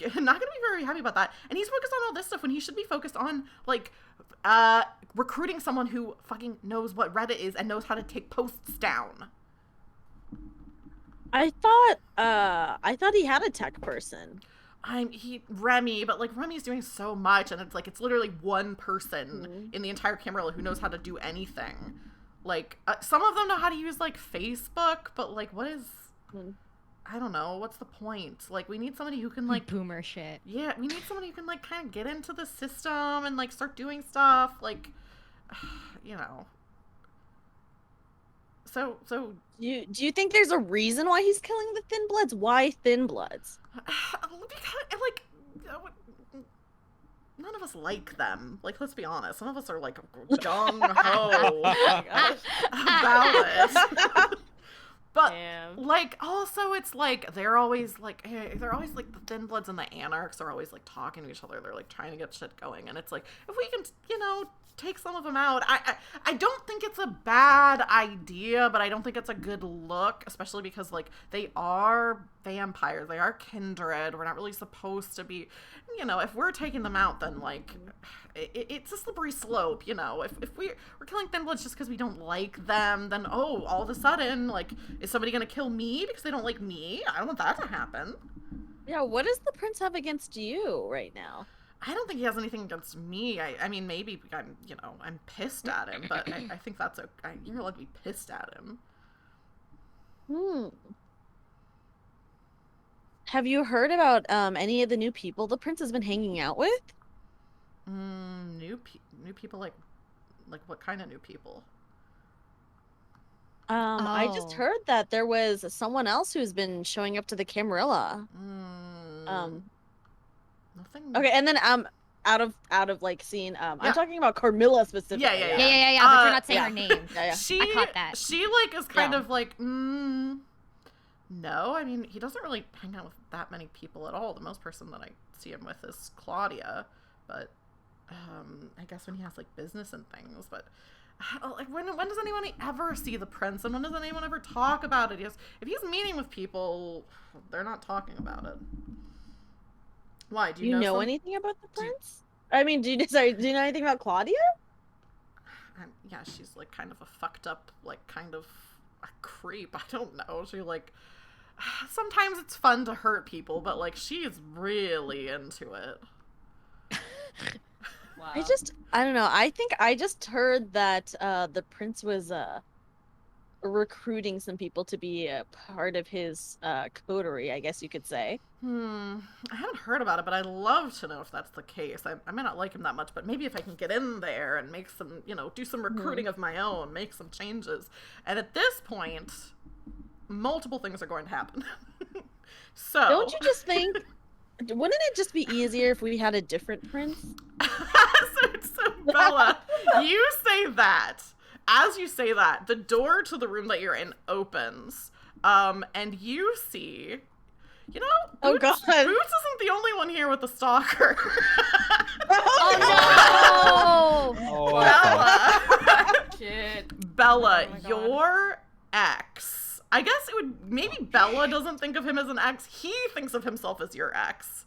Speaker 1: gonna be very happy about that. And he's focused on all this stuff when he should be focused on, like, recruiting someone who fucking knows what Reddit is and knows how to take posts down.
Speaker 5: I thought he had a tech person.
Speaker 1: Remy, but like Remy's doing so much, and it's literally one person in the entire Camarilla who knows how to do anything. Like some of them know how to use like Facebook, but like what is? I don't know. What's the point? Like we need somebody who can like
Speaker 2: boomer shit.
Speaker 1: Yeah, we need somebody who can like kind of get into the system and like start doing stuff. Like, you know. So do
Speaker 5: you think there's a reason why he's killing the thinbloods? Why thinbloods?
Speaker 1: Because, like, none of us like them. Like, let's be honest. Some of us are like gung-ho about it. But like, also, it's like they're always like the thinbloods and the anarchs are always like talking to each other. They're like trying to get shit going, and it's like if we can, take some of them out. I don't think it's a bad idea, but I don't think it's a good look, especially because like they are vampires, they are kindred. We're not really supposed to be, if we're taking them out, then like it's a slippery slope. If we're killing thinbloods just because we don't like them, then all of a sudden, like, is somebody gonna kill me because they don't like me? I don't want that to happen.
Speaker 5: Yeah, what does the prince have against you right now?
Speaker 1: I don't think he has anything against me. I mean, maybe I'm pissed at him, but I think that's you're allowed to be pissed at him.
Speaker 5: Have you heard about any of the new people the prince has been hanging out with?
Speaker 1: New people, like what kind of new people?
Speaker 5: I just heard that there was someone else who's been showing up to the Camarilla.
Speaker 1: Nothing.
Speaker 5: Okay, and then out of like scene, I'm talking about Carmilla specifically.
Speaker 1: Yeah.
Speaker 2: But you're not saying her name.
Speaker 5: Yeah.
Speaker 1: I
Speaker 2: caught that.
Speaker 1: She like is kind of like, no. I mean, he doesn't really hang out with that many people at all. The most person that I see him with is Claudia, but I guess when he has like business and things. But like, when does anyone ever see the prince, and when does anyone ever talk about it? If he's meeting with people, they're not talking about it. Why? Do you know
Speaker 5: anything about the prince? I mean, do you know anything about Claudia?
Speaker 1: Yeah, she's like kind of a fucked up, like kind of a creep. I don't know. She like sometimes it's fun to hurt people, but like she's really into it.
Speaker 3: Wow.
Speaker 5: I don't know. I think I just heard that the prince was recruiting some people to be a part of his coterie, I guess you could say.
Speaker 1: I haven't heard about it, but I'd love to know if that's the case. I may not like him that much, but maybe if I can get in there and make some, do some recruiting of my own, make some changes. And at this point, multiple things are going to happen. So
Speaker 5: don't you just think, wouldn't it just be easier if we had a different prince?
Speaker 1: so Bella, you say that. As you say that, the door to the room that you're in opens, and you see,
Speaker 5: Oh God,
Speaker 1: Boots isn't the only one here with the stalker.
Speaker 2: Oh no!
Speaker 1: Bella,
Speaker 3: Shit.
Speaker 1: Bella,
Speaker 3: Oh my God.
Speaker 1: your ex. I guess it would, maybe Bella doesn't think of him as an ex. He thinks of himself as your ex.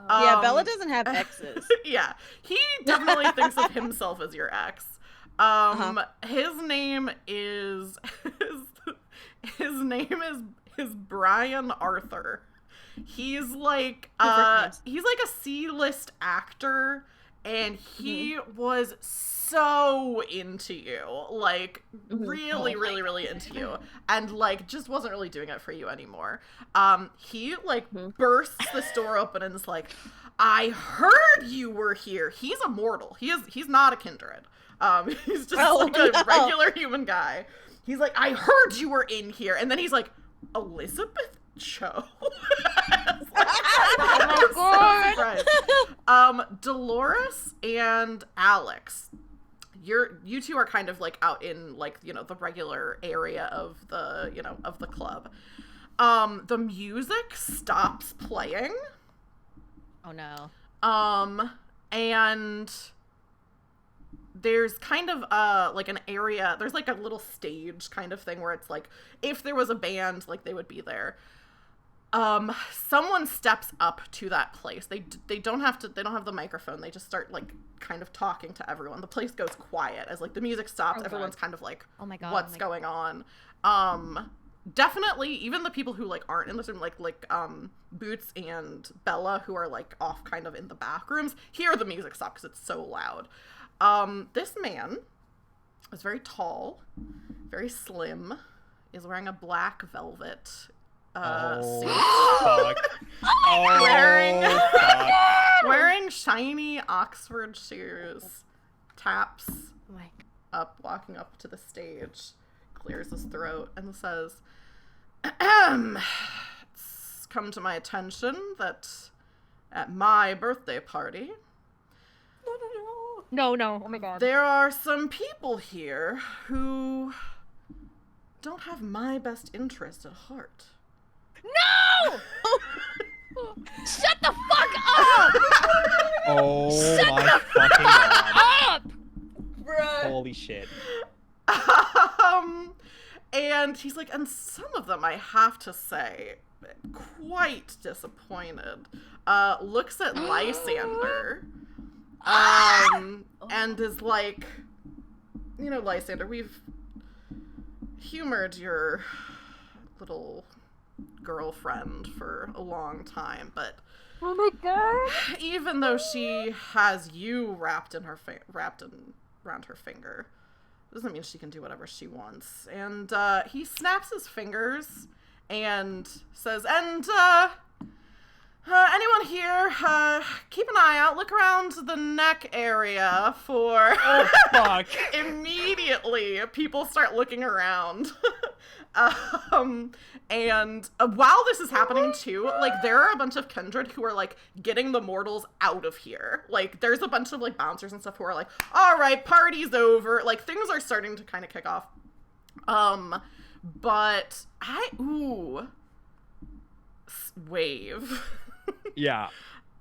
Speaker 5: Yeah, Bella doesn't have exes.
Speaker 1: Yeah, he definitely thinks of himself as your ex. His name is Brian Arthur. He's like a C-list actor, and he was so into you, like really into you, and like just wasn't really doing it for you anymore. He like bursts this door open and is like, I heard you were here. He's a mortal. He's not a kindred. He's just a regular human guy. He's like, I heard you were in here, and then he's like, Elizabeth Cho.
Speaker 3: Oh my
Speaker 1: God. Dolores and Alex, you two are kind of like out in like the regular area of the of the club. The music stops playing.
Speaker 2: Oh no.
Speaker 1: And there's kind of like an area, there's like a little stage kind of thing where it's like if there was a band, like they would be there. Someone steps up to that place. They don't have the microphone. They just start like kind of talking to everyone. The place goes quiet as like the music stops. Everyone's kind of like,
Speaker 2: oh my God,
Speaker 1: what's going on? definitely even the people who like aren't in this room, like Boots and Bella, who are like off kind of in the back rooms, hear the music stop because it's so loud. This man is very tall, very slim, is wearing a black velvet suit.
Speaker 4: Fuck. Oh,
Speaker 1: Wearing wearing shiny Oxford shoes, taps up, walking up to the stage, clears his throat, and says, "It's come to my attention that at my birthday party,
Speaker 2: No. Oh my god.
Speaker 1: there are some people here who don't have my best interest at heart."
Speaker 2: No! Shut the fuck up!
Speaker 4: Oh
Speaker 2: Shut
Speaker 4: my
Speaker 2: the
Speaker 4: fucking god.
Speaker 2: up!
Speaker 5: Bruh.
Speaker 4: Holy shit.
Speaker 1: And he's like, and some of them, I have to say, quite disappointed. Looks at Lysander, and is like, you know, Lysander, we've humored your little girlfriend for a long time, but
Speaker 2: Oh my god.
Speaker 1: even though she has you wrapped around her finger, doesn't mean she can do whatever she wants. And he snaps his fingers and says, and anyone here, keep an eye out, look around the neck area for...
Speaker 4: Oh, fuck.
Speaker 1: Immediately, people start looking around. And while this is happening too, like, there are a bunch of kindred who are like getting the mortals out of here. Like, there's a bunch of like bouncers and stuff who are like, all right, party's over. Like, things are starting to kind of kick off. But wave.
Speaker 4: Yeah.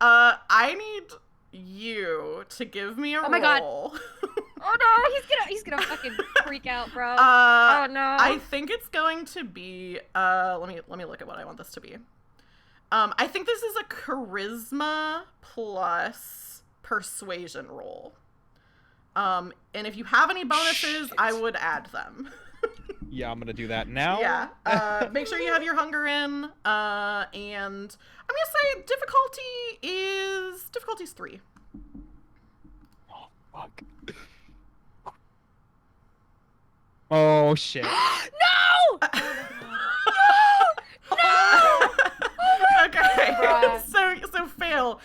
Speaker 1: I need you to give me a roll.
Speaker 2: Oh my god. Oh no, he's gonna fucking freak out, bro. Oh no.
Speaker 1: I think it's going to be let me look at what I want this to be. I think this is a charisma plus persuasion roll. And if you have any bonuses, I would add them.
Speaker 4: Yeah, I'm gonna do that now.
Speaker 1: Yeah. Make sure you have your hunger in. And I'm gonna say difficulty's 3.
Speaker 4: Oh, fuck. Oh, shit.
Speaker 2: No!
Speaker 1: Okay.
Speaker 3: Bruh.
Speaker 1: So fail.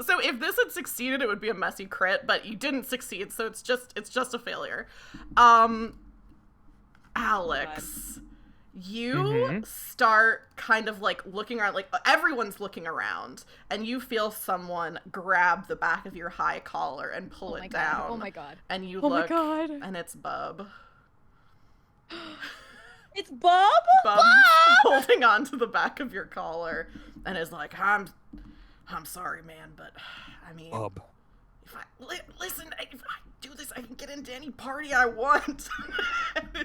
Speaker 1: So if this had succeeded, it would be a messy crit, but you didn't succeed, so it's just a failure. Alex, you start kind of like looking around, like everyone's looking around, and you feel someone grab the back of your high collar and pull it down.
Speaker 2: Oh my god.
Speaker 1: And you
Speaker 2: Oh
Speaker 1: look,
Speaker 2: my god.
Speaker 1: and it's Bub.
Speaker 5: It's Bob?
Speaker 1: Bub holding on to the back of your collar and is like, I'm sorry, man, but I mean,
Speaker 4: Bub.
Speaker 1: if I do this, I can get into any party I want.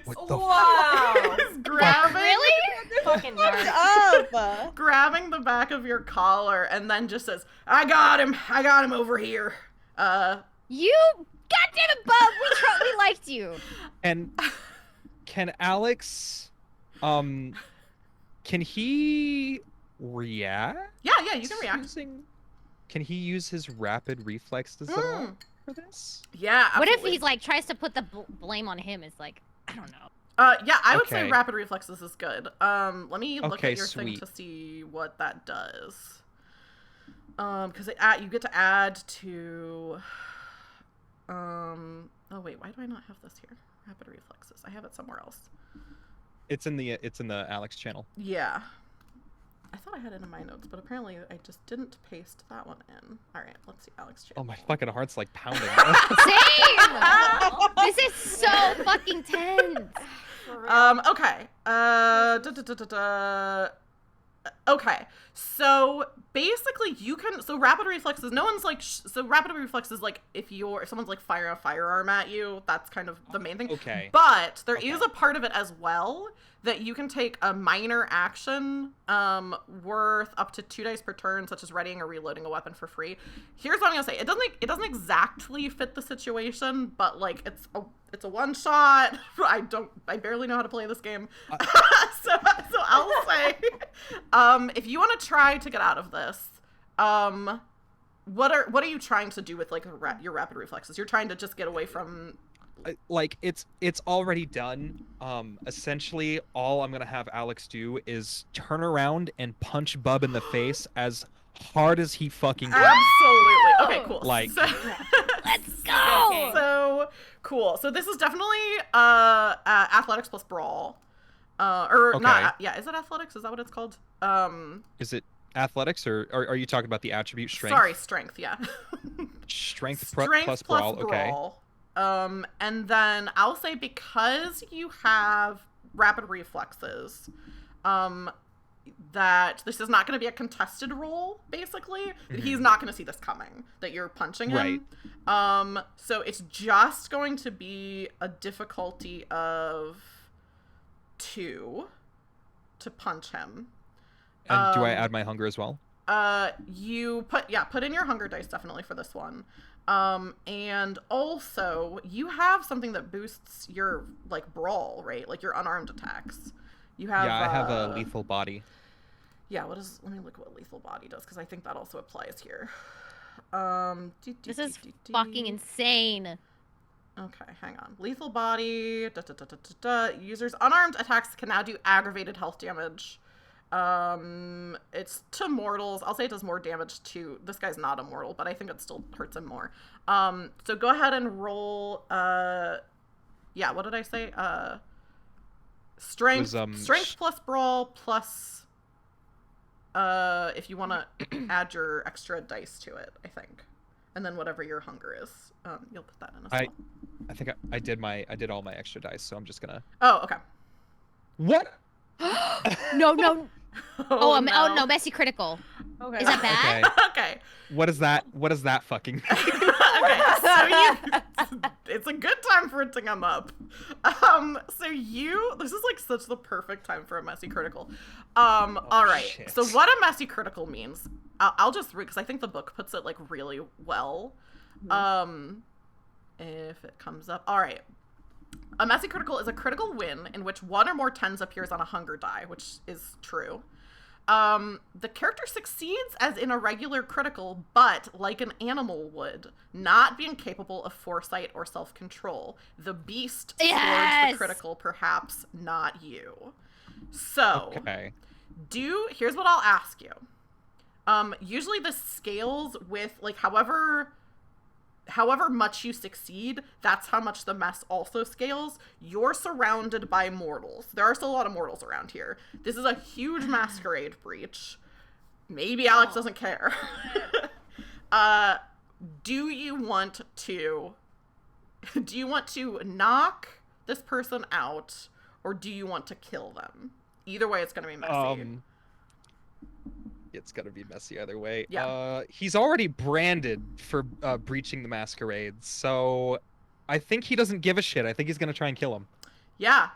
Speaker 4: What the
Speaker 3: Wow.
Speaker 1: It's grabbing,
Speaker 2: Really?
Speaker 3: Fucking nerd.
Speaker 5: Up.
Speaker 1: grabbing the back of your collar, and then just says, I got him over here.
Speaker 2: You goddamn it, Bub! We liked you.
Speaker 4: And can Alex, can he react?
Speaker 1: Yeah, you can react.
Speaker 4: Can he use his rapid reflexes at all for this?
Speaker 1: Yeah,
Speaker 2: What if
Speaker 1: absolutely.
Speaker 2: he's like tries to put the blame on him? It's like, I don't know.
Speaker 1: Yeah, I would say
Speaker 4: Okay.
Speaker 1: rapid reflexes is good. Let me look
Speaker 4: Okay,
Speaker 1: at your thing
Speaker 4: sweet.
Speaker 1: to see what that does. Because you get to add to. Oh wait, why do I not have this here? Rapid reflexes. I have it somewhere else.
Speaker 4: It's in the Alex channel.
Speaker 1: Yeah. I thought I had it in my notes, but apparently I just didn't paste that one in. All right, let's see Alex.
Speaker 4: Oh, my fucking heart's like pounding.
Speaker 2: Same. This is so fucking tense.
Speaker 1: Okay. Okay, so basically you can, so rapid reflexes, no one's like, so rapid reflexes, like, if someone's like firing a firearm at you, that's kind of the main thing.
Speaker 4: Okay.
Speaker 1: But there is a part of it as well that you can take a minor action worth up to 2 dice per turn, such as readying or reloading a weapon for free. Here's what I'm gonna say. It doesn't exactly fit the situation, but like it's a one shot. I barely know how to play this game. So I'll say if you want to try to get out of this, what are you trying to do with like your rapid reflexes? You're trying to just get away from
Speaker 4: like it's already done. Essentially all I'm gonna have Alex do is turn around and punch Bub in the face as hard as he fucking can.
Speaker 1: Absolutely. Okay, cool.
Speaker 4: Like,
Speaker 2: Let's go.
Speaker 1: So cool. So this is definitely athletics plus brawl. Or not, yeah, is it athletics? Is that what it's called?
Speaker 4: Is it athletics, or are you talking about the attribute strength?
Speaker 1: Sorry, strength, yeah.
Speaker 4: Strength
Speaker 1: Strength
Speaker 4: plus brawl, okay.
Speaker 1: And then I'll say because you have rapid reflexes, that this is not going to be a contested roll, basically. He's not going to see this coming, that you're punching him.
Speaker 4: Right.
Speaker 1: So it's just going to be a difficulty of 2 to punch him.
Speaker 4: And do I add my hunger as well?
Speaker 1: You put in your hunger dice definitely for this one. And also you have something that boosts your like brawl, right? Like your unarmed attacks. You have
Speaker 4: I have a lethal body.
Speaker 1: Yeah, let me look at what lethal body does, because I think that also applies here.
Speaker 2: This is fucking insane.
Speaker 1: Okay, hang on. Lethal body. Users' unarmed attacks can now do aggravated health damage. It's to mortals. I'll say it does more damage to... This guy's not a mortal, but I think it still hurts him more. So go ahead and roll... Yeah, what did I say? Strength, strength plus brawl plus... if you want to add your extra dice to it, I think. And then whatever your hunger is, you'll put that in as well.
Speaker 4: I think I did all my extra dice, so I'm just gonna...
Speaker 1: Oh, okay.
Speaker 4: What?
Speaker 2: No.
Speaker 1: Oh,
Speaker 2: no, messy critical.
Speaker 5: Okay.
Speaker 2: Is that bad?
Speaker 1: Okay.
Speaker 4: What is that fucking mean?
Speaker 1: Okay, so it's a good time for it to come up. This is like such the perfect time for a messy critical. All right.
Speaker 4: Shit.
Speaker 1: So what a messy critical means, I'll just read, because I think the book puts it like really well. If it comes up. All right. A messy critical is a critical win in which 1 or more 10s appears on a hunger die, which is true. The character succeeds as in a regular critical, but like an animal would, not being capable of foresight or self-control. The beast scores the critical, perhaps not you. So,
Speaker 4: okay.
Speaker 1: Here's what I'll ask you. Usually this scales with, like, however much you succeed, that's how much the mess also scales. You're surrounded by mortals. There are still a lot of mortals around here. This is a huge masquerade breach. Maybe Alex doesn't care. Do you want to knock this person out, or do you want to kill them? Either way, it's going to be messy.
Speaker 4: It's gonna be messy either way.
Speaker 1: Yeah.
Speaker 4: He's already branded for breaching the masquerade, so I think he doesn't give a shit. I think he's gonna try and kill him.
Speaker 1: Yeah.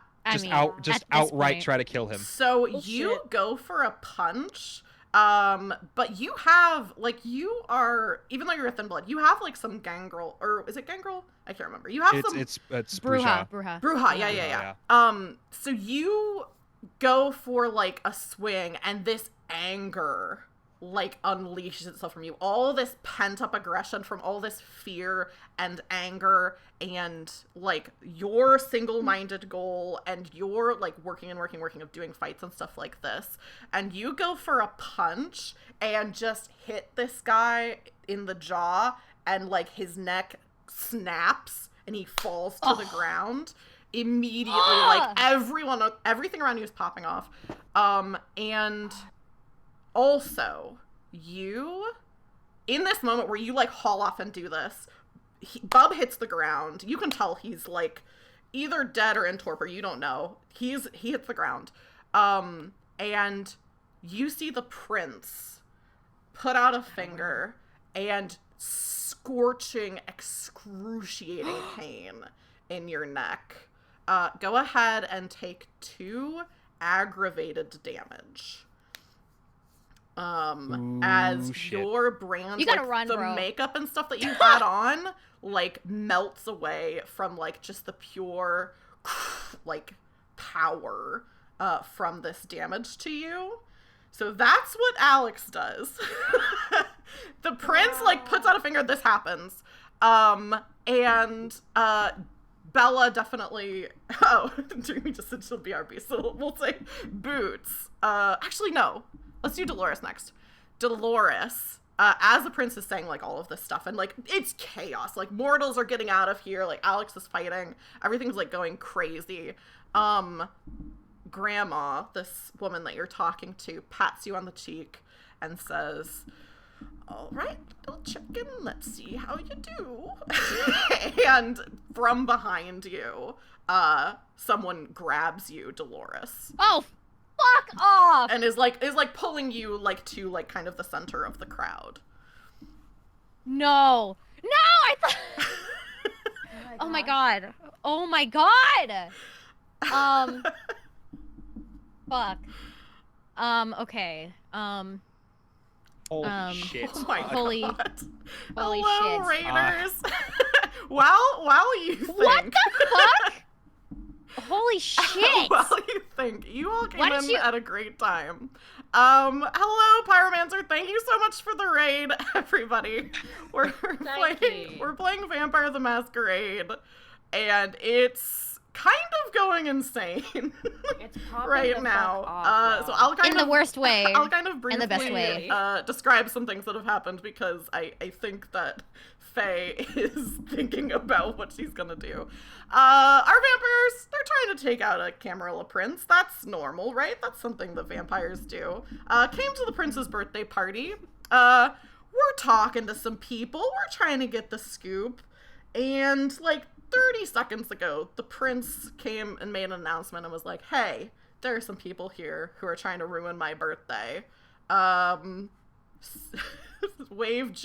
Speaker 4: Just outright try to kill him.
Speaker 1: So you go for a punch, but you have, like, you are, even though you're a thinblood, you have like some gangrel, or is it gangrel? I can't remember. You have
Speaker 4: it's
Speaker 2: Bruja.
Speaker 1: Bruja, yeah. So you go for like a swing, and this anger like unleashes itself from you. All this pent up aggression from all this fear and anger, and like your single-minded goal, and your like working of doing fights and stuff like this, and you go for a punch and just hit this guy in the jaw, and like his neck snaps and he falls to the ground immediately. Like everything around you is popping off. And also, you, in this moment where you like haul off and do this, Bub hits the ground. You can tell he's like either dead or in torpor. You don't know. He hits the ground. And you see the prince put out a finger and scorching, excruciating pain in your neck. Go ahead and take 2 aggravated damage. As
Speaker 4: shit.
Speaker 1: your brand,
Speaker 2: You gotta
Speaker 1: like,
Speaker 2: run,
Speaker 1: the
Speaker 2: bro.
Speaker 1: makeup and stuff that you had on, like, melts away from, like, just the pure, like, power from this damage to you. So that's what Alex does. The prince, like, puts out a finger, this happens. And Bella definitely, Dreamy just said she'll BRB, so we'll say Boots. Actually, no. Let's do Dolores next. Dolores, as the prince is saying, like, all of this stuff, and, like, it's chaos. Like, mortals are getting out of here. Like, Alex is fighting. Everything's, like, going crazy. Grandma, this woman that you're talking to, pats you on the cheek and says, all right, little chicken, let's see how you do. And from behind you, someone grabs you, Dolores.
Speaker 2: Oh, fuck off!
Speaker 1: And is pulling you, like, to, like, kind of the center of the crowd.
Speaker 2: No, I thought. Oh my god. Oh my god. Fuck. Okay.
Speaker 4: Holy shit.
Speaker 1: Oh my
Speaker 2: Holy-
Speaker 1: god.
Speaker 2: holy
Speaker 1: Hello,
Speaker 2: shit.
Speaker 1: Raiders. While you think.
Speaker 2: What the fuck? Holy shit.
Speaker 1: While you think. You all
Speaker 2: Why
Speaker 1: came
Speaker 2: did
Speaker 1: in
Speaker 2: you-
Speaker 1: at a great time. Hello, Pyromancer. Thank you so much for the raid, everybody. We're playing Vampire the Masquerade, and it's kind of going insane
Speaker 3: It's popping
Speaker 1: right
Speaker 3: the
Speaker 1: now.
Speaker 3: fuck off,
Speaker 1: So
Speaker 3: y'all.
Speaker 1: I'll kind
Speaker 2: In the worst way.
Speaker 1: I'll kind of briefly
Speaker 2: In the best way.
Speaker 1: Describe some things that have happened, because I think that Faye is thinking about what she's gonna do. Our vampires, they're trying to take out a Camarilla prince. That's normal, right? That's something that vampires do. Came to the prince's birthday party. We're talking to some people. We're trying to get the scoop. And, like, 30 seconds ago, the prince came and made an announcement and was like, hey, there are some people here who are trying to ruin my birthday. Wave's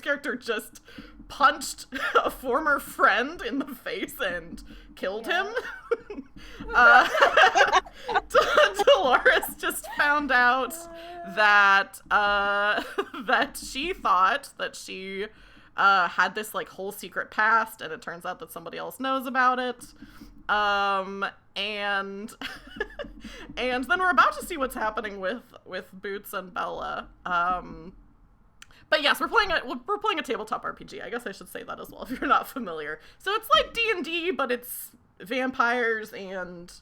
Speaker 1: character just punched a former friend in the face and killed him. Dolores just found out that that she thought that she had this, like, whole secret past, and it turns out that somebody else knows about it. And and then we're about to see what's happening with Boots and Bella. But yes, we're playing a tabletop RPG. I guess I should say that as well if you're not familiar. So it's like D&D, but it's vampires and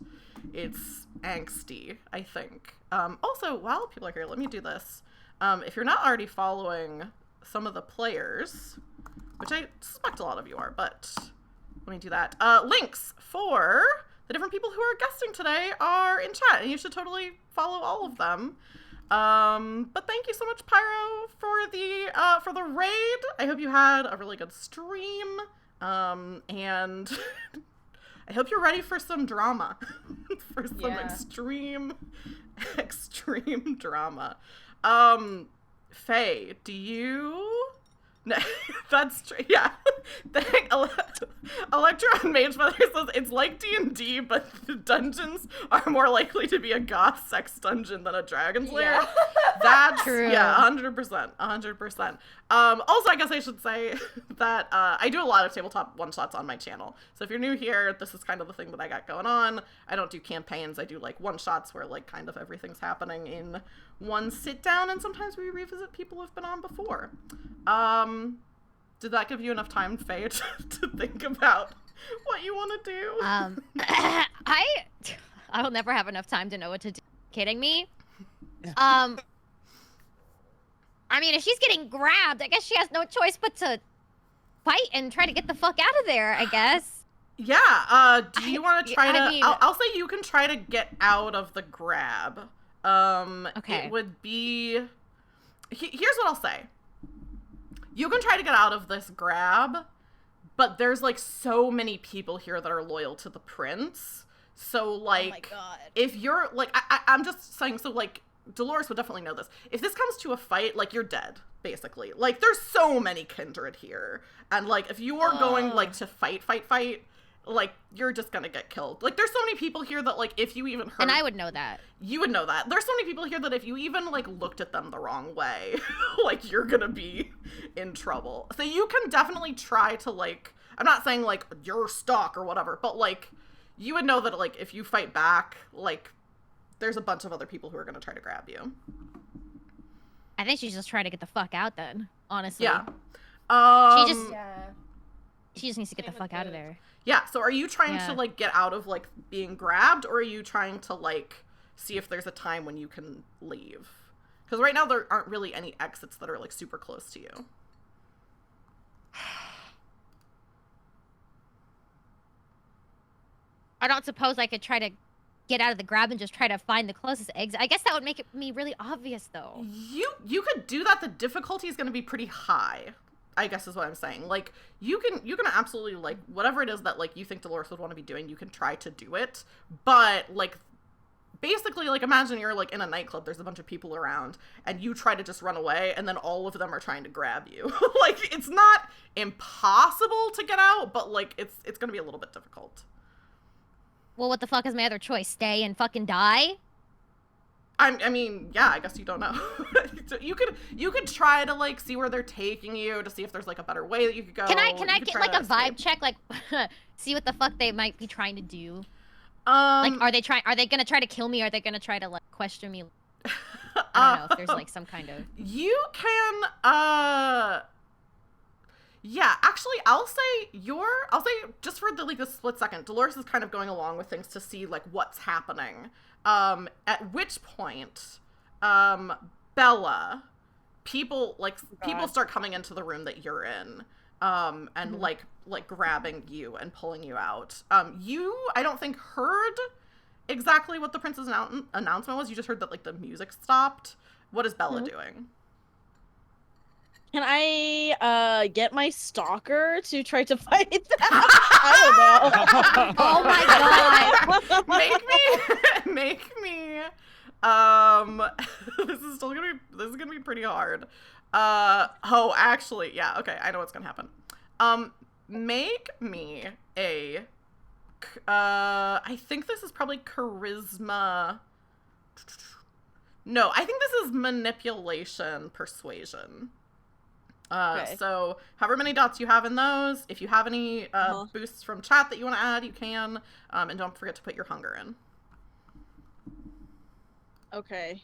Speaker 1: it's angsty, I think. Also, while people are here, let me do this. If you're not already following some of the players, which I suspect a lot of you are, but let me do that. Links for the different people who are guesting today are in chat, and you should totally follow all of them. But thank you so much, Pyro, for the raid. I hope you had a really good stream. And I hope you're ready for some drama. For some extreme drama. Faye, do you... No, that's true. Yeah. Electron Mage Mother says it's like D&D, but the dungeons are more likely to be a goth sex dungeon than a dragon's lair.
Speaker 3: Yeah.
Speaker 1: That's
Speaker 2: True.
Speaker 1: Yeah, 100%. 100%. Also, I guess I should say that I do a lot of tabletop one-shots on my channel. So if you're new here, this is kind of the thing that I got going on. I don't do campaigns. I do, like, one-shots where, like, kind of everything's happening in one sit-down, and sometimes we revisit people who've been on before. Did that give you enough time, Faye, to think about what you want to do?
Speaker 2: I will never have enough time to know what to do. Kidding me? I mean, if she's getting grabbed, I guess she has no choice but to fight and try to get the fuck out of there, I guess.
Speaker 1: Yeah, do you want to try to...
Speaker 2: I mean-
Speaker 1: I'll say you can try to get out of the grab.
Speaker 2: Okay.
Speaker 1: It would be... Here's what I'll say. You can try to get out of this grab, but there's, like, so many people here that are loyal to the prince. So, like,
Speaker 5: Oh my god.
Speaker 1: if you're, like, I'm just saying, so, like, Dolores would definitely know this. If this comes to a fight, like, you're dead, basically. Like, there's so many kindred here. And, like, if you are going, like, to fight, like, you're just gonna get killed. Like, there's so many people here that, like, if you even heard...
Speaker 2: And I would know that.
Speaker 1: You would know that. There's so many people here that if you even, like, looked at them the wrong way, like, you're gonna be in trouble. So you can definitely try to, like... I'm not saying, like, you're stuck or whatever, but, like, you would know that, like, if you fight back, like, there's a bunch of other people who are gonna try to grab you.
Speaker 2: I think she's just trying to get the fuck out then, honestly.
Speaker 1: Yeah.
Speaker 2: She just needs to get the fuck out of there.
Speaker 1: Yeah, so are you trying to, like, get out of, like, being grabbed, or are you trying to, like, see if there's a time when you can leave? Because right now there aren't really any exits that are, like, super close to you.
Speaker 2: I don't suppose I could try to get out of the grab and just try to find the closest exit. I guess that would make me really obvious, though.
Speaker 1: You could do that. The difficulty is going to be pretty high, I guess is what I'm saying. Like, you can absolutely, like, whatever it is that, like, you think Dolores would want to be doing, you can try to do it. But, like, basically, like, imagine you're, like, in a nightclub, there's a bunch of people around, and you try to just run away, and then all of them are trying to grab you. Like, it's not impossible to get out, but, like, it's going to be a little bit difficult.
Speaker 2: Well, what the fuck is my other choice? Stay and fucking die?
Speaker 1: I mean, yeah, I guess you don't know. So you could try to, like, see where they're taking you to see if there's, like, a better way that you could go.
Speaker 2: Can I get, like, a vibe check? Like, see what the fuck they might be trying to do? Like, are they gonna try to kill me? Or are they gonna try to, like, question me? I don't know if there's, like, some kind of...
Speaker 1: You can, yeah, actually, I'll say just for the, like, a split second, Dolores is kind of going along with things to see, like, what's happening. At which point, Bella, people start coming into the room that you're in, and like grabbing you and pulling you out. You, I don't think, heard exactly what the prince's announcement was. You just heard that, like, the music stopped. What is Bella doing?
Speaker 5: Can I get my stalker to try to fight that? I don't know.
Speaker 2: Oh my god!
Speaker 1: Make me. This is gonna be pretty hard. Oh, actually, yeah. Okay, I know what's gonna happen. Make me a. I think this is probably charisma. No, I think this is manipulation, persuasion.
Speaker 5: Okay.
Speaker 1: So however many dots you have in those, if you have any boosts from chat that you want to add, you can, and don't forget to put your hunger in.
Speaker 5: Okay.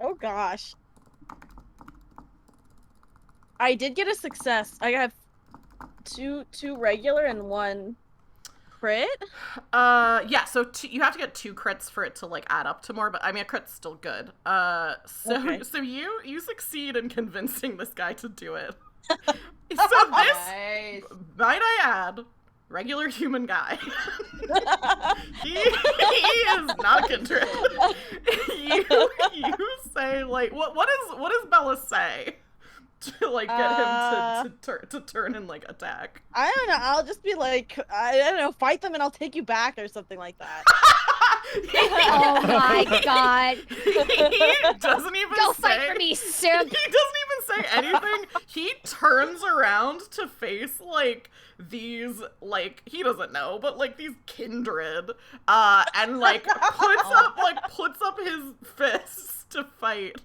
Speaker 5: Oh gosh. I did get a success. I have two regular and one crit.
Speaker 1: Yeah, so you have to get 2 crits for it to, like, add up to more, but I mean, a crit's still good.
Speaker 5: Okay.
Speaker 1: So you succeed in convincing this guy to do it. So this,
Speaker 3: Nice.
Speaker 1: might I add, regular human guy. he is not a kindred. You say, like, what does Bella say to, like, get him to turn and, like, attack?
Speaker 5: I don't know. I'll just be like, I don't know, fight them and I'll take you back or something like that.
Speaker 2: Oh my god!
Speaker 1: He doesn't even
Speaker 2: Go
Speaker 1: say,
Speaker 2: fight for me, Simp!
Speaker 1: He doesn't even say anything. He turns around to face, like, these, like, he doesn't know, but, like, these kindred, and, like, puts up his fists to fight.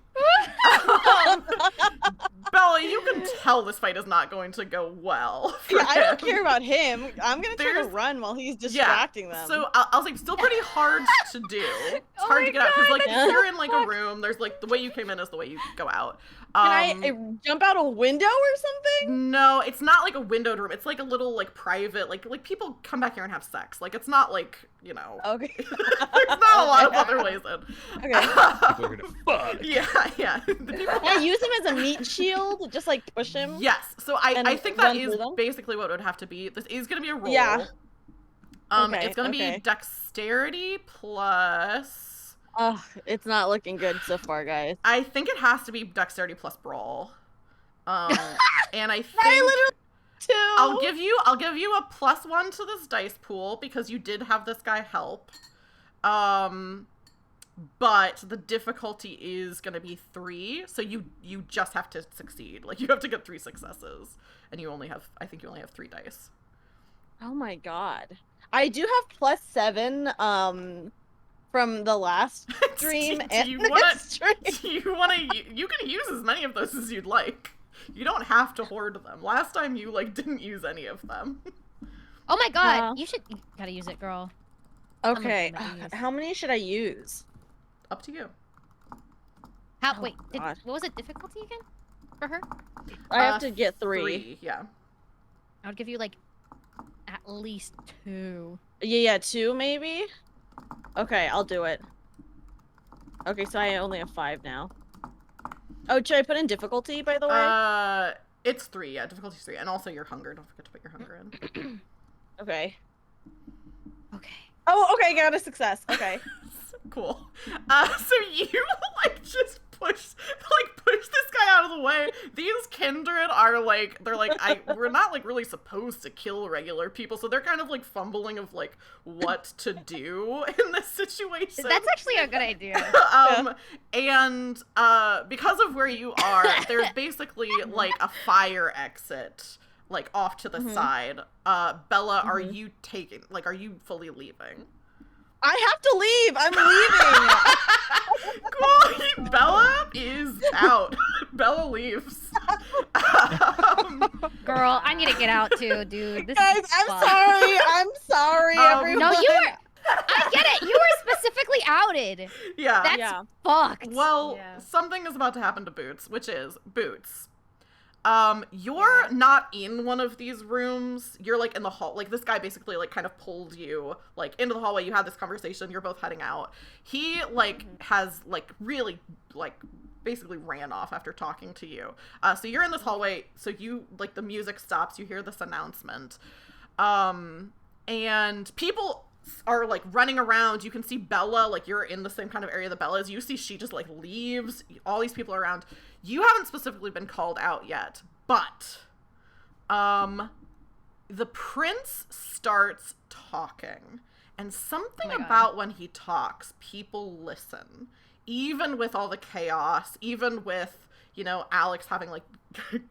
Speaker 1: Bella, you can tell this fight is not going to go well.
Speaker 5: Yeah, I don't care about him. I'm gonna try to run while he's distracting them.
Speaker 1: So I'll say still pretty hard to do. It's hard to get out because, like, if you're in, like, a room, there's, like, the way you came in is the way you go out.
Speaker 5: Can I jump out a window or something?
Speaker 1: No, it's not like a windowed room. It's like a little, like, private, like people come back here and have sex. Like, it's not like, you know.
Speaker 5: Okay.
Speaker 1: There's not a lot of other ways in.
Speaker 5: Okay.
Speaker 4: People are gonna fuck.
Speaker 1: Yeah. The people...
Speaker 5: Can I use him as a meat shield? Just, like, push him?
Speaker 1: Yes. So I think that
Speaker 5: run
Speaker 1: is
Speaker 5: through them?
Speaker 1: basically what it would have to be. This is going to be a roll.
Speaker 5: Yeah.
Speaker 1: It's going to be dexterity plus...
Speaker 5: Ugh, it's not looking good so far, guys.
Speaker 1: I think it has to be dexterity plus brawl. And I think...
Speaker 5: I literally 2.
Speaker 1: I'll give you a +1 to this dice pool because you did have this guy help. But the difficulty is going to be 3, so you just have to succeed. Like, you have to get 3 successes, and I think you only have 3 dice.
Speaker 5: Oh my god. I do have +7 from the last stream and this stream.
Speaker 1: You can use as many of those as you'd like. You don't have to hoard them. Last time you didn't use any of them.
Speaker 2: Oh my god, you gotta use it, girl.
Speaker 5: Okay, how many should I use?
Speaker 1: Up to you.
Speaker 2: Wait, what was the difficulty again for her?
Speaker 5: I have to get 3.
Speaker 1: 3, yeah.
Speaker 2: I would give you at least 2.
Speaker 5: Yeah, 2 maybe? Okay, I'll do it. Okay, so I only have 5 now. Oh, should I put in difficulty, by the way?
Speaker 1: It's 3, yeah, difficulty's 3. And also your hunger, don't forget to put your hunger in.
Speaker 5: Okay.
Speaker 2: Okay.
Speaker 5: Oh, okay, got a success. Okay.
Speaker 1: Cool. So you, just push this guy out of the way. These kindred are, we're not, really supposed to kill regular people, so they're kind of, fumbling of, what to do in this situation.
Speaker 2: That's actually a good idea.
Speaker 1: And, because of where you are, there's basically, a fire exit, off to the side. Bella, are you are you fully leaving?
Speaker 5: I have to leave! I'm leaving!
Speaker 1: Cool! Bella is out. Bella leaves.
Speaker 2: Girl, I need to get out too, dude.
Speaker 5: Guys, I'm sorry, everyone.
Speaker 2: No, I get it. You were specifically outed.
Speaker 1: Yeah.
Speaker 2: That's fucked.
Speaker 1: Well, something is about to happen to Boots, which is, Boots, you're not in one of these rooms. You're, in the hall. This guy basically, kind of pulled you, into the hallway. You had this conversation. You're both heading out. He, has, really, basically ran off after talking to you. So you're in this hallway. So you, the music stops. You hear this announcement. And people are, running around. You can see Bella, you're in the same kind of area that Bella is. You see she just, leaves. All these people are around. You haven't specifically been called out yet, but, the prince starts talking, and something about when he talks, people listen. Even with all the chaos, even with, Alex having,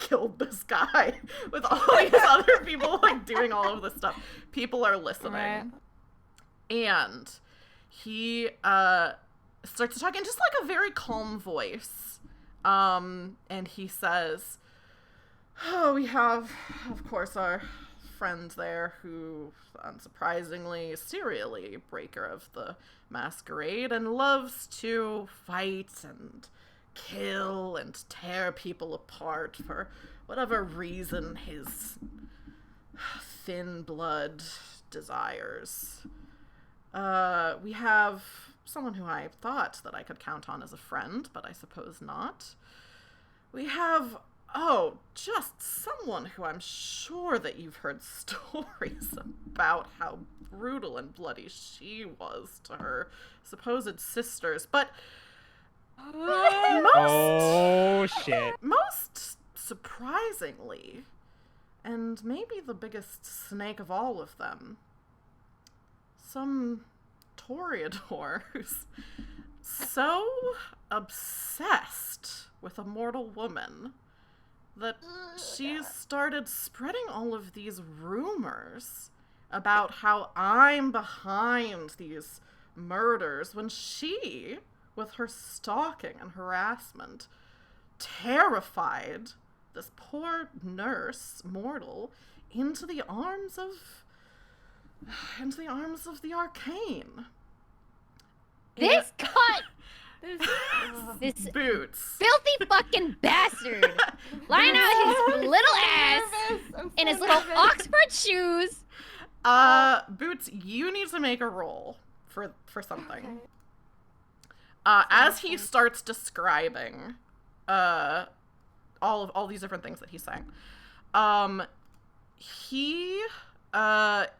Speaker 1: killed this guy, with all these other people, doing all of this stuff, people are listening. Right. And he, starts to talk in just, a very calm voice. And he says, we have, of course, our friend there who, unsurprisingly, serially breaker of the Masquerade and loves to fight and kill and tear people apart for whatever reason his thin blood desires. We have someone who I thought that I could count on as a friend, but I suppose not. We have, just someone who I'm sure that you've heard stories about how brutal and bloody she was to her supposed sisters, but most surprisingly, and maybe the biggest snake of all of them, some Toreador who's so obsessed with a mortal woman that she's started spreading all of these rumors about how I'm behind these murders when she, with her stalking and harassment, terrified this poor nurse, mortal, into the arms of the arcane.
Speaker 2: This cunt! This
Speaker 1: Boots.
Speaker 2: filthy fucking bastard! Lying out his little ass in his little Oxford shoes.
Speaker 1: Boots, you need to make a roll for something. As he starts describing all these different things that he's saying,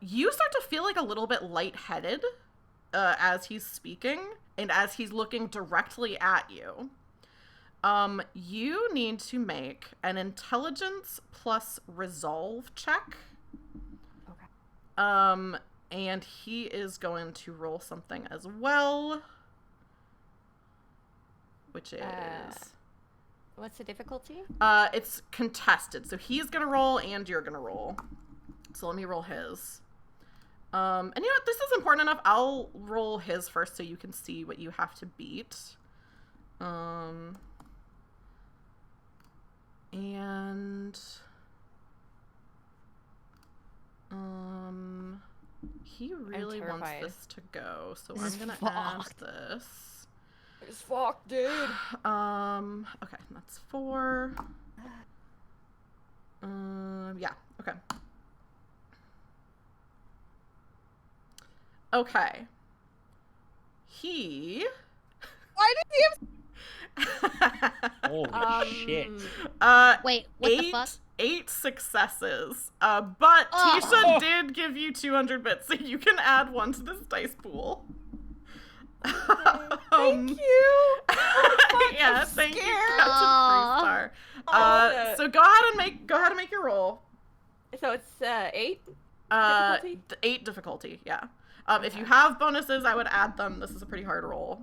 Speaker 1: you start to feel a little bit lightheaded as he's speaking and as he's looking directly at you. You need to make an intelligence plus resolve check.
Speaker 3: Okay.
Speaker 1: And he is going to roll something as well, which is
Speaker 3: What's the difficulty?
Speaker 1: it's contested. So he's gonna roll and you're gonna roll. So let me roll his. And you know what? This is important enough. I'll roll his first so you can see what you have to beat. He really wants this to go, so I'm gonna add this.
Speaker 3: It's fucked, dude.
Speaker 1: Okay, that's 4. Yeah, okay. Okay.
Speaker 5: Why did he have...
Speaker 4: Holy shit.
Speaker 2: Wait, what the fuck?
Speaker 1: 8 successes. But Tisha did give you 200 bits, so you can add 1 to this dice pool.
Speaker 5: Thank you.
Speaker 1: Yeah, thank you,
Speaker 5: scared.
Speaker 1: Captain Freestar. So go ahead and make your roll.
Speaker 3: So it's 8
Speaker 1: difficulty? 8 difficulty, yeah. If you have bonuses, I would add them. This is a pretty hard roll.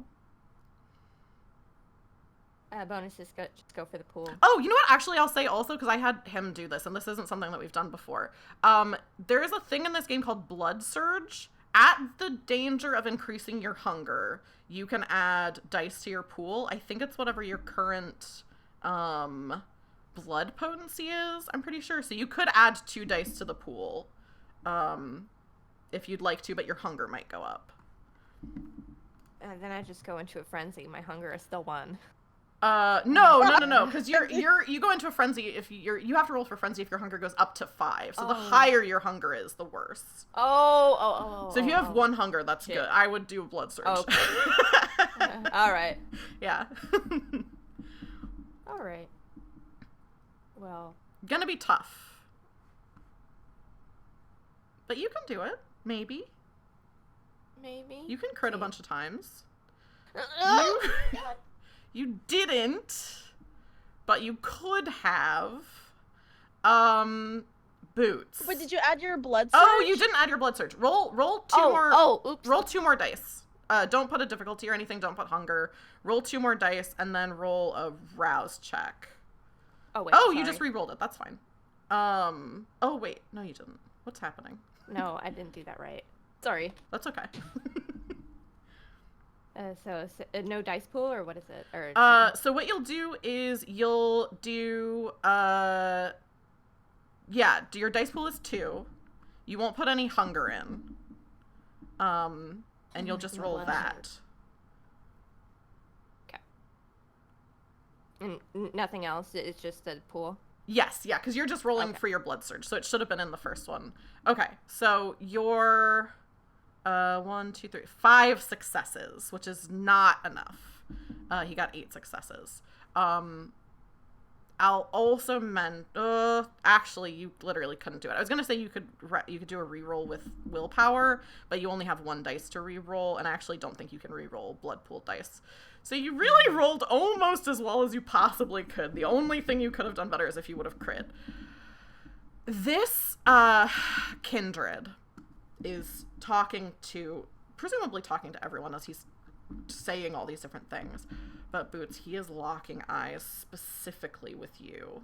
Speaker 3: Bonuses, just go for the pool.
Speaker 1: Oh, you know what? Actually, I'll say also, because I had him do this, and this isn't something that we've done before. There is a thing in this game called Blood Surge. At the danger of increasing your hunger, you can add dice to your pool. I think it's whatever your current blood potency is, I'm pretty sure. So you could add 2 dice to the pool if you'd like to, but your hunger might go up.
Speaker 3: Then I just go into a frenzy. My hunger is still 1.
Speaker 1: No, because you go into a frenzy if you have to roll for frenzy if your hunger goes up to 5. So the higher your hunger is, the worse. So if you have 1 hunger, that's good. I would do a blood surge.
Speaker 3: Okay. All right.
Speaker 1: Yeah.
Speaker 3: All right. Well,
Speaker 1: gonna be tough, but you can do it. Maybe you can crit a bunch of times. You didn't, but you could have. Boots.
Speaker 5: But did you add your blood surge?
Speaker 1: Oh, you didn't add your blood surge. Roll 2 more.
Speaker 3: Oops.
Speaker 1: Roll 2 more dice. Don't put a difficulty or anything. Don't put hunger. Roll 2 more dice and then roll a rouse check.
Speaker 3: Oh wait.
Speaker 1: Oh,
Speaker 3: sorry.
Speaker 1: you just re-rolled it. That's fine. Oh wait, no, you didn't. What's happening?
Speaker 3: No, I didn't do that right. Sorry.
Speaker 1: That's okay.
Speaker 3: So no dice pool, or what is it? Or
Speaker 1: so what you'll do is you'll do your dice pool is 2. You won't put any hunger in. And you'll just roll that.
Speaker 3: Okay. And nothing else. It's just a pool.
Speaker 1: Yes, yeah, because you're just rolling for your blood surge, so it should have been in the first one. Okay, so your 1, 2, 3, 5 successes, which is not enough. He got 8 successes. I'll also actually, you literally couldn't do it. I was gonna say you could do a reroll with willpower, but you only have 1 dice to reroll, and I actually don't think you can reroll blood pool dice. So you really rolled almost as well as you possibly could. The only thing you could have done better is if you would have crit. This kindred is presumably talking to everyone as he's saying all these different things. But Boots, he is locking eyes specifically with you.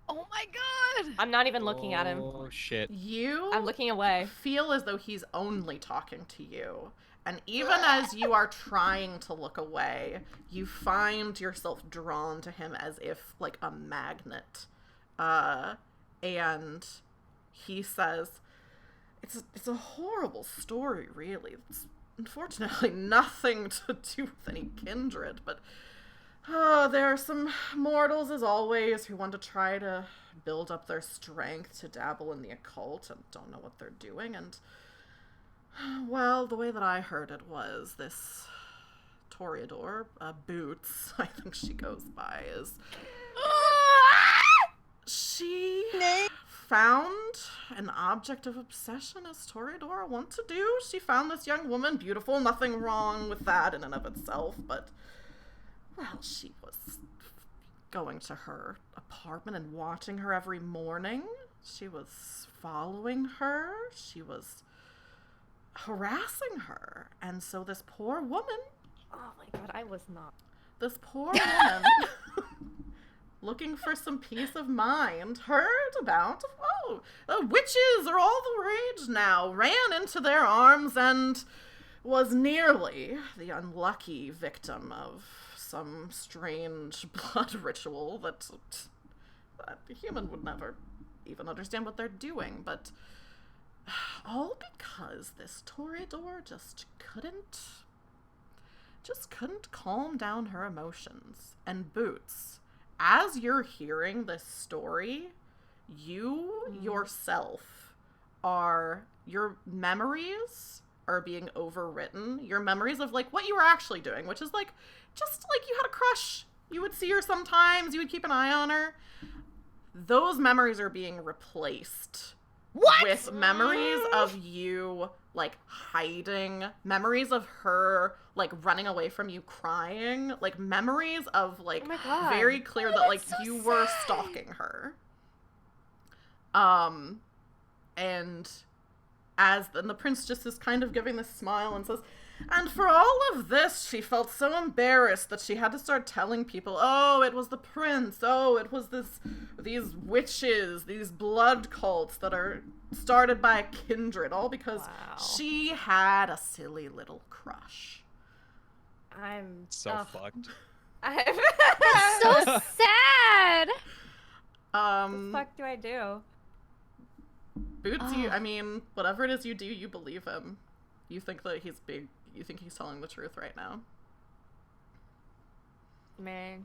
Speaker 2: Oh my god!
Speaker 3: I'm not even looking at him.
Speaker 4: Oh shit.
Speaker 3: I'm looking away.
Speaker 1: Feel as though he's only talking to you. And even as you are trying to look away, you find yourself drawn to him as if like a magnet. And he says, it's a horrible story, really. It's unfortunately nothing to do with any kindred, but there are some mortals, as always, who want to try to build up their strength to dabble in the occult and don't know what they're doing. And, well, the way that I heard it was this Toreador, Boots, I think she goes by, is... She found an object of obsession, as Toreador want to do. She found this young woman beautiful, nothing wrong with that in and of itself, but, well, she was going to her apartment and watching her every morning. She was following her. She was harassing her. And so this poor woman...
Speaker 3: Oh my god, I was not.
Speaker 1: This poor woman, looking for some peace of mind, heard about, the witches are all the rage now, ran into their arms, and was nearly the unlucky victim of some strange blood ritual that a human would never even understand what they're doing, but all because this Toreador just couldn't calm down her emotions. And Boots, as you're hearing this story, you yourself your memories are being overwritten. Your memories of, like, what you were actually doing, which is, like, just, like, you had a crush. You would see her sometimes. You would keep an eye on her. Those memories are being replaced.
Speaker 2: What?
Speaker 1: With memories of you, like, hiding. Memories of her, like, running away from you crying. Like, memories of, like,
Speaker 3: Oh my God.
Speaker 1: very clear that, like,
Speaker 2: so
Speaker 1: you were
Speaker 2: sad.
Speaker 1: stalking her. And then the prince just is kind of giving this smile and says, and for all of this, she felt so embarrassed that she had to start telling people, oh, it was the prince, oh, it was these witches, these blood cults that are started by a kindred, all because
Speaker 3: Wow.
Speaker 1: she had a silly little crush.
Speaker 3: I'm
Speaker 4: So fucked.
Speaker 2: That's so sad.
Speaker 3: What the fuck do I do?
Speaker 1: Boots,
Speaker 2: Oh.
Speaker 1: I mean, whatever it is you do, you believe him. You think that he's big. You think he's telling the truth right now.
Speaker 3: Man,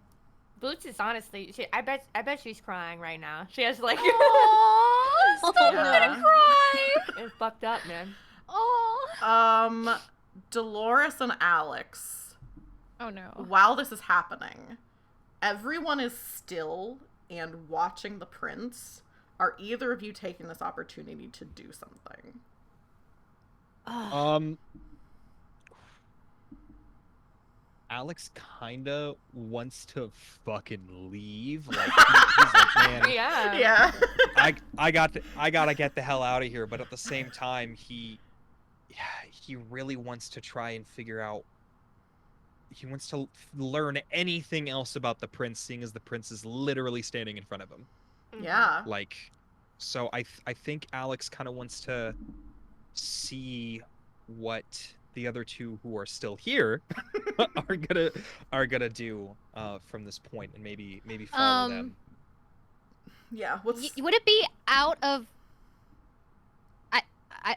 Speaker 3: Boots is honestly. I bet she's crying right now. She has like.
Speaker 2: Oh, stop! I'm
Speaker 1: Yeah.
Speaker 2: gonna cry.
Speaker 3: It's fucked up, man.
Speaker 2: Oh.
Speaker 1: Dolores and Alex,
Speaker 2: Oh no.
Speaker 1: while this is happening, everyone is still and watching the prince. Are either of you taking this opportunity to do something?
Speaker 4: Alex kinda wants to fucking leave. Like, he's like, man,
Speaker 3: Yeah.
Speaker 1: Yeah.
Speaker 4: I gotta get the hell out of here. But at the same time, he really wants to try and figure out. He wants to learn anything else about the prince, seeing as the prince is literally standing in front of him.
Speaker 1: Yeah.
Speaker 4: Like, so I think Alex kind of wants to see what the other two who are still here are gonna do from this point, and maybe follow them.
Speaker 1: Yeah. What's
Speaker 2: Would it be out of?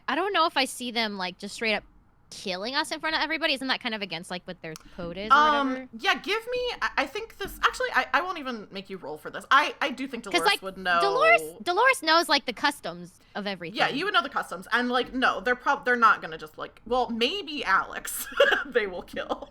Speaker 2: I don't know if I see them like just straight up killing us in front of everybody. Isn't that kind of against like what their code is or whatever?
Speaker 1: yeah, give me I think this actually I won't even make you roll for this. I do think Dolores
Speaker 2: like,
Speaker 1: would know.
Speaker 2: Dolores knows like the customs of everything.
Speaker 1: Yeah, you would know the customs, and like no, they're not gonna just like, well, maybe Alex they will kill,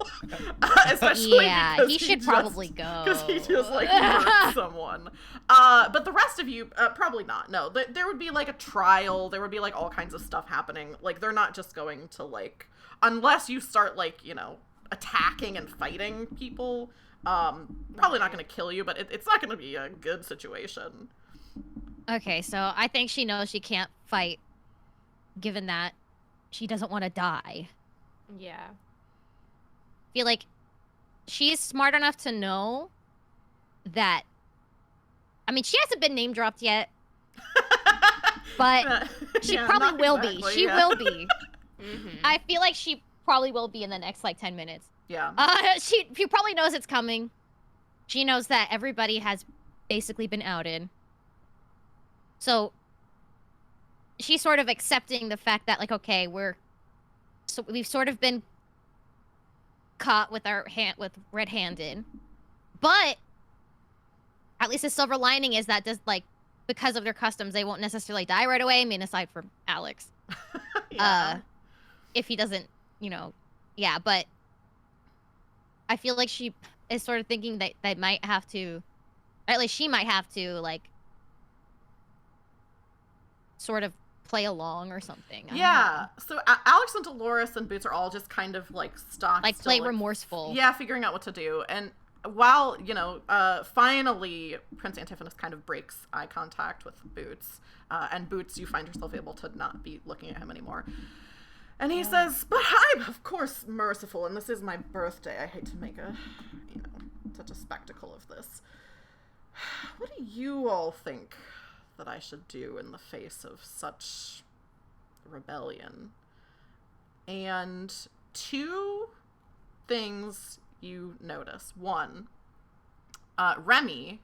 Speaker 1: especially
Speaker 2: Yeah,
Speaker 1: because
Speaker 2: he should probably go.
Speaker 1: because he just like hurt someone. But the rest of you probably not. No, there would be like a trial. There would be like all kinds of stuff happening. Like they're not just going to like, unless you start like, you know, attacking and fighting people. Probably not gonna kill you, but it's not gonna be a good situation.
Speaker 2: Okay, so I think she knows she can't fight, given that she doesn't want to die.
Speaker 3: Yeah.
Speaker 2: I feel like she's smart enough to know that. I mean, she hasn't been name dropped yet, but she
Speaker 1: Yeah,
Speaker 2: probably
Speaker 1: not
Speaker 2: will
Speaker 1: exactly,
Speaker 2: be. She
Speaker 1: yeah.
Speaker 2: will be. I feel like she probably will be in the next like 10 minutes.
Speaker 1: Yeah.
Speaker 2: She probably knows it's coming. She knows that everybody has basically been outed. So she's sort of accepting the fact that like, okay, we've sort of been caught with red-handed, but at least the silver lining is that just like because of their customs, they won't necessarily die right away. I mean, aside from Alex,
Speaker 1: Yeah.
Speaker 2: if he doesn't, you know, yeah. But I feel like she is sort of thinking that they might have to, or at least she might have to like sort of play along or something. I don't
Speaker 1: Yeah.
Speaker 2: know.
Speaker 1: So Alex and Dolores and Boots are all just kind of like stopped.
Speaker 2: Like
Speaker 1: still,
Speaker 2: play remorseful.
Speaker 1: Yeah, figuring out what to do. And while, finally Prince Antiphonus kind of breaks eye contact with Boots, and Boots, you find yourself able to not be looking at him anymore. And he says, but I'm, of course, merciful, and this is my birthday. I hate to make such a spectacle of this. What do you all think that I should do in the face of such rebellion? And 2 things you notice. 1, Remy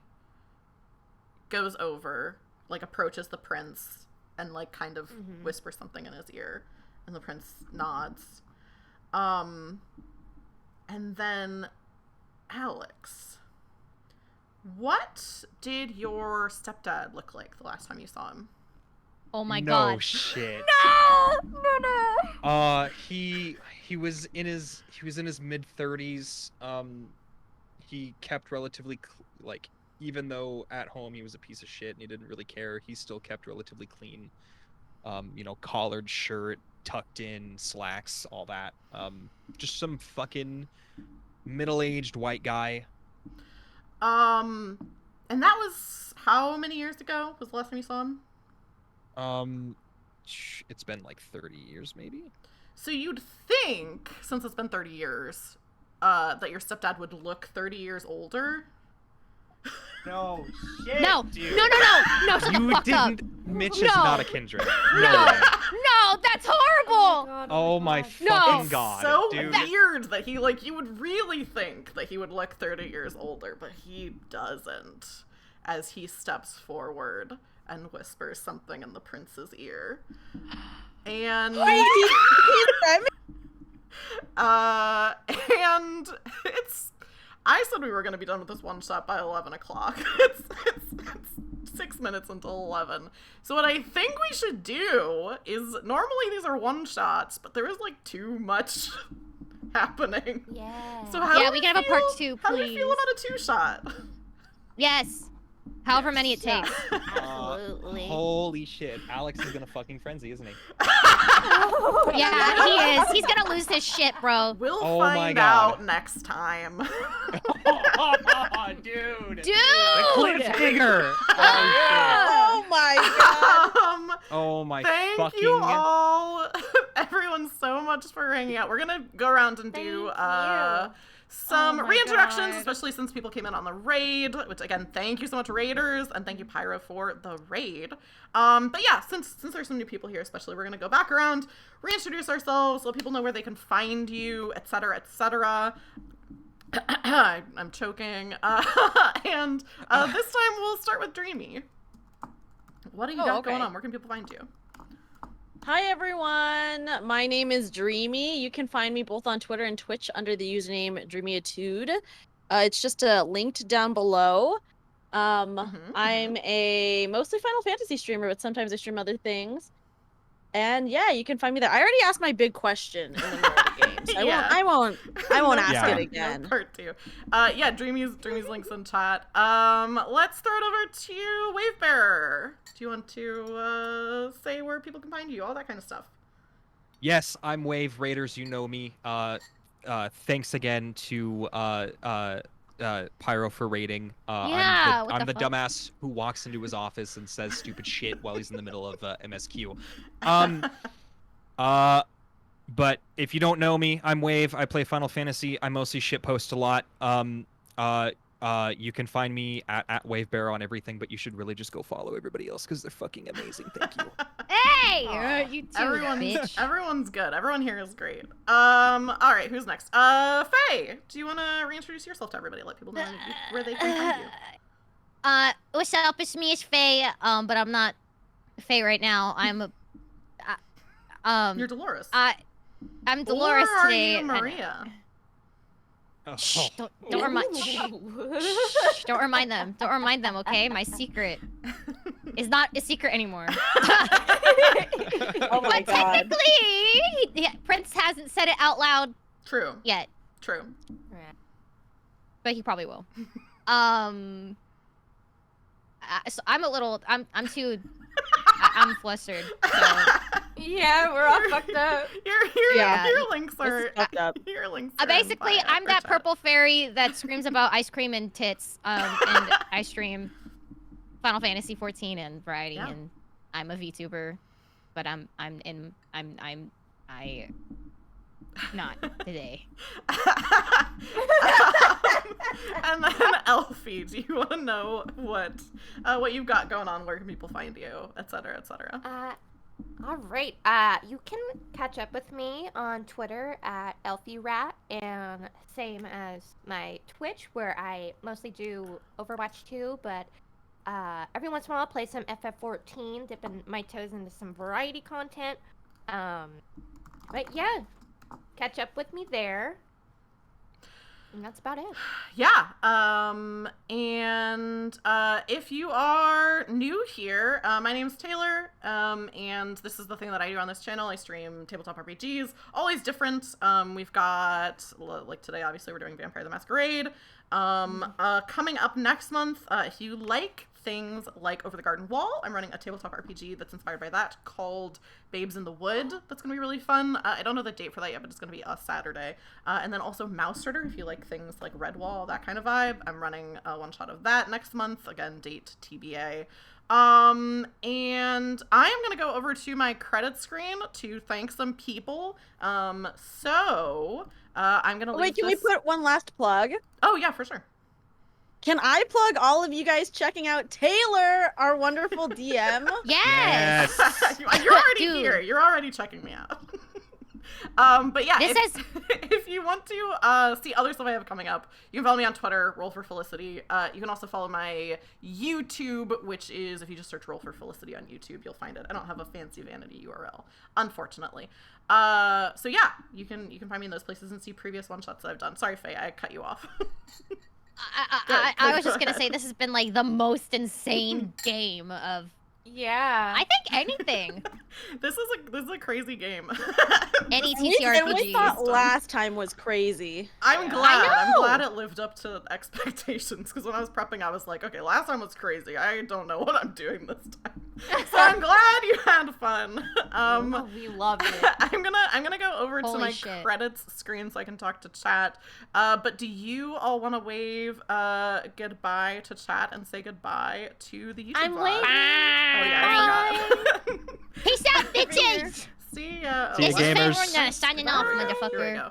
Speaker 1: goes over, approaches the prince and, kind of whispers something in his ear. And the prince nods. And then Alex. What did your stepdad look like the last time you saw him?
Speaker 2: Oh my
Speaker 4: No
Speaker 2: god.
Speaker 4: shit.
Speaker 3: No.
Speaker 4: He was in his mid-30s. He kept relatively even though at home he was a piece of shit and he didn't really care, he still kept relatively clean. Collared shirt, tucked in, slacks, all that. Just some fucking middle-aged white guy.
Speaker 1: And that was how many years ago was the last time you saw him?
Speaker 4: It's been 30 years maybe.
Speaker 1: So you'd think, since it's been 30 years, that your stepdad would look 30 years older?
Speaker 4: No shit.
Speaker 2: No,
Speaker 4: dude.
Speaker 2: no, shut the
Speaker 4: You
Speaker 2: fuck up.
Speaker 4: didn't. Mitch is
Speaker 2: No.
Speaker 4: not a kindred.
Speaker 2: No,
Speaker 4: way.
Speaker 2: no, that's horrible.
Speaker 4: Oh my
Speaker 2: No.
Speaker 4: fucking god,
Speaker 1: So
Speaker 4: dude.
Speaker 1: weird that he, you would really think that he would look 30 years older, but he doesn't, as he steps forward and whispers something in the prince's ear. And and it's, I said we were going to be done with this one shot by 11 o'clock. It's 6 minutes until 11. So what I think we should do is, normally these are one shots, but there is too much happening.
Speaker 3: Yeah.
Speaker 1: So how
Speaker 2: Yeah,
Speaker 1: do
Speaker 2: we can have a part 2,
Speaker 1: How do you feel
Speaker 2: please.
Speaker 1: about a 2-shot?
Speaker 2: Yes. However many it takes.
Speaker 3: Absolutely.
Speaker 4: Holy shit, Alex is gonna fucking frenzy, isn't he?
Speaker 2: Yeah, he is. He's gonna lose his shit, bro.
Speaker 1: We'll
Speaker 4: Oh my
Speaker 1: find
Speaker 4: God.
Speaker 1: out next time.
Speaker 4: Dude.
Speaker 2: Dude!
Speaker 4: Cliffhanger.
Speaker 5: Oh my god.
Speaker 4: Oh my
Speaker 1: Thank
Speaker 4: fucking.
Speaker 1: you all, everyone, so much for hanging out. We're gonna go around and do some
Speaker 3: Oh my
Speaker 1: reintroductions,
Speaker 3: God.
Speaker 1: especially since people came in on the raid. Which again, thank you so much, raiders, and thank you, Pyro, for the raid. But yeah, since there's some new people here, especially, we're gonna go back around, reintroduce ourselves, let people know where they can find you, etc., etc. I'm choking. And this time we'll start with Dreamy. What do you got going on? Where can people find you?
Speaker 5: Hi everyone, my name is Dreamy. You can find me both on Twitter and Twitch under the username Dreamyatude. It's just linked down below. I'm a mostly Final Fantasy streamer, but sometimes I stream other things. And yeah, you can find me there. I already asked my big question in the middle of the game, so
Speaker 1: Yeah.
Speaker 5: I won't ask
Speaker 4: Yeah.
Speaker 5: it again.
Speaker 1: No part 2. Yeah, Dreamy's links in chat. Let's throw it over to Wavebearer. Do you want to say where people can find you, all that kind of stuff?
Speaker 4: Yes, I'm Wave Raiders. You know me. Thanks again to Pyro for raiding.
Speaker 2: Yeah, what
Speaker 4: I'm
Speaker 2: the
Speaker 4: the
Speaker 2: fuck?
Speaker 4: dumbass who walks into his office and says stupid shit while he's in the middle of MSQ. But if you don't know me, I'm Wave. I play Final Fantasy. I mostly shitpost a lot. You can find me at Wavebearer on everything, but you should really just go follow everybody else because they're fucking amazing. Thank you.
Speaker 2: Hey! You too, bitch.
Speaker 1: Everyone's good. Everyone here is great. All right, who's next? Faye, do you want to reintroduce yourself to everybody? Let people know where they can find you.
Speaker 2: What's up? It's me, it's Faye. But I'm not Faye right now. I'm
Speaker 1: You're Dolores.
Speaker 2: I'm Dolores
Speaker 1: or are
Speaker 2: today.
Speaker 1: you
Speaker 2: and-
Speaker 1: Maria?
Speaker 2: Shh, don't remind. Shh, don't remind them. Don't remind them. Okay, my secret is not a secret anymore.
Speaker 5: Oh my
Speaker 2: But
Speaker 5: god.
Speaker 2: technically, Prince hasn't said it out loud
Speaker 1: True.
Speaker 2: yet,
Speaker 1: True.
Speaker 2: but he probably will. So I'm a little. I'm too. I'm flustered. So
Speaker 3: Yeah, we're all fucked up.
Speaker 1: Your links
Speaker 5: This
Speaker 1: are
Speaker 5: is fucked up.
Speaker 1: your links. Are in
Speaker 2: Basically,
Speaker 1: bio
Speaker 2: I'm
Speaker 1: or
Speaker 2: that
Speaker 1: chat.
Speaker 2: purple fairy that screams about ice cream and tits. And I stream Final Fantasy 14 and variety,
Speaker 1: Yeah.
Speaker 2: and I'm a VTuber, but I'm not today.
Speaker 1: And then Elfie, do you want to know what you've got going on? Where can people find you, etc., etc.?
Speaker 3: All right. You can catch up with me on Twitter at ElfieRat, and same as my Twitch, where I mostly do Overwatch 2, but every once in a while I'll play some FF14, dipping my toes into some variety content. But yeah, catch up with me there. And that's about it.
Speaker 1: Yeah. And if you are new here, my name's Taylor. And this is the thing that I do on this channel. I stream tabletop RPGs, always different. We've got, like today, obviously, we're doing Vampire the Masquerade. Coming up next month, if you like things like Over the Garden Wall, I'm running a tabletop RPG that's inspired by that called Babes in the Wood. That's going to be really fun. I don't know the date for that yet, but it's going to be a Saturday. And then also Mouse Rider, if you like things like Redwall, that kind of vibe. I'm running a one-shot of that next month. Again, date TBA. And I am going to go over to my credit screen to thank some people. I'm going to
Speaker 5: Wait, can we put one last plug?
Speaker 1: Oh, yeah, for sure.
Speaker 5: Can I plug all of you guys checking out Taylor, our wonderful DM?
Speaker 2: Yes.
Speaker 1: You're already
Speaker 2: Dude.
Speaker 1: here. You're already checking me out. But yeah, if you want to see other stuff I have coming up, you can follow me on Twitter, Roll for Felicity. You can also follow my YouTube, which is, if you just search Roll for Felicity on YouTube, you'll find it. I don't have a fancy vanity URL, unfortunately. So yeah, you can find me in those places and see previous one-shots that I've done. Sorry, Faye, I cut you off.
Speaker 2: I was just gonna say this has been like the most insane game of
Speaker 3: Yeah.
Speaker 2: I think anything.
Speaker 1: This is a crazy game.
Speaker 2: Any
Speaker 5: And we
Speaker 2: TTRPG.
Speaker 5: thought last time was crazy.
Speaker 1: I'm
Speaker 3: Yeah.
Speaker 1: glad.
Speaker 2: I
Speaker 1: I'm
Speaker 2: know.
Speaker 1: glad it lived up to expectations, because when I was prepping, I was like, okay, last time was crazy. I don't know what I'm doing this time. So I'm glad you had fun.
Speaker 3: Oh, we loved it.
Speaker 1: I'm gonna go over to
Speaker 2: Holy
Speaker 1: my
Speaker 2: shit.
Speaker 1: credits screen so I can talk to chat. But do you all want to wave goodbye to chat and say goodbye to the YouTube
Speaker 3: I'm
Speaker 1: vlog?
Speaker 3: waving.
Speaker 1: Oh yeah, I forgot.
Speaker 2: Peace out, bitches!
Speaker 1: See ya.
Speaker 4: See ya,
Speaker 2: This is
Speaker 4: gamers.
Speaker 2: Favorna signing off,
Speaker 1: Here we
Speaker 2: motherfucker.
Speaker 1: go.